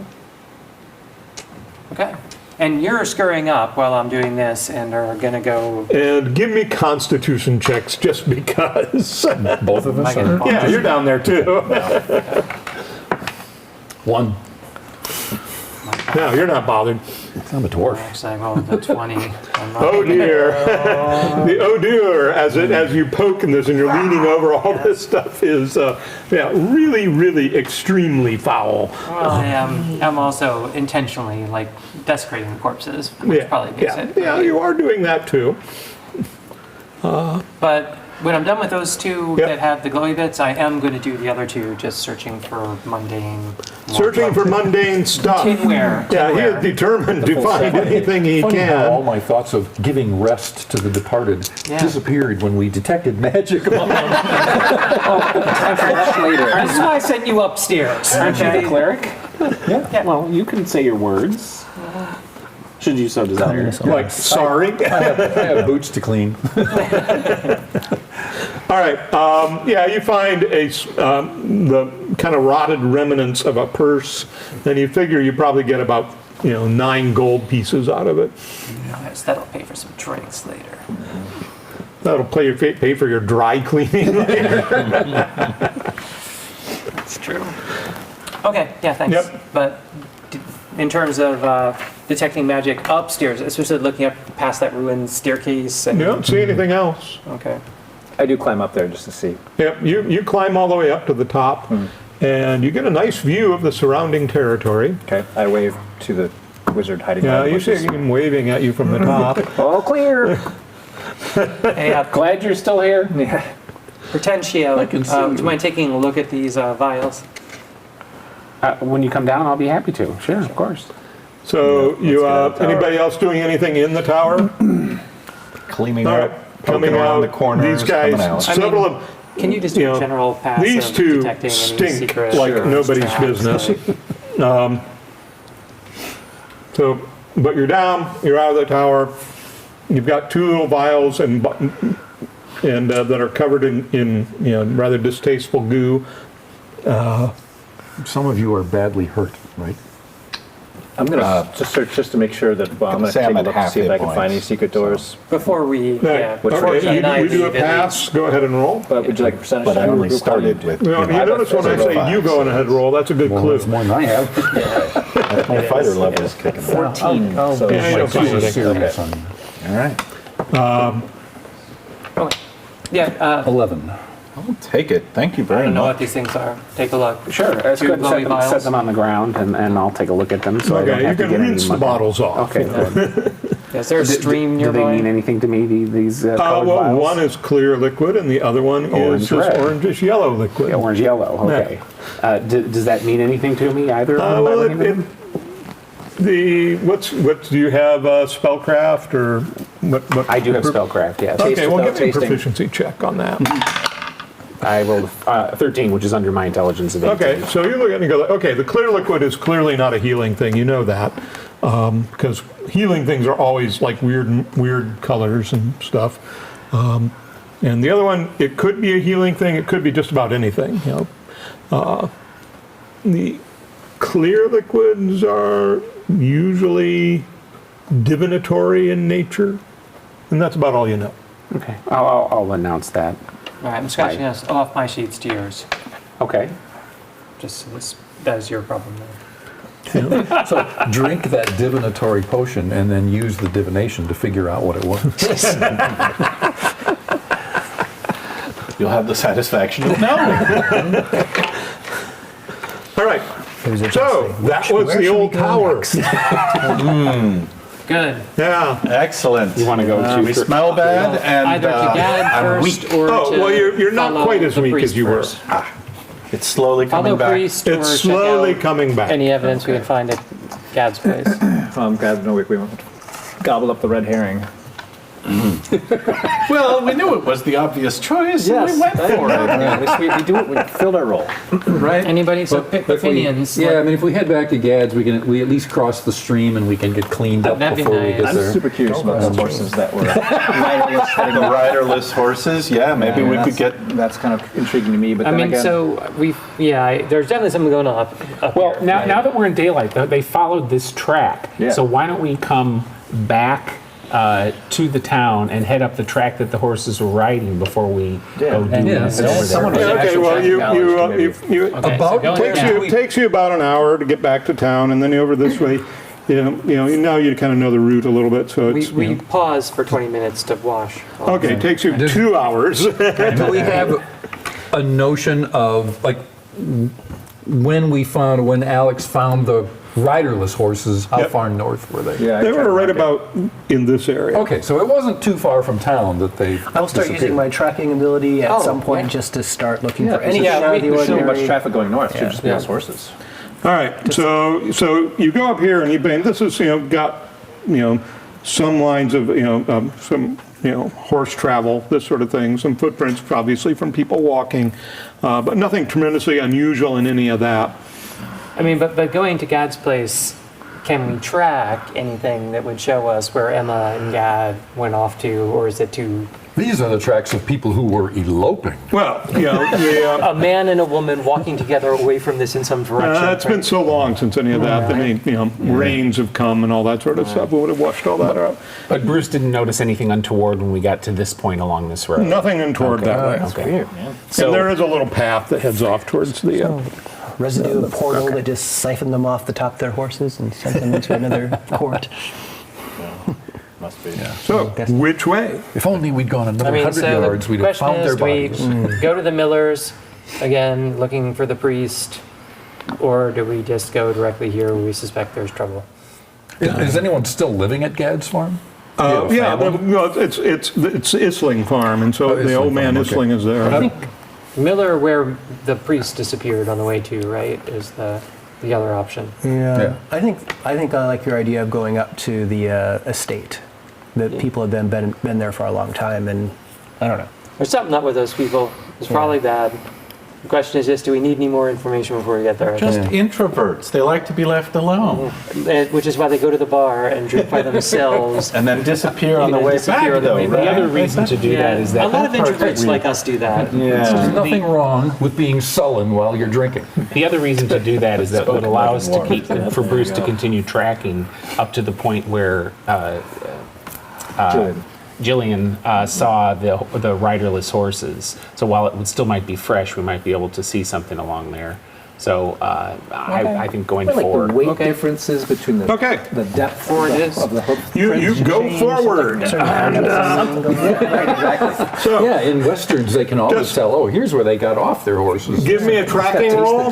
Okay. And you're scurrying up while I'm doing this and are going to go. And give me constitution checks just because. Both of us are. Yeah, you're down there too. 1. No, you're not bothered. I'm a dwarf. Actually, I rolled a 20. Oh dear. The oh dear, as you poke in this and you're leaning over all this stuff is, really, really extremely foul. Well, I'm also intentionally like desecrating the corpses, which probably makes it. Yeah, you are doing that too. But when I'm done with those two Yep. that have the glowy bits, I am going to do the other two, just searching for mundane. Searching for mundane stuff. Tinware. Yeah, he tinware. is determined to find anything he Funny how all can. my thoughts of giving rest to the departed Yeah. disappeared when we detected magic among them. This is why I sent you upstairs. Aren't you Okay? the cleric? Yeah. Well, you can say your words. Should you so desire. Like, sorry. I have boots to clean. All right. You find the kind of rotted remnants of a purse, and you figure you probably get about 9 gold pieces out of it. Yes, that'll pay for some drinks later. That'll pay for your dry cleaning later. That's true. Okay, yeah, thanks. Yep. But in terms of detecting magic upstairs, especially looking up past that ruined staircase. And, You don't see anything else. Okay. I do climb up there just to see. Yep. You climb all the way up to the top, and you get a nice view of the surrounding territory. Okay. I wave to the wizard hiding Yeah, behind you see bushes. him waving at you from the top. All clear. Hey, Glad you're still here. Yeah. Potentio, I can see do you. you mind taking a look at these vials? When you come down, I'll be happy to. Sure, of course. So get out of the tower. anybody else doing anything in the tower? Cleaning All up, right, poking coming around out. the corners, These guys, coming out. several of Can you just do a general pass these of two detecting any stink secret like nobody's traps, business. like- But you're down, you're out of the tower. You've got 2 little vials and that are covered in rather distasteful goo. Some of you are badly hurt, right? I'm gonna just search just to make sure that. Well, I'm gonna say take I'm a at look to half see if hit I can find points, any secret doors. Before we, yeah, Which before one? Jen and I You do a leave, at pass, go ahead and roll. But would you like a percentage? But I check or only group started party? with. You notice when I say you go on ahead and roll, that's a good clue. More than I have. My fighter level is kicking. 14. So Yeah, you don't see anything. Serious on All right. yeah, 11. I'll take it. Thank you I very don't know what much. these things are. Take a look. Sure, that's Two good. glowy Set vials. them on the ground, and I'll take a look at them. So I don't Okay, you have to can get any rinse the muck. bottles off. Okay, good. Is there a stream Do they nearby? mean anything to me? These colored Well, vials? one is clear liquid and the other one Orange is this red. orangish yellow liquid. Yeah, orange yellow. Okay. Does that mean anything to me either? Well, do you have spellcraft or what? I do have spellcraft. Yes. Okay, well, without give me a tasting. proficiency check on that. I rolled 13, which is under my intelligence of 18. Okay, so you look at it and go, okay, the clear liquid is clearly not a healing thing. You know that because healing things are always like weird colors and stuff. And the other one, it could be a healing thing. It could be just about anything. The clear liquids are usually divinatory in nature, and that's about all you know. Okay. I'll announce that. All right, I'm scratching us off my sheets to yours. Okay. Just so that is your problem then. So drink that divinatory potion and then use the divination to figure out what it was. You'll have the satisfaction of knowing. All right. So that was the old tower. Good. Yeah. Excellent. You want to go to We smell bad, and Either to Gad I'm first weak. or Oh, to well, you're not follow quite as the weak priest as you were. first. It's slowly Follow coming back. priest or It's check slowly out coming back. any evidence we can find at Gad's place. Glad no, we won't gobble up the red herring. Well, we knew it was the obvious choice, and we went for it. We do it. We filled our role. Right? Anybody? So But if we- opinions. Yeah, I mean, if we head back to Gad's, we at least cross the stream and we can get cleaned up That'd be before we nice. get I'm there. super curious about those horses that were riderless. The riderless horses, yeah, maybe we could get. That's kind of intriguing to me. But I then mean, again, so there's definitely something going on up Well, here, now, right? now that we're in daylight, they followed this track. Yeah. So why don't we come back to the town and head up the track that the horses were riding before we go do this over someone there? was Yeah, okay, actual well, traffic knowledge, maybe. About so going takes you about an hour to get back to town, and then over this way. Now you kind of know the route a little bit, so it's. we pause for 20 minutes to wash. Okay, it takes you 2 hours. Do we have a notion of, like, when Alex found the riderless horses, how Yep. far north were they? yeah, They were right about in this area. Okay, so it wasn't too far from town that they I will start using my tracking ability at some point just to start looking for anything out of the There's so much ordinary. traffic going north. Should just be those horses. All right, so you go up here and this is got some lines of some horse travel, this sort of thing, some footprints obviously from people walking, but nothing tremendously unusual in any of that. I mean, but going to Gad's place, can we track anything that would show us where Emma and Gad went off to, or is it too... These are the tracks of people who were eloping. Well, A man and a woman walking together away from this in some direction. it's been so long since any of that. I mean, rains have come and all that sort of stuff. We would have washed all that out. But Bruce didn't notice anything untoward when we got to this point along this road. Nothing untoward that way. Okay. And there is a little path that heads off towards the. Residue of portal that just siphoned them off the top of their horses and sent them into another court. Must be. So, which way? If only we'd gone another I mean, 100 so yards, the we'd have question found their is, do we bodies. go to the Millers, again, looking for the priest, or do we just go directly here where we suspect there's trouble? Is anyone still living at Gad's farm? It's Isling Farm, and so the Isling old man Farm, okay. Isling is there. I think Miller, where the priest disappeared on the way to, right, is the other option. Yeah. I think I like your idea of going up to the estate. That people have been there for a long time, and I don't know. There's something up with those people. It's probably bad. The question is just, do we need any more information before we get there? Just introverts. They like to be left alone. Which is why they go to the bar and drink by themselves. And then disappear on the And way disappear back, on the though, way right? The other reason to do that is that a lot of introverts like us do that. There's Yeah. nothing wrong with being sullen while you're drinking. The other reason to do that is that would allow us to Spoken keep for Bruce to continue tracking up to the point where Jillian saw the riderless horses. So while it still might be fresh, we might be able to see something along there. So I think going Like forward. the weight differences between the Okay. depth Forward it is. of the hoof. You go forward. So, Yeah, in westerns they can always Just- tell, oh, here's where they got off their horses. give me a tracking roll.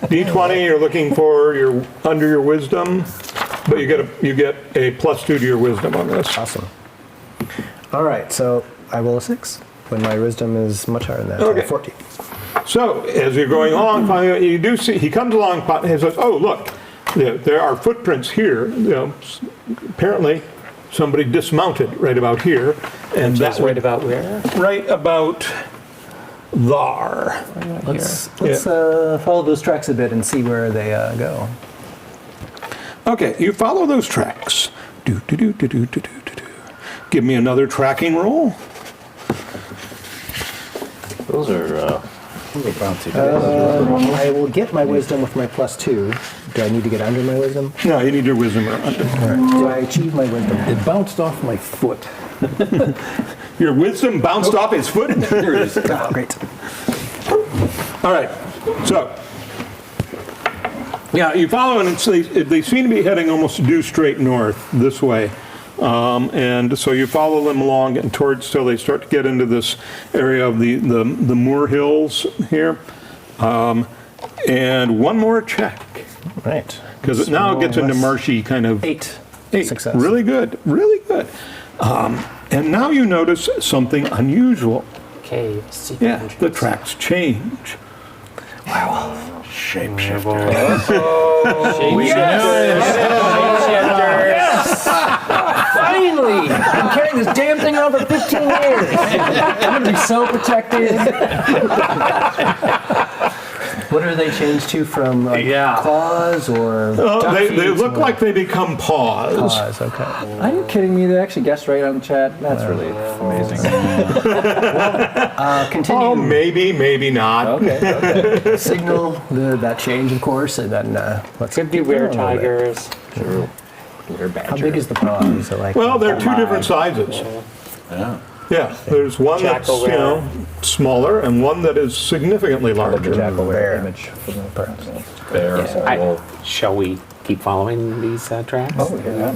D20, you're looking for your under your wisdom, but you get a +2 to your wisdom on this. Awesome. All right, so I roll a 6 when my wisdom is much higher than that. Okay. 14. So as you're going along, finally, you do see he comes along and he says, "Oh, look, there are footprints here. Apparently, somebody dismounted right about here, and That's right about where? right about there." Let's follow those tracks a bit and see where they go. Okay, you follow those tracks. Do do do do do do do do. Give me another tracking roll. Those are I will get my wisdom with my +2. Do I need to get under my wisdom? No, you need your wisdom or under. Do I achieve my wisdom? It bounced off my foot. Your wisdom bounced off his foot? Here it is. Oh, great. All right, so, yeah, you follow, and they seem to be heading almost due straight north this way. And so you follow them along and towards till they start to get into this area of the Moor Hills here. And one more check. Right. Because now it gets into marshy kind of... 8. Success. Really good, really good. And now you notice something unusual. Cave, secret Yeah, the entrance. tracks change. Finally! I'm carrying this damn thing on for 15 years. I'm gonna be so protected. What are they changed to from claws or? They look like they become paws. Paws, okay. Are you kidding me? They actually guessed right on the chat. That's really amazing. Continue. Oh, maybe not. Okay. Signal that change, of course, and then let's. Could be were tigers. How big is the paw? Is it like? Well, they're two different sizes. Yeah, there's one that's smaller and one that is significantly larger. Bear. Image from the Bear. Shall we keep following these tracks? Oh, yeah.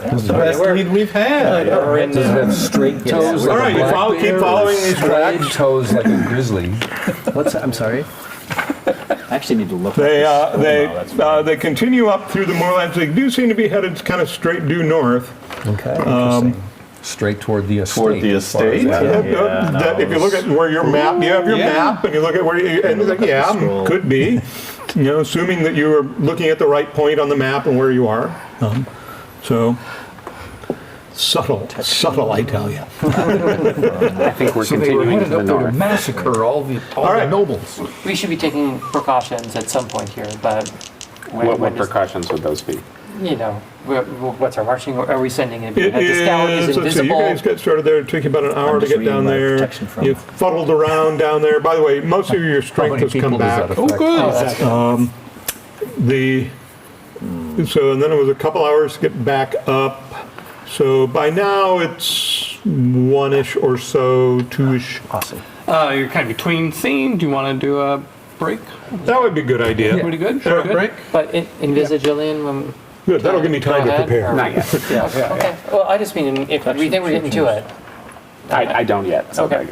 That's the best lead we've had. Does Does it have straight toes? All right, you keep following these Straight tracks. toes like a grizzly. I'm sorry. I actually need to look at this. They continue up through the moorlands. They do seem to be headed kind of straight due north. Okay. Interesting. Straight toward the estate. Toward the estate? If you look at where your map, you have your map, and you look at where you, and it's like, could be. You know, assuming that you are looking at the right point on the map and where you are. So subtle, I tell you. I think we're So they were continuing to headed the up there to north. massacre all the nobles. We should be taking precautions at some point here, but What precautions would those be? you know, what's our marching? Are we sending it? It The scout is is, let's see, you invisible. guys get started there. It took you about an hour to just get down reading my there. protection from- You fuddled around down there. By the way, most of your strength many has come people does back. that affect? Oh, that's good. So, and then it was a couple hours to get back up. So by now it's 1-ish or so, 2-ish. Awesome. You're kind of between scene. Do you want to do a break? That would be a good idea. Pretty good. Short break. But Invisigillion, Good, that'll give me time to Go ahead. prepare. Not yet. okay. Well, I just mean if we think we're getting to it. I don't yet. So Okay.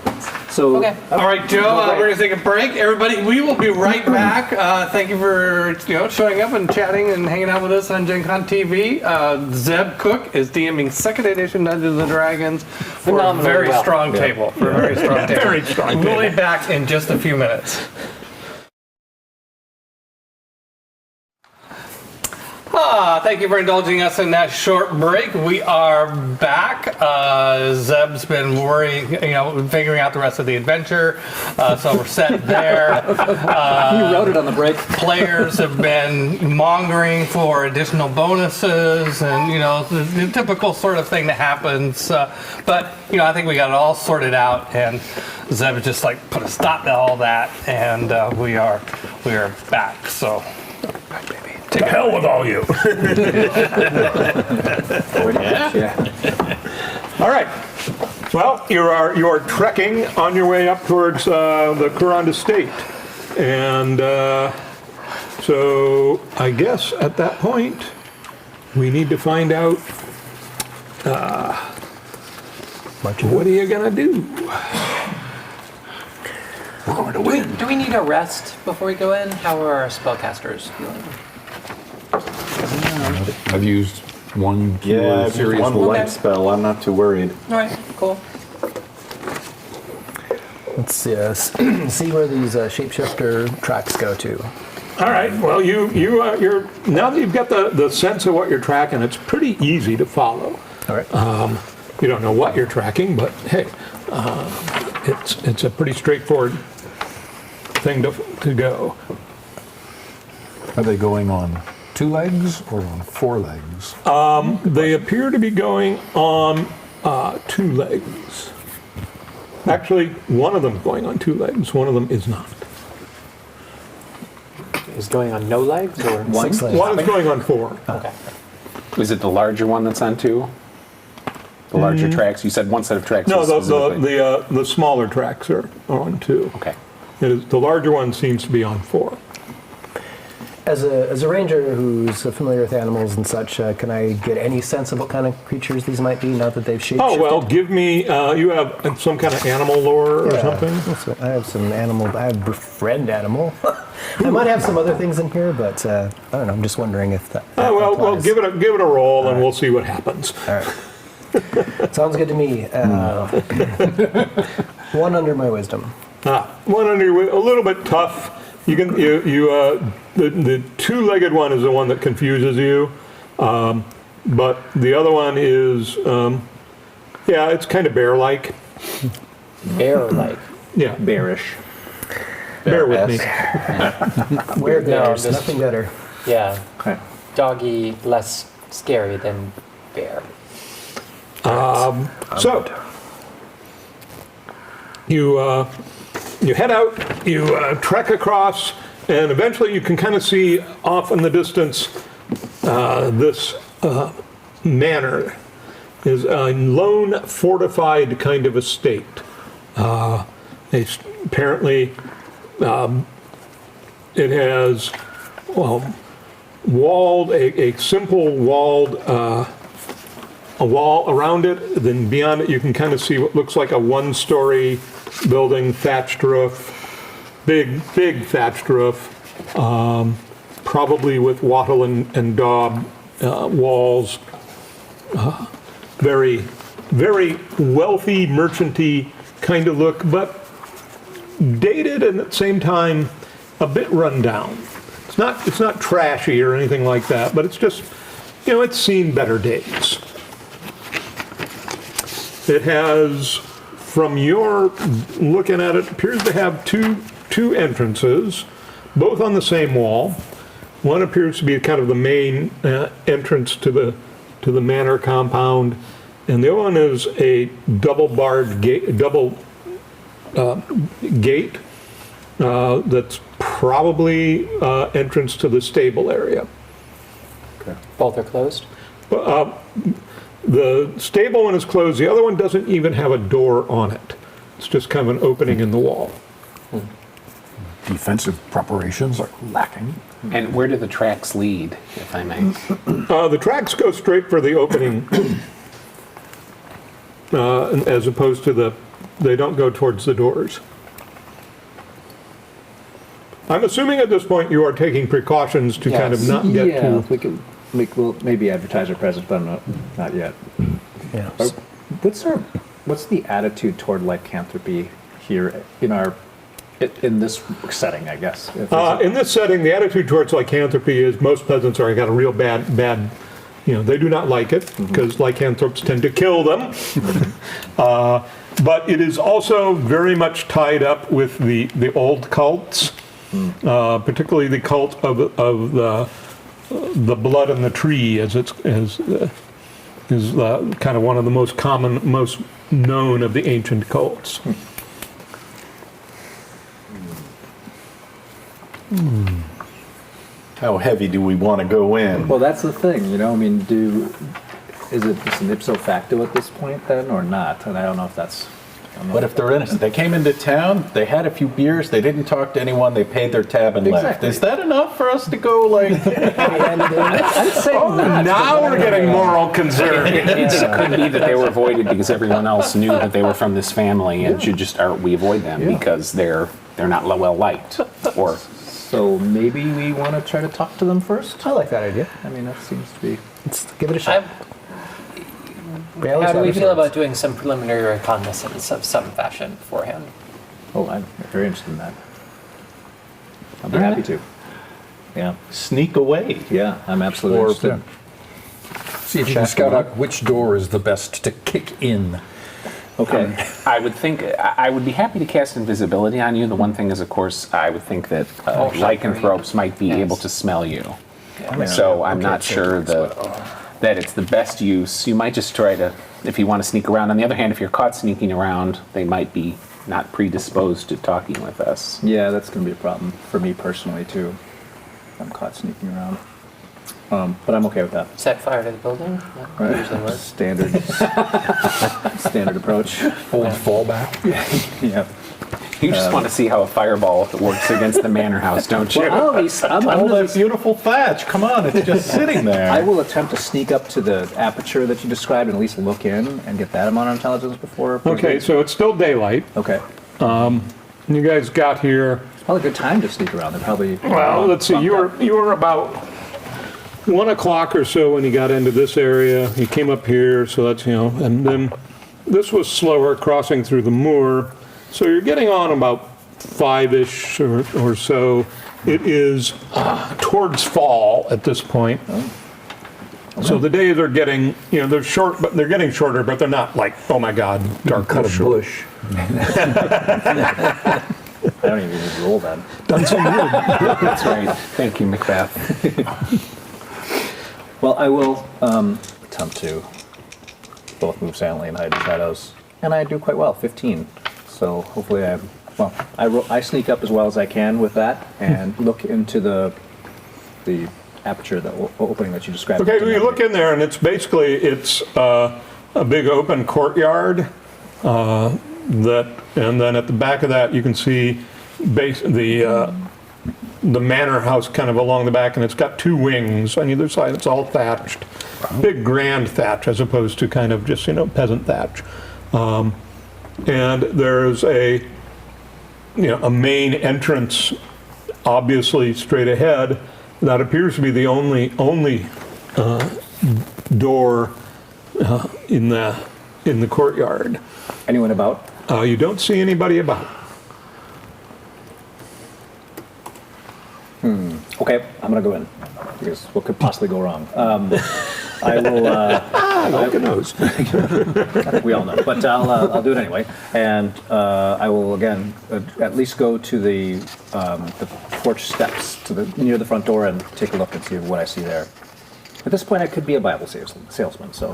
So Okay. All right, Joe. We're going to take a break. Everybody, we will be right back. Thank you for showing up and chatting and hanging out with us on Gen Con TV. Zeb Cook is DMing Second Edition Dungeons and Dragons for a Phenomenally very well. strong table. For a very strong table. Very strong We'll be back in just a few minutes. Thank you for indulging us in that short break. We are back. Zeb's been worrying, figuring out the rest of the adventure, so we're set there. you wrote it on the break. Players have been mongering for additional bonuses and, the typical sort of thing that happens. But I think we got it all sorted out, and Zeb just put a stop to all that, and we are back. So, to hell with all you. All right. Well, you're trekking on your way up towards the Currand Estate. And so I guess at that point, we need to find out what are you going to do? We're going to win. Do we need a rest before we go in? How are our spellcasters feeling? I've used one Yeah, I've serious one one. light spell. I'm not too worried. All right, cool. Let's see where these shapeshifter tracks go to. All right. Well, you're now that you've got the sense of what you're tracking, it's pretty easy to follow. All right. You don't know what you're tracking, but hey, it's a pretty straightforward thing to go. Are they going on 2 legs or on 4 legs? They appear to be going on 2 legs. Actually, one of them is going on 2 legs. One of them is not. is going on no legs or One? One is going on 4. Okay. Is it the larger one that's on 2? The larger tracks? You said one set of tracks. No, was specifically- the smaller tracks are on 2. Okay. The larger one seems to be on 4. As a ranger who's familiar with animals and such, can I get any sense of what kind of creatures these might be now that they've shapeshifted? Oh, well, give me, you have some kind of animal lore or something? I have some animal, I have befriend animal. I might have some other things in here, but I don't know, I'm just wondering if that Well, applies. give it a roll and we'll see what happens. All right. Sounds good to me. 1 under my wisdom. 1 under, a little bit tough. The 2-legged one is the one that confuses you, but the other one is, it's kind of bear-like. bear-like? Yeah, Bearish. bear with me. Where bears, just- nothing better. Yeah. Okay. Doggy, less scary than bear. So, you head out, you trek across, and eventually you can kind of see off in the distance this manor is a lone fortified kind of estate. Apparently, it has walled a simple walled a wall around it. Then beyond it, you can kind of see what looks like a 1-story building, thatched roof, big thatched roof, probably with wattle and daub walls. Very, very wealthy, merchanty kind of look, but dated and at the same time a bit run down. It's not trashy or anything like that, but it's just, it's seen better days. It has, from your looking at it, appears to have two entrances, both on the same wall. One appears to be kind of the main entrance to the manor compound, and the other one is a double-barred gate, gate that's probably entrance to the stable area. Both are closed? The stable one is closed. The other one doesn't even have a door on it. It's just kind of an opening in the wall. Defensive preparations are lacking. And where do the tracks lead, if I may? The tracks go straight for the opening, as opposed to they don't go towards the doors. I'm assuming at this point you are taking precautions to kind of not get to... we can we'll maybe advertise our presence, but not yet. Yeah. What's the attitude toward lycanthropy here in this setting, I guess? In this setting, the attitude towards lycanthropy is most peasants are got a real bad, they do not like it because lycanthropes tend to kill them. But it is also very much tied up with the old cults, particularly the cult of the blood in the tree, is kind of one of the most common, most known of the ancient cults. How heavy do we want to go in? Well, that's the thing, is it just an ipso facto at this point then, or not? And I don't know if that's... What if they're innocent? They came into town, they had a few beers, they didn't talk to anyone, they paid their tab and left. Is that enough for us to go I'd say not. Now we're getting moral concern. It could be that they were avoided because everyone else knew that they were from this family and we avoid them because they're not well liked. Or So maybe we want to try to talk to them first? I like that idea. That seems to be... Let's give it a shot. How do we feel about doing some preliminary reconnaissance of some fashion beforehand? Oh, I'm very interested in that. I'll be happy to. Yeah. sneak away? Yeah, I'm absolutely interested. See if you can scout out which door is the best to kick in. Okay. I would think I would be happy to cast invisibility on you. The one thing is, of course, I would think that lycanthropes might be able to smell you. So I'm not sure that it's the best use. You might just try to, if you want to sneak around. On the other hand, if you're caught sneaking around, they might be not predisposed to talking with us. Yeah, that's going to be a problem for me personally, too. I'm caught sneaking around. But I'm okay with that. Set fire to the building? That usually works. Standard approach. Old fallback. Yeah. You just want to see how a fireball works against the manor house, don't you? Well, at least I'm All under that beautiful thatch. Come on, it's just sitting there. I will attempt to sneak up to the aperture that you described and at least look in and get that amount of intelligence before. Okay, so it's still daylight. Okay. You guys got here. It's probably a good time to sneak around. They're probably. Well, let's see. You were about 1 o'clock or so when you got into this area. You came up here, so that's and then this was slower crossing through the moor. So you're getting on about 5-ish or so. It is towards fall at this point. Oh. So the days are getting, they're short, but they're getting shorter, but they're not like, oh my God, dark Cut a short. bush. I don't even need to roll that. Done some good. That's right. Thank you, Macbeth. Well, I will attempt to both move silently and hide in shadows, and I do quite well, 15. So hopefully I sneak up as well as I can with that and look into the aperture, the opening that you described. Okay, well, you look in there, and it's a big open courtyard. And then at the back of that, you can see the manor house kind of along the back, and it's got 2 wings on either side. It's all thatched, big grand thatch as opposed to kind of just peasant thatch. And there's a main entrance, obviously straight ahead. That appears to be the only door in the courtyard. Anyone about? You don't see anybody about. Okay, I'm gonna go in because what could possibly go wrong? I will. Who knows? I think we all know, but I'll do it anyway. And I will again at least go to the porch steps near the front door and take a look and see what I see there. At this point, I could be a Bible salesman, so.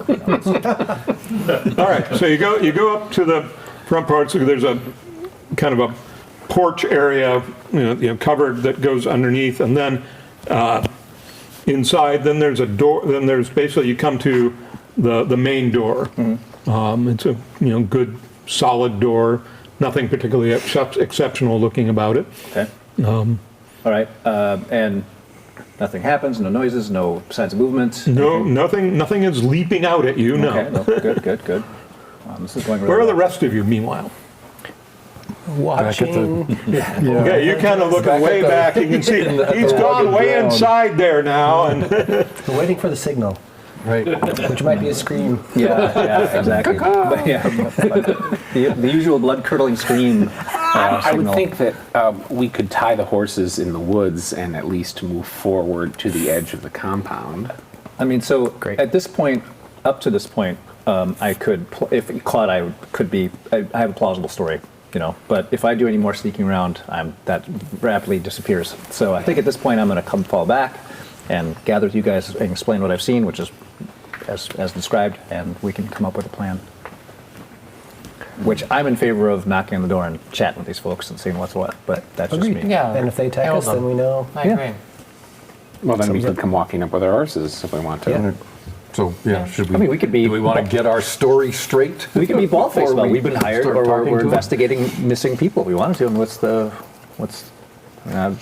All right, so you go up to the front porch. So there's a kind of a porch area, covered that goes underneath, and then inside, then there's a door. Then there's basically you come to the main door. Mm-hmm. It's a good solid door. Nothing particularly exceptional looking about it. Okay. All right, and nothing happens. No noises. No signs of movement. No, nothing is leaping out at you. No. Okay. No, good. This is going really Where are the well. rest of you? Meanwhile. Watching. Yeah, you kind of looking way back. You can see he's gone way inside there now, and We're waiting for the signal, Right. which might be a scream. Yeah, exactly. But the usual blood-curdling scream. I would signal. think that we could tie the horses in the woods and at least move forward to the edge of the compound. I mean, so Great. at this point, up to this point, I could, if caught, I have a plausible story, But if I do any more sneaking around, that rapidly disappears. So I think at this point, I'm going to fall back and gather with you guys and explain what I've seen, which is as described, and we can come up with a plan. Which I'm in favor of knocking on the door and chatting with these folks and seeing what's what, but that's just me. Yeah. And if they attack Hail us, them. then we know. I agree. Well, then we could come walking up with our horses if we want to. Yeah. So, should we? I mean, we could be. Do we want to get our story straight? We could be bald-faced about Before we've been hired, start or talking we're to 'em? investigating missing people. We wanted to, and I'm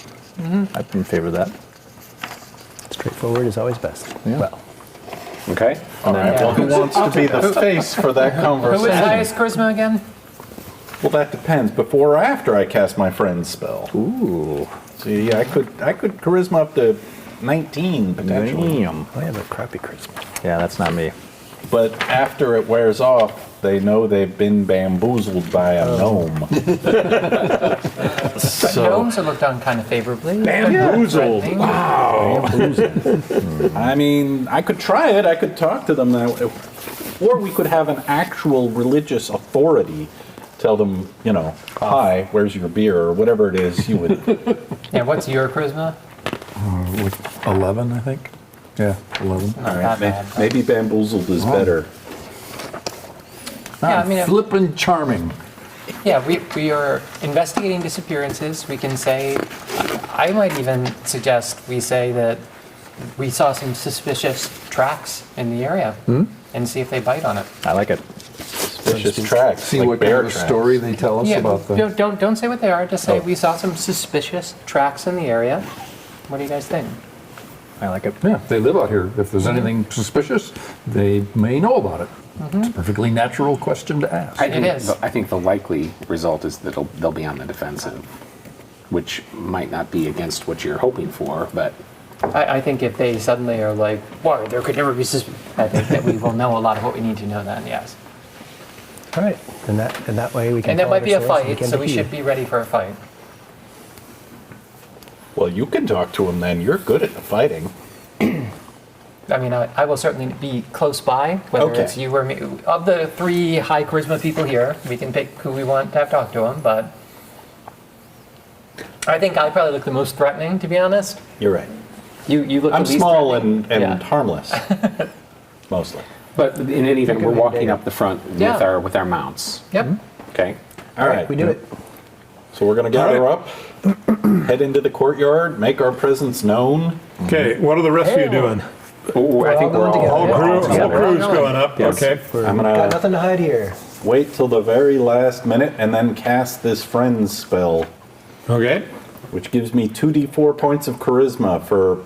in favor of that. Straightforward is always best. Yeah. Well, Okay. All right, well, who wants to be the face for that Who conversation? is highest charisma again? Well, that depends. Before or after I cast my friend's spell? Ooh. See, I could charisma up to 19 potentially. Damn. I have a crappy Christmas. Yeah, that's not me. But after it wears off, they know they've been bamboozled by a gnome. But gnomes are looked on kind of favorably. Bamboozled. Threatening. Wow. I mean, I could try it. I could talk to them that way. Or we could have an actual religious authority tell them, hi, where's your beer, or whatever it is you would. Yeah, what's your charisma? Like 11, I think. Yeah, 11. All right, Not bad. maybe bamboozled is better. Yeah, I mean, Flippin' charming. yeah, we are investigating disappearances. We can say I might even suggest we say that we saw some suspicious tracks in the area and see if they bite on it. I like it. Suspicious tracks. See like what bear kind of tracks. story they tell us about the... don't say what they are. Just say Oh. we saw some suspicious tracks in the area. What do you guys think? I like it. Yeah, they live out here. If there's anything suspicious, they may know about it. It's a perfectly natural question to ask. I think the likely result is that they'll be on the defensive, which might not be against what you're hoping for, but I think if they suddenly are like, "Whoa, there could never be I think that we will know a lot of what we need to know then. Yes. All right, and that way we can. And that follow might be a their source and fight, begin so to we heed. should be ready for a fight. Well, you can talk to him then. You're good at the fighting. I mean, I will certainly be close by, whether Okay. it's you or me. Of the 3 high charisma people here, we can pick who we want to have talk to them, but I think I probably look the most threatening, to be honest. You're right. You look I'm the least small threatening. and Yeah. harmless, mostly. but in any event, we're walking up the front Yeah. with our mounts. Yep. Okay. All right. We do it. So we're going to gather up, head into the courtyard, make our presence known. Okay, what are the rest of you doing? Ooh, I think we're all Whole together. crew's going up, okay. I'm Got going to nothing to hide here. wait till the very last minute and then cast this friends spell, Okay, which gives me 2d4 points of charisma for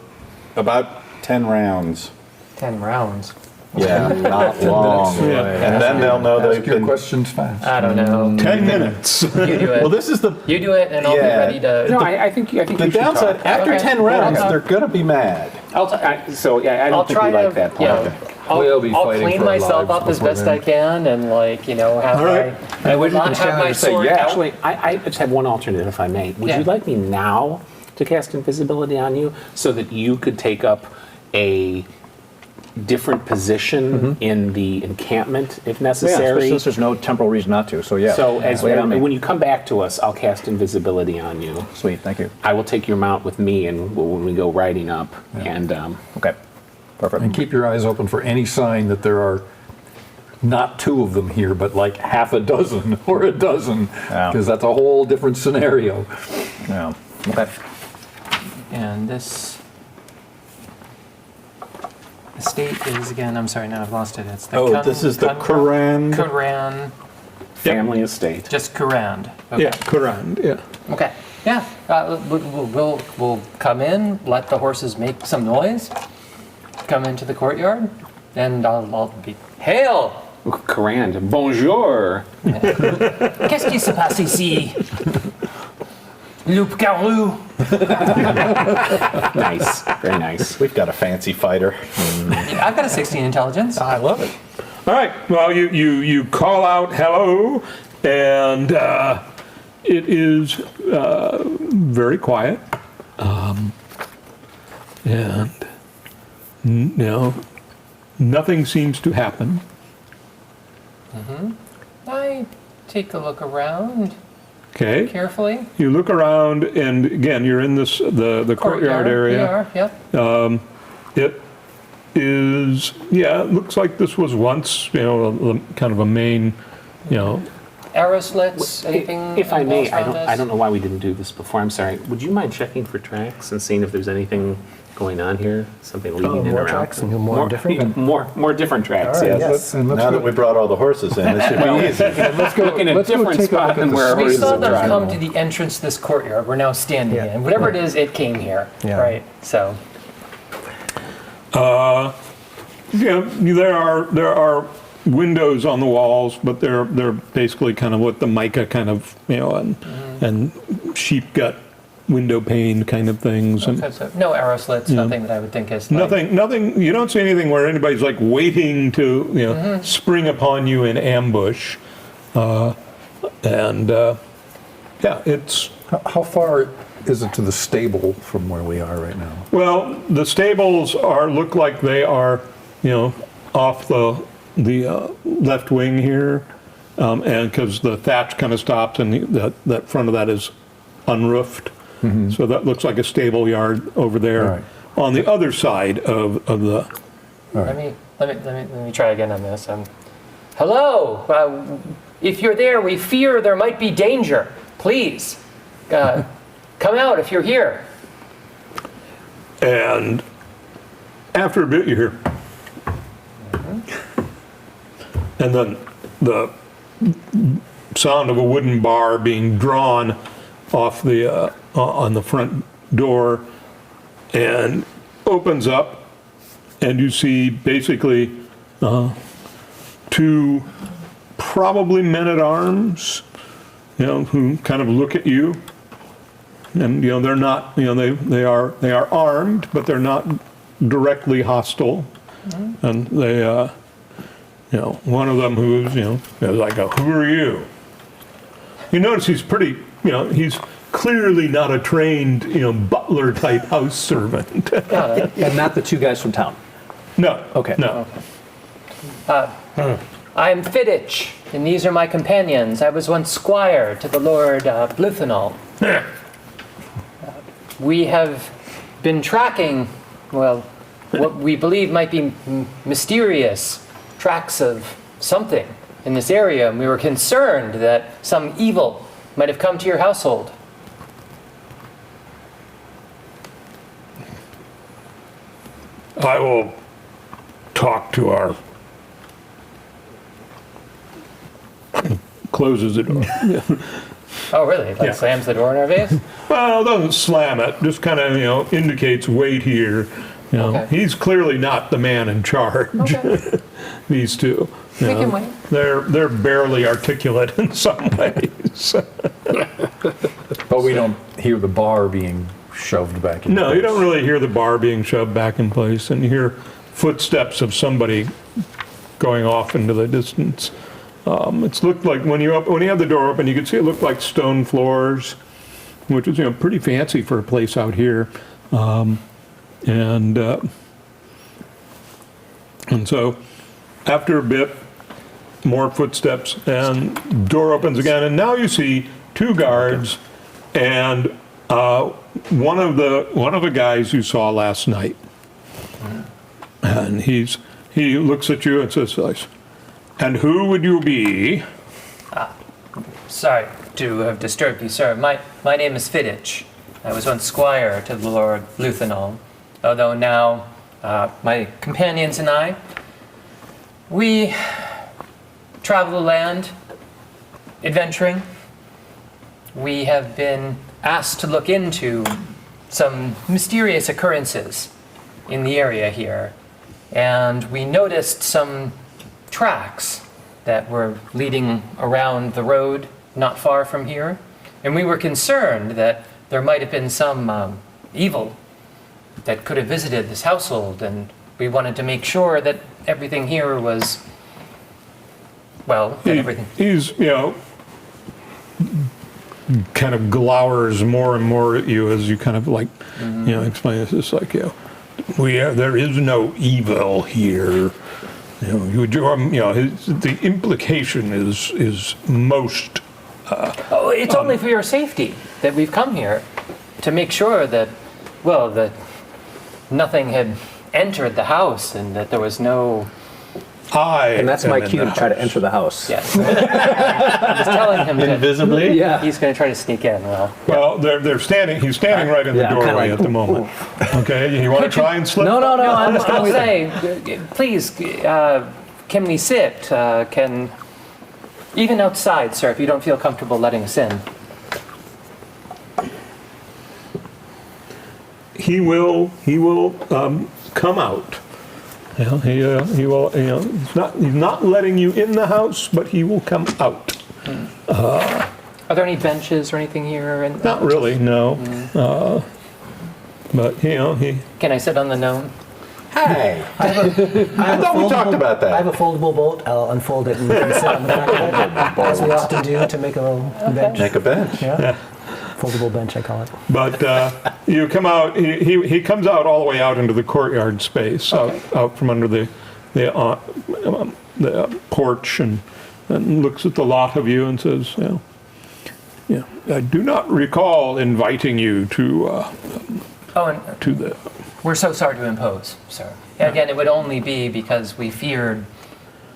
about 10 rounds. 10 rounds. Yeah, not long. Yeah. And then they'll know Ask they've your been... questions fast. I don't know. 10 minutes. You do it. Well, this is the You do it, and I'll be Yeah. ready to. No, I think the you should downside. talk. After Okay. 10 rounds, Okay. they're going to be mad. I I'll don't think try we like to. that Yeah. point. We'll be I'll fighting clean for our myself lives up as before best then. I can, and have All right. I would not have my sword out. Actually, I just have one alternate, if I may. Would Yeah. you like me now to cast invisibility on you so that you could take up a different position in the encampment if Yeah, necessary? since there's no temporal reason not to, so yeah. So Lay it on me. when you come back to us, I'll cast invisibility on you. Sweet, thank you. I will take your mount with me, and when we go riding up, and Okay, perfect. And keep your eyes open for any sign that there are not 2 of them here, but like half a dozen or a dozen, Yeah. because that's a whole different scenario. Yeah. Okay. And this estate is again. I'm sorry, now I've lost it. It's the Oh, this is the Kurand. Kuran, family estate. just Kurand. Okay. Yeah, Kurand, yeah. Okay. Yeah. We'll come in, let the horses make some noise, come into the courtyard, and I'll be hail. Corand, bonjour. Qu'est-ce qui se passe ici? Loup-garou. Nice, very nice. We've got a fancy fighter. I've got a 16 intelligence. I love it. All right, well, you call out hello, and it is very quiet. And nothing seems to happen. I take a look around Okay. carefully. You look around, and again, you're in this the courtyard area. We are, yep. It is, yeah, it looks like this was once, kind of a main, Arrow slits, anything? If I on may, walls around I us? don't know why we didn't do this before. I'm sorry. Would you mind checking for tracks and seeing if there's anything going on here? Something leading in more or out? tracks and more different? More different tracks. All right, yes. yes. And let's Now go, that we brought all the horses in, this should be easy. let's go, Look in a let's go different take a spot look at than the where We horses saw are them driving. come to the entrance to this courtyard. We're now standing Yeah. in. Whatever it is, it came here. Yeah. Right. So there are windows on the walls, but they're basically kind of what the mica kind of, and sheep gut window pane kind of things. And so no arrow slits. Nothing that I would think is like, nothing, you don't see anything where anybody's like waiting to, spring upon you in ambush. It's, how far is it to the stable from where we are right now? well, the stables look like they are, off the left wing here, and because the thatch kind of stops and that front of that is unroofed. So that looks like a stable yard over there Right. on the other side of the. Let me try again on this. Hello. If you're there, we fear there might be danger. Please, Come out if you're here. And after a bit, you hear, and then the sound of a wooden bar being drawn off the on the front door, and opens up, and you see basically two probably men-at-arms, who kind of look at you. And they're not, they are armed, but they're not directly hostile. And they, one of them who's, is like, who are you? You notice he's pretty, he's clearly not a trained, butler type house servant. And not the two guys from town. No. Okay. No. I'm Fittich, and these are my companions. I was once squire to the Lord Bluthenal. We have been tracking, well, what we believe might be mysterious tracks of something in this area, and we were concerned that some evil might have come to your household. I will talk to our... Closes the door. Oh, really? Like slams the door in our face? Well, doesn't slam it, just kind of, indicates wait here. Okay. He's clearly not the man in charge. Okay. These two. We can wait. They're barely articulate in some ways. But we don't hear the bar being shoved back in. No, you don't really hear the bar being shoved back in place, and you hear footsteps of somebody going off into the distance. It's looked like when you have the door open, you can see it looked like stone floors, which is pretty fancy for a place out here, and so after a bit, more footsteps, and door opens again, and now you see two guards and one of the guys you saw last night, and he looks at you and says, "And who would you be?" Sorry to have disturbed you, sir. My name is Fittich. I was once squire to the Lord Bluthenal, although now my companions and I, we travel the land, adventuring. We have been asked to look into some mysterious occurrences in the area here, and we noticed some tracks that were leading around the road not far from here, and we were concerned that there might have been some evil that could have visited this household, and we wanted to make sure that everything here was, well, that everything... He's, kind of glowers more and more at you as you kind of explain this. It's like, there is no evil here. The implication is most... it's only for your safety that we've come here, to make sure that, well, that nothing had entered the house and that there was no... And that's my cue to try to enter the house. Yes. I'm just telling him Invisibly? Yeah. He's going to try to sneak in. Well, they're standing. He's standing right in the doorway at the moment. Okay, you want to try and slip? No, I'm just I'll going to say, please, can we sit? Even outside, sir, if you don't feel comfortable letting us in. He will come out. He will. He's not letting you in the house, but he will come out. Are there any benches or anything here? Not really, no. But he. Can I sit on the gnome? Hey, I thought we talked about I have that. a foldable boat. I'll unfold it and you can sit on the back of it, as we often do to make a little bench. Make a bench. Yeah. Foldable bench, I call it. But you come out. He comes out all the way out into the courtyard space, out from under the porch, and looks at the lot of you and says, I do not recall inviting you to the. We're so sorry to impose, sir. Again, it would only be because we feared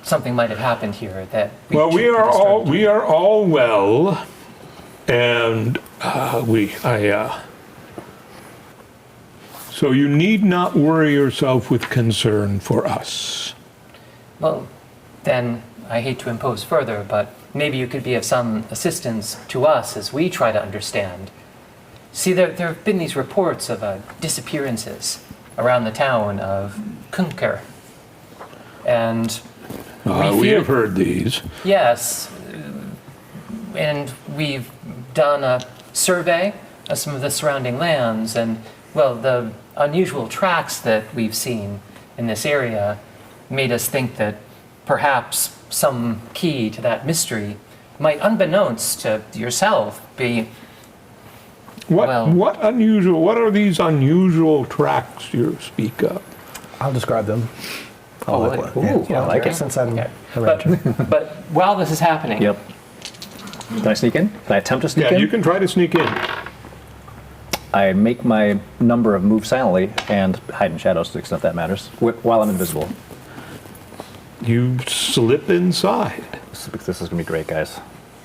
something might have happened here that. We are all well, and So you need not worry yourself with concern for us. Well, then I hate to impose further, but maybe you could be of some assistance to us as we try to understand. See, there have been these reports of disappearances around the town of Kunker. And We have heard these. yes, and we've done a survey of some of the surrounding lands, and, well, the unusual tracks that we've seen in this area made us think that perhaps some key to that mystery might, unbeknownst to yourself, be... What are these unusual tracks you speak of? I'll describe them. I like it. Since I'm a But, ranger. but while this is happening, Yep. Can I sneak in? Can I attempt to sneak Yeah, in? you can try to sneak in. I make my number of move silently and hide in shadows to the extent that matters, while I'm invisible. You slip inside. This is going to be great, guys.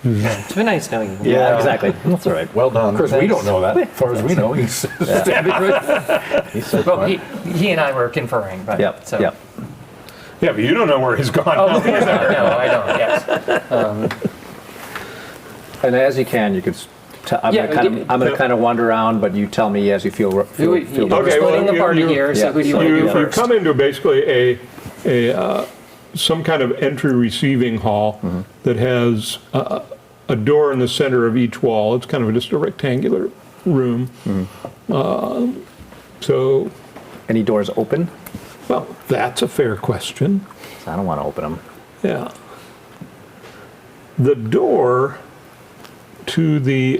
it's been nice knowing you. Yeah, exactly. That's all right. Well done. Of course, we don't know that. As far as we know, he's standing right. He's so Well, smart. he and I were conferring, right? Yep, So. yep. Yeah, but you don't know where he's gone. Oh, no, I don't, yes. And as you can, you could. I'm Yeah, going to kind of wander around, but you tell me as you feel. We're Okay, splitting well, the party you- here, so yeah, who do you so want to do You first? come into basically some kind of entry receiving hall that has a door in the center of each wall. It's kind of just a rectangular room. So, Any doors open? well, that's a fair question. I don't want to open them. Yeah. The door to the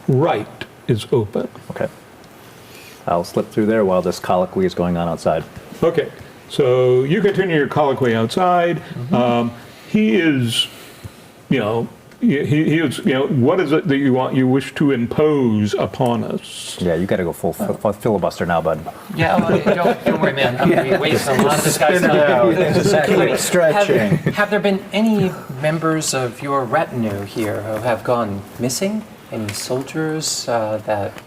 right is open. Okay. I'll slip through there while this colloquy is going on outside. Okay, so you continue your colloquy outside. He is, he is, what is it that you wish to impose upon us? Yeah, you got to go full filibuster now, bud. Yeah, don't worry, man. I'm going to be wasting a lot of this guy's time. Stretching. Have there been any members of your retinue here who have gone missing? Any soldiers that No,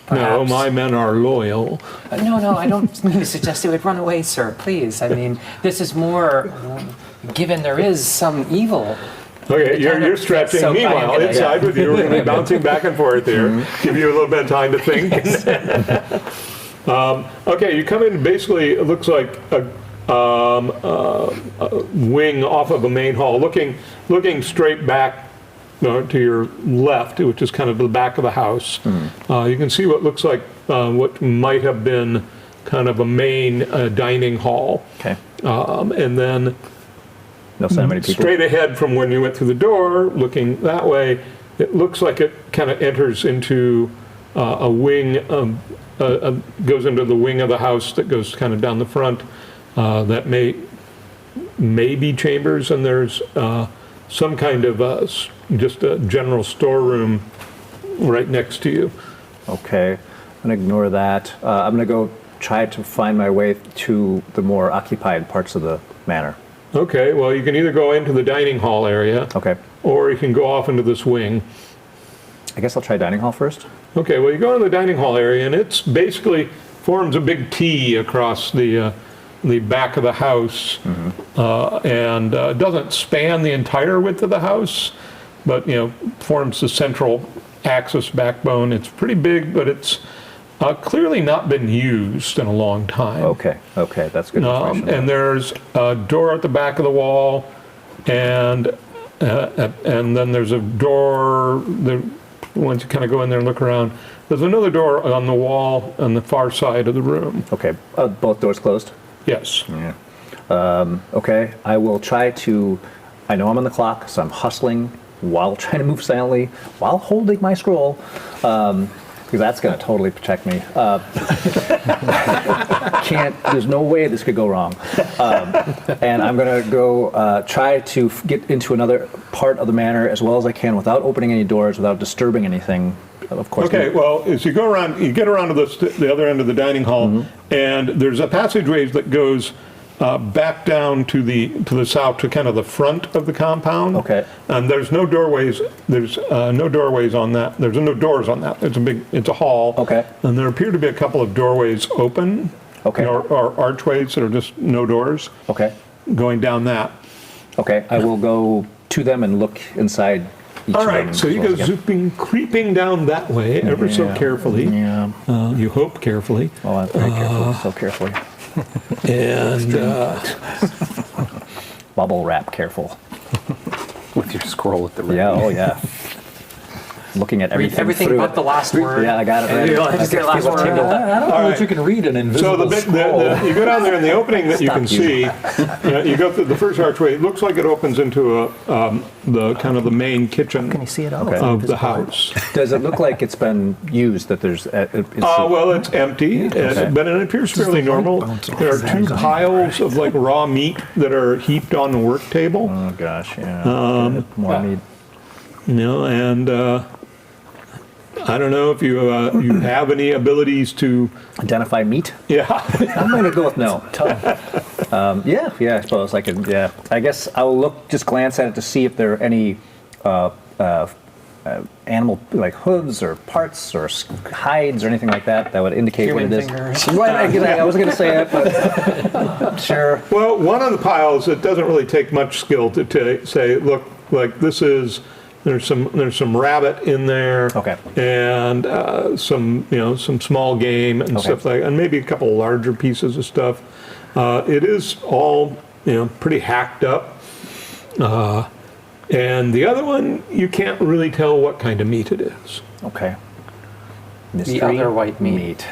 perhaps... my men are loyal. No, I don't mean to suggest they would run away, sir. Please. I mean, this is more, given there is some evil. Okay, you're stretching. So Meanwhile, I'm gonna- inside with you, we're going to be bouncing back and forth here. Give you a little bit of time to think. Okay, you come in. Basically, it looks like a wing off of a main hall, looking straight back to your left, which is kind of the back of the house. You can see what looks like what might have been kind of a main dining hall. Okay. And then No sign of any people. straight ahead from when you went through the door, looking that way, it looks like it kind of enters into a wing, goes into the wing of the house that goes kind of down the front. That may be chambers, and there's some kind of just a general storeroom right next to you. Okay. I'm going to ignore that. I'm going to go try to find my way to the more occupied parts of the manor. Okay, well, you can either go into the dining hall area, Okay. or you can go off into this wing. I guess I'll try dining hall first. Okay, well, you go in the dining hall area, and it's basically forms a big T across the back of the house, and doesn't span the entire width of the house, but forms the central axis backbone. It's pretty big, but it's clearly not been used in a long time. Okay, that's good information. And there's a door at the back of the wall, and then there's a door. Once you kind of go in there and look around, there's another door on the wall on the far side of the room. Okay, both doors closed? Yes. Yeah. Okay, I will try to, I know I'm on the clock, so I'm hustling while trying to move silently, while holding my scroll, because that's going to totally protect me. There's no way this could go wrong. And I'm going to go try to get into another part of the manor as well as I can without opening any doors, without disturbing anything. Of course. Okay, well, as you go around, you get around to the other end of the dining hall, and there's a passageway that goes back down to the south to kind of the front of the compound. Okay. And there's no doorways. There's no doorways on that. There's no doors on that. It's a hall. Okay. And there appear to be a couple of doorways open. Okay. Or archways that are just no doors. Okay. Going down that. Okay. I will go to them and look inside each All of them. right. So you go creeping down that way, ever so carefully. Yeah. You hope carefully. Oh, I'm very careful. So carefully. And Bubble wrap careful. With your scroll at the ready. Yeah. Oh yeah. Looking at everything. Everything through but it. the last word. Yeah, I got it And ready. you only just get the last word. I don't know if you can read an so invisible scroll. you go down there in the opening that you can see. You go through the first archway. It looks like it opens into the kind of the main kitchen Can you see it all? of the house. Does it look like it's been used? That there's. Well, it's empty, but it appears fairly normal. There are two piles of like raw meat that are heaped on the work table. Oh gosh, yeah. More meat. And I don't know if you have any abilities to Identify meat? Yeah. I'm going to go with no. Yeah, I suppose I could. Yeah, I guess I'll just glance at it to see if there are any animal like hooves or parts or hides or anything like that would indicate Human what it is. fingers. Right, I wasn't going to say it, but sure. Well, one of the piles, it doesn't really take much skill to say, look, like this is. There's some rabbit in there, okay, and some small game and stuff like, and maybe a couple larger pieces of stuff. It is all pretty hacked up, and the other one you can't really tell what kind of meat it is. Okay. The other white meat.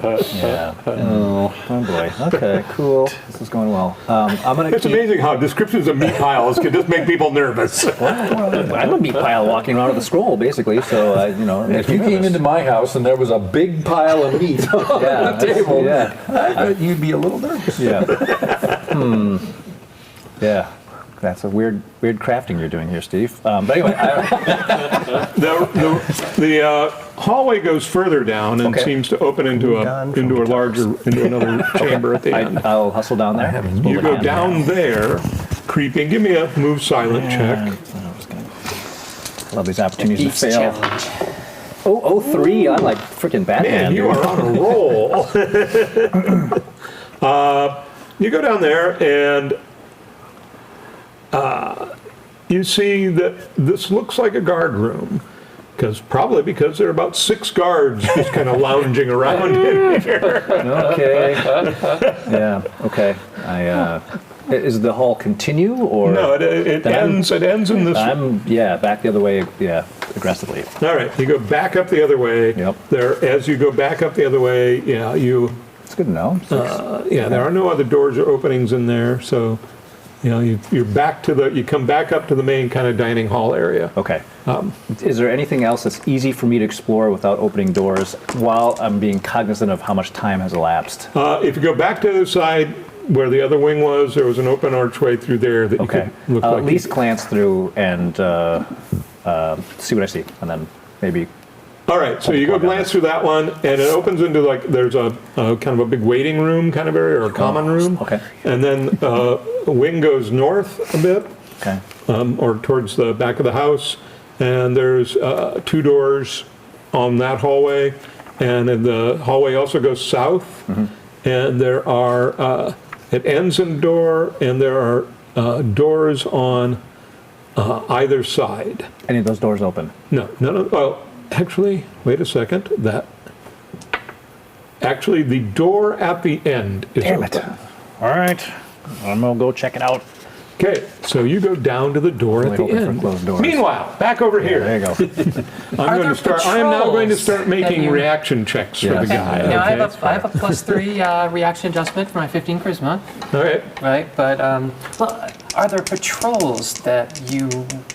Yeah. Oh boy. Okay. Cool. This is going well. I'm gonna. It's amazing how descriptions of meat piles can just make people nervous. I'm a meat pile walking around with a scroll, basically. So If you came into my house and there was a big pile of meat on the table, I bet you'd be a little nervous. Yeah. Yeah. That's a weird crafting you're doing here, Steve. But anyway, the hallway goes further down and seems to open into another chamber at the end. I'll hustle down there. You go down there, creeping. Give me a move silent check. Love these opportunities Beef's to fail. challenge. Oh, 03. I'm like freaking Batman. Man, you are on a roll. You go down there and. You see that this looks like a guard room, probably because there are about 6 guards just kind of lounging around in here. Okay. Yeah. Okay. Is the hall continue or No, it ends. It ends in this. I'm back the other way. Yeah, aggressively. All right, you go back up the other way. Yep. As you go back up the other way, you. It's good to know. There are no other doors or openings in there, so. You're back you come back up to the main kind of dining hall area. Okay. Is there anything else that's easy for me to explore without opening doors while I'm being cognizant of how much time has elapsed? If you go back to the other side where the other wing was, there was an open archway through there that you could look I'll like. at least glance through and see what I see, and then maybe. All right, so you go glance through that one, and it opens into there's a kind of a big waiting room kind of area, or a common room. Okay. And then a wing goes north a bit, Okay. or towards the back of the house, and there's 2 doors on that hallway, and then the hallway also goes south, and there are, it ends in a door, and there are doors on either side. Any of those doors open? No. Well, actually, wait a second. Actually, the door at the end is open. All right. I'm going to go check it out. Okay, so you go down to the door at the hoping for end. closed doors. Meanwhile, back over here. There you go. I am now going to start making you- reaction checks for the guy. Now, I okay? have a +3 reaction adjustment for my 15 charisma, All right. right? But are there patrols that you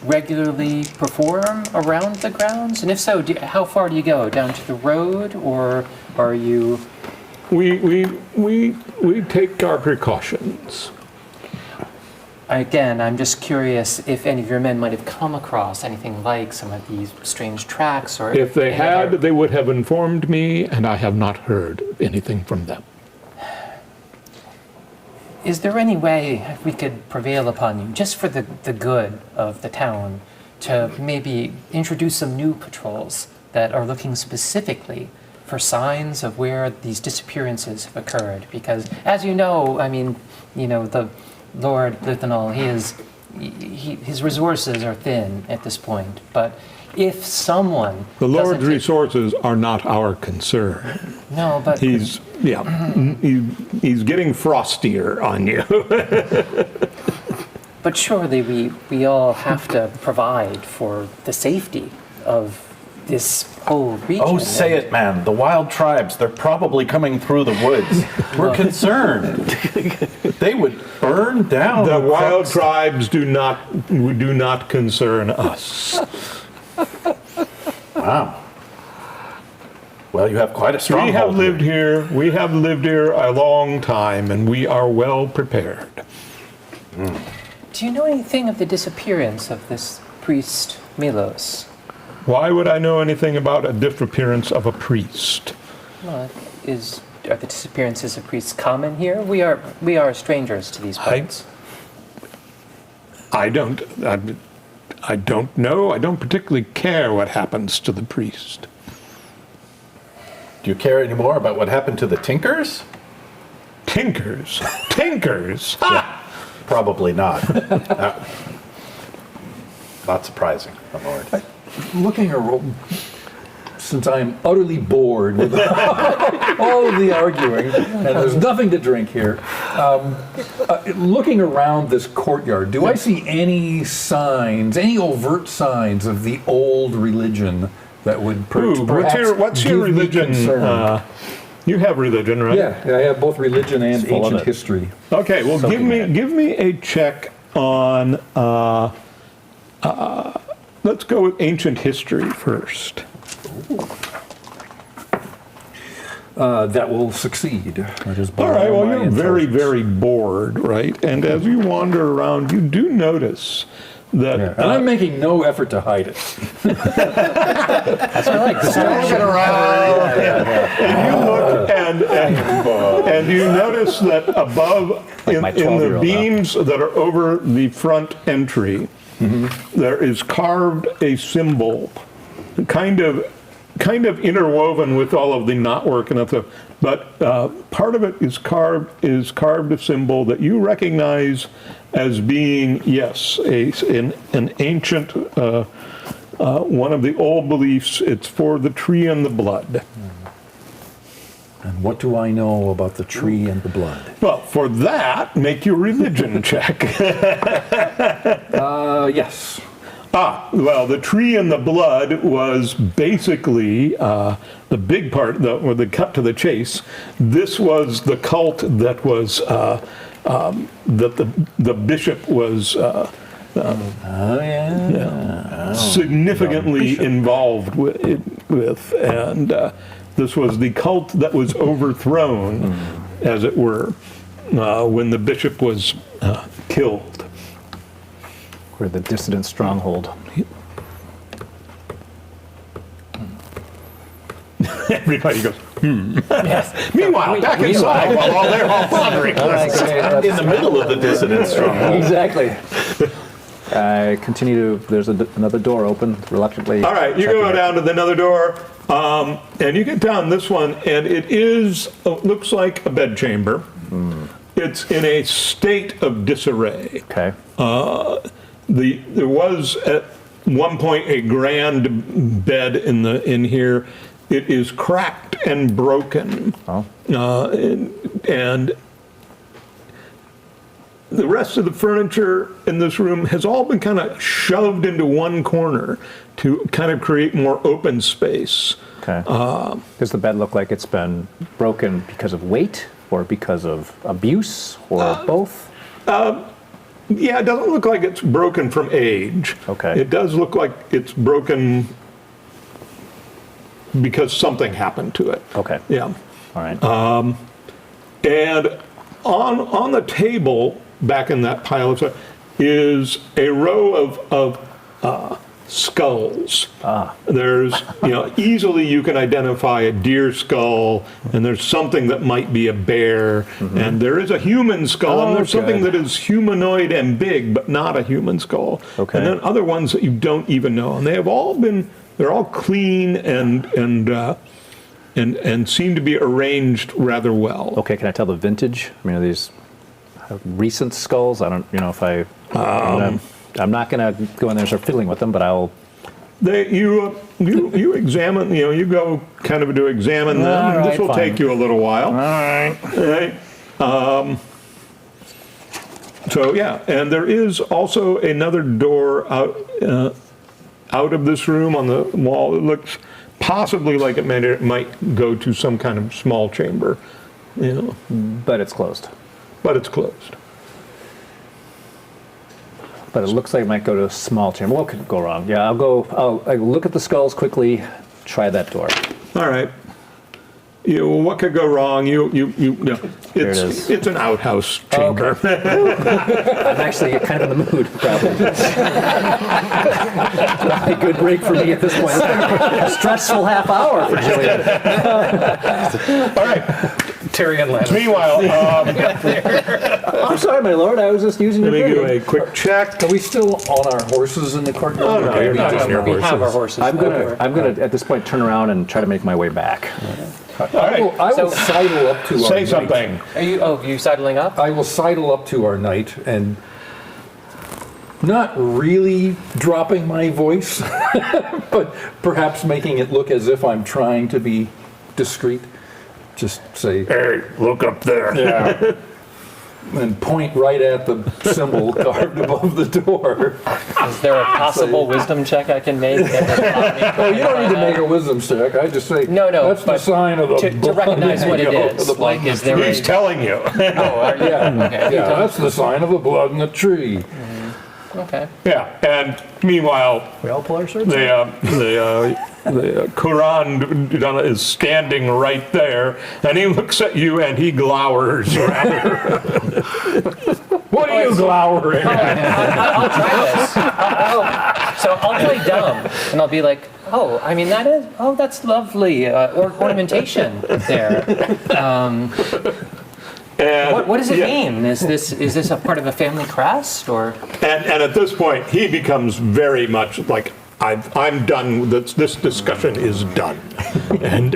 regularly perform around the grounds? And if so, how far do you go? Down to the road, or are you? We take our precautions. Again, I'm just curious if any of your men might have come across anything like some of these strange tracks, or If they any had, other- they would have informed me, and I have not heard anything from them. is there any way we could prevail upon you, just for the good of the town, to maybe introduce some new patrols that are looking specifically for signs of where these disappearances have occurred? Because, as you know, I mean, the Lord Lithanol, his resources are thin at this point. But if someone The Lord's resources are not our concern. No, but He's getting frostier on you. But surely we all have to provide for the safety of this whole region. Oh, say it, man. The wild tribes, they're probably coming through the woods. We're concerned. They would burn down The wild crops. tribes do not concern us. Wow. Well, you have quite a stronghold. We have lived here a long time, and we are well prepared. Do you know anything of the disappearance of this priest Milos? Why would I know anything about a disappearance of a priest? Well, are the disappearances of priests common here? We are strangers to these parts. I don't know. I don't particularly care what happens to the priest. Do you care any more about what happened to the Tinkers? Tinkers? Tinkers? Yeah, probably not. Not surprising, my lord. Looking around, since I am utterly bored with all of the arguing, and there's nothing to drink here, looking around this courtyard, do I see any signs, any overt signs of the old religion that would perhaps what's your give me religion? concern? You have religion, right? Yeah, I have both religion and ancient history. Okay, well, give me a check on. Let's go with ancient history first. That will succeed. That is All right, well, my you're very, intelligence. very bored, right? And as you wander around, you do notice that. Yeah, and I'm making no effort to hide it. That's what I like. Looking around, and you look, and you notice that above, in the beams that are over the front entry, there is carved a symbol, kind of interwoven with all of the knotwork and stuff. But part of it is carved a symbol that you recognize as being, yes, an ancient, one of the old beliefs. It's for the tree and the blood. And what do I know about the tree and the blood? Well, for that, make your religion check. Yes. Well, the tree and the blood was basically the big part, or the cut to the chase. This was the cult that was that the bishop was significantly involved with, and this was the cult that was overthrown, as it were, when the bishop was killed. We're the dissident stronghold. Everybody goes, Yes. Meanwhile, back inside, while they're all pondering. In the middle of the dissident stronghold. Exactly. I continue to, there's another door open, reluctantly. All right, you go down to another door, and you get down this one, and it looks like a bedchamber. It's in a state of disarray. Okay. There was at one point a grand bed in here. It is cracked and broken. Oh. And the rest of the furniture in this room has all been kind of shoved into one corner to kind of create more open space. Okay. Does the bed look like it's been broken because of weight or because of abuse or both? Yeah, it doesn't look like it's broken from age. Okay. It does look like it's broken because something happened to it. Okay. Yeah. All right. And on the table, back in that pile of stuff, is a row of skulls. There's, easily you can identify a deer skull, and there's something that might be a bear, and there is a human skull, and there's something that is humanoid and big, but not a human skull. Okay. And then other ones that you don't even know, and they're all clean and seem to be arranged rather well. Okay, can I tell the vintage? I mean, are these recent skulls? I don't, if I'm not going to go in there and start fiddling with them, but I'll... You examine, you go kind of to examine them, and this will take you a little while. All right. So, yeah, and there is also another door out of this room on the wall. It looks possibly like it might go to some kind of small chamber. But it's closed. But it's closed. But it looks like it might go to a small chamber. What could go wrong? Yeah, I'll look at the skulls quickly, try that door. All right. What could go wrong? It's an outhouse chamber. I'm actually kind of in the mood, probably. Probably a good break for me at this point. It's been a stressful half hour for Jillian. All right. Tyrion Lannister. Meanwhile, I'm sorry, my lord. I was just using your let me do bidding. a quick check. Are we still on our horses in the courtyard? Oh, no, you're not on your We horses. have our horses. I'm gonna at this point turn around and try to make my way back. All right. I will sidle up to our Say knight. something. Are you sidling up? I will sidle up to our knight and not really dropping my voice, but perhaps making it look as if I'm trying to be discreet. Just say, Hey, look up there. yeah, and point right at the symbol carved above the door. Is there a possible wisdom check I can make? Oh, you don't need to make a wisdom check. I just say, No, that's the but sign of the to recognize what it is. the blood Like, is there He's telling you. Yeah, Okay. yeah, that's the sign of the blood in the tree. Okay. Yeah, and meanwhile, We all pull our swords? the Quran is standing right there, and he looks at you and he glowers rather. What are you glowering at? I'll try this. So I'll play dumb, and I'll be like, that's lovely ornamentation there. And, What does it mean? Is this a part of a family crest, or? And at this point, he becomes very much like, I'm done. This discussion is done, and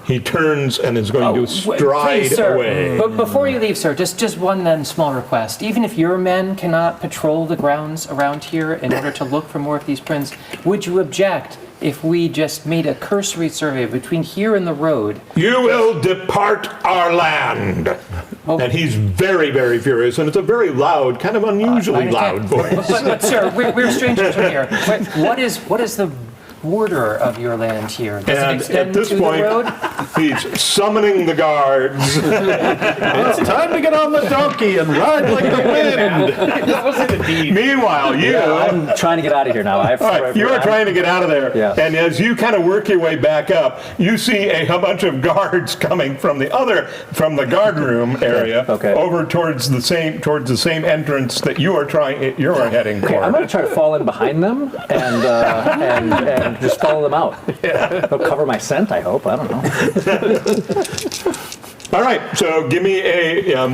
he turns and is going to stride Please, sir. away. But before you leave, sir, just one then small request. Even if your men cannot patrol the grounds around here in order to look for more of these prints, would you object if we just made a cursory survey between here and the road? You will depart our land. Oh. And he's very, very furious, and it's a very loud, kind of unusually loud voice. But sir, we're strangers here. What is the border of your land here? Does it And extend at this to point, the road? he's summoning the guards. It's time to get on the donkey and ride like the wind. Meanwhile, you... I'm trying to get out of here now. All right, you are trying to get out of there, Yeah. and as you kind of work your way back up, you see a bunch of guards coming from the guard room area over towards the same entrance that you are heading for. I'm going to try to fall in behind them and just follow them out. They'll cover my scent, I hope. I don't know. All right, so give me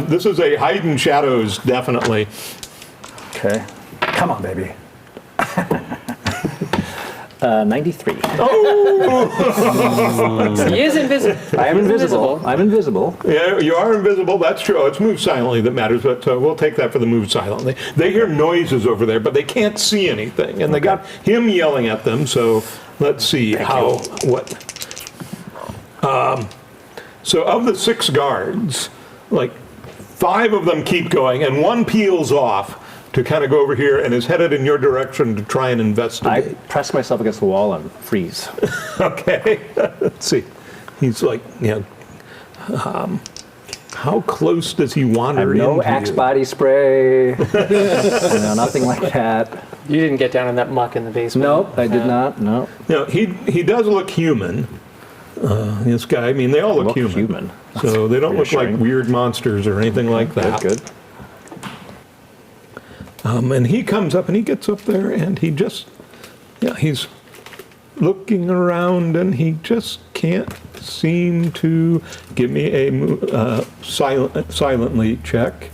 this is a hide and shadows, definitely. Okay. Come on, baby. 93. He is invisible. I am invisible. I'm invisible. Yeah, you are invisible, that's true. It's move silently that matters, but we'll take that for the move silently. They hear noises over there, but they can't see anything, and they got him yelling at them, so let's see so of the 6 guards, like 5 of them keep going, and 1 peels off to kind of go over here and is headed in your direction to try and I investigate. press myself against the wall and freeze. Okay, let's see. He's like, how close does he wander No into Axe you? body spray. Nothing like that. You didn't get down in that muck in the basement. Nope, I did not. No. No, he does look human. This guy, I mean, they all look human. So they don't look like weird monsters or anything like that. Good. And he comes up and he gets up there and he just Yeah, he's looking around and he just can't seem to give me a silently check.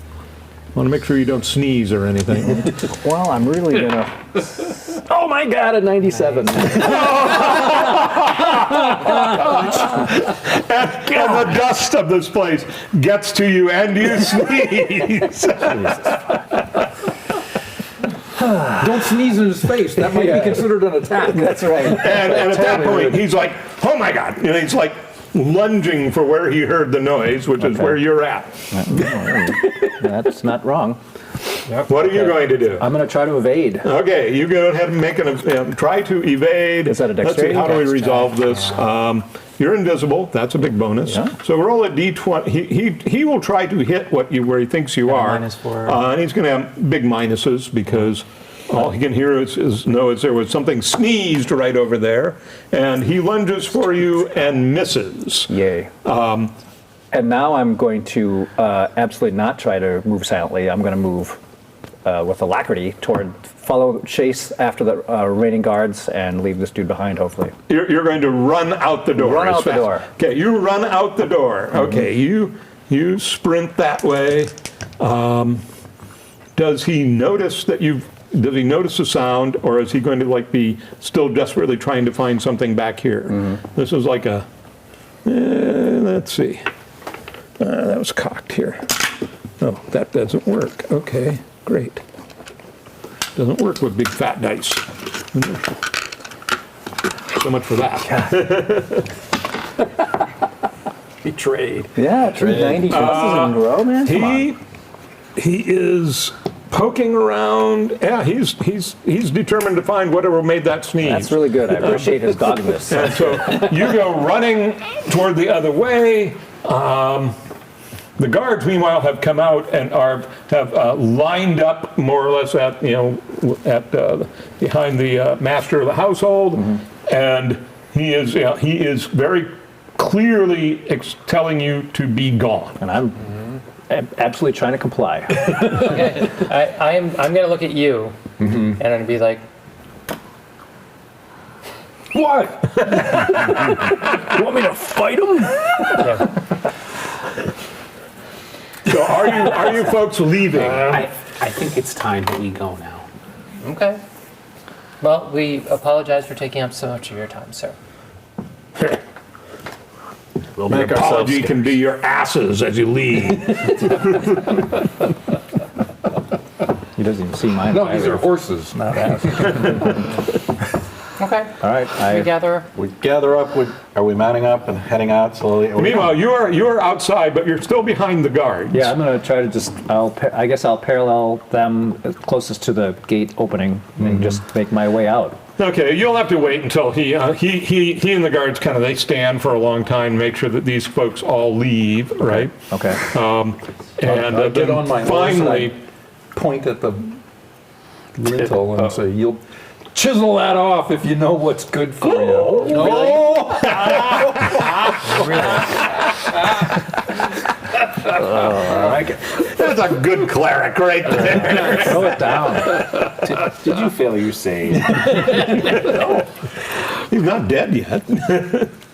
Want to make sure you don't sneeze or anything. Well, I'm really gonna. Oh my God, a 97. And the dust of this place gets to you and you sneeze. Don't sneeze in his face. That might be considered an attack. That's right. And at that point, he's like, oh my God. And he's like lunging for where he heard the noise, which is where you're at. That's not wrong. What are you going to do? I'm going to try to evade. Okay, you go ahead and make try to evade. Is that a Let's see, dexterity? how do we resolve this? You're invisible. That's a big bonus. Yeah. So roll a d20. He will try to hit where he thinks you are. -4. And he's going to have big minuses because all he can hear is there was something sneezed right over there. And he lunges for you and misses. Yay. And now I'm going to absolutely not try to move silently. I'm going to move with alacrity chase after the remaining guards and leave this dude behind, hopefully. You're going to run out the door. Run out the door. Okay, you run out the door. Okay, you sprint that way. Does he notice that does he notice the sound, or is he going to be still desperately trying to find something back here? This is like a, let's see. That was cocked here. Oh, that doesn't work. Okay, great. Doesn't work with big fat dice. So much for that. Betrayed. Yeah, 290 pluses in a row, man. Come on. He is poking around. Yeah, he's determined to find whatever made that sneeze. That's really good. I appreciate his doggedness. And so you go running toward the other way. The guards, meanwhile, have come out and have lined up more or less behind the master of the household, and he is very clearly telling you to be gone. And I'm absolutely trying to comply. Okay. I'm going to look at you, and I'm going to be like, What? You want me to fight him? yeah. So are you folks leaving? I think it's time that we go now. Okay. Well, we apologize for taking up so much of your time, sir. We'll Your make ourselves apology can be your asses as you leave. He doesn't even see mine. No, these are horses, not asses. Okay. All right. We gather. We gather up. Are we mounting up and heading out slowly? Meanwhile, you are outside, but you're still behind the guards. Yeah, I'm going to try to I guess I'll parallel them closest to the gate opening and just make my way out. Okay, you'll have to wait until he and the guards they stand for a long time to make sure that these folks all leave, right? Okay. And I get then on my horse finally, and I point at the lintel and say, "You'll chisel that off if you know what's good for you." that's a good cleric right there. Throw it down. Did you fail your save? He's not dead yet.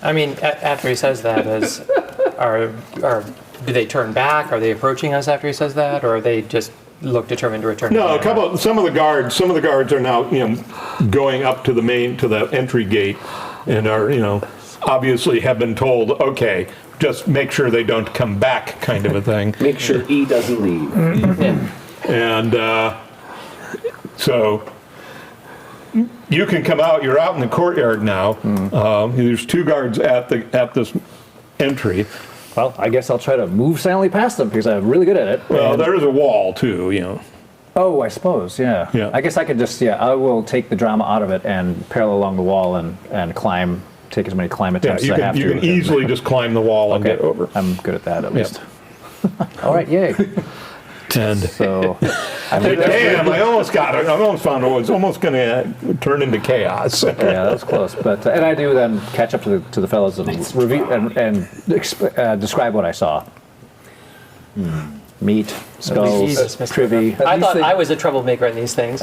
I mean, after he says that, do they turn back? Are they approaching us after he says that, or are they just look determined to return? No, some of the guards are now going up to the entry gate, and are obviously have been told, okay, just make sure they don't come back, kind of a thing. Make sure E doesn't leave. Yeah. And so you can come out. You're out in the courtyard now. There's two guards at this entry. Well, I guess I'll try to move silently past them because I'm really good at it. Well, there is a wall too. Oh, I suppose, yeah. Yeah. I guess I could just, I will take the drama out of it and parallel along the wall and climb, take as many climb attempts as I have to. You can easily just climb the wall and get over. I'm good at that, at least. All right, yay. And So, damn, I almost got it. I almost found it was almost going to turn into chaos. yeah, that was close. But and I do then catch up to the fellows and review and describe what I saw. Meat, skulls, Jesus, Mr. privy. I thought they- I was a troublemaker in these things.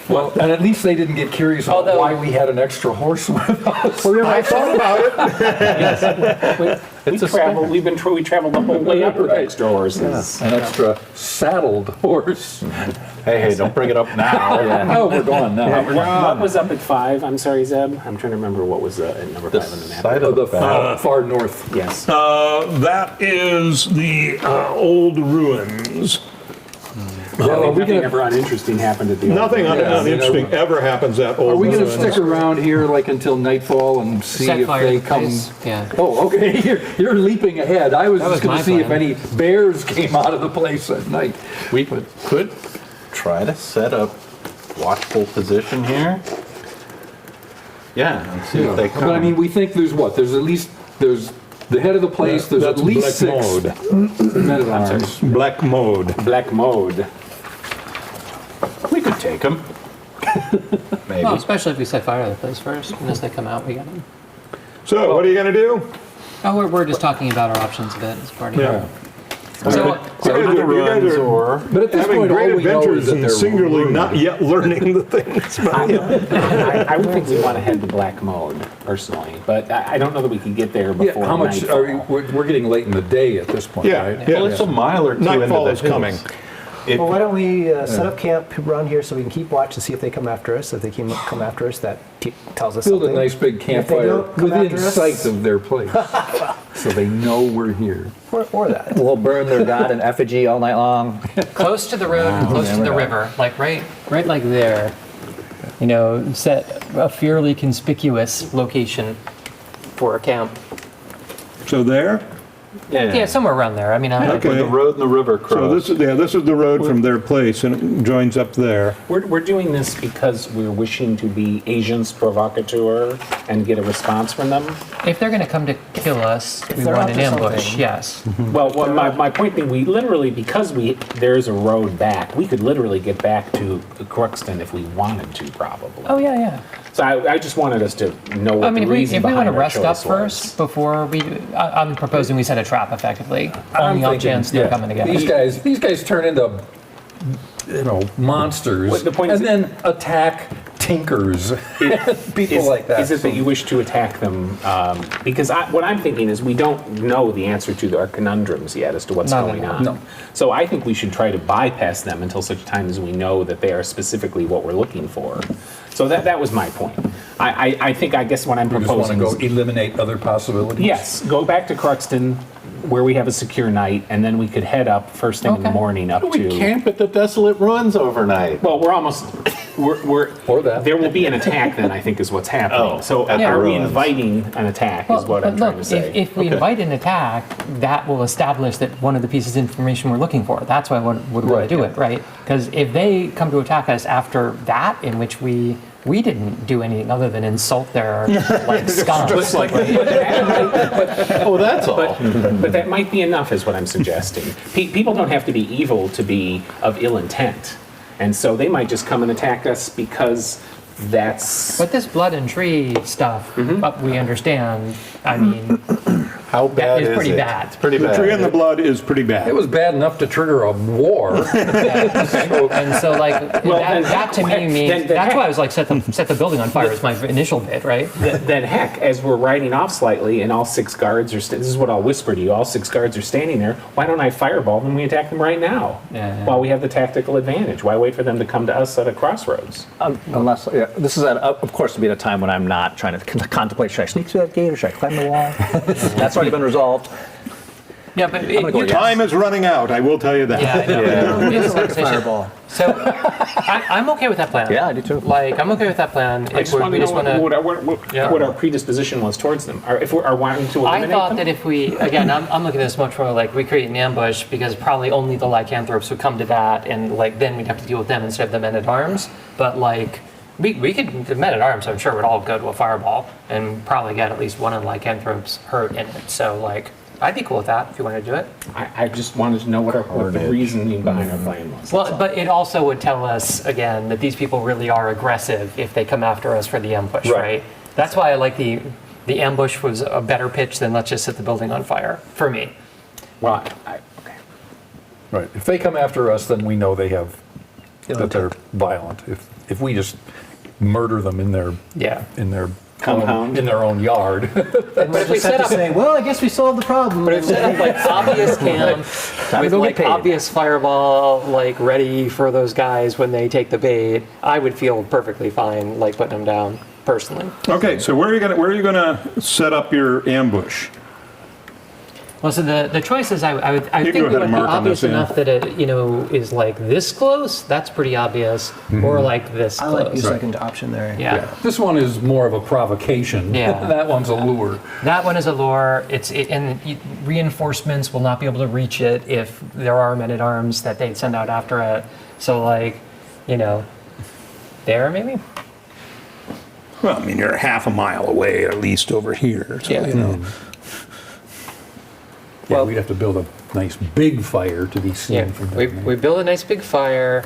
Well, and at least they didn't get curious about Although- why we had an extra horse with us. I thought about it. We traveled the whole way up with extra horses. An extra saddled horse. Hey, don't bring it up now. Oh, we're gone now. What was up at 5? I'm sorry, Zeb. I'm trying to remember what was at number 5 on the map. Side Oh, of the the far north. Yes. That is the old ruins. Well, are we Nothing gonna, ever uninteresting happened at the Nothing Yeah, uninteresting ever happens at old are we going to ruins. stick around here like until nightfall and see Set if fire they to the come? place. Yeah. Oh, okay. You're leaping ahead. I was That just was going my to see if plan. any bears came out of the place at night. We could try to set up watchful position here. Yeah, and see if they come. But I mean, we think there's what? There's at least there's the head of the place. There's at That's least black 6 mode. men at arms. Black mode. Black mode. We could take them. Maybe. Well, especially if we set fire to the place first, and as they come out, we get them. So, what are you going to do? Oh, we're just talking about our options a bit as part of Yeah. So, You guys are But at this having point, great all we know is adventures that and they're singularly rude. not yet learning the things. I would think we want to head to black mode, personally. But I don't know that we can get there before Yeah, how much nightfall. are we, we're getting late in the day at this point, Yeah, right? yeah. Well, it's a mile or two Nightfall into is the coming. hills. If- Well, why don't we set up camp around here so we can keep watch and see if they come after us. If they come after us, that tells us Build something. a nice big If they campfire don't come within after us- sight of their place, so they know we're here. Or that. We'll burn their god in effigy all night long. close to the road and close to the river, like right like there. You know, set a fairly conspicuous location for a camp. So there? Yeah, somewhere around there. I mean, Where the road and the river cross. So this is the road from their place, and it joins up there. We're doing this because we're wishing to be agents provocateur and get a response from them. if they're going to come to kill us, we they're want up an to ambush. something. Yes. Well, my point being, we literally, because there's a road back, we could literally get back to Crookston if we wanted to, probably. Oh yeah, yeah. So I just wanted us to know what I mean, the reason if we want behind to our rest up choice was. first before we, I'm proposing we set a trap effectively. Only on thinking- chance they're coming to get us. These guys turn into, monsters, Well, the point and is- then attack tinkers, people like that. Is it that you wish to attack them? Because what I'm thinking is we don't know the answer to our conundrums yet as to what's No, no, going no. on. No. So I think we should try to bypass them until such time as we know that they are specifically what we're looking for. So that was my point. I guess what I'm We just want to proposing go is, eliminate other possibilities. yes, go back to Crookston where we have a secure night, and then we could head up first thing in the Okay. morning up We to... camp at the desolate ruins overnight. Well, we're almost. We're Or that. There will be an attack then, I think, is what's happening. Oh, So at the are we ruins. inviting an attack, is what but I'm trying look, to say. if we invite an attack, that will establish that one of the pieces of information we're looking for. That's why I would want Right, to do yeah. it, right? Because if they come to attack us after that, in which we didn't do anything other than insult their like skunks. Oh, that's all. But that might be enough, is what I'm suggesting. People don't have to be evil to be of ill intent. And so they might just come and attack us because that's... But this blood and tree stuff, we understand. I mean, How bad is is pretty it? bad. It's pretty The bad. tree and the blood is pretty It bad. was bad enough to trigger a war. and so like Well, that to me means that's why I was like set the building on fire is my initial bit, right? Then heck, as we're riding off slightly and all 6 guards are... this is what I'll whisper to you. All 6 guards are standing there. Why don't I fireball them and we attack them right now? Yeah. While we have the tactical advantage. Why wait for them to come to us at a crossroads? Unless, this is, of course, to be at a time when I'm not trying to contemplate, should I sneak through that gate or should I climb the wall? That's already been resolved. Yeah, but gonna go yes. Time is running out, I will tell you that. yeah, I know. Yeah. It's a conversation. Fireball. So I'm okay with that plan. Yeah, I do too. Like I'm okay with that plan. I just want to know Yeah. what our predisposition was towards them. Or if we're wanting to I eliminate thought them. that if we, again, I'm looking at this much more like we create an ambush because probably only the lycanthropes would come to that, and like then we'd have to deal with them instead of the men at arms. But like we could, the men at arms, I'm sure would all go to a fireball and probably get at least one of the lycanthropes hurt in it. So like I'd be cool with that if you want to do it. I just wanted to know what the reasoning behind our plan was. Well, but it also would tell us again that these people really are aggressive if they come after us for the ambush, right? That's why I like the ambush was a better pitch than let's just set the building on fire for me. Well, okay. Right. If they come after us, then we know they have that they're violent. If we just murder them in their Compound. in their own yard. But if we set up, Say, well, I guess we solved the problem. but if we set up like obvious camp Time to with go like get paid. obvious fireball, like ready for those guys when they take the bait, I would feel perfectly fine like putting them down personally. Okay, so where are you gonna set up your ambush? Well, so the choices I You think can go it ahead would and be mark on obvious this, yeah. enough that it is like this close. That's pretty obvious, or like this I close. like the second option there. Yeah. This one is more of a provocation. Yeah. That one's a lure. That one is a lure. Reinforcements will not be able to reach it if there are men-at-arms that they'd send out after it. So there maybe. Well, I mean, you're half a mile away at least over here, so, you know. Yeah, we'd have to build a nice big fire to be seen Yeah. from We there. build a nice big fire.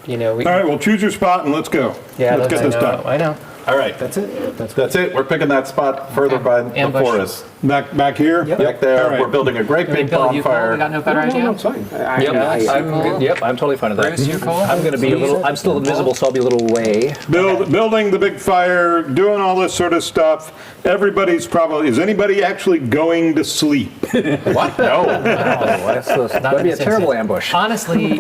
We, All right, well, choose your spot and let's go. yeah, Let's get this done. I know. All right. That's it. That's it. We're picking that spot further by the Ambush. forest. Back here? Back there, All right. we're building a great I mean, big Bill, you cool? bonfire. We got no better idea. fine. I'm totally fine with that. Bruce, you cool? I'm going to be a little. I'm still invisible, so I'll be a little away. Building the big fire, doing all this sort of stuff. Everybody's probably, is anybody actually going to sleep? What? No. That'd be a terrible ambush. Honestly,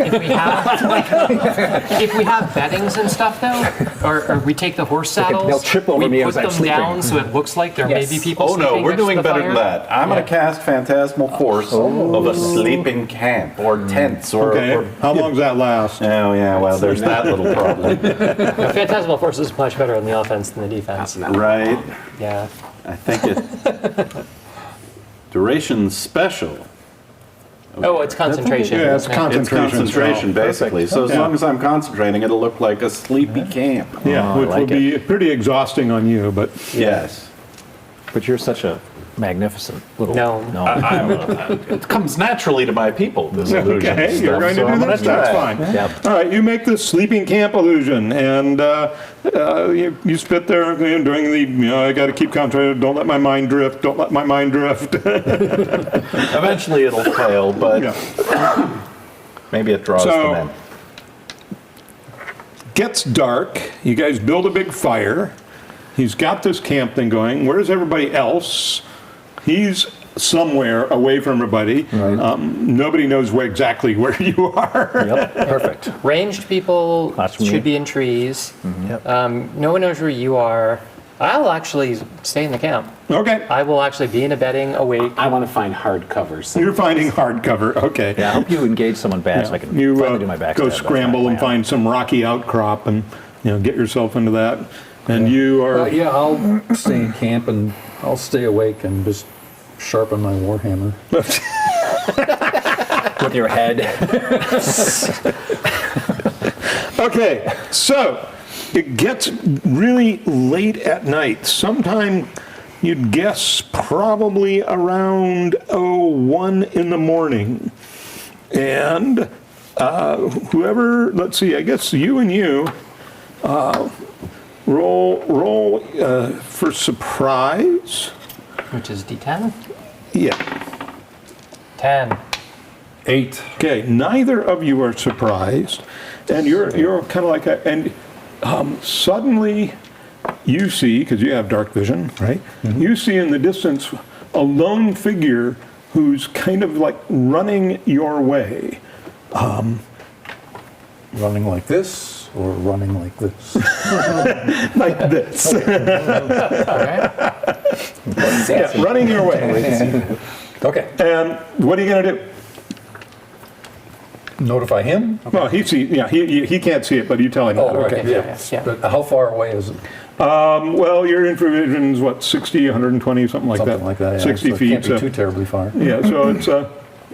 if we have beddings and stuff though, or we take the horse saddles, they'll trip over we me put as I'm them sleeping. down so it looks like there may be people Oh no, sleeping we're next to doing the better fire. than that. I'm going to cast Phantasmal Force of a sleeping camp or tents or. Okay, or how long does that last? Oh yeah, well there's that little problem. No, Phantasmal Force is much better on the offense than the defense. Right? Yeah. I think it. Duration special. Oh, it's concentration. Yeah, it's It's concentration. concentration, spell. basically. So as Okay. long as I'm concentrating, it'll look like a sleepy camp. Yeah, which will be pretty exhausting on you, but Yes. But you're such a magnificent little. No. It comes naturally to my people, this illusion okay, stuff, you're going so to I'm do gonna this, that's try. fine. Yep. All right, you make the sleeping camp illusion, and you spit there doing the, I got to keep concentrated, don't let my mind drift, don't let my mind drift. Eventually it'll fail, but Yeah. maybe it draws So- them in. Gets dark, you guys build a big fire, he's got this camp thing going, where's everybody else? He's somewhere away from everybody. Nobody knows exactly where you are. Yep. Perfect. Ranged people That's me. should be in trees. Yep. No one knows where you are. I'll actually stay in the camp. Okay, I will actually be in a bedding awake. I want to find hard covers. you're finding hard cover, okay. Yeah, I hope you engage someone bad so I can You finally do my backstab. go That's scramble my and plan. find some rocky outcrop and, get yourself into that. And you are, Yeah, I'll stay in camp and I'll stay awake and just sharpen my warhammer. With your head. okay, so it gets really late at night. Sometime you'd guess probably around 1 in the morning. And whoever, let's see, I guess you and you, roll for surprise. Which is D10? Yeah. 10. 8. Okay, neither of you are surprised, and you're kind of like and suddenly you see, because you have dark vision, right? You see in the distance a lone figure who's kind of like running your way. Running like this or running like this? Like this. Yeah, running your way. Okay. And what are you going to do? Notify him? Well, he can't see it, but you tell him. Oh, that. okay. Yeah. But how far away is it? Well, your infravision's what, 60, 120, something like Something that. like that. Yeah. 60 so it feet. can't be too terribly far. Yeah, so it's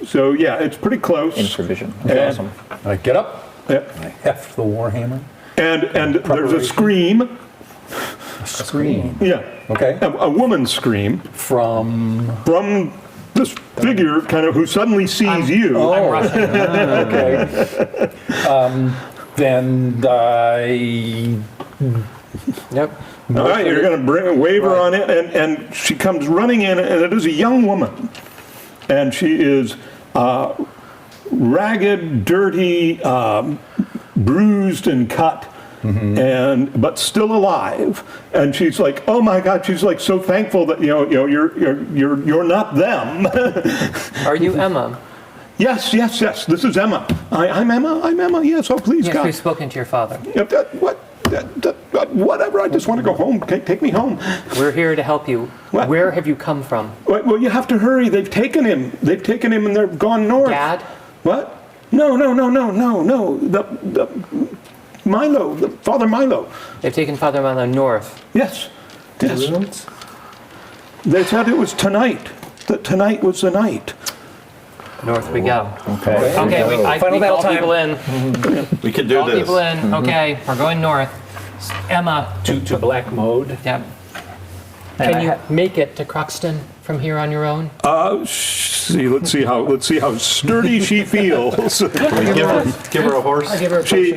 it's pretty close. Infravision. And- That's awesome. I get up, Yeah. I heft the warhammer. And there's a scream. Scream. Yeah. Okay. A woman's scream From. from this figure kind of who suddenly sees you. I'm rushing. Okay. Then I. Yep. All right, you're going to bring a wave her on it, and she comes running in, and it is a young woman. And she is ragged, dirty, bruised and cut, but still alive. And she's like, "Oh my God!" She's like so thankful that you're not them. Are you Emma? Yes. This is Emma. I'm Emma. I'm Emma. Yes. Oh, please, Yes, God. we've spoken to your father. Whatever. I just want to go home. Take me home. We're here to help you. What? Where have you come from? Well, you have to hurry. They've taken him. And they're gone north. Dad? What? No. The Milo, the Father Milo. They've taken Father Milo north. Yes. They said it was tonight. That tonight was the night. North we go. Okay. Okay, we call people in. We can do Call this. people in. Okay, we're going north. Emma. To black mode. Yep. Can you make it to Croxton from here on your own? Let's see how sturdy she feels. Give her a horse. I give her a She, We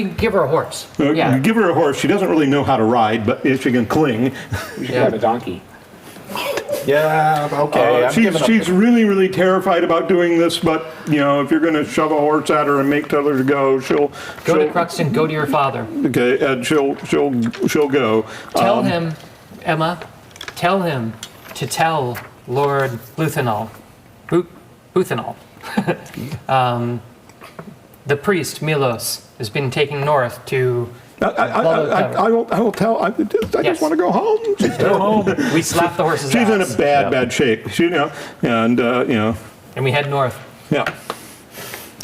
can give her a horse. you Yeah. give her a horse. She doesn't really know how to ride, but if she can cling. We should have a donkey. Yeah, okay. I'm giving up. She's really terrified about doing this, but if you're going to shove a horse at her and tell her to go, she'll Go to Croxton, go to your father. Okay, and she'll go. Tell him, Emma, tell him to tell Lord Luthenal, Buthenal, the priest Milos has been taken north to. I will tell. I Yes. just want to go home. Go home. We slap the horse's She's in ass. a bad shape. And And we head north. yeah.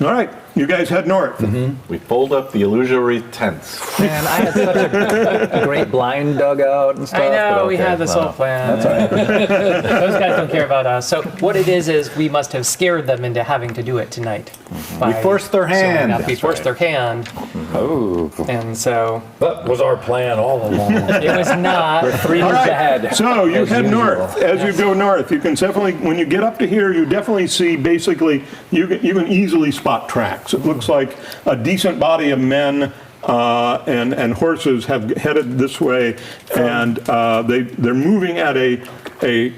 All right, you guys head north. We fold up the illusory tents. Man, I had such a great blind dugout and stuff. I know, but we okay, had this whole plan. That's all right. Those guys don't care about us. So what it is we must have scared them into having to do it tonight. We forced their hand. We forced their hand. Oh. And so That was our plan all along. it was not. 3 All moves right, ahead. so you as head usual. north. As you go north, you can definitely, when you get up to here, you definitely see basically, you can easily spot tracks. It looks like a decent body of men and horses have headed this way, and they're moving at a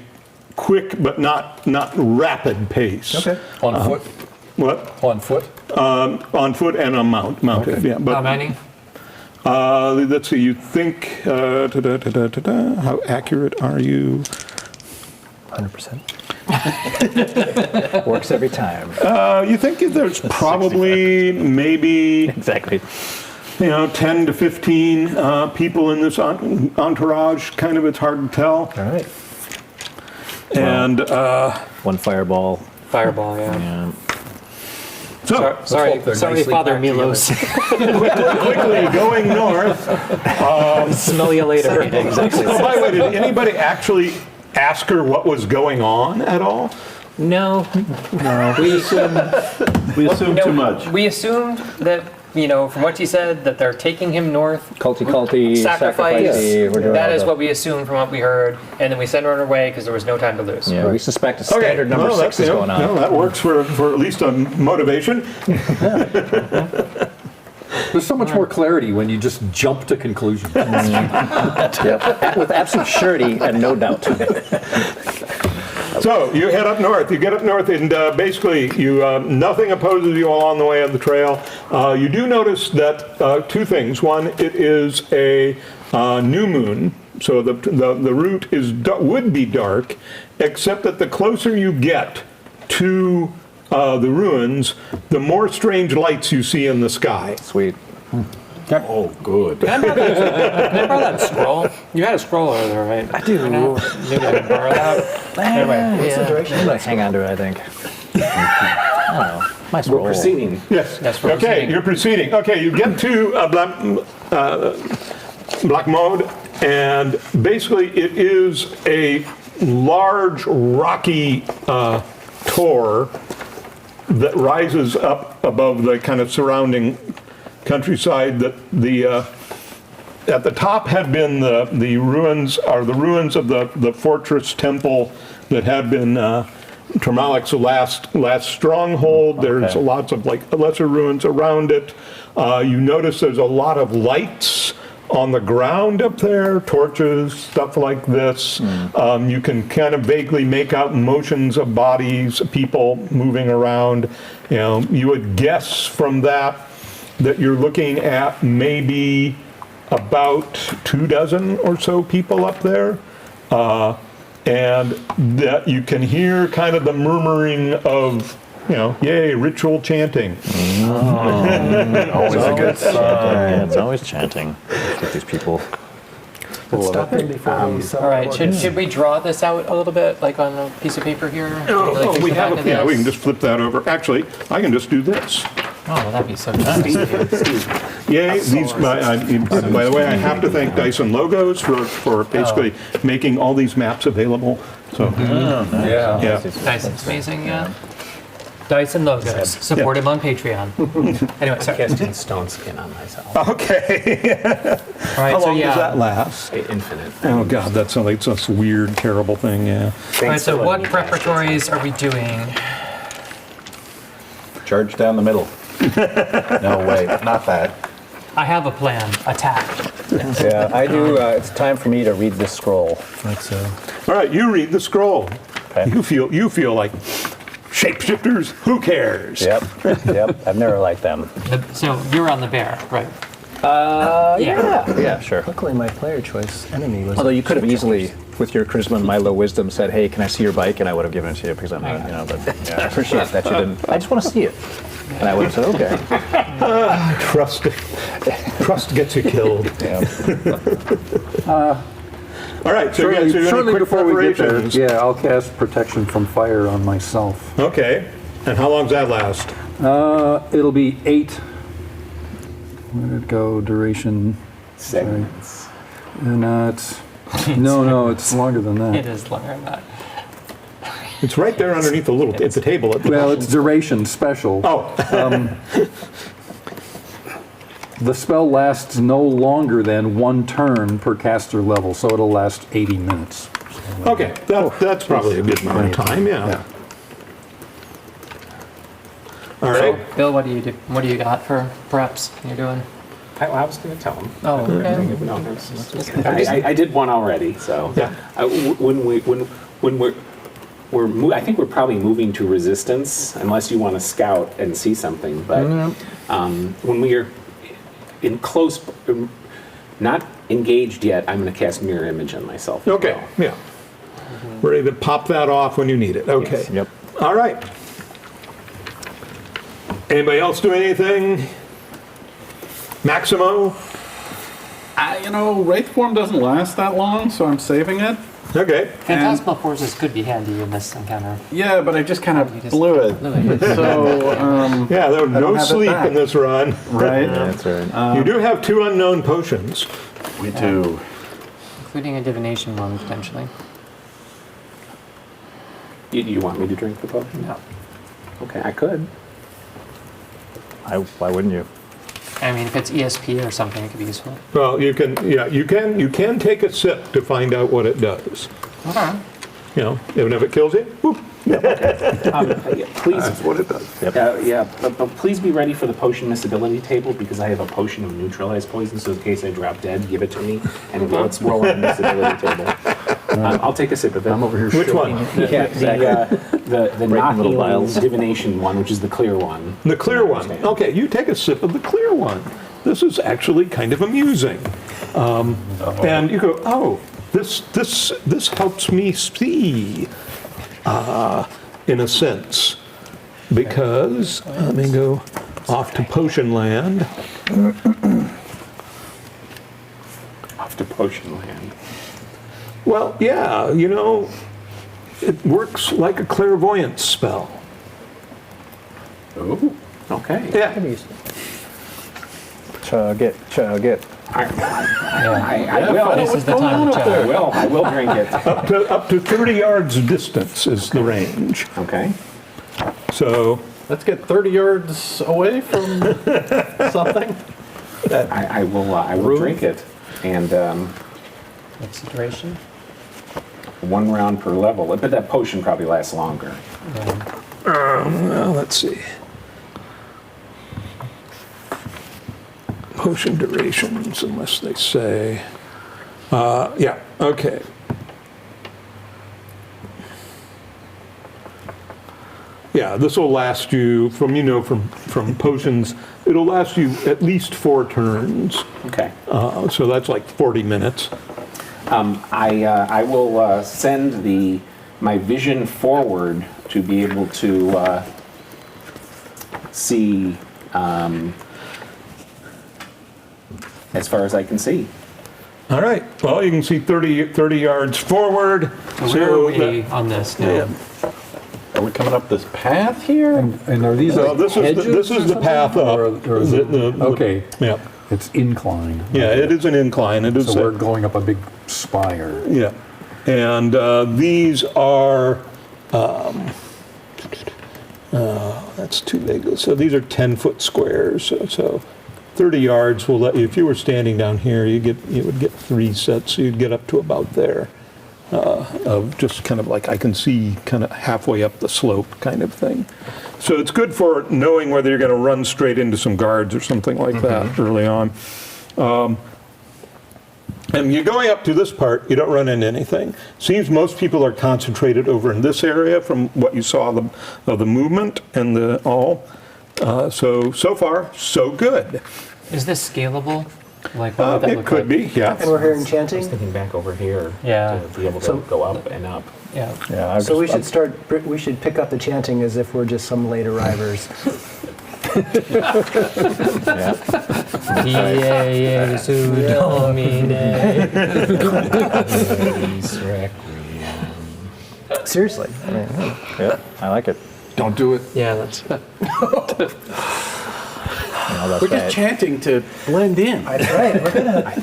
quick but not rapid pace. Okay. On foot? What? On foot? On foot and on mounted. Okay. Yeah, but How many? let's see. You think how accurate are you? 100%. Works every time. You think there's probably maybe Exactly. 10 to 15 people in this entourage. Kind of, it's hard to tell. All right. And One fireball. Fireball, yeah. Yeah. so Sorry, hope they're sorry, nicely Father packed Milos. quickly going north. Smell you later. Exactly. Oh, by the way, did anybody actually ask her what was going on at all? No. We assume too much. We assumed that, from what she said, that they're taking him north. Culty, Sacrifice. we're doing That all is the- what we assumed from what we heard. And then we sent her on her way because there was no time to lose. Yeah, we suspect a standard number well, 6 is going on. No, that works for at least a motivation. There's so much more clarity when you just jump to conclusions. Yep. With absolute surety and no doubt. So you head up north. You get up north, and basically, nothing opposes you along the way of the trail. You do notice that two things. One, it is a new moon, so the route would be dark, except that the closer you get to the ruins, the more strange lights you see in the sky. Sweet. Oh, good. Can I borrow that scroll? You had a scroll over there, right? I do. Maybe I can borrow that. Anyway, what's the direction? I'm going to hang on to it, I think. I don't know. My scroll. We're proceeding. Yes. Yes, we're Okay, proceeding. you're proceeding. Okay, you get to Black Mode, and basically it is a large rocky tor that rises up above the kind of surrounding countryside. That at the top had been the ruins of the fortress temple that had been Termalic's last stronghold. There's lots of like lesser ruins around it. You notice there's a lot of lights on the ground up there, torches, stuff like this. You can kind of vaguely make out motions of bodies, people moving around. You know, you would guess from that you're looking at maybe about 24 or so people up there. And that you can hear kind of the murmuring of, you know, yay, ritual chanting. Always a good sign. Yeah, it's always chanting. Get these people. Let's stop them before we sell All right, the should we draw this out a little bit, like on a piece of paper here? Oh, Like we the back have of a, yeah, we can this? just flip that over. Actually, I can just do this. Oh, well, that'd be so nice. Yay, these, by the way, I have to thank Dyson Logos for basically making all these maps available. So, yeah. Dyson's amazing, yeah. Dyson logos. Support him on Patreon. Anyway, sorry. Casting stone skin on myself. Okay. All right, How so long yeah. does that last? Infinite. Oh God, that's like this weird, terrible thing. Yeah. All right, so what preparatories are we doing? Charge down the middle. No, wait, not that. I have a plan. Attack. Yeah, I do. It's time for me to read this scroll. All right, you read the scroll. Okay. You feel like shapeshifters. Who cares? Yep. I've never liked them. So you're on the bear, right? Yeah, sure. Luckily, my player choice enemy was. Although you could have easily, with your charisma and my low wisdom, said, "Hey, can I see your bike?" And I would have given it to you because I'm not, you know. But I appreciate that you didn't. I just want to see it. And I would have said, "Okay." Trust gets you killed. Yeah. All right, so you guys do any Shortly quick before we get there, preparations? yeah, I'll cast protection from fire on myself. Okay. And how long does that last? It'll be 8. Where did it go? Duration. Segments. It's no, it's longer than It that. is longer than that. It's right there underneath the little at the table. At the Well, it's duration special. Oh. The spell lasts no longer than 1 turn per caster level, so it'll last 80 minutes. Okay, that's probably a good amount of time. Yeah. All right. So, Bill, what do you do? What do you got for preps you're doing? I was going to tell him. Oh, okay. No, I did one already. So Yeah. I think we're probably moving to resistance, unless you want to scout and see something. But when we are in close, not engaged yet, I'm going to cast mirror image on myself. as Okay. well. Yeah. Ready to pop that off when you need it. Okay. Yes. Yep. All right. Anybody else do anything? Maximo? Wraith form doesn't last that long, so I'm saving it. Okay. Phantasmal forces could be handy in this encounter. Yeah, but I just kind of You just blew it. So, Yeah, there was I don't no have it sleep back. in this run. Right? That's right. You do have 2 unknown potions. We do. including a divination one, potentially. You want me to drink the potion? No. Okay, I could. Why wouldn't you? I mean, if it's ESP or something, it could be useful. Well, you can take a sip to find out what it does. Okay. You know, even if it kills you, whoop. Please. That's what it does. But please be ready for the potion missability table because I have a potion of neutralized poison. So in case I drop dead, give it to me and let's roll on the missability table. I'll take a sip of it. I'm over here. Which one? The not little healing vials. divination one, which is the clear one. The clear one. Okay, you take a sip of the clear one. This is actually kind of amusing. And you go, oh, this helps me see, in a sense, because let me go off to Potion Land. Off to potion land. Well, yeah, you know, it works like a clairvoyance spell. Oh, okay. Yeah. Chug it, chug it. I will. This is the time to check. I will drink it. Up to 30 yards distance is the range. Okay. So Let's get 30 yards away from something. I will drink it. And What's the duration? 1 round per level. But that potion probably lasts longer. well, let's see. potion durations unless they say. Yeah, okay. Yeah, this will last you, from potions, it'll last you at least 4 turns. Okay. So that's like 40 minutes. I will send my vision forward to be able to see as far as I can see. All right. Well, you can see 30 yards forward. Where are we on this now? Yeah. Are we coming up this path here? And are these like this is the path up. Or is it, okay. Yeah. It's inclined. Yeah, it is an incline. It is. So we're going up a big spire. Yeah. And these are. That's too big. So these are 10-foot squares. So 30 yards will let you. If you were standing down here, you would get 3 sets. So you'd get up to about there. Of just kind of like I can see kind of halfway up the slope kind of thing. So it's good for knowing whether you're going to run straight into some guards or something like that early on. And you're going up to this part, you don't run into anything. Seems most people are concentrated over in this area from what you saw of the movement and the all. So far, so good. Is this scalable? Like, what would that it look could like? be, yeah. And we're hearing I was chanting. thinking back over here Yeah. to be able to go up and up. Yeah. Yeah, So we should we should pick up the chanting as if we're just some late arrivers. Seriously. Yeah, I like it. Don't do it. Yeah, that's. We're just chanting to blend in. That's right. We're gonna.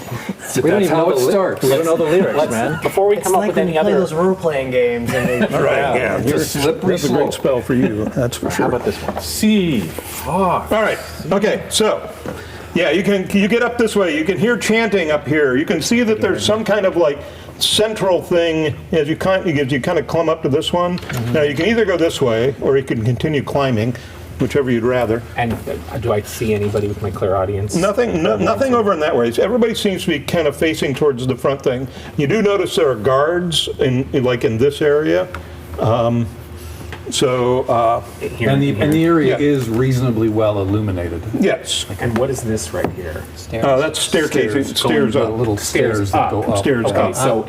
We don't even know it starts. We don't know the lyrics, man. Before we It's come up like with when any you play other, those role-playing games and they. All right, yeah. It's a slippery That's a great slope. spell for you, that's for sure. How about this one? C. All right. Okay. So, yeah, you get up this way. You can hear chanting up here. You can see that there's some kind of like central thing as you kind of climb up to this one. Now you can either go this way or you can continue climbing, whichever you'd rather. and do I see anybody with my clairaudience? Nothing over in that way. Everybody seems to be kind of facing towards the front thing. You do notice there are guards in this area. Here, And the area Yeah. is reasonably well illuminated. Yes. And what is this right here? That's staircase. Stairs going, up. little stairs that go up. Stairs Okay, up. so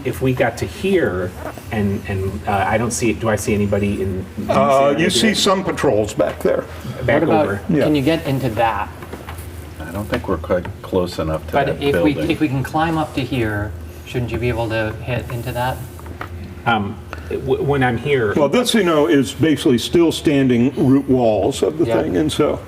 if we got to here, and I don't see. Do I see anybody in? These areas You see here? some patrols back there. back What about? over. Yeah. Can you get into that? I don't think we're quite close enough to But that if building. we can climb up to here, shouldn't you be able to hit into that? When I'm here, Well, this, is basically still standing root walls of the Yeah. thing, and so.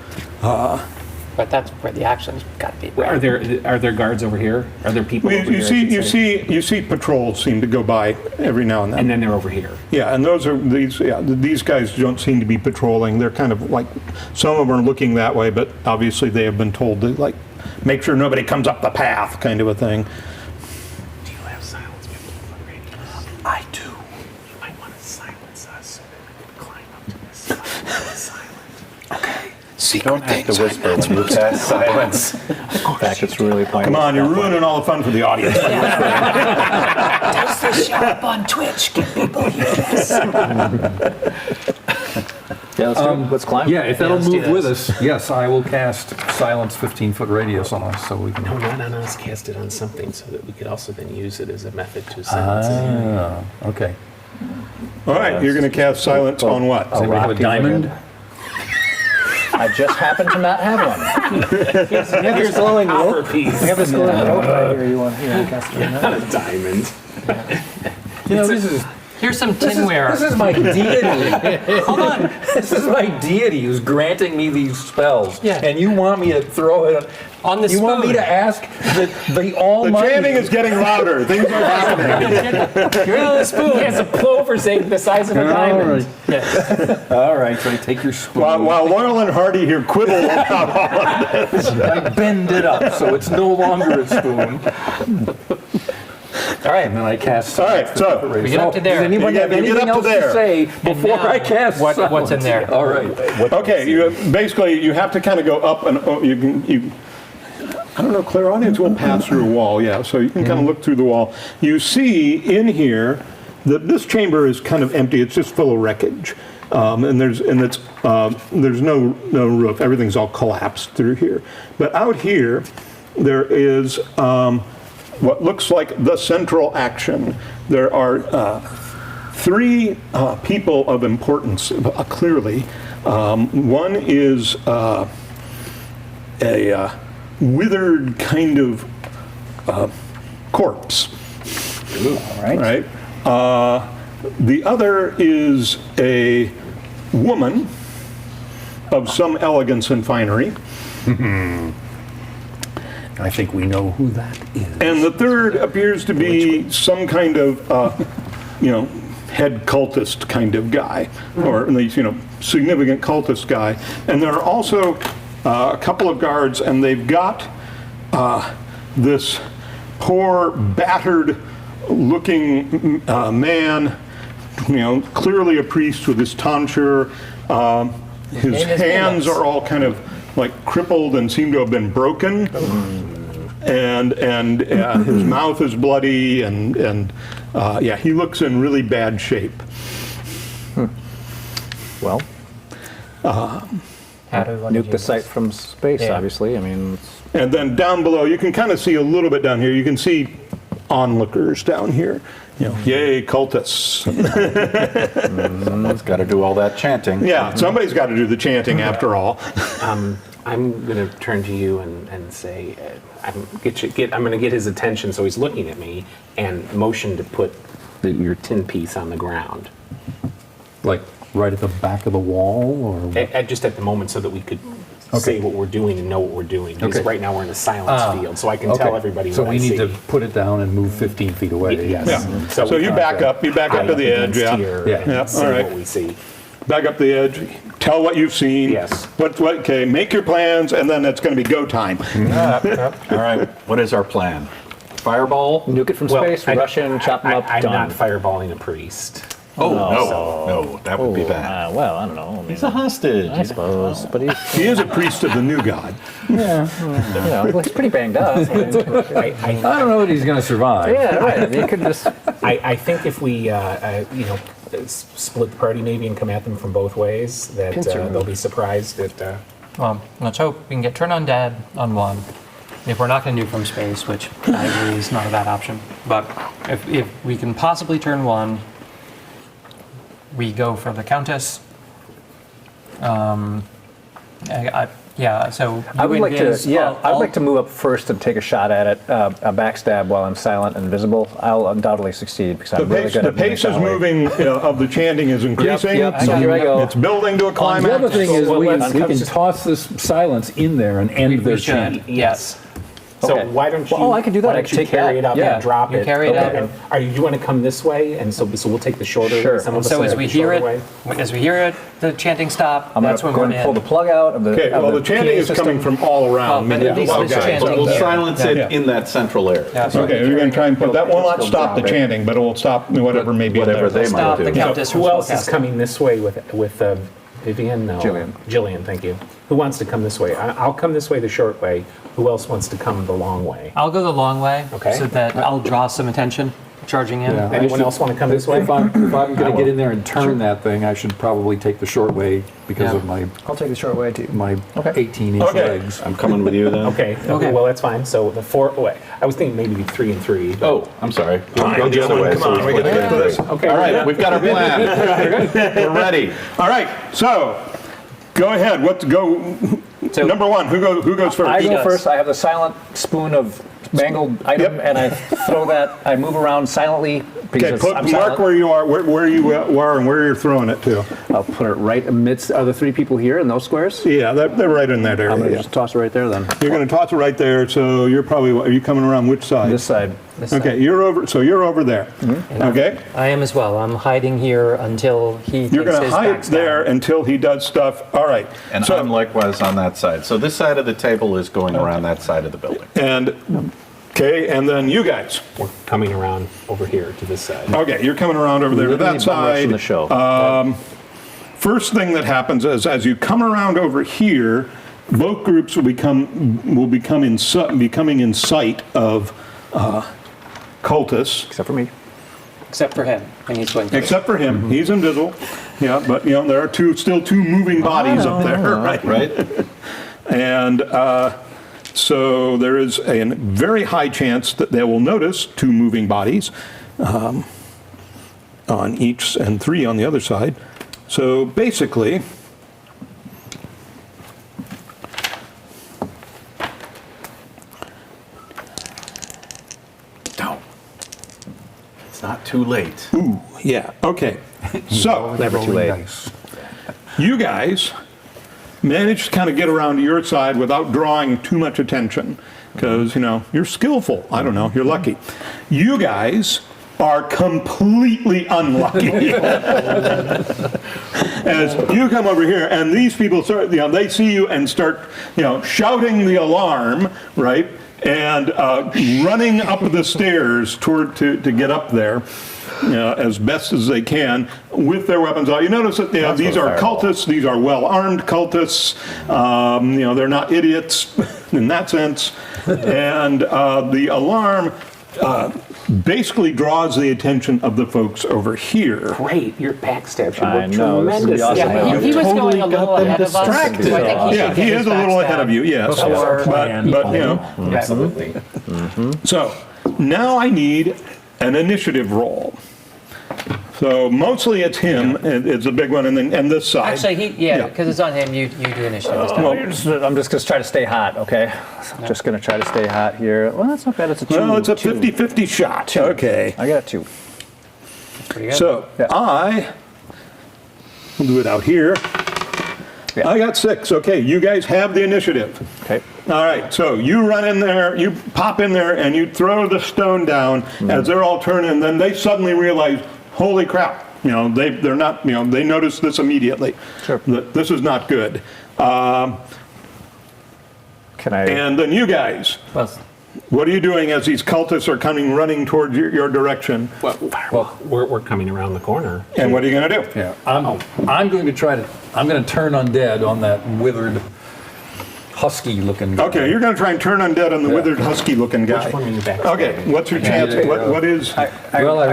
But that's where the action's got to be. are there guards over here? Are there people over You here? you see patrols seem to go by every now and then. And then they're over here. Yeah, and these guys don't seem to be patrolling. They're kind of like, some of them are looking that way, but obviously they have been told to like make sure nobody comes up the path, kind of a thing. Do you have silence people already? I do. You might want to silence us so that we can climb up to this silent. You don't have to whisper when you cast silence. In fact, it's really playing. Come on, you're ruining all the fun for the audience. Does this show up on Twitch? Can people hear this? Yeah, let's climb. Yeah, if that'll let's do move with this. us, yes, I will cast silence 15-foot radius on us so we can. No, not on us. Cast it on something so that we could also then use it as a method to silence it. Okay. All right, you're going to cast silence on what? Does anybody have a diamond? I just happen to not have one. Here's a glowing rope piece. We have this glowing rope right here. You want to cast it on that? Not a diamond. This is Here's some tinware. This is my deity. Hold on. This is my deity who's granting me these spells. Yeah. And you want me to throw it on the spoon. You want me to ask the almighty. The chanting is getting louder. Things are happening. You're on the spoon. He has a plover saying the size of a diamond. All right, so I take your spoon. While Laurel and Hardy here quibble about all of this. I bend it up so it's no longer a spoon. All right. And then I cast. All right, so we get up to there. Does anyone have anything else to say before now, I cast? what's in there? All right. Okay, you have to kind of go up and I don't know, clairaudience will pass through a wall, yeah, so you can kind of look through the wall. You see in here that this chamber is kind of empty, it's just full of wreckage. There's no roof, everything's all collapsed through here. But out here, there is what looks like the central action. There are 3 people of importance, clearly. One is a withered kind of corpse. Ooh, all right. Right? The other is a woman of some elegance and finery. I think we know who that is. And the third appears to be some kind of, head cultist kind of guy, or at least, significant cultist guy. And there are also a couple of guards, and they've got this poor, battered-looking man, clearly a priest with his tonsure. His hands are all kind of like crippled and seem to have been broken. And his mouth is bloody, and he looks in really bad shape. Well, nuke the site from space, obviously. I mean, and then down below, you can kind of see a little bit down here. You can see onlookers down here. Yay, cultists. It's got to do all that chanting. Yeah, somebody's got to do the chanting after all. I'm going to turn to you and say, I'm going to get his attention, so he's looking at me, and motion to put your tin piece on the ground. Like right at the back of the wall, or just at the moment, so that we could say what we're doing and know what we're doing. Because right now we're in a silence field, so I can tell everybody so what I we need see. to put it down and move 15 feet away. Yes. Yeah. So you back up. You back up to the edge. Yeah. See All right. what we see. Back up the edge. Tell what you've seen. Yes. Okay. Make your plans, and then it's going to be go time. All right, what is our plan? Fireball? nuke it from space, rush in, chop them up, I'm done. not fireballing a priest. Oh, no, that would be bad. Well, I don't know. I mean, He's a hostage. I suppose, but he's, He is a priest of the new god. he's pretty banged up. I I don't know that he's going to survive. yeah, right. I mean, you could just. I think if we, split the party maybe and come at them from both ways, that they'll be surprised that. Well, let's hope we can get turn undead on one. If we're not going to do from space, which I agree is not a bad option, but if we can possibly turn one, we go for the Countess. So I would like to. Yeah, I'd like to move up first and take a shot at it. A backstab while I'm silent and invisible. I'll undoubtedly succeed because I'm really good The at pace is moving of the chanting is increasing. Yep, here I go. It's building to a The climax. other thing is we can toss this silence in there and end their chant. Yes. So Okay. why don't you? Well, I can do that. Why I don't can you take carry that. it up Yeah. and drop You it? carry it up. And do you want to come this way? And so we'll take the shorter. Sure. Some of us So will as take we the hear shorter it, way. the chanting stop. I'm That's when going we're to pull the in. plug out of the. Okay, of well, the the chanting PA is coming system. from all around. But at least it's chanting But we'll here. silence it Yeah. in that central area. Yeah, so Okay, you're going to try and put that will not stop the chanting, but it will stop whatever may be in Whatever there. they might stop the do. Countess from Who else is spellcasting. coming this way with Vivian? No. Jillian, thank you. Who wants to come this way? I'll come this way the short way. Who else wants to come the long way? I'll go the long way, Okay. so that I'll draw some attention charging in. Yeah. Anyone else want to come this way? If I'm going to get in there and turn that thing, I should probably take the short way because of my I'll take the short way too. 18-inch Okay. legs. I'm coming with you then. Okay. Well, that's fine. So the four. Oh, wait, I was thinking maybe 3 and 3. Oh, I'm sorry. Go the other way. Come on, we got to get to this. Okay. All right, we've got our plan. We're ready. All right, so go ahead. Number one, who goes first? I go first. I have the silent spoon of mangled item, and I throw that. I move around silently. Okay, I'm mark silent. where you are, where you are, and where you're throwing it to. I'll put it right amidst other 3 people here in those squares. Yeah, they're right in that area. I'm going to yeah. just toss it right there then. You're going to toss it right there. So you're probably. Are you coming around which side? This side. Okay, you're over. So you're over there. Okay. I am as well. I'm hiding here until he You're takes going to his hide backs there down. until he does stuff. All right. And so, I'm likewise on that side. So this side of the table is going around that side of the building. Okay, and then you guys. We're coming around over here to this side. Okay, you're coming around over there to Literally that bum rushing side. the show. First thing that happens is as you come around over here, both groups will becoming in sight of cultists. Except for me. Except for him, and he's going to. Except for him, he's invisible. Yeah, but there are still two moving bodies up there, right? Right? And so there is a very high chance that they will notice two moving bodies on each and three on the other side. So basically, It's not too late. ooh, yeah, okay. So Never too late. you guys managed to kind of get around to your side without drawing too much attention because, you're skillful. I don't know, you're lucky. You guys are completely unlucky. As you come over here and these people start, they see you and start, shouting the alarm, right? And running up the stairs to get up there. As best as they can with their weapons out. You notice that these are cultists. These are well-armed cultists. They're not idiots in that sense. And the alarm basically draws the attention of the folks over here. Great, your backstab should I work know, this is tremendous. awesome. Yeah, he was going a little ahead of us. So I think he should He get is his a little backstab ahead of you, yes. before- But Absolutely. So now I need an initiative roll. So mostly it's him, it's a big one, and this side. Actually, because it's on him, you do initiative this time. I'm just going to try to stay hot, okay? So I'm just going to try to stay hot here. Well, that's not bad. It's a 2. Well, it's a 50-50 shot. Okay. I got a 2. Pretty good. So we'll do it out here. Yeah. I got 6. Okay, you guys have the initiative. Okay. All right, so you run in there, you pop in there, and you throw the stone down as they're all turning, and then they suddenly realize, holy crap, they're not, they notice this immediately. Sure. That this is not good. Can I? And then you guys, Well, what are you doing as these cultists are coming running towards your direction? Well, we're coming around the corner. And what are you going to do? Yeah, I'm going to turn undead on that withered, husky-looking guy. Okay, you're going to try and turn undead on the withered, husky-looking guy. Which one are you back? Okay, what's your chance? What is? I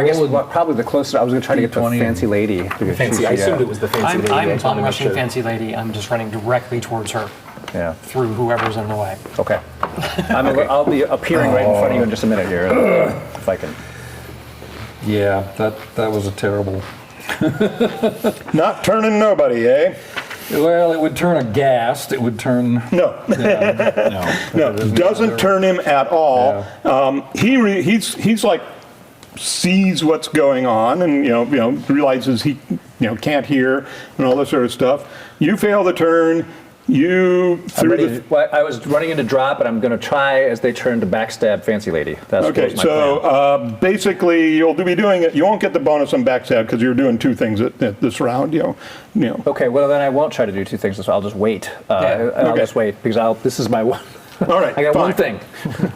guess probably the closest. I was going to try to get the 20. fancy lady. Fancy. I assumed it was the fancy lady. I'm I just wanted to make rushing sure. fancy lady. I'm just running directly towards her Yeah. through whoever's in the way. Okay. I'll be appearing right in front of you in just a minute here, if I can. Yeah, that was a terrible. Not turning nobody, eh? Well, it would turn aghast. It would turn. No. No, doesn't turn him at all. He's like sees what's going on and realizes he can't hear and all this sort of stuff. You fail the turn. You threw I was running into drop, and I'm going to try as they turn to backstab fancy lady. That's Okay, my so plan. basically you'll be doing it. You won't get the bonus on backstab because you're doing 2 things at this round. Okay, well then I won't try to do 2 things. So I'll just wait. I'll just wait because this is my one. All right, I got fine. one thing.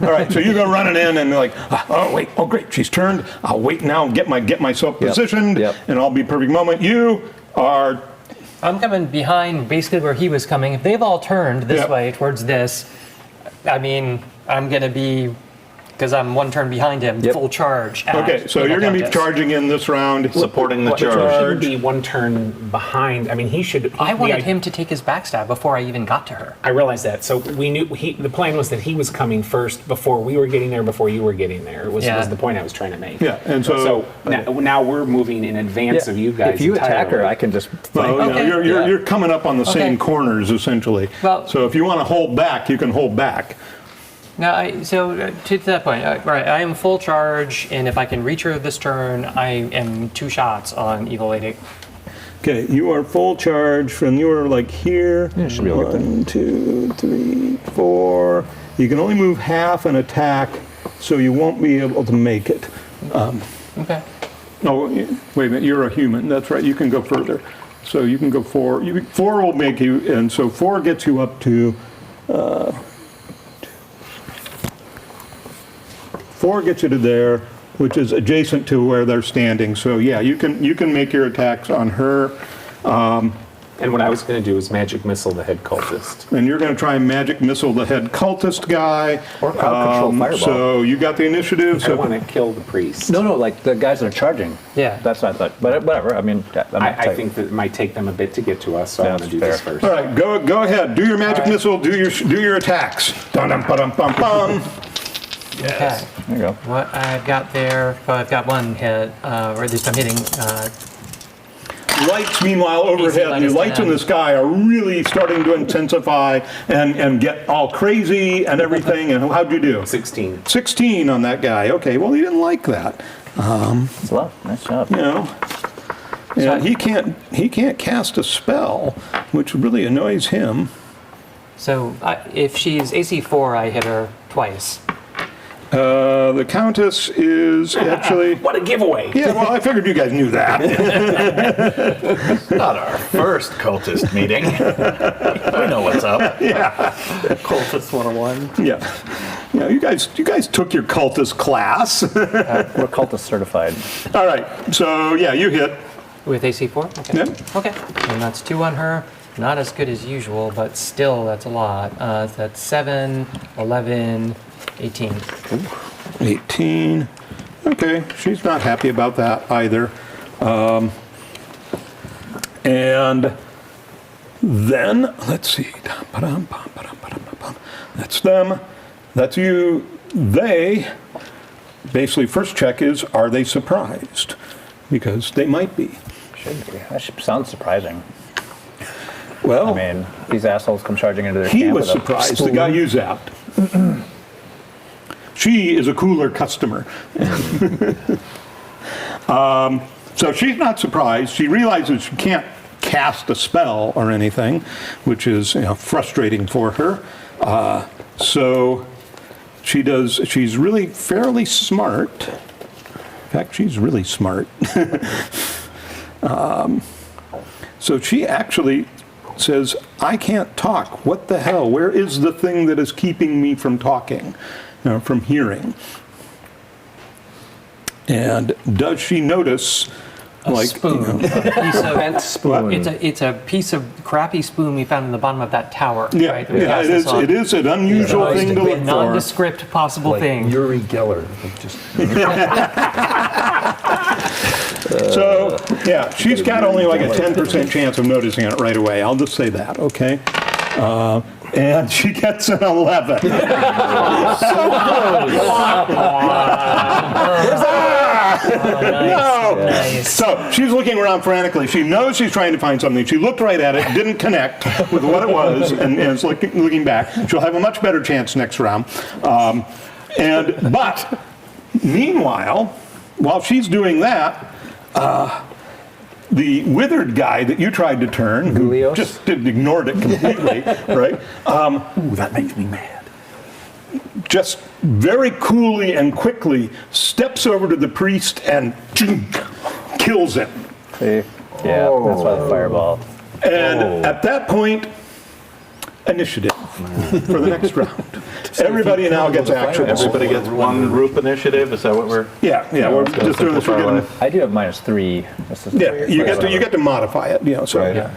All right, so you go running in and like, oh wait, oh great, she's turned. I'll wait now and get myself positioned, and I'll be perfect moment. You are. I'm coming behind basically where he was coming. If they've all turned this way towards this, I mean, I'm going to be, because I'm 1 turn behind him, full charge. Okay, so you're going to be charging in this round. Supporting the He charge. shouldn't be 1 turn behind. I mean, he should. I wanted him to take his backstab before I even got to her. I realized that. So we knew the plan was that he was coming first before we were getting there, before you were getting there. Was the point I was trying to make. Yeah, and so now we're moving in advance of you guys. If you attack her, entirely. I can just. Well, you're coming up on the same corners essentially. Well- so if you want to hold back, you can hold back. Now, to that point, right, I am full charge, and if I can reach her this turn, I am 2 shots on Evil Lady. Okay, you are full charge from you are like here. should be able to get 1, 2, 3, 4. You can only move half an attack, so you won't be able to make it. Okay. Oh, wait a minute, you're a human. That's right, you can go further. So you can go 4. 4 will make you, and so 4 gets you up to. 4 gets you to there, which is adjacent to where they're standing. So yeah, you can make your attacks on her. And what I was going to do is magic missile the head cultist. And you're going to try and magic missile the head cultist guy. Or crowd control fireball. So you got the initiative. I So want to kill the priest. No, like the guys that are charging. Yeah. That's what I thought. But whatever. I mean, I think that it might take them a bit to get to us, so I Yeah, want to that's do this fair. first. all right, go ahead. Do your magic missile. Do your attacks. Dum dum ba dum bum bum. Okay. There you go. What I've got there, well, I've got one hit, or at least I'm hitting. Lights, meanwhile, overhead, the lights in the sky are really starting to intensify and get all crazy and everything. And how'd you do? 16. 16 on that guy. Okay, well, he didn't like that. It's a lot. Nice job. You know, and he can't cast a spell, which really annoys him. So if she's AC 4, I hit her twice. The Countess is actually... What a giveaway! Yeah, well, I figured you guys knew that. Not our first cultist meeting. We know what's up. Yeah. Cultist 101. Yeah. Yeah, you guys took your cultist class. We're cultist certified. All right, so yeah, you hit. With AC 4? Okay. Yep. Okay. And that's 2 on her. Not as good as usual, but still, that's a lot. That's 7, 11, 18. 18. Okay, she's not happy about that either. And then, let's see. That's them. That's you. They, basically, first check is, are they surprised? Because they might be. Should be. That sounds surprising. Well, I mean, these assholes come charging into their he camp was with a surprised, the spoon. guy you zapped. She is a cooler customer. So she's not surprised. She realizes she can't cast a spell or anything, which is frustrating for her. So she's really fairly smart. In fact, she's really smart. So she actually says, I can't talk. What the hell? Where is the thing that is keeping me from talking, from hearing? And does she notice, A spoon. A piece of bent spoon. It's a piece of crappy spoon we found in the bottom of that tower. Yeah, right, that we yeah, cast it this is. on. It is an unusual thing to look for. Nondescript possible Like thing. Uri Geller. Just So, yeah, she's got only like a 10% chance of noticing it right away. I'll just say that, okay? And she gets an 11. No! Nice. So she's looking around frantically. She knows she's trying to find something. She looked right at it, didn't connect with what it was, and is looking back. She'll have a much better chance next round. But meanwhile, while she's doing that, the withered guy that you tried to turn, who Julios? just ignored it completely, right? ooh, that makes me mad. Just very coolly and quickly steps over to the priest and kills him. See? Yeah, that's why the fireball. And at that point, initiative for the next round. Everybody now gets action. Everybody gets one group initiative. Is that what we're? Yeah, we're just doing this. We're getting, I do have -3. This is yeah, you get to modify it. So Right. Yeah.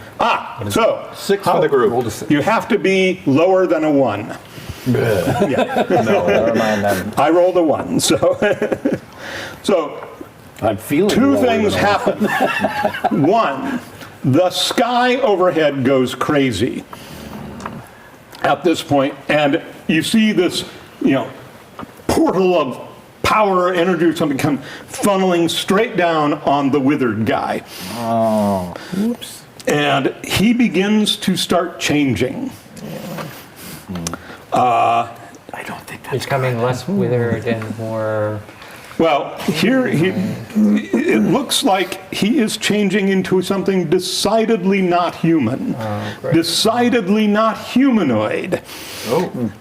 So 6 for the group. you have to be lower than a 1. Yeah. Never mind then. I rolled a 1, so I'm feeling 2 lower things than all. happen. 1, the sky overhead goes crazy at this point, and you see this, portal of power, energy, or something come funneling straight down on the withered guy. Oh, whoops. And he begins to start changing. I don't think that's Becoming less withered and more. Well, it looks like he is changing into something decidedly not human, decidedly not humanoid,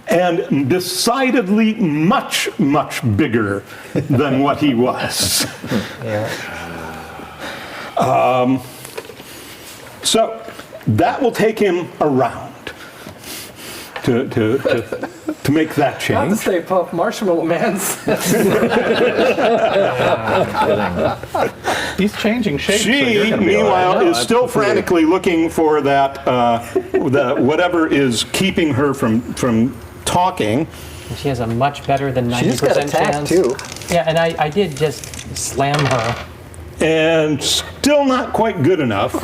and decidedly much, much bigger than what he was. Yeah. So that will take him around to to make that Not to change. stay Puff Marshmallow Man's. He's changing shape. so you're She, gonna be all right. meanwhile, is still frantically looking for that, whatever is keeping her from talking. She has a much better than 90% She just got attacked, chance. too. Yeah, and I did just slam her. And still not quite good enough,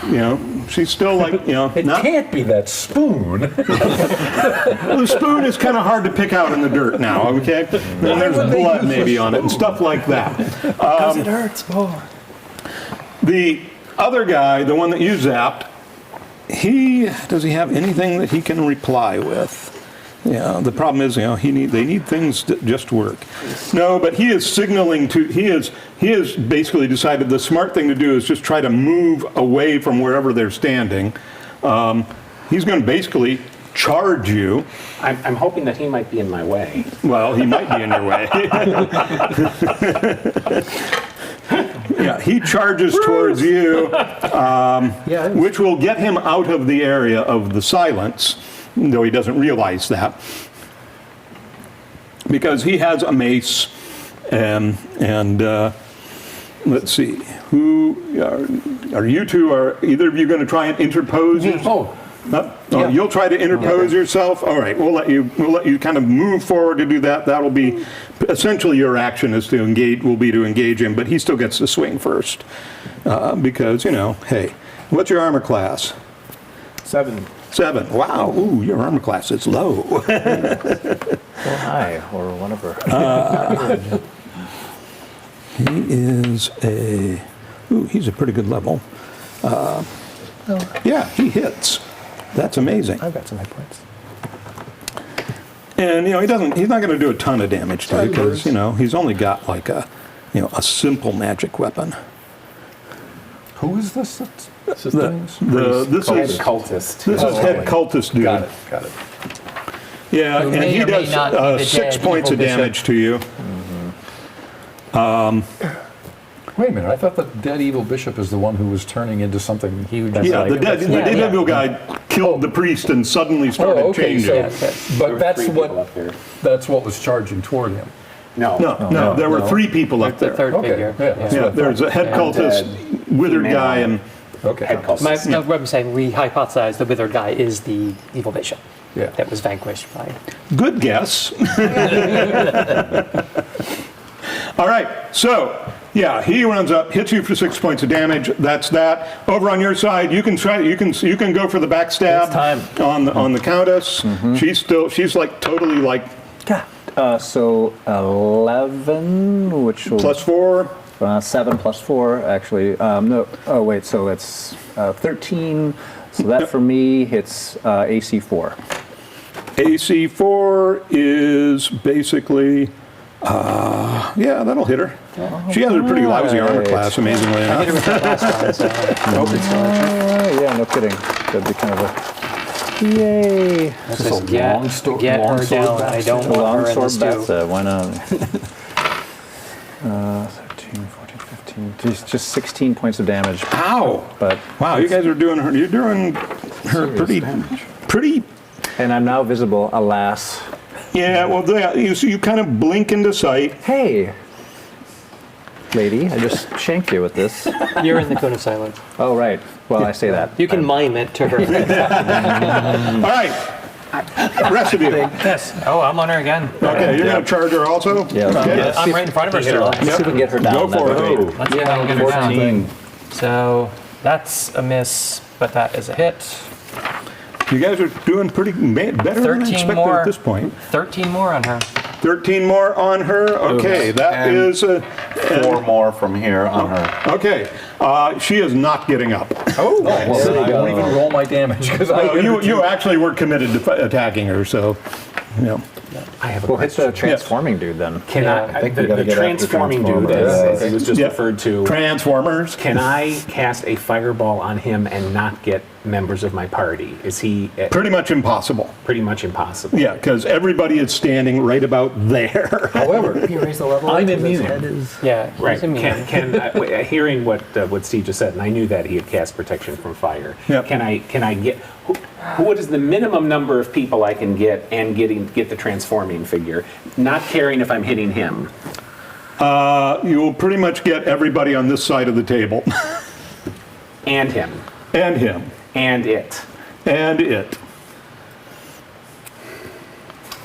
She's still like, It not. can't be that spoon. The spoon is kind of hard to pick out in the dirt now, okay? And there's blood maybe on it and stuff like that. Because it hurts more. The other guy, the one that you zapped, does he have anything that he can reply with? Yeah, the problem is, they need things that just work. No, but he is signaling he has basically decided the smart thing to do is just try to move away from wherever they're standing. He's going to basically charge you. I'm hoping that he might be in my way. Well, he might be in your way. Yeah, he charges towards you, which will get him out of the area of the silence, though he doesn't realize that. Because he has a mace, and let's see, who are you two? Are either of you going to try and interpose? You'll try to interpose yourself. All right, we'll let you kind of move forward to do that. That'll be essentially your action is to engage. Will be to engage him, but he still gets to swing first because hey, what's your armor class? 7. 7. Wow. Ooh, your armor class is low. Or high, or whatever. He is he's a pretty good level. Yeah, he hits. That's amazing. I've got some hit points. And he's not going to do a ton of damage to you because he's only got like a simple magic weapon. Who is this? This is Head cultist. This is head cultist dude. Got it. Yeah, Who and may he or may does not be the 6 dead points of evil bishop. damage to you. Wait a minute. I thought the dead evil bishop is the one who was turning into something huge. Yeah, the dead evil guy killed the priest and suddenly started changing. But that's what was charging toward him. No, there were 3 people up The there. third figure. Yeah, there's a head cultist, withered guy, and What I'm saying, we hypothesize the withered guy is the evil bishop that was vanquished by. good guess. All right, so he runs up, hits you for 6 points of damage. That's that. Over on your side, you can try. You can go for the backstab on the countess. She's like totally like. So 11, which will Plus 4. 7 plus 4, actually. No. Oh wait. So it's 13. So that for me hits AC 4. AC 4 is basically. That'll hit her. She has a pretty lousy armor class, amazingly enough. No kidding. That'd be kind of a yay. That's just get her down. I don't want her in the stew. Why not? 13, 14, 15. Just 16 points of damage. Ow! But wow, you guys are doing her. You're doing her pretty. And I'm now visible, alas. Yeah, well, you kind of blink into sight. Hey, lady, I just shanked you with this. You're in the cone of silence. Oh, right. Well, I say that. You can mime it to her. All right. Rest of you. Yes. Oh, I'm on her again. Okay, you're going to charge her also? Yeah. Okay. I'm right in front of her still. Let's see if we can get her down. Go for it. Let's see if I can get her down. So that's a miss, but that is a hit. You guys are doing better than I 13 expected more. at this point. 13 more on her. 13 more on her. Okay, that And is 4 more from here on her. Okay, she is not getting up. Oh, well, I won't even roll my damage because you actually were committed to attacking her, so I have a We'll hit the transforming dude then. Can I think we gotta the get after transforming dude, Transformers. as he was just referred to, Transformers. can I cast a fireball on him and not get members of my party? Is he Pretty much impossible. pretty much impossible? Yeah, because everybody is standing right about there. However, Can you raise the level? I'm His immune. head is- Yeah. Right. he's immune. Hearing what Steve just said, and I knew that he had cast protection from fire. Yep. Can I get what is the minimum number of people I can get and get the transforming figure, not caring if I'm hitting him? You will pretty much get everybody on this side of the table. And him. And him. And it. And it.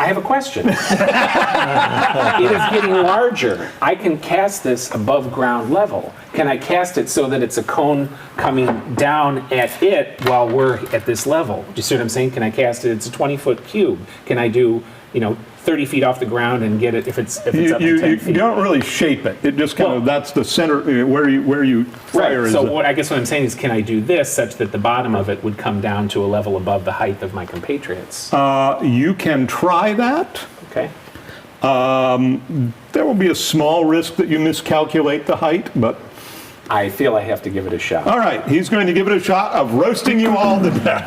I have a question. It is getting larger. I can cast this above ground level. Can I cast it so that it's a cone coming down at it while we're at this level? Do you see what I'm saying? Can I cast it? It's a 20-foot cube. Can I do, 30 feet off the ground and get it if it's up to 10 feet? You don't really shape it. It just kind of, that's the center where you fire. Right. So I guess what I'm saying is, can I do this such that the bottom of it would come down to a level above the height of my compatriots? You can try that. Okay. There will be a small risk that you miscalculate the height, but I feel I have to give it a shot. all right, he's going to give it a shot of roasting you all to death.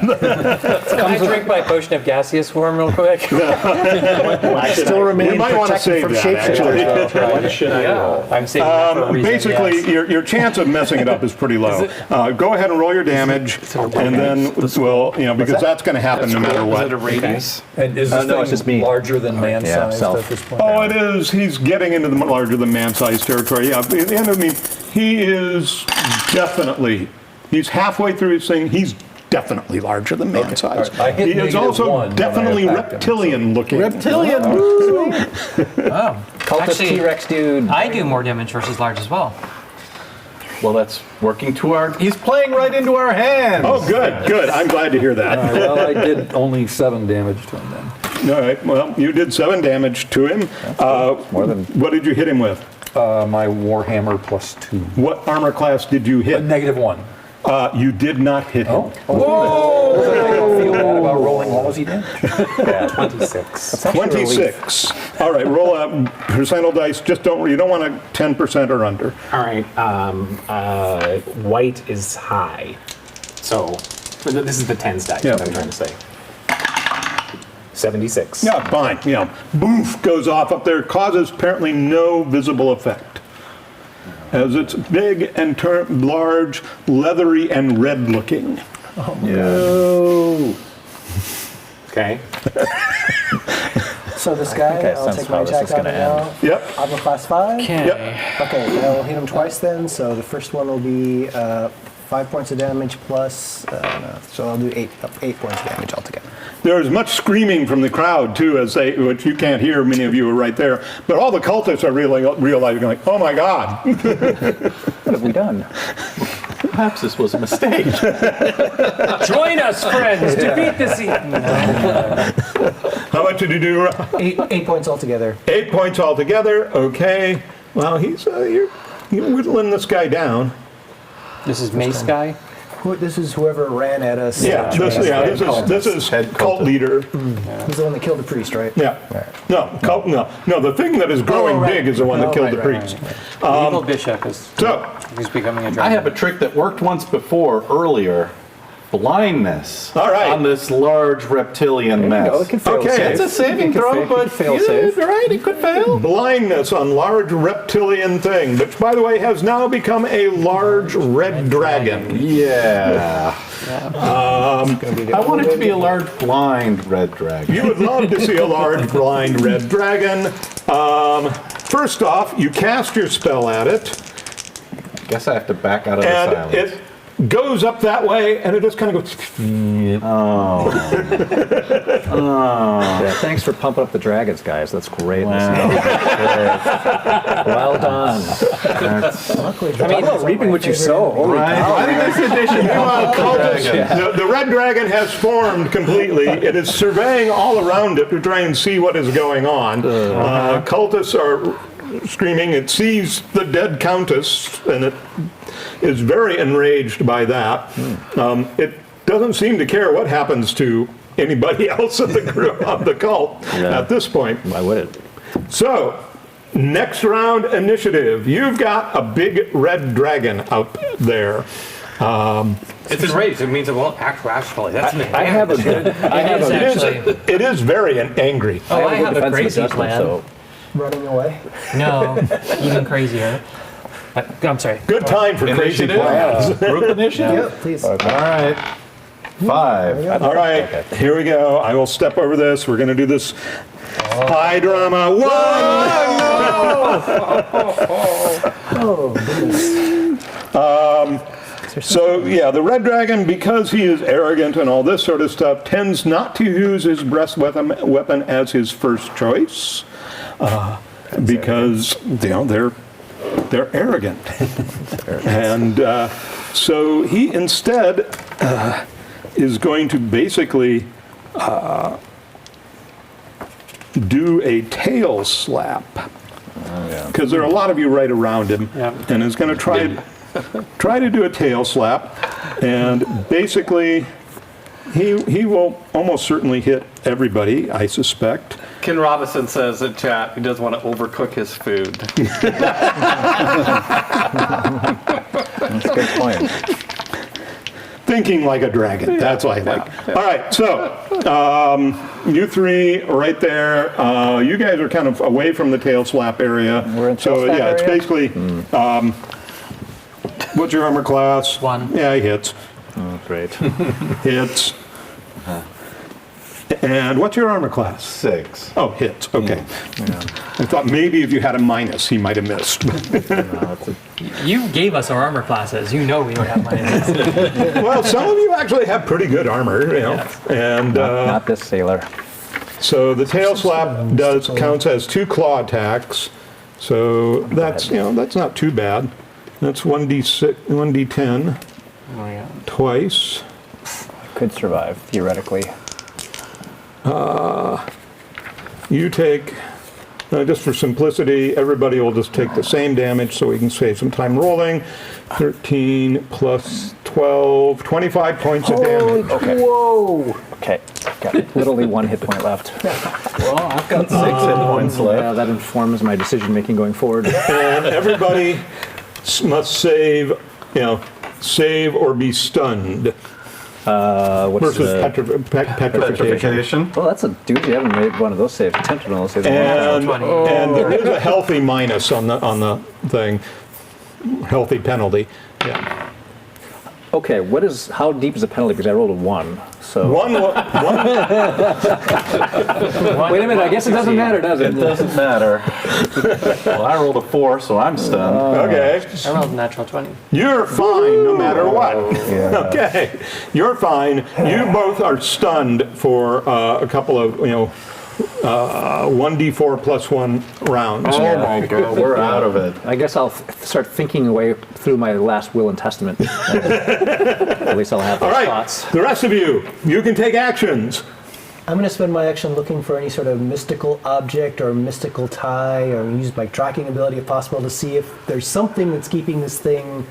Can I drink my potion of gaseous form real quick? I still You remain might want to protected save from that, shapeshifters. actually. What should I roll? I'm saving that for a reason, Basically, yes. your chance of messing it up is pretty low. Go ahead and roll your damage, and then we'll, because that's going to happen no matter Is what. it a radius? And is this no, it's just me. larger than man-sized self. at this point? Oh, it is. He's getting into the larger than man-sized territory. Yeah, at the end of me, he is definitely. He's halfway through his thing. He's definitely larger than man-sized. All right. I hit He is -1 also when I definitely attacked him, reptilian looking. Reptilian! Oh. Cultist Actually, T-Rex dude. I do more damage versus large as well. Well, that's working to our. He's playing right into our hands. Oh, good, good. I'm glad to hear that. Well, I did only 7 damage to him then. All right. Well, you did 7 damage to him. More than What did you hit him with? My Warhammer +2. What armor class did you hit? -1. You did not hit him. I feel bad about rolling lousy damage. yeah, 26. 26. All right, roll a percentile dice. Just you don't want a 10% or under. All right. White is high. So this is the tens dice, Yeah. what I'm trying to say. 76. Yeah, fine. Boof goes off up there. Causes apparently no visible effect. As it's big and large, leathery and red looking. Oh, no. Okay. So this guy, I I'll sense take how my this attack is gonna on him now. Yep. Armor class 5. Okay. Yep. Okay, then I will hit him twice then. So the first one will be 5 points of damage plus, so I'll do 8 points of damage altogether. There is much screaming from the crowd too, which you can't hear. Many of you are right there, but all the cultists are realizing, like, "Oh my God, What have we done? Perhaps this was a mistake. Join us, friends! Defeat this evil! how much did you do?" 8 points altogether. 8 points altogether. Okay. Well, you're whittling this guy down. This is Mace Guy. This is whoever ran at us. This is Head cult leader. He's the one that killed the priest, right? Yeah. No. The thing that is growing right. big is the one that Oh, killed right, the right, priest. The evil bishop is So, he's becoming a I dragon. have a trick that worked once before earlier. Blindness. All right. On this large reptilian mess. It can fail Okay. safe. It's a saving throw, but fail yeah, safe. right, it could fail. blindness on large reptilian thing, which, by the way, has now become a large red dragon. Yeah. I want it to be a large blind red dragon. You would love to see a large blind red dragon. First off, you cast your spell at it, Guess I have to back out of the and silence. it goes up that way, and it just kind of goes. Yeah, thanks for pumping up the dragons, guys. That's great. Well done. Luckily, Talk about reaping what you sow. Holy cow. I think that's the addition. Meanwhile, the red dragon has formed completely. It is surveying all around it to try and see what is going on. Cultists are screaming. It sees the dead countess, and it is very enraged by that. It doesn't seem to care what happens to anybody else in the group of the cult at this point. Why would it? So, next round initiative. You've got a big red dragon out there. It's enraged. It means it won't act rationally. That's an I have a good. I have a Actually, It is very angry. oh, I have a defensive crazy adjustment, plan. so running away. No, even crazier. I'm sorry. Good time for crazy Initiative? plans. Group initiative? Yeah, please. All right. 5. All right, here we go. I will step over this. We're going to do this high drama. 1! Oh, goodness. So, yeah, the red dragon, because he is arrogant and all this sort of stuff, tends not to use his breast weapon as his first choice. Because, they're arrogant. And so he instead is going to basically do a tail slap. Because there are a lot of you right around him. And is going to try to do a tail slap. And basically, he will almost certainly hit everybody, I suspect. Ken Robinson says in chat he doesn't want to overcook his food. That's a good point. Thinking like a dragon. That's what I like. All right, so you three right there. You guys are kind of away from the tail slap area. We're in tail slap it's area? basically. What's your armor class? 1. Yeah, he hits. Oh, great. Hits. And what's your armor class? 6. Oh, hits. Okay. I thought maybe if you had a minus, he might have missed. You gave us our armor classes. You know we don't have minuses. Well, some of you actually have pretty good armor, and Not this sailor. so the tail slap counts as 2 claw attacks. So that's that's not too bad. That's 1d6, 1d10 twice. Could survive, theoretically. You take, just for simplicity, everybody will just take the same damage so we can save some time rolling. 13 plus 12, 25 points of damage. Okay. Whoa! Okay, got literally 1 hit point left. Well, I've got 6 hit points Yeah, left. that informs my decision making going forward. And everybody must save, save or be stunned. What's Versus the petrification. Petrification. Well, that's a doozy. I haven't made one of those saves. Attempted one of those saves. And there is a healthy minus on the thing. Healthy penalty. Yeah. Okay, how deep is the penalty? Because I rolled a 1. So One. wait a minute. I guess it doesn't matter, does it? It doesn't matter. Well, I rolled a 4, so I'm stunned. Okay. I rolled a natural 20. You're fine no matter what. Okay. You're fine. You both are stunned for a couple of 1d4 plus 1 rounds. Oh my God, we're out of it. I guess I'll start thinking away through my last will and testament. At least I'll have those All right. thoughts. The rest of you can take actions. I'm going to spend my action looking for any sort of mystical object or mystical tie, or use my tracking ability if possible to see if there's something that's keeping this thing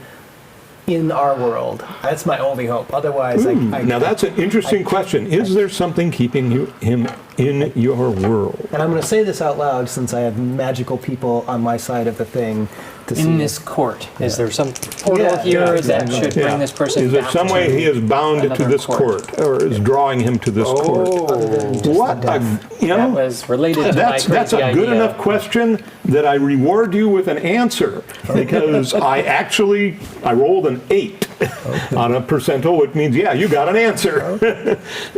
in our world. That's my only hope. Otherwise, Now that's an interesting question. Is there something keeping him in your world? And I'm going to say this out loud since I have magical people on my side of the thing. To see In this court, is there some portal here that should Yeah. bring this person Is there back some way to he is bound to another this court, or is drawing him to this court? What? That was related to That's my a crazy good idea. enough question that I reward you with an answer, because I rolled an 8 on a percentile, which means you got an answer.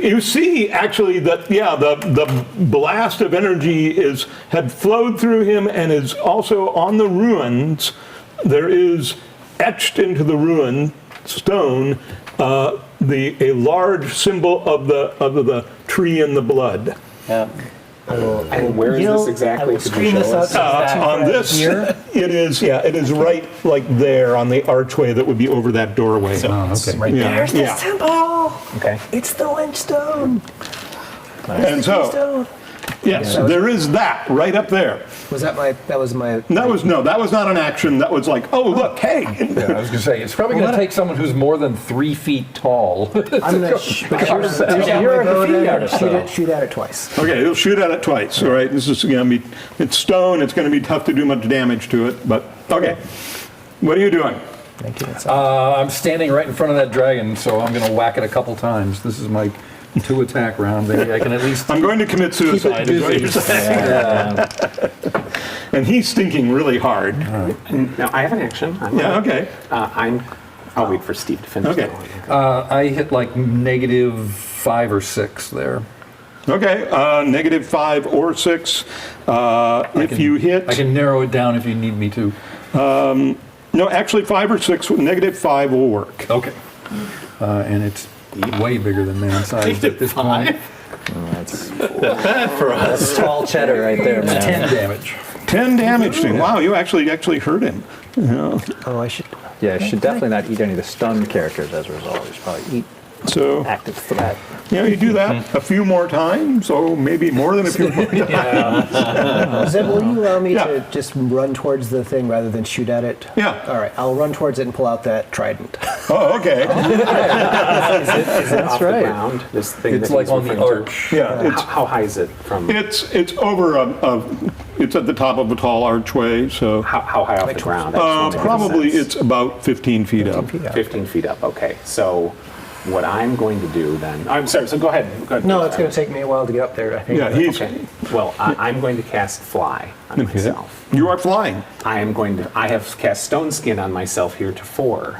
You see actually that the blast of energy had flowed through him and is also on the ruins. There is etched into the ruin stone a large symbol of the tree and the blood. Yeah. And where is this exactly? Could you show us? On this, here? it is right like there on the archway that would be over that doorway. Okay. Right Yeah. There's this temple! Okay. It's the lynch stone! And so, yes, there is that right up there. That was my... That was not an action. That was like, oh, look, hey. Yeah, I was going to say, it's probably going to take someone who's more than 3 feet tall. I'm going to shoot at it twice. Okay, he'll shoot at it twice. All right, this is going to be, it's stone. It's going to be tough to do much damage to it, but okay. What are you doing? I'm standing right in front of that dragon, so I'm going to whack it a couple times. This is my 2 attack round. Maybe I can at least. I'm going to commit suicide. Is what you're saying. And he's thinking really hard. Now I have an action. Yeah, okay. I'm I'll wait for Steve to finish. Okay. I hit like -5 or 6 there. Okay, -5 or 6. If you hit... I can narrow it down if you need me to. No, actually 5 or 6, -5 will work. Okay. And it's way bigger than man size at this point. That's tall cheddar right there, man. 10 damage. 10 damage to him. Wow, you actually hurt him. Yeah. Oh, I should. Yeah, I should definitely not eat any of the stunned characters as a result. I should probably eat So, active threat. you do that a few more times, so maybe more than a few more times. Zeb, will you allow me Yeah. to just run towards the thing rather than shoot at it? Yeah. All right, I'll run towards it and pull out that trident. Oh, okay. Is it off the right. ground? This thing It's that like he's on the referring to? arch. Yeah, How high is it from? it's over it's at the top of a tall archway, so How high off the ground? I just want to get a probably sense. it's about 15 feet up. 15 feet up. Okay, so what I'm going to do then? I'm sorry. So go ahead. Go ahead. No, it's going to take me a while to get up there, I think. Yeah, he's Okay. Well, I'm going to cast Fly on myself. You are flying. I have cast Stone Skin on myself heretofore.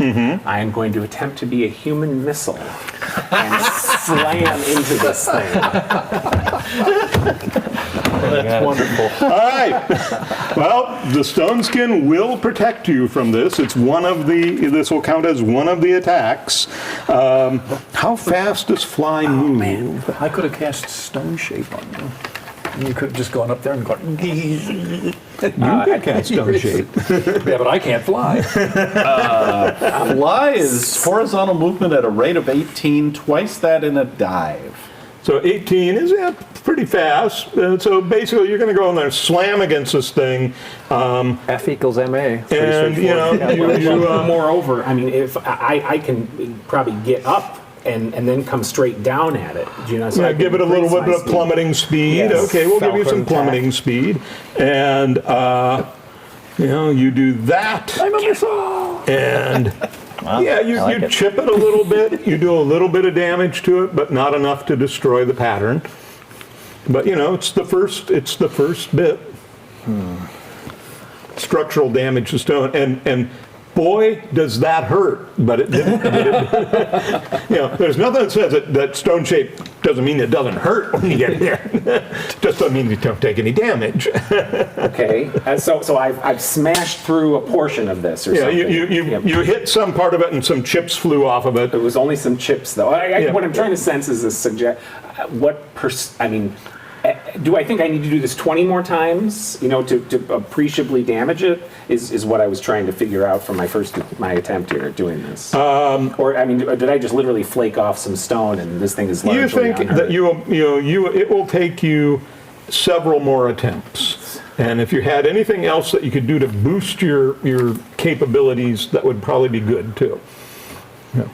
I am going to attempt to be a human missile and slam into this thing. That's wonderful. All right. Well, the stone skin will protect you from this. It's this will count as one of the attacks. How fast does fly move? I could have cast Stone Shape on you. And you could have just gone up there and gone. You could cast stone shape. Yeah, but I can't fly. Fly is horizontal movement at a rate of 18, twice that in a dive. So 18 is pretty fast. So basically, you're going to go in there and slam against this thing. F equals MA. And, Moreover, I mean, if I can probably get up and then come straight down at it. So I can give it a little increase bit my of speed. plummeting speed. Yes. Okay, we'll give you some Falcon plummeting speed. And, you do that. I'm a missile. And you like it. chip it a little bit. You do a little bit of damage to it, but not enough to destroy the pattern. But it's the first bit. Structural damage to stone, and boy, does that hurt! But it didn't. There's nothing that says that stone shape doesn't mean it doesn't hurt when you get here. Just doesn't mean you don't take any damage. Okay, so I've smashed through a portion of this, or something. You hit some part of it, and some chips flew off of it. It was only some chips, though. What I'm trying to sense is do I think I need to do this 20 more times, to appreciably damage it? Is what I was trying to figure out from my attempt here at doing this. Or did I just literally flake off some stone and this thing is largely You think unhurt? that it will take you several more attempts, and if you had anything else that you could do to boost your capabilities, that would probably be good too. You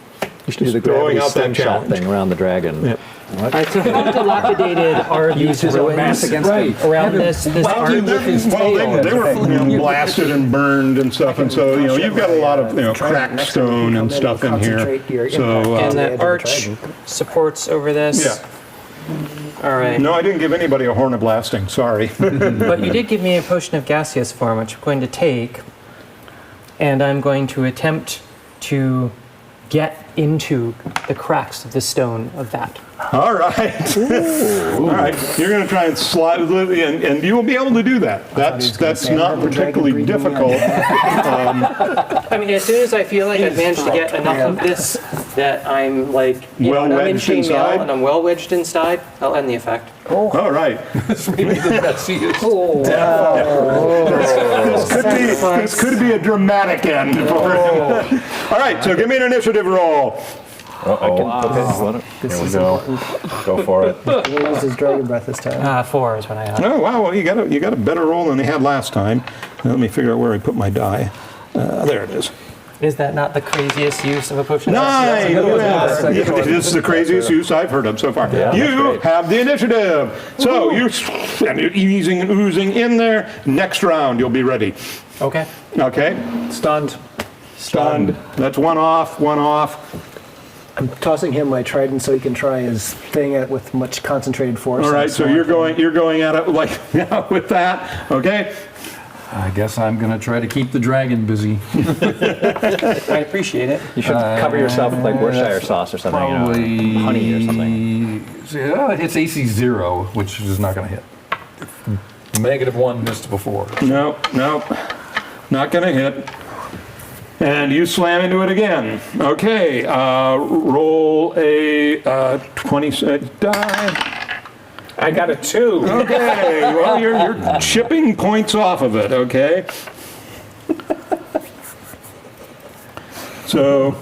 should do the throwing gravity out that slingshot challenge. thing around the dragon. Yeah. So how dilapidated are these ruins around this arch with his tail? They were blasted and burned and stuff, and so you've got a lot of cracked stone and stuff in here. So And that arch supports over this? yeah. All right. No, I didn't give anybody a horn of blasting. Sorry. But you did give me a potion of gaseous form, which I'm going to take, and I'm going to attempt to get into the cracks of the stone of that. All right. All right. You're going to try and slide it, and you will be able to do that. That's not particularly difficult. I mean, as soon as I feel like I've managed to get enough of this that I'm like, Well and I'm in wedged chainmail inside? and I'm well wedged inside, I'll end the effect. All right. This may be the messiest. This could be a dramatic end for him. All right. So give me an initiative roll. Here we go. Go for it. We'll use his dragon breath this time. 4 is what I had. Oh wow! Well, you got a better roll than they had last time. Now, let me figure out where I put my die. There it is. Is that not the craziest use of a potion? Nine! This is the craziest use I've heard of so far. You have the initiative. So you're easing and oozing in there. Next round, you'll be ready. Okay. Okay? Stunned. That's one off. I'm tossing him my trident so he can try his thing with much concentrated force. All right, so you're going at it like with that. Okay? I guess I'm going to try to keep the dragon busy. I appreciate it. You should cover yourself with like Worcestershire sauce or something, Probably honey or something. Yeah, it hits AC 0, which is not going to hit. -1 missed before. Nope, not gonna hit. And you slam into it again. Okay, roll a 20 die. I got a 2. Okay, well, you're chipping points off of it, okay? So,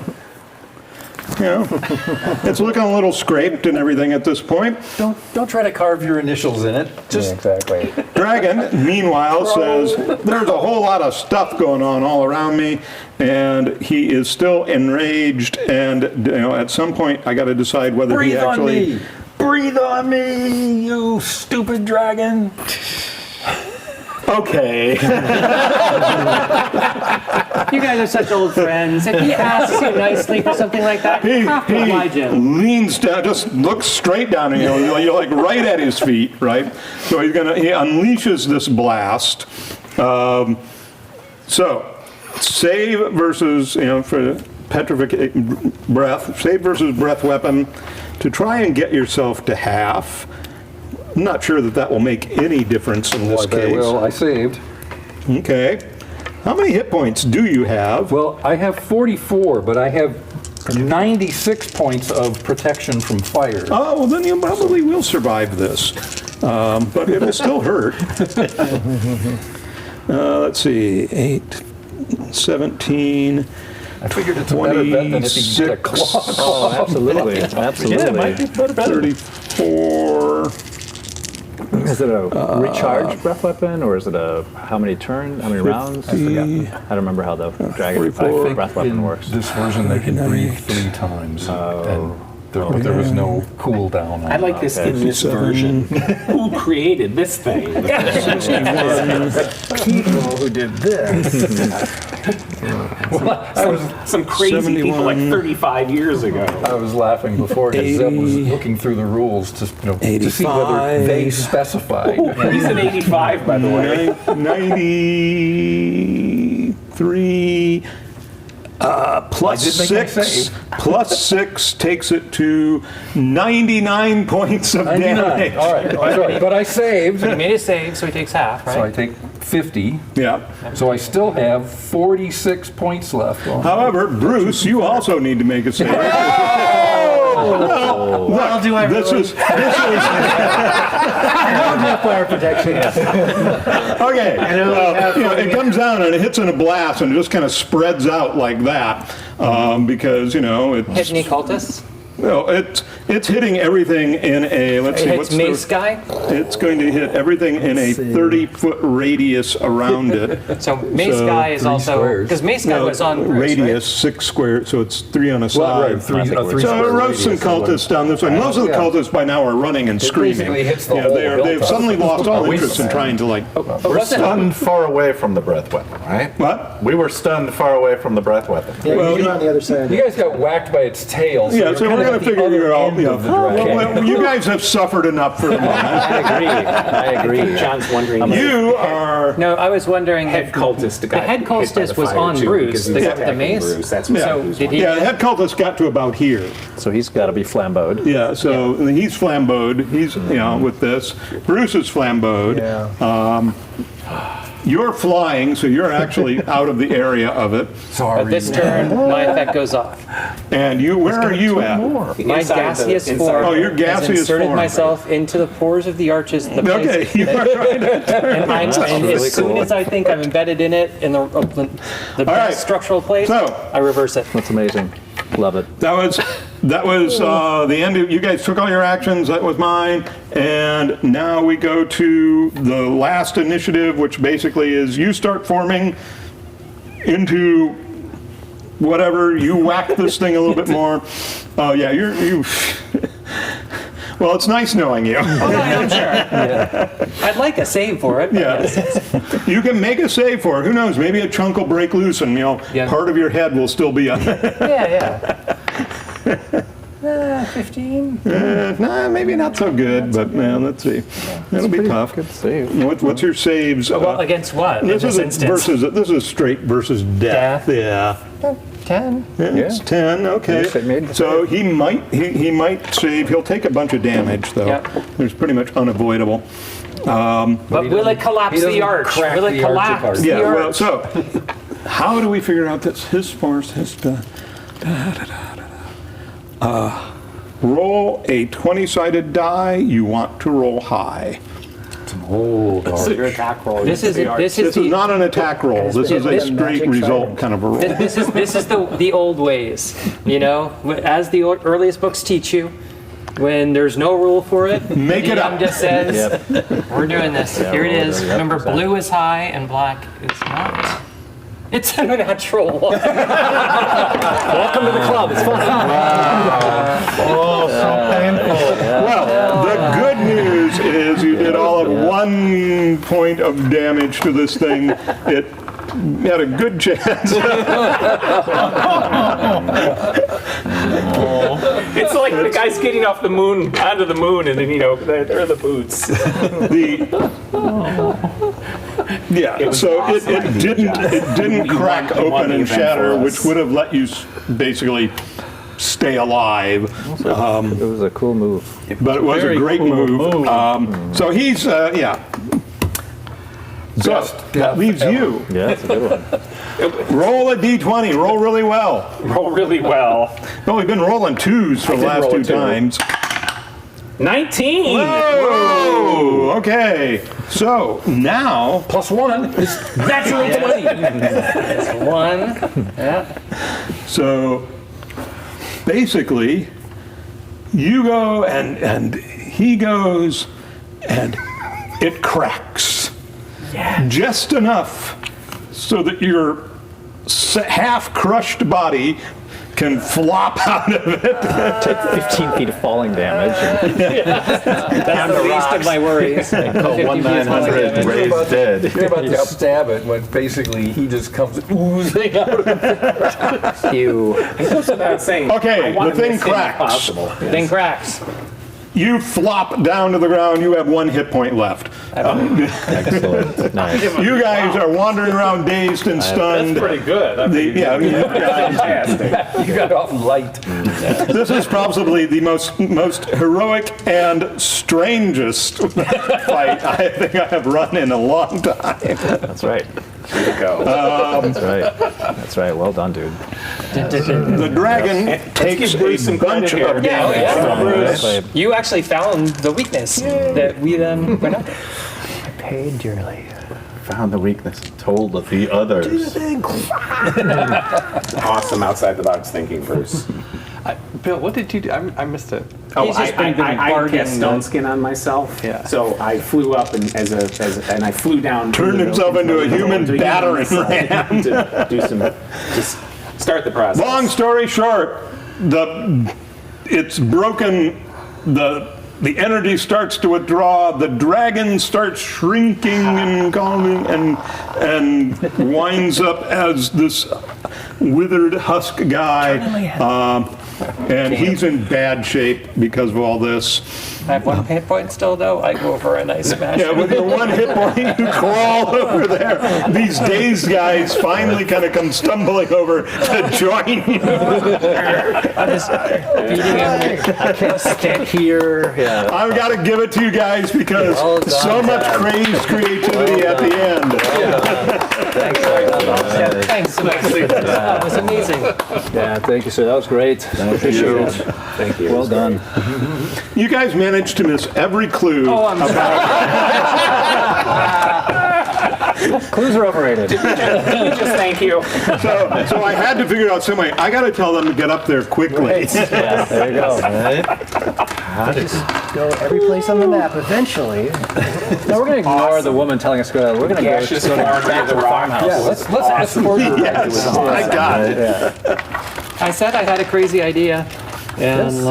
it's looking a little scraped and everything at this point. Don't try to carve your initials in it. Just exactly. Dragon, meanwhile, says, there's a whole lot of stuff going on all around me, and he is still enraged, and at some point I got to decide whether he actually... Breathe on me, you stupid dragon. Okay. You guys are such old friends. If he asks you nicely for something like that, you have to oblige him. Leans down, just looks straight down at you. You're like right at his feet, right? So he unleashes this blast. So, save versus, for petrification, breath, save versus breath weapon to try and get yourself to half. I'm not sure that will make any difference in this case. Well, I saved. Okay. How many hit points do you have? Well, I have 44, but I have 96 points of protection from fire. Oh, well, then you probably will survive this. But it'll still hurt. Let's see, 8, 17. I figured it's a better bet than if you can get a claw. Oh, absolutely. Absolutely. Yeah, it might be better. 34. Is it a recharged breath weapon, or is it how many rounds? I forget. I don't remember how the dragon breath weapon works. This version, they can breathe 3 times. But there was no cooldown on I like this in this version. Who created this thing? People who did this. Some crazy people like 35 years ago. I was laughing before because Zeb was looking through the rules to see whether they specified. He's an 85, by the way. 93 plus 6 plus 6 takes it to 99 points of damage. All right, but I saved. He made a save, so he takes half, right? So I take 50. Yeah. So I still have 46 points left. However, Bruce, you also need to make a save. Well, do I This is Fire protection. okay. It comes down and it hits in a blast and it just kind of spreads out like that because it's hit any cultists? No, it's hitting everything in a, let's see, what's mace guy? It's going to hit everything in a 30-foot radius around it. So mace guy is also, because mace guy was on Bruce, radius, right? 6 squares, so it's 3 on a side. Right, three So roast some cultists down this way. Most of the cultists by now are running and screaming. Hits the They've suddenly lost all interest in trying to We're stunned far away from the breath weapon, right? What? We were stunned far away from the breath weapon. Yeah, you're on the other side. You guys got whacked by its tail. Yeah, so we're going to figure it out. Well, you guys have suffered enough for the moment. I agree. John's wondering. You are... No, I was wondering head if cultist. the head cultist was on Bruce, the mace. Bruce. That's what So did he? Yeah, the head cultist got to about here. So he's got to be flambeaued. Yeah, so he's flambeaued. He's, with this. Bruce is flambeaued. Yeah. You're flying, so you're actually out of the area of it. Sorry. But this turn, my effect goes off. And where are you at? My gaseous form Oh, your has gaseous inserted form. myself into the pores of the arches. The Okay, you are right. and as soon as I think I'm embedded in it, in the best right. structural place, So- I reverse it. That's amazing. Love it. That was the end of, you guys took all your actions, that was mine, and now we go to the last initiative, which basically is you start forming into whatever, you whack this thing a little bit more. Oh yeah, you well, it's nice knowing you. Oh, no, I'm sure. I'd like a save for it. Yeah. You can make a save for it. Who knows? Maybe a chunk will break loose and, part of your head will still be on it. Yeah. 15. Nah, maybe not so good, but let's see. That'll be tough. Good save. What's your saves? Well, against what? In This this is instance? this is straight versus death. Death. Yeah. 10. It's 10. Okay. You made the So he might save. He'll take a bunch of damage though. Yep. There's pretty much unavoidable. But will it collapse the arch? Will it collapse the Yeah. Well, arch? so how do we figure out that's his force? Roll a 20-sided die. You want to roll high. So your attack roll. This is This is not an attack roll. This is a straight result kind of a roll. This is the old ways, you know, as the earliest books teach you. When there's no rule for it, Make the it DM up. just says, "We're doing this. Here it is." Yep, Remember, exactly. blue is high and black is not. It's a natural one. Welcome to the club. It's fun. Oh, so painful. Well, the good news is you did all of 1 point of damage to this thing. It had a good chance. It's like the guy's getting off the moon, onto the moon, and then, there are the boots. So it didn't crack open and shatter, which would have let you basically stay alive. It was a cool move. But it was a great move. So he's So that leaves you. Yeah, that's a good one. Roll a d20. Roll really well. Roll really well. Well, we've been rolling 2s for the last roll a 2 2. times. 19! Whoa! Okay. So now +1 is natural 20. It's one. Yeah. So basically, you go and he goes and it cracks. Just enough so that your half crushed body can flop out of it. Take 15 feet of falling damage. That's the least of my worries. 1-900 raised dead. You're about to stab it when basically he just comes oozing out of it. You. It goes without saying. Okay, I want the thing to miss him if cracks. possible. Thing cracks. You flop down to the ground. You have 1 hit point left. Excellent. Nice. You guys are wandering around dazed and stunned. That's pretty good. I mean, fantastic. You got off light. This is probably the most heroic and strangest fight I think I have run in a long time. That's right. There you go. That's right. That's right. Well done, dude. The dragon takes give Bruce a some bunch credit of here. damage. Yeah, Bruce. You actually found the weakness that we then went after. Paid dearly. Found the weakness, told the others. Awesome outside the box thinking, Bruce. Bill, what did you do? I missed it. Oh, He's just been I bargaining cast stone skin on myself. Yeah. So I flew up and and I flew down. Turned himself into a human battering ram. to do some, just start the process. Long story short, it's broken. The energy starts to withdraw. The dragon starts shrinking and calming and winds up as this withered husk guy. And he's in bad shape because of all this. I have 1 hit point still, though. I go over and I smash Yeah, him. with your 1 hit point, you crawl over there. These dazed guys finally kind of come stumbling over to join you. I'm just beating him. I can't hear. Yeah. I've got to give it to you guys because Well done, so much guys. crazed creativity at the end. Thanks. That was amazing. Yeah. Thank you, sir. That was great. I appreciate it. Thank you. Well done. You guys managed to miss every clue. Clues are overrated. Just thank you. So I had to figure out some way. I got to tell them to get up there quickly. Yeah. There you go. Just go every place on the map eventually. No, we're going to ignore the woman telling us to go. We're going to go Gaseous to farm near the rock. Yeah, let's escort her back to his I got it. I said I had a crazy idea. And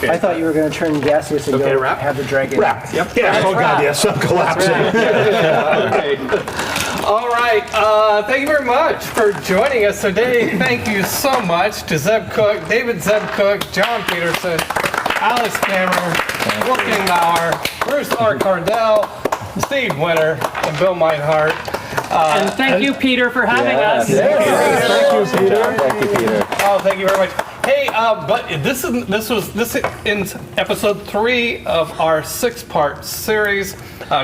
I thought you were going to turn gaseous and go have the dragon. Yeah. Oh God, yes, I'm collapsing. All right. Thank you very much for joining us today. Thank you so much to Zeb Cook, David Zeb Cook, John Peterson, Alex Cameron, Wolfgang Bauer, Bruce R. Cardell, Steve Winter, and Bill Meinhardt. And thank you, Peter, for having us. Thank you, Peter. Thank you, Peter. Oh, thank you very much. Hey, but this ends episode 3 of our 6-part series.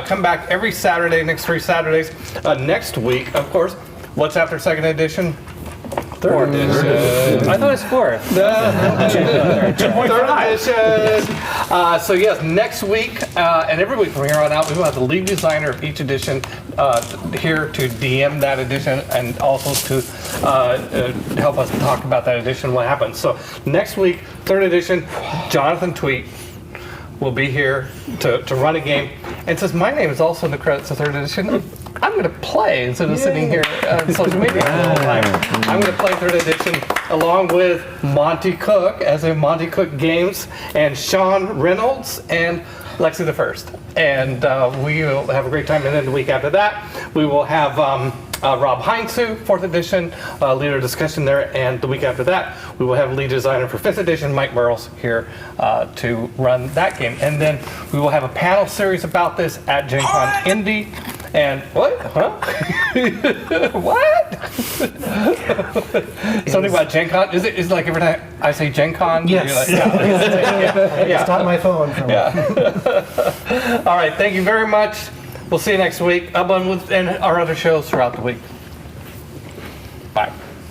Come back every Saturday, next 3 Saturdays. Next week, of course, what's after second edition? Third edition. I thought it was 4. Third edition. So yes, next week and every week from here on out, we will have the lead designer of each edition here to DM that edition and also to help us talk about that edition, what happens. So next week, third edition, Jonathan Tweet will be here to run a game. And since my name is also in the credits of third edition, I'm going to play instead of sitting here on social media the whole time. I'm going to play third edition along with Monty Cook, as in Monty Cook Games, and Sean Reynolds and Lexi the First. And we will have a great time. And then the week after that, we will have Rob Heinzu, 4th edition, leader discussion there. And the week after that, we will have lead designer for 5th edition, Mike Burrows, here to run that game. And then we will have a panel series about this at Gen Con Indy. And what? Huh? What? Something about Gen Con? Is it like every time I say Gen Con? Yes. You're like, yeah. It's not my phone. From All right. Thank you very much. We'll see you next week. And our other shows throughout the week.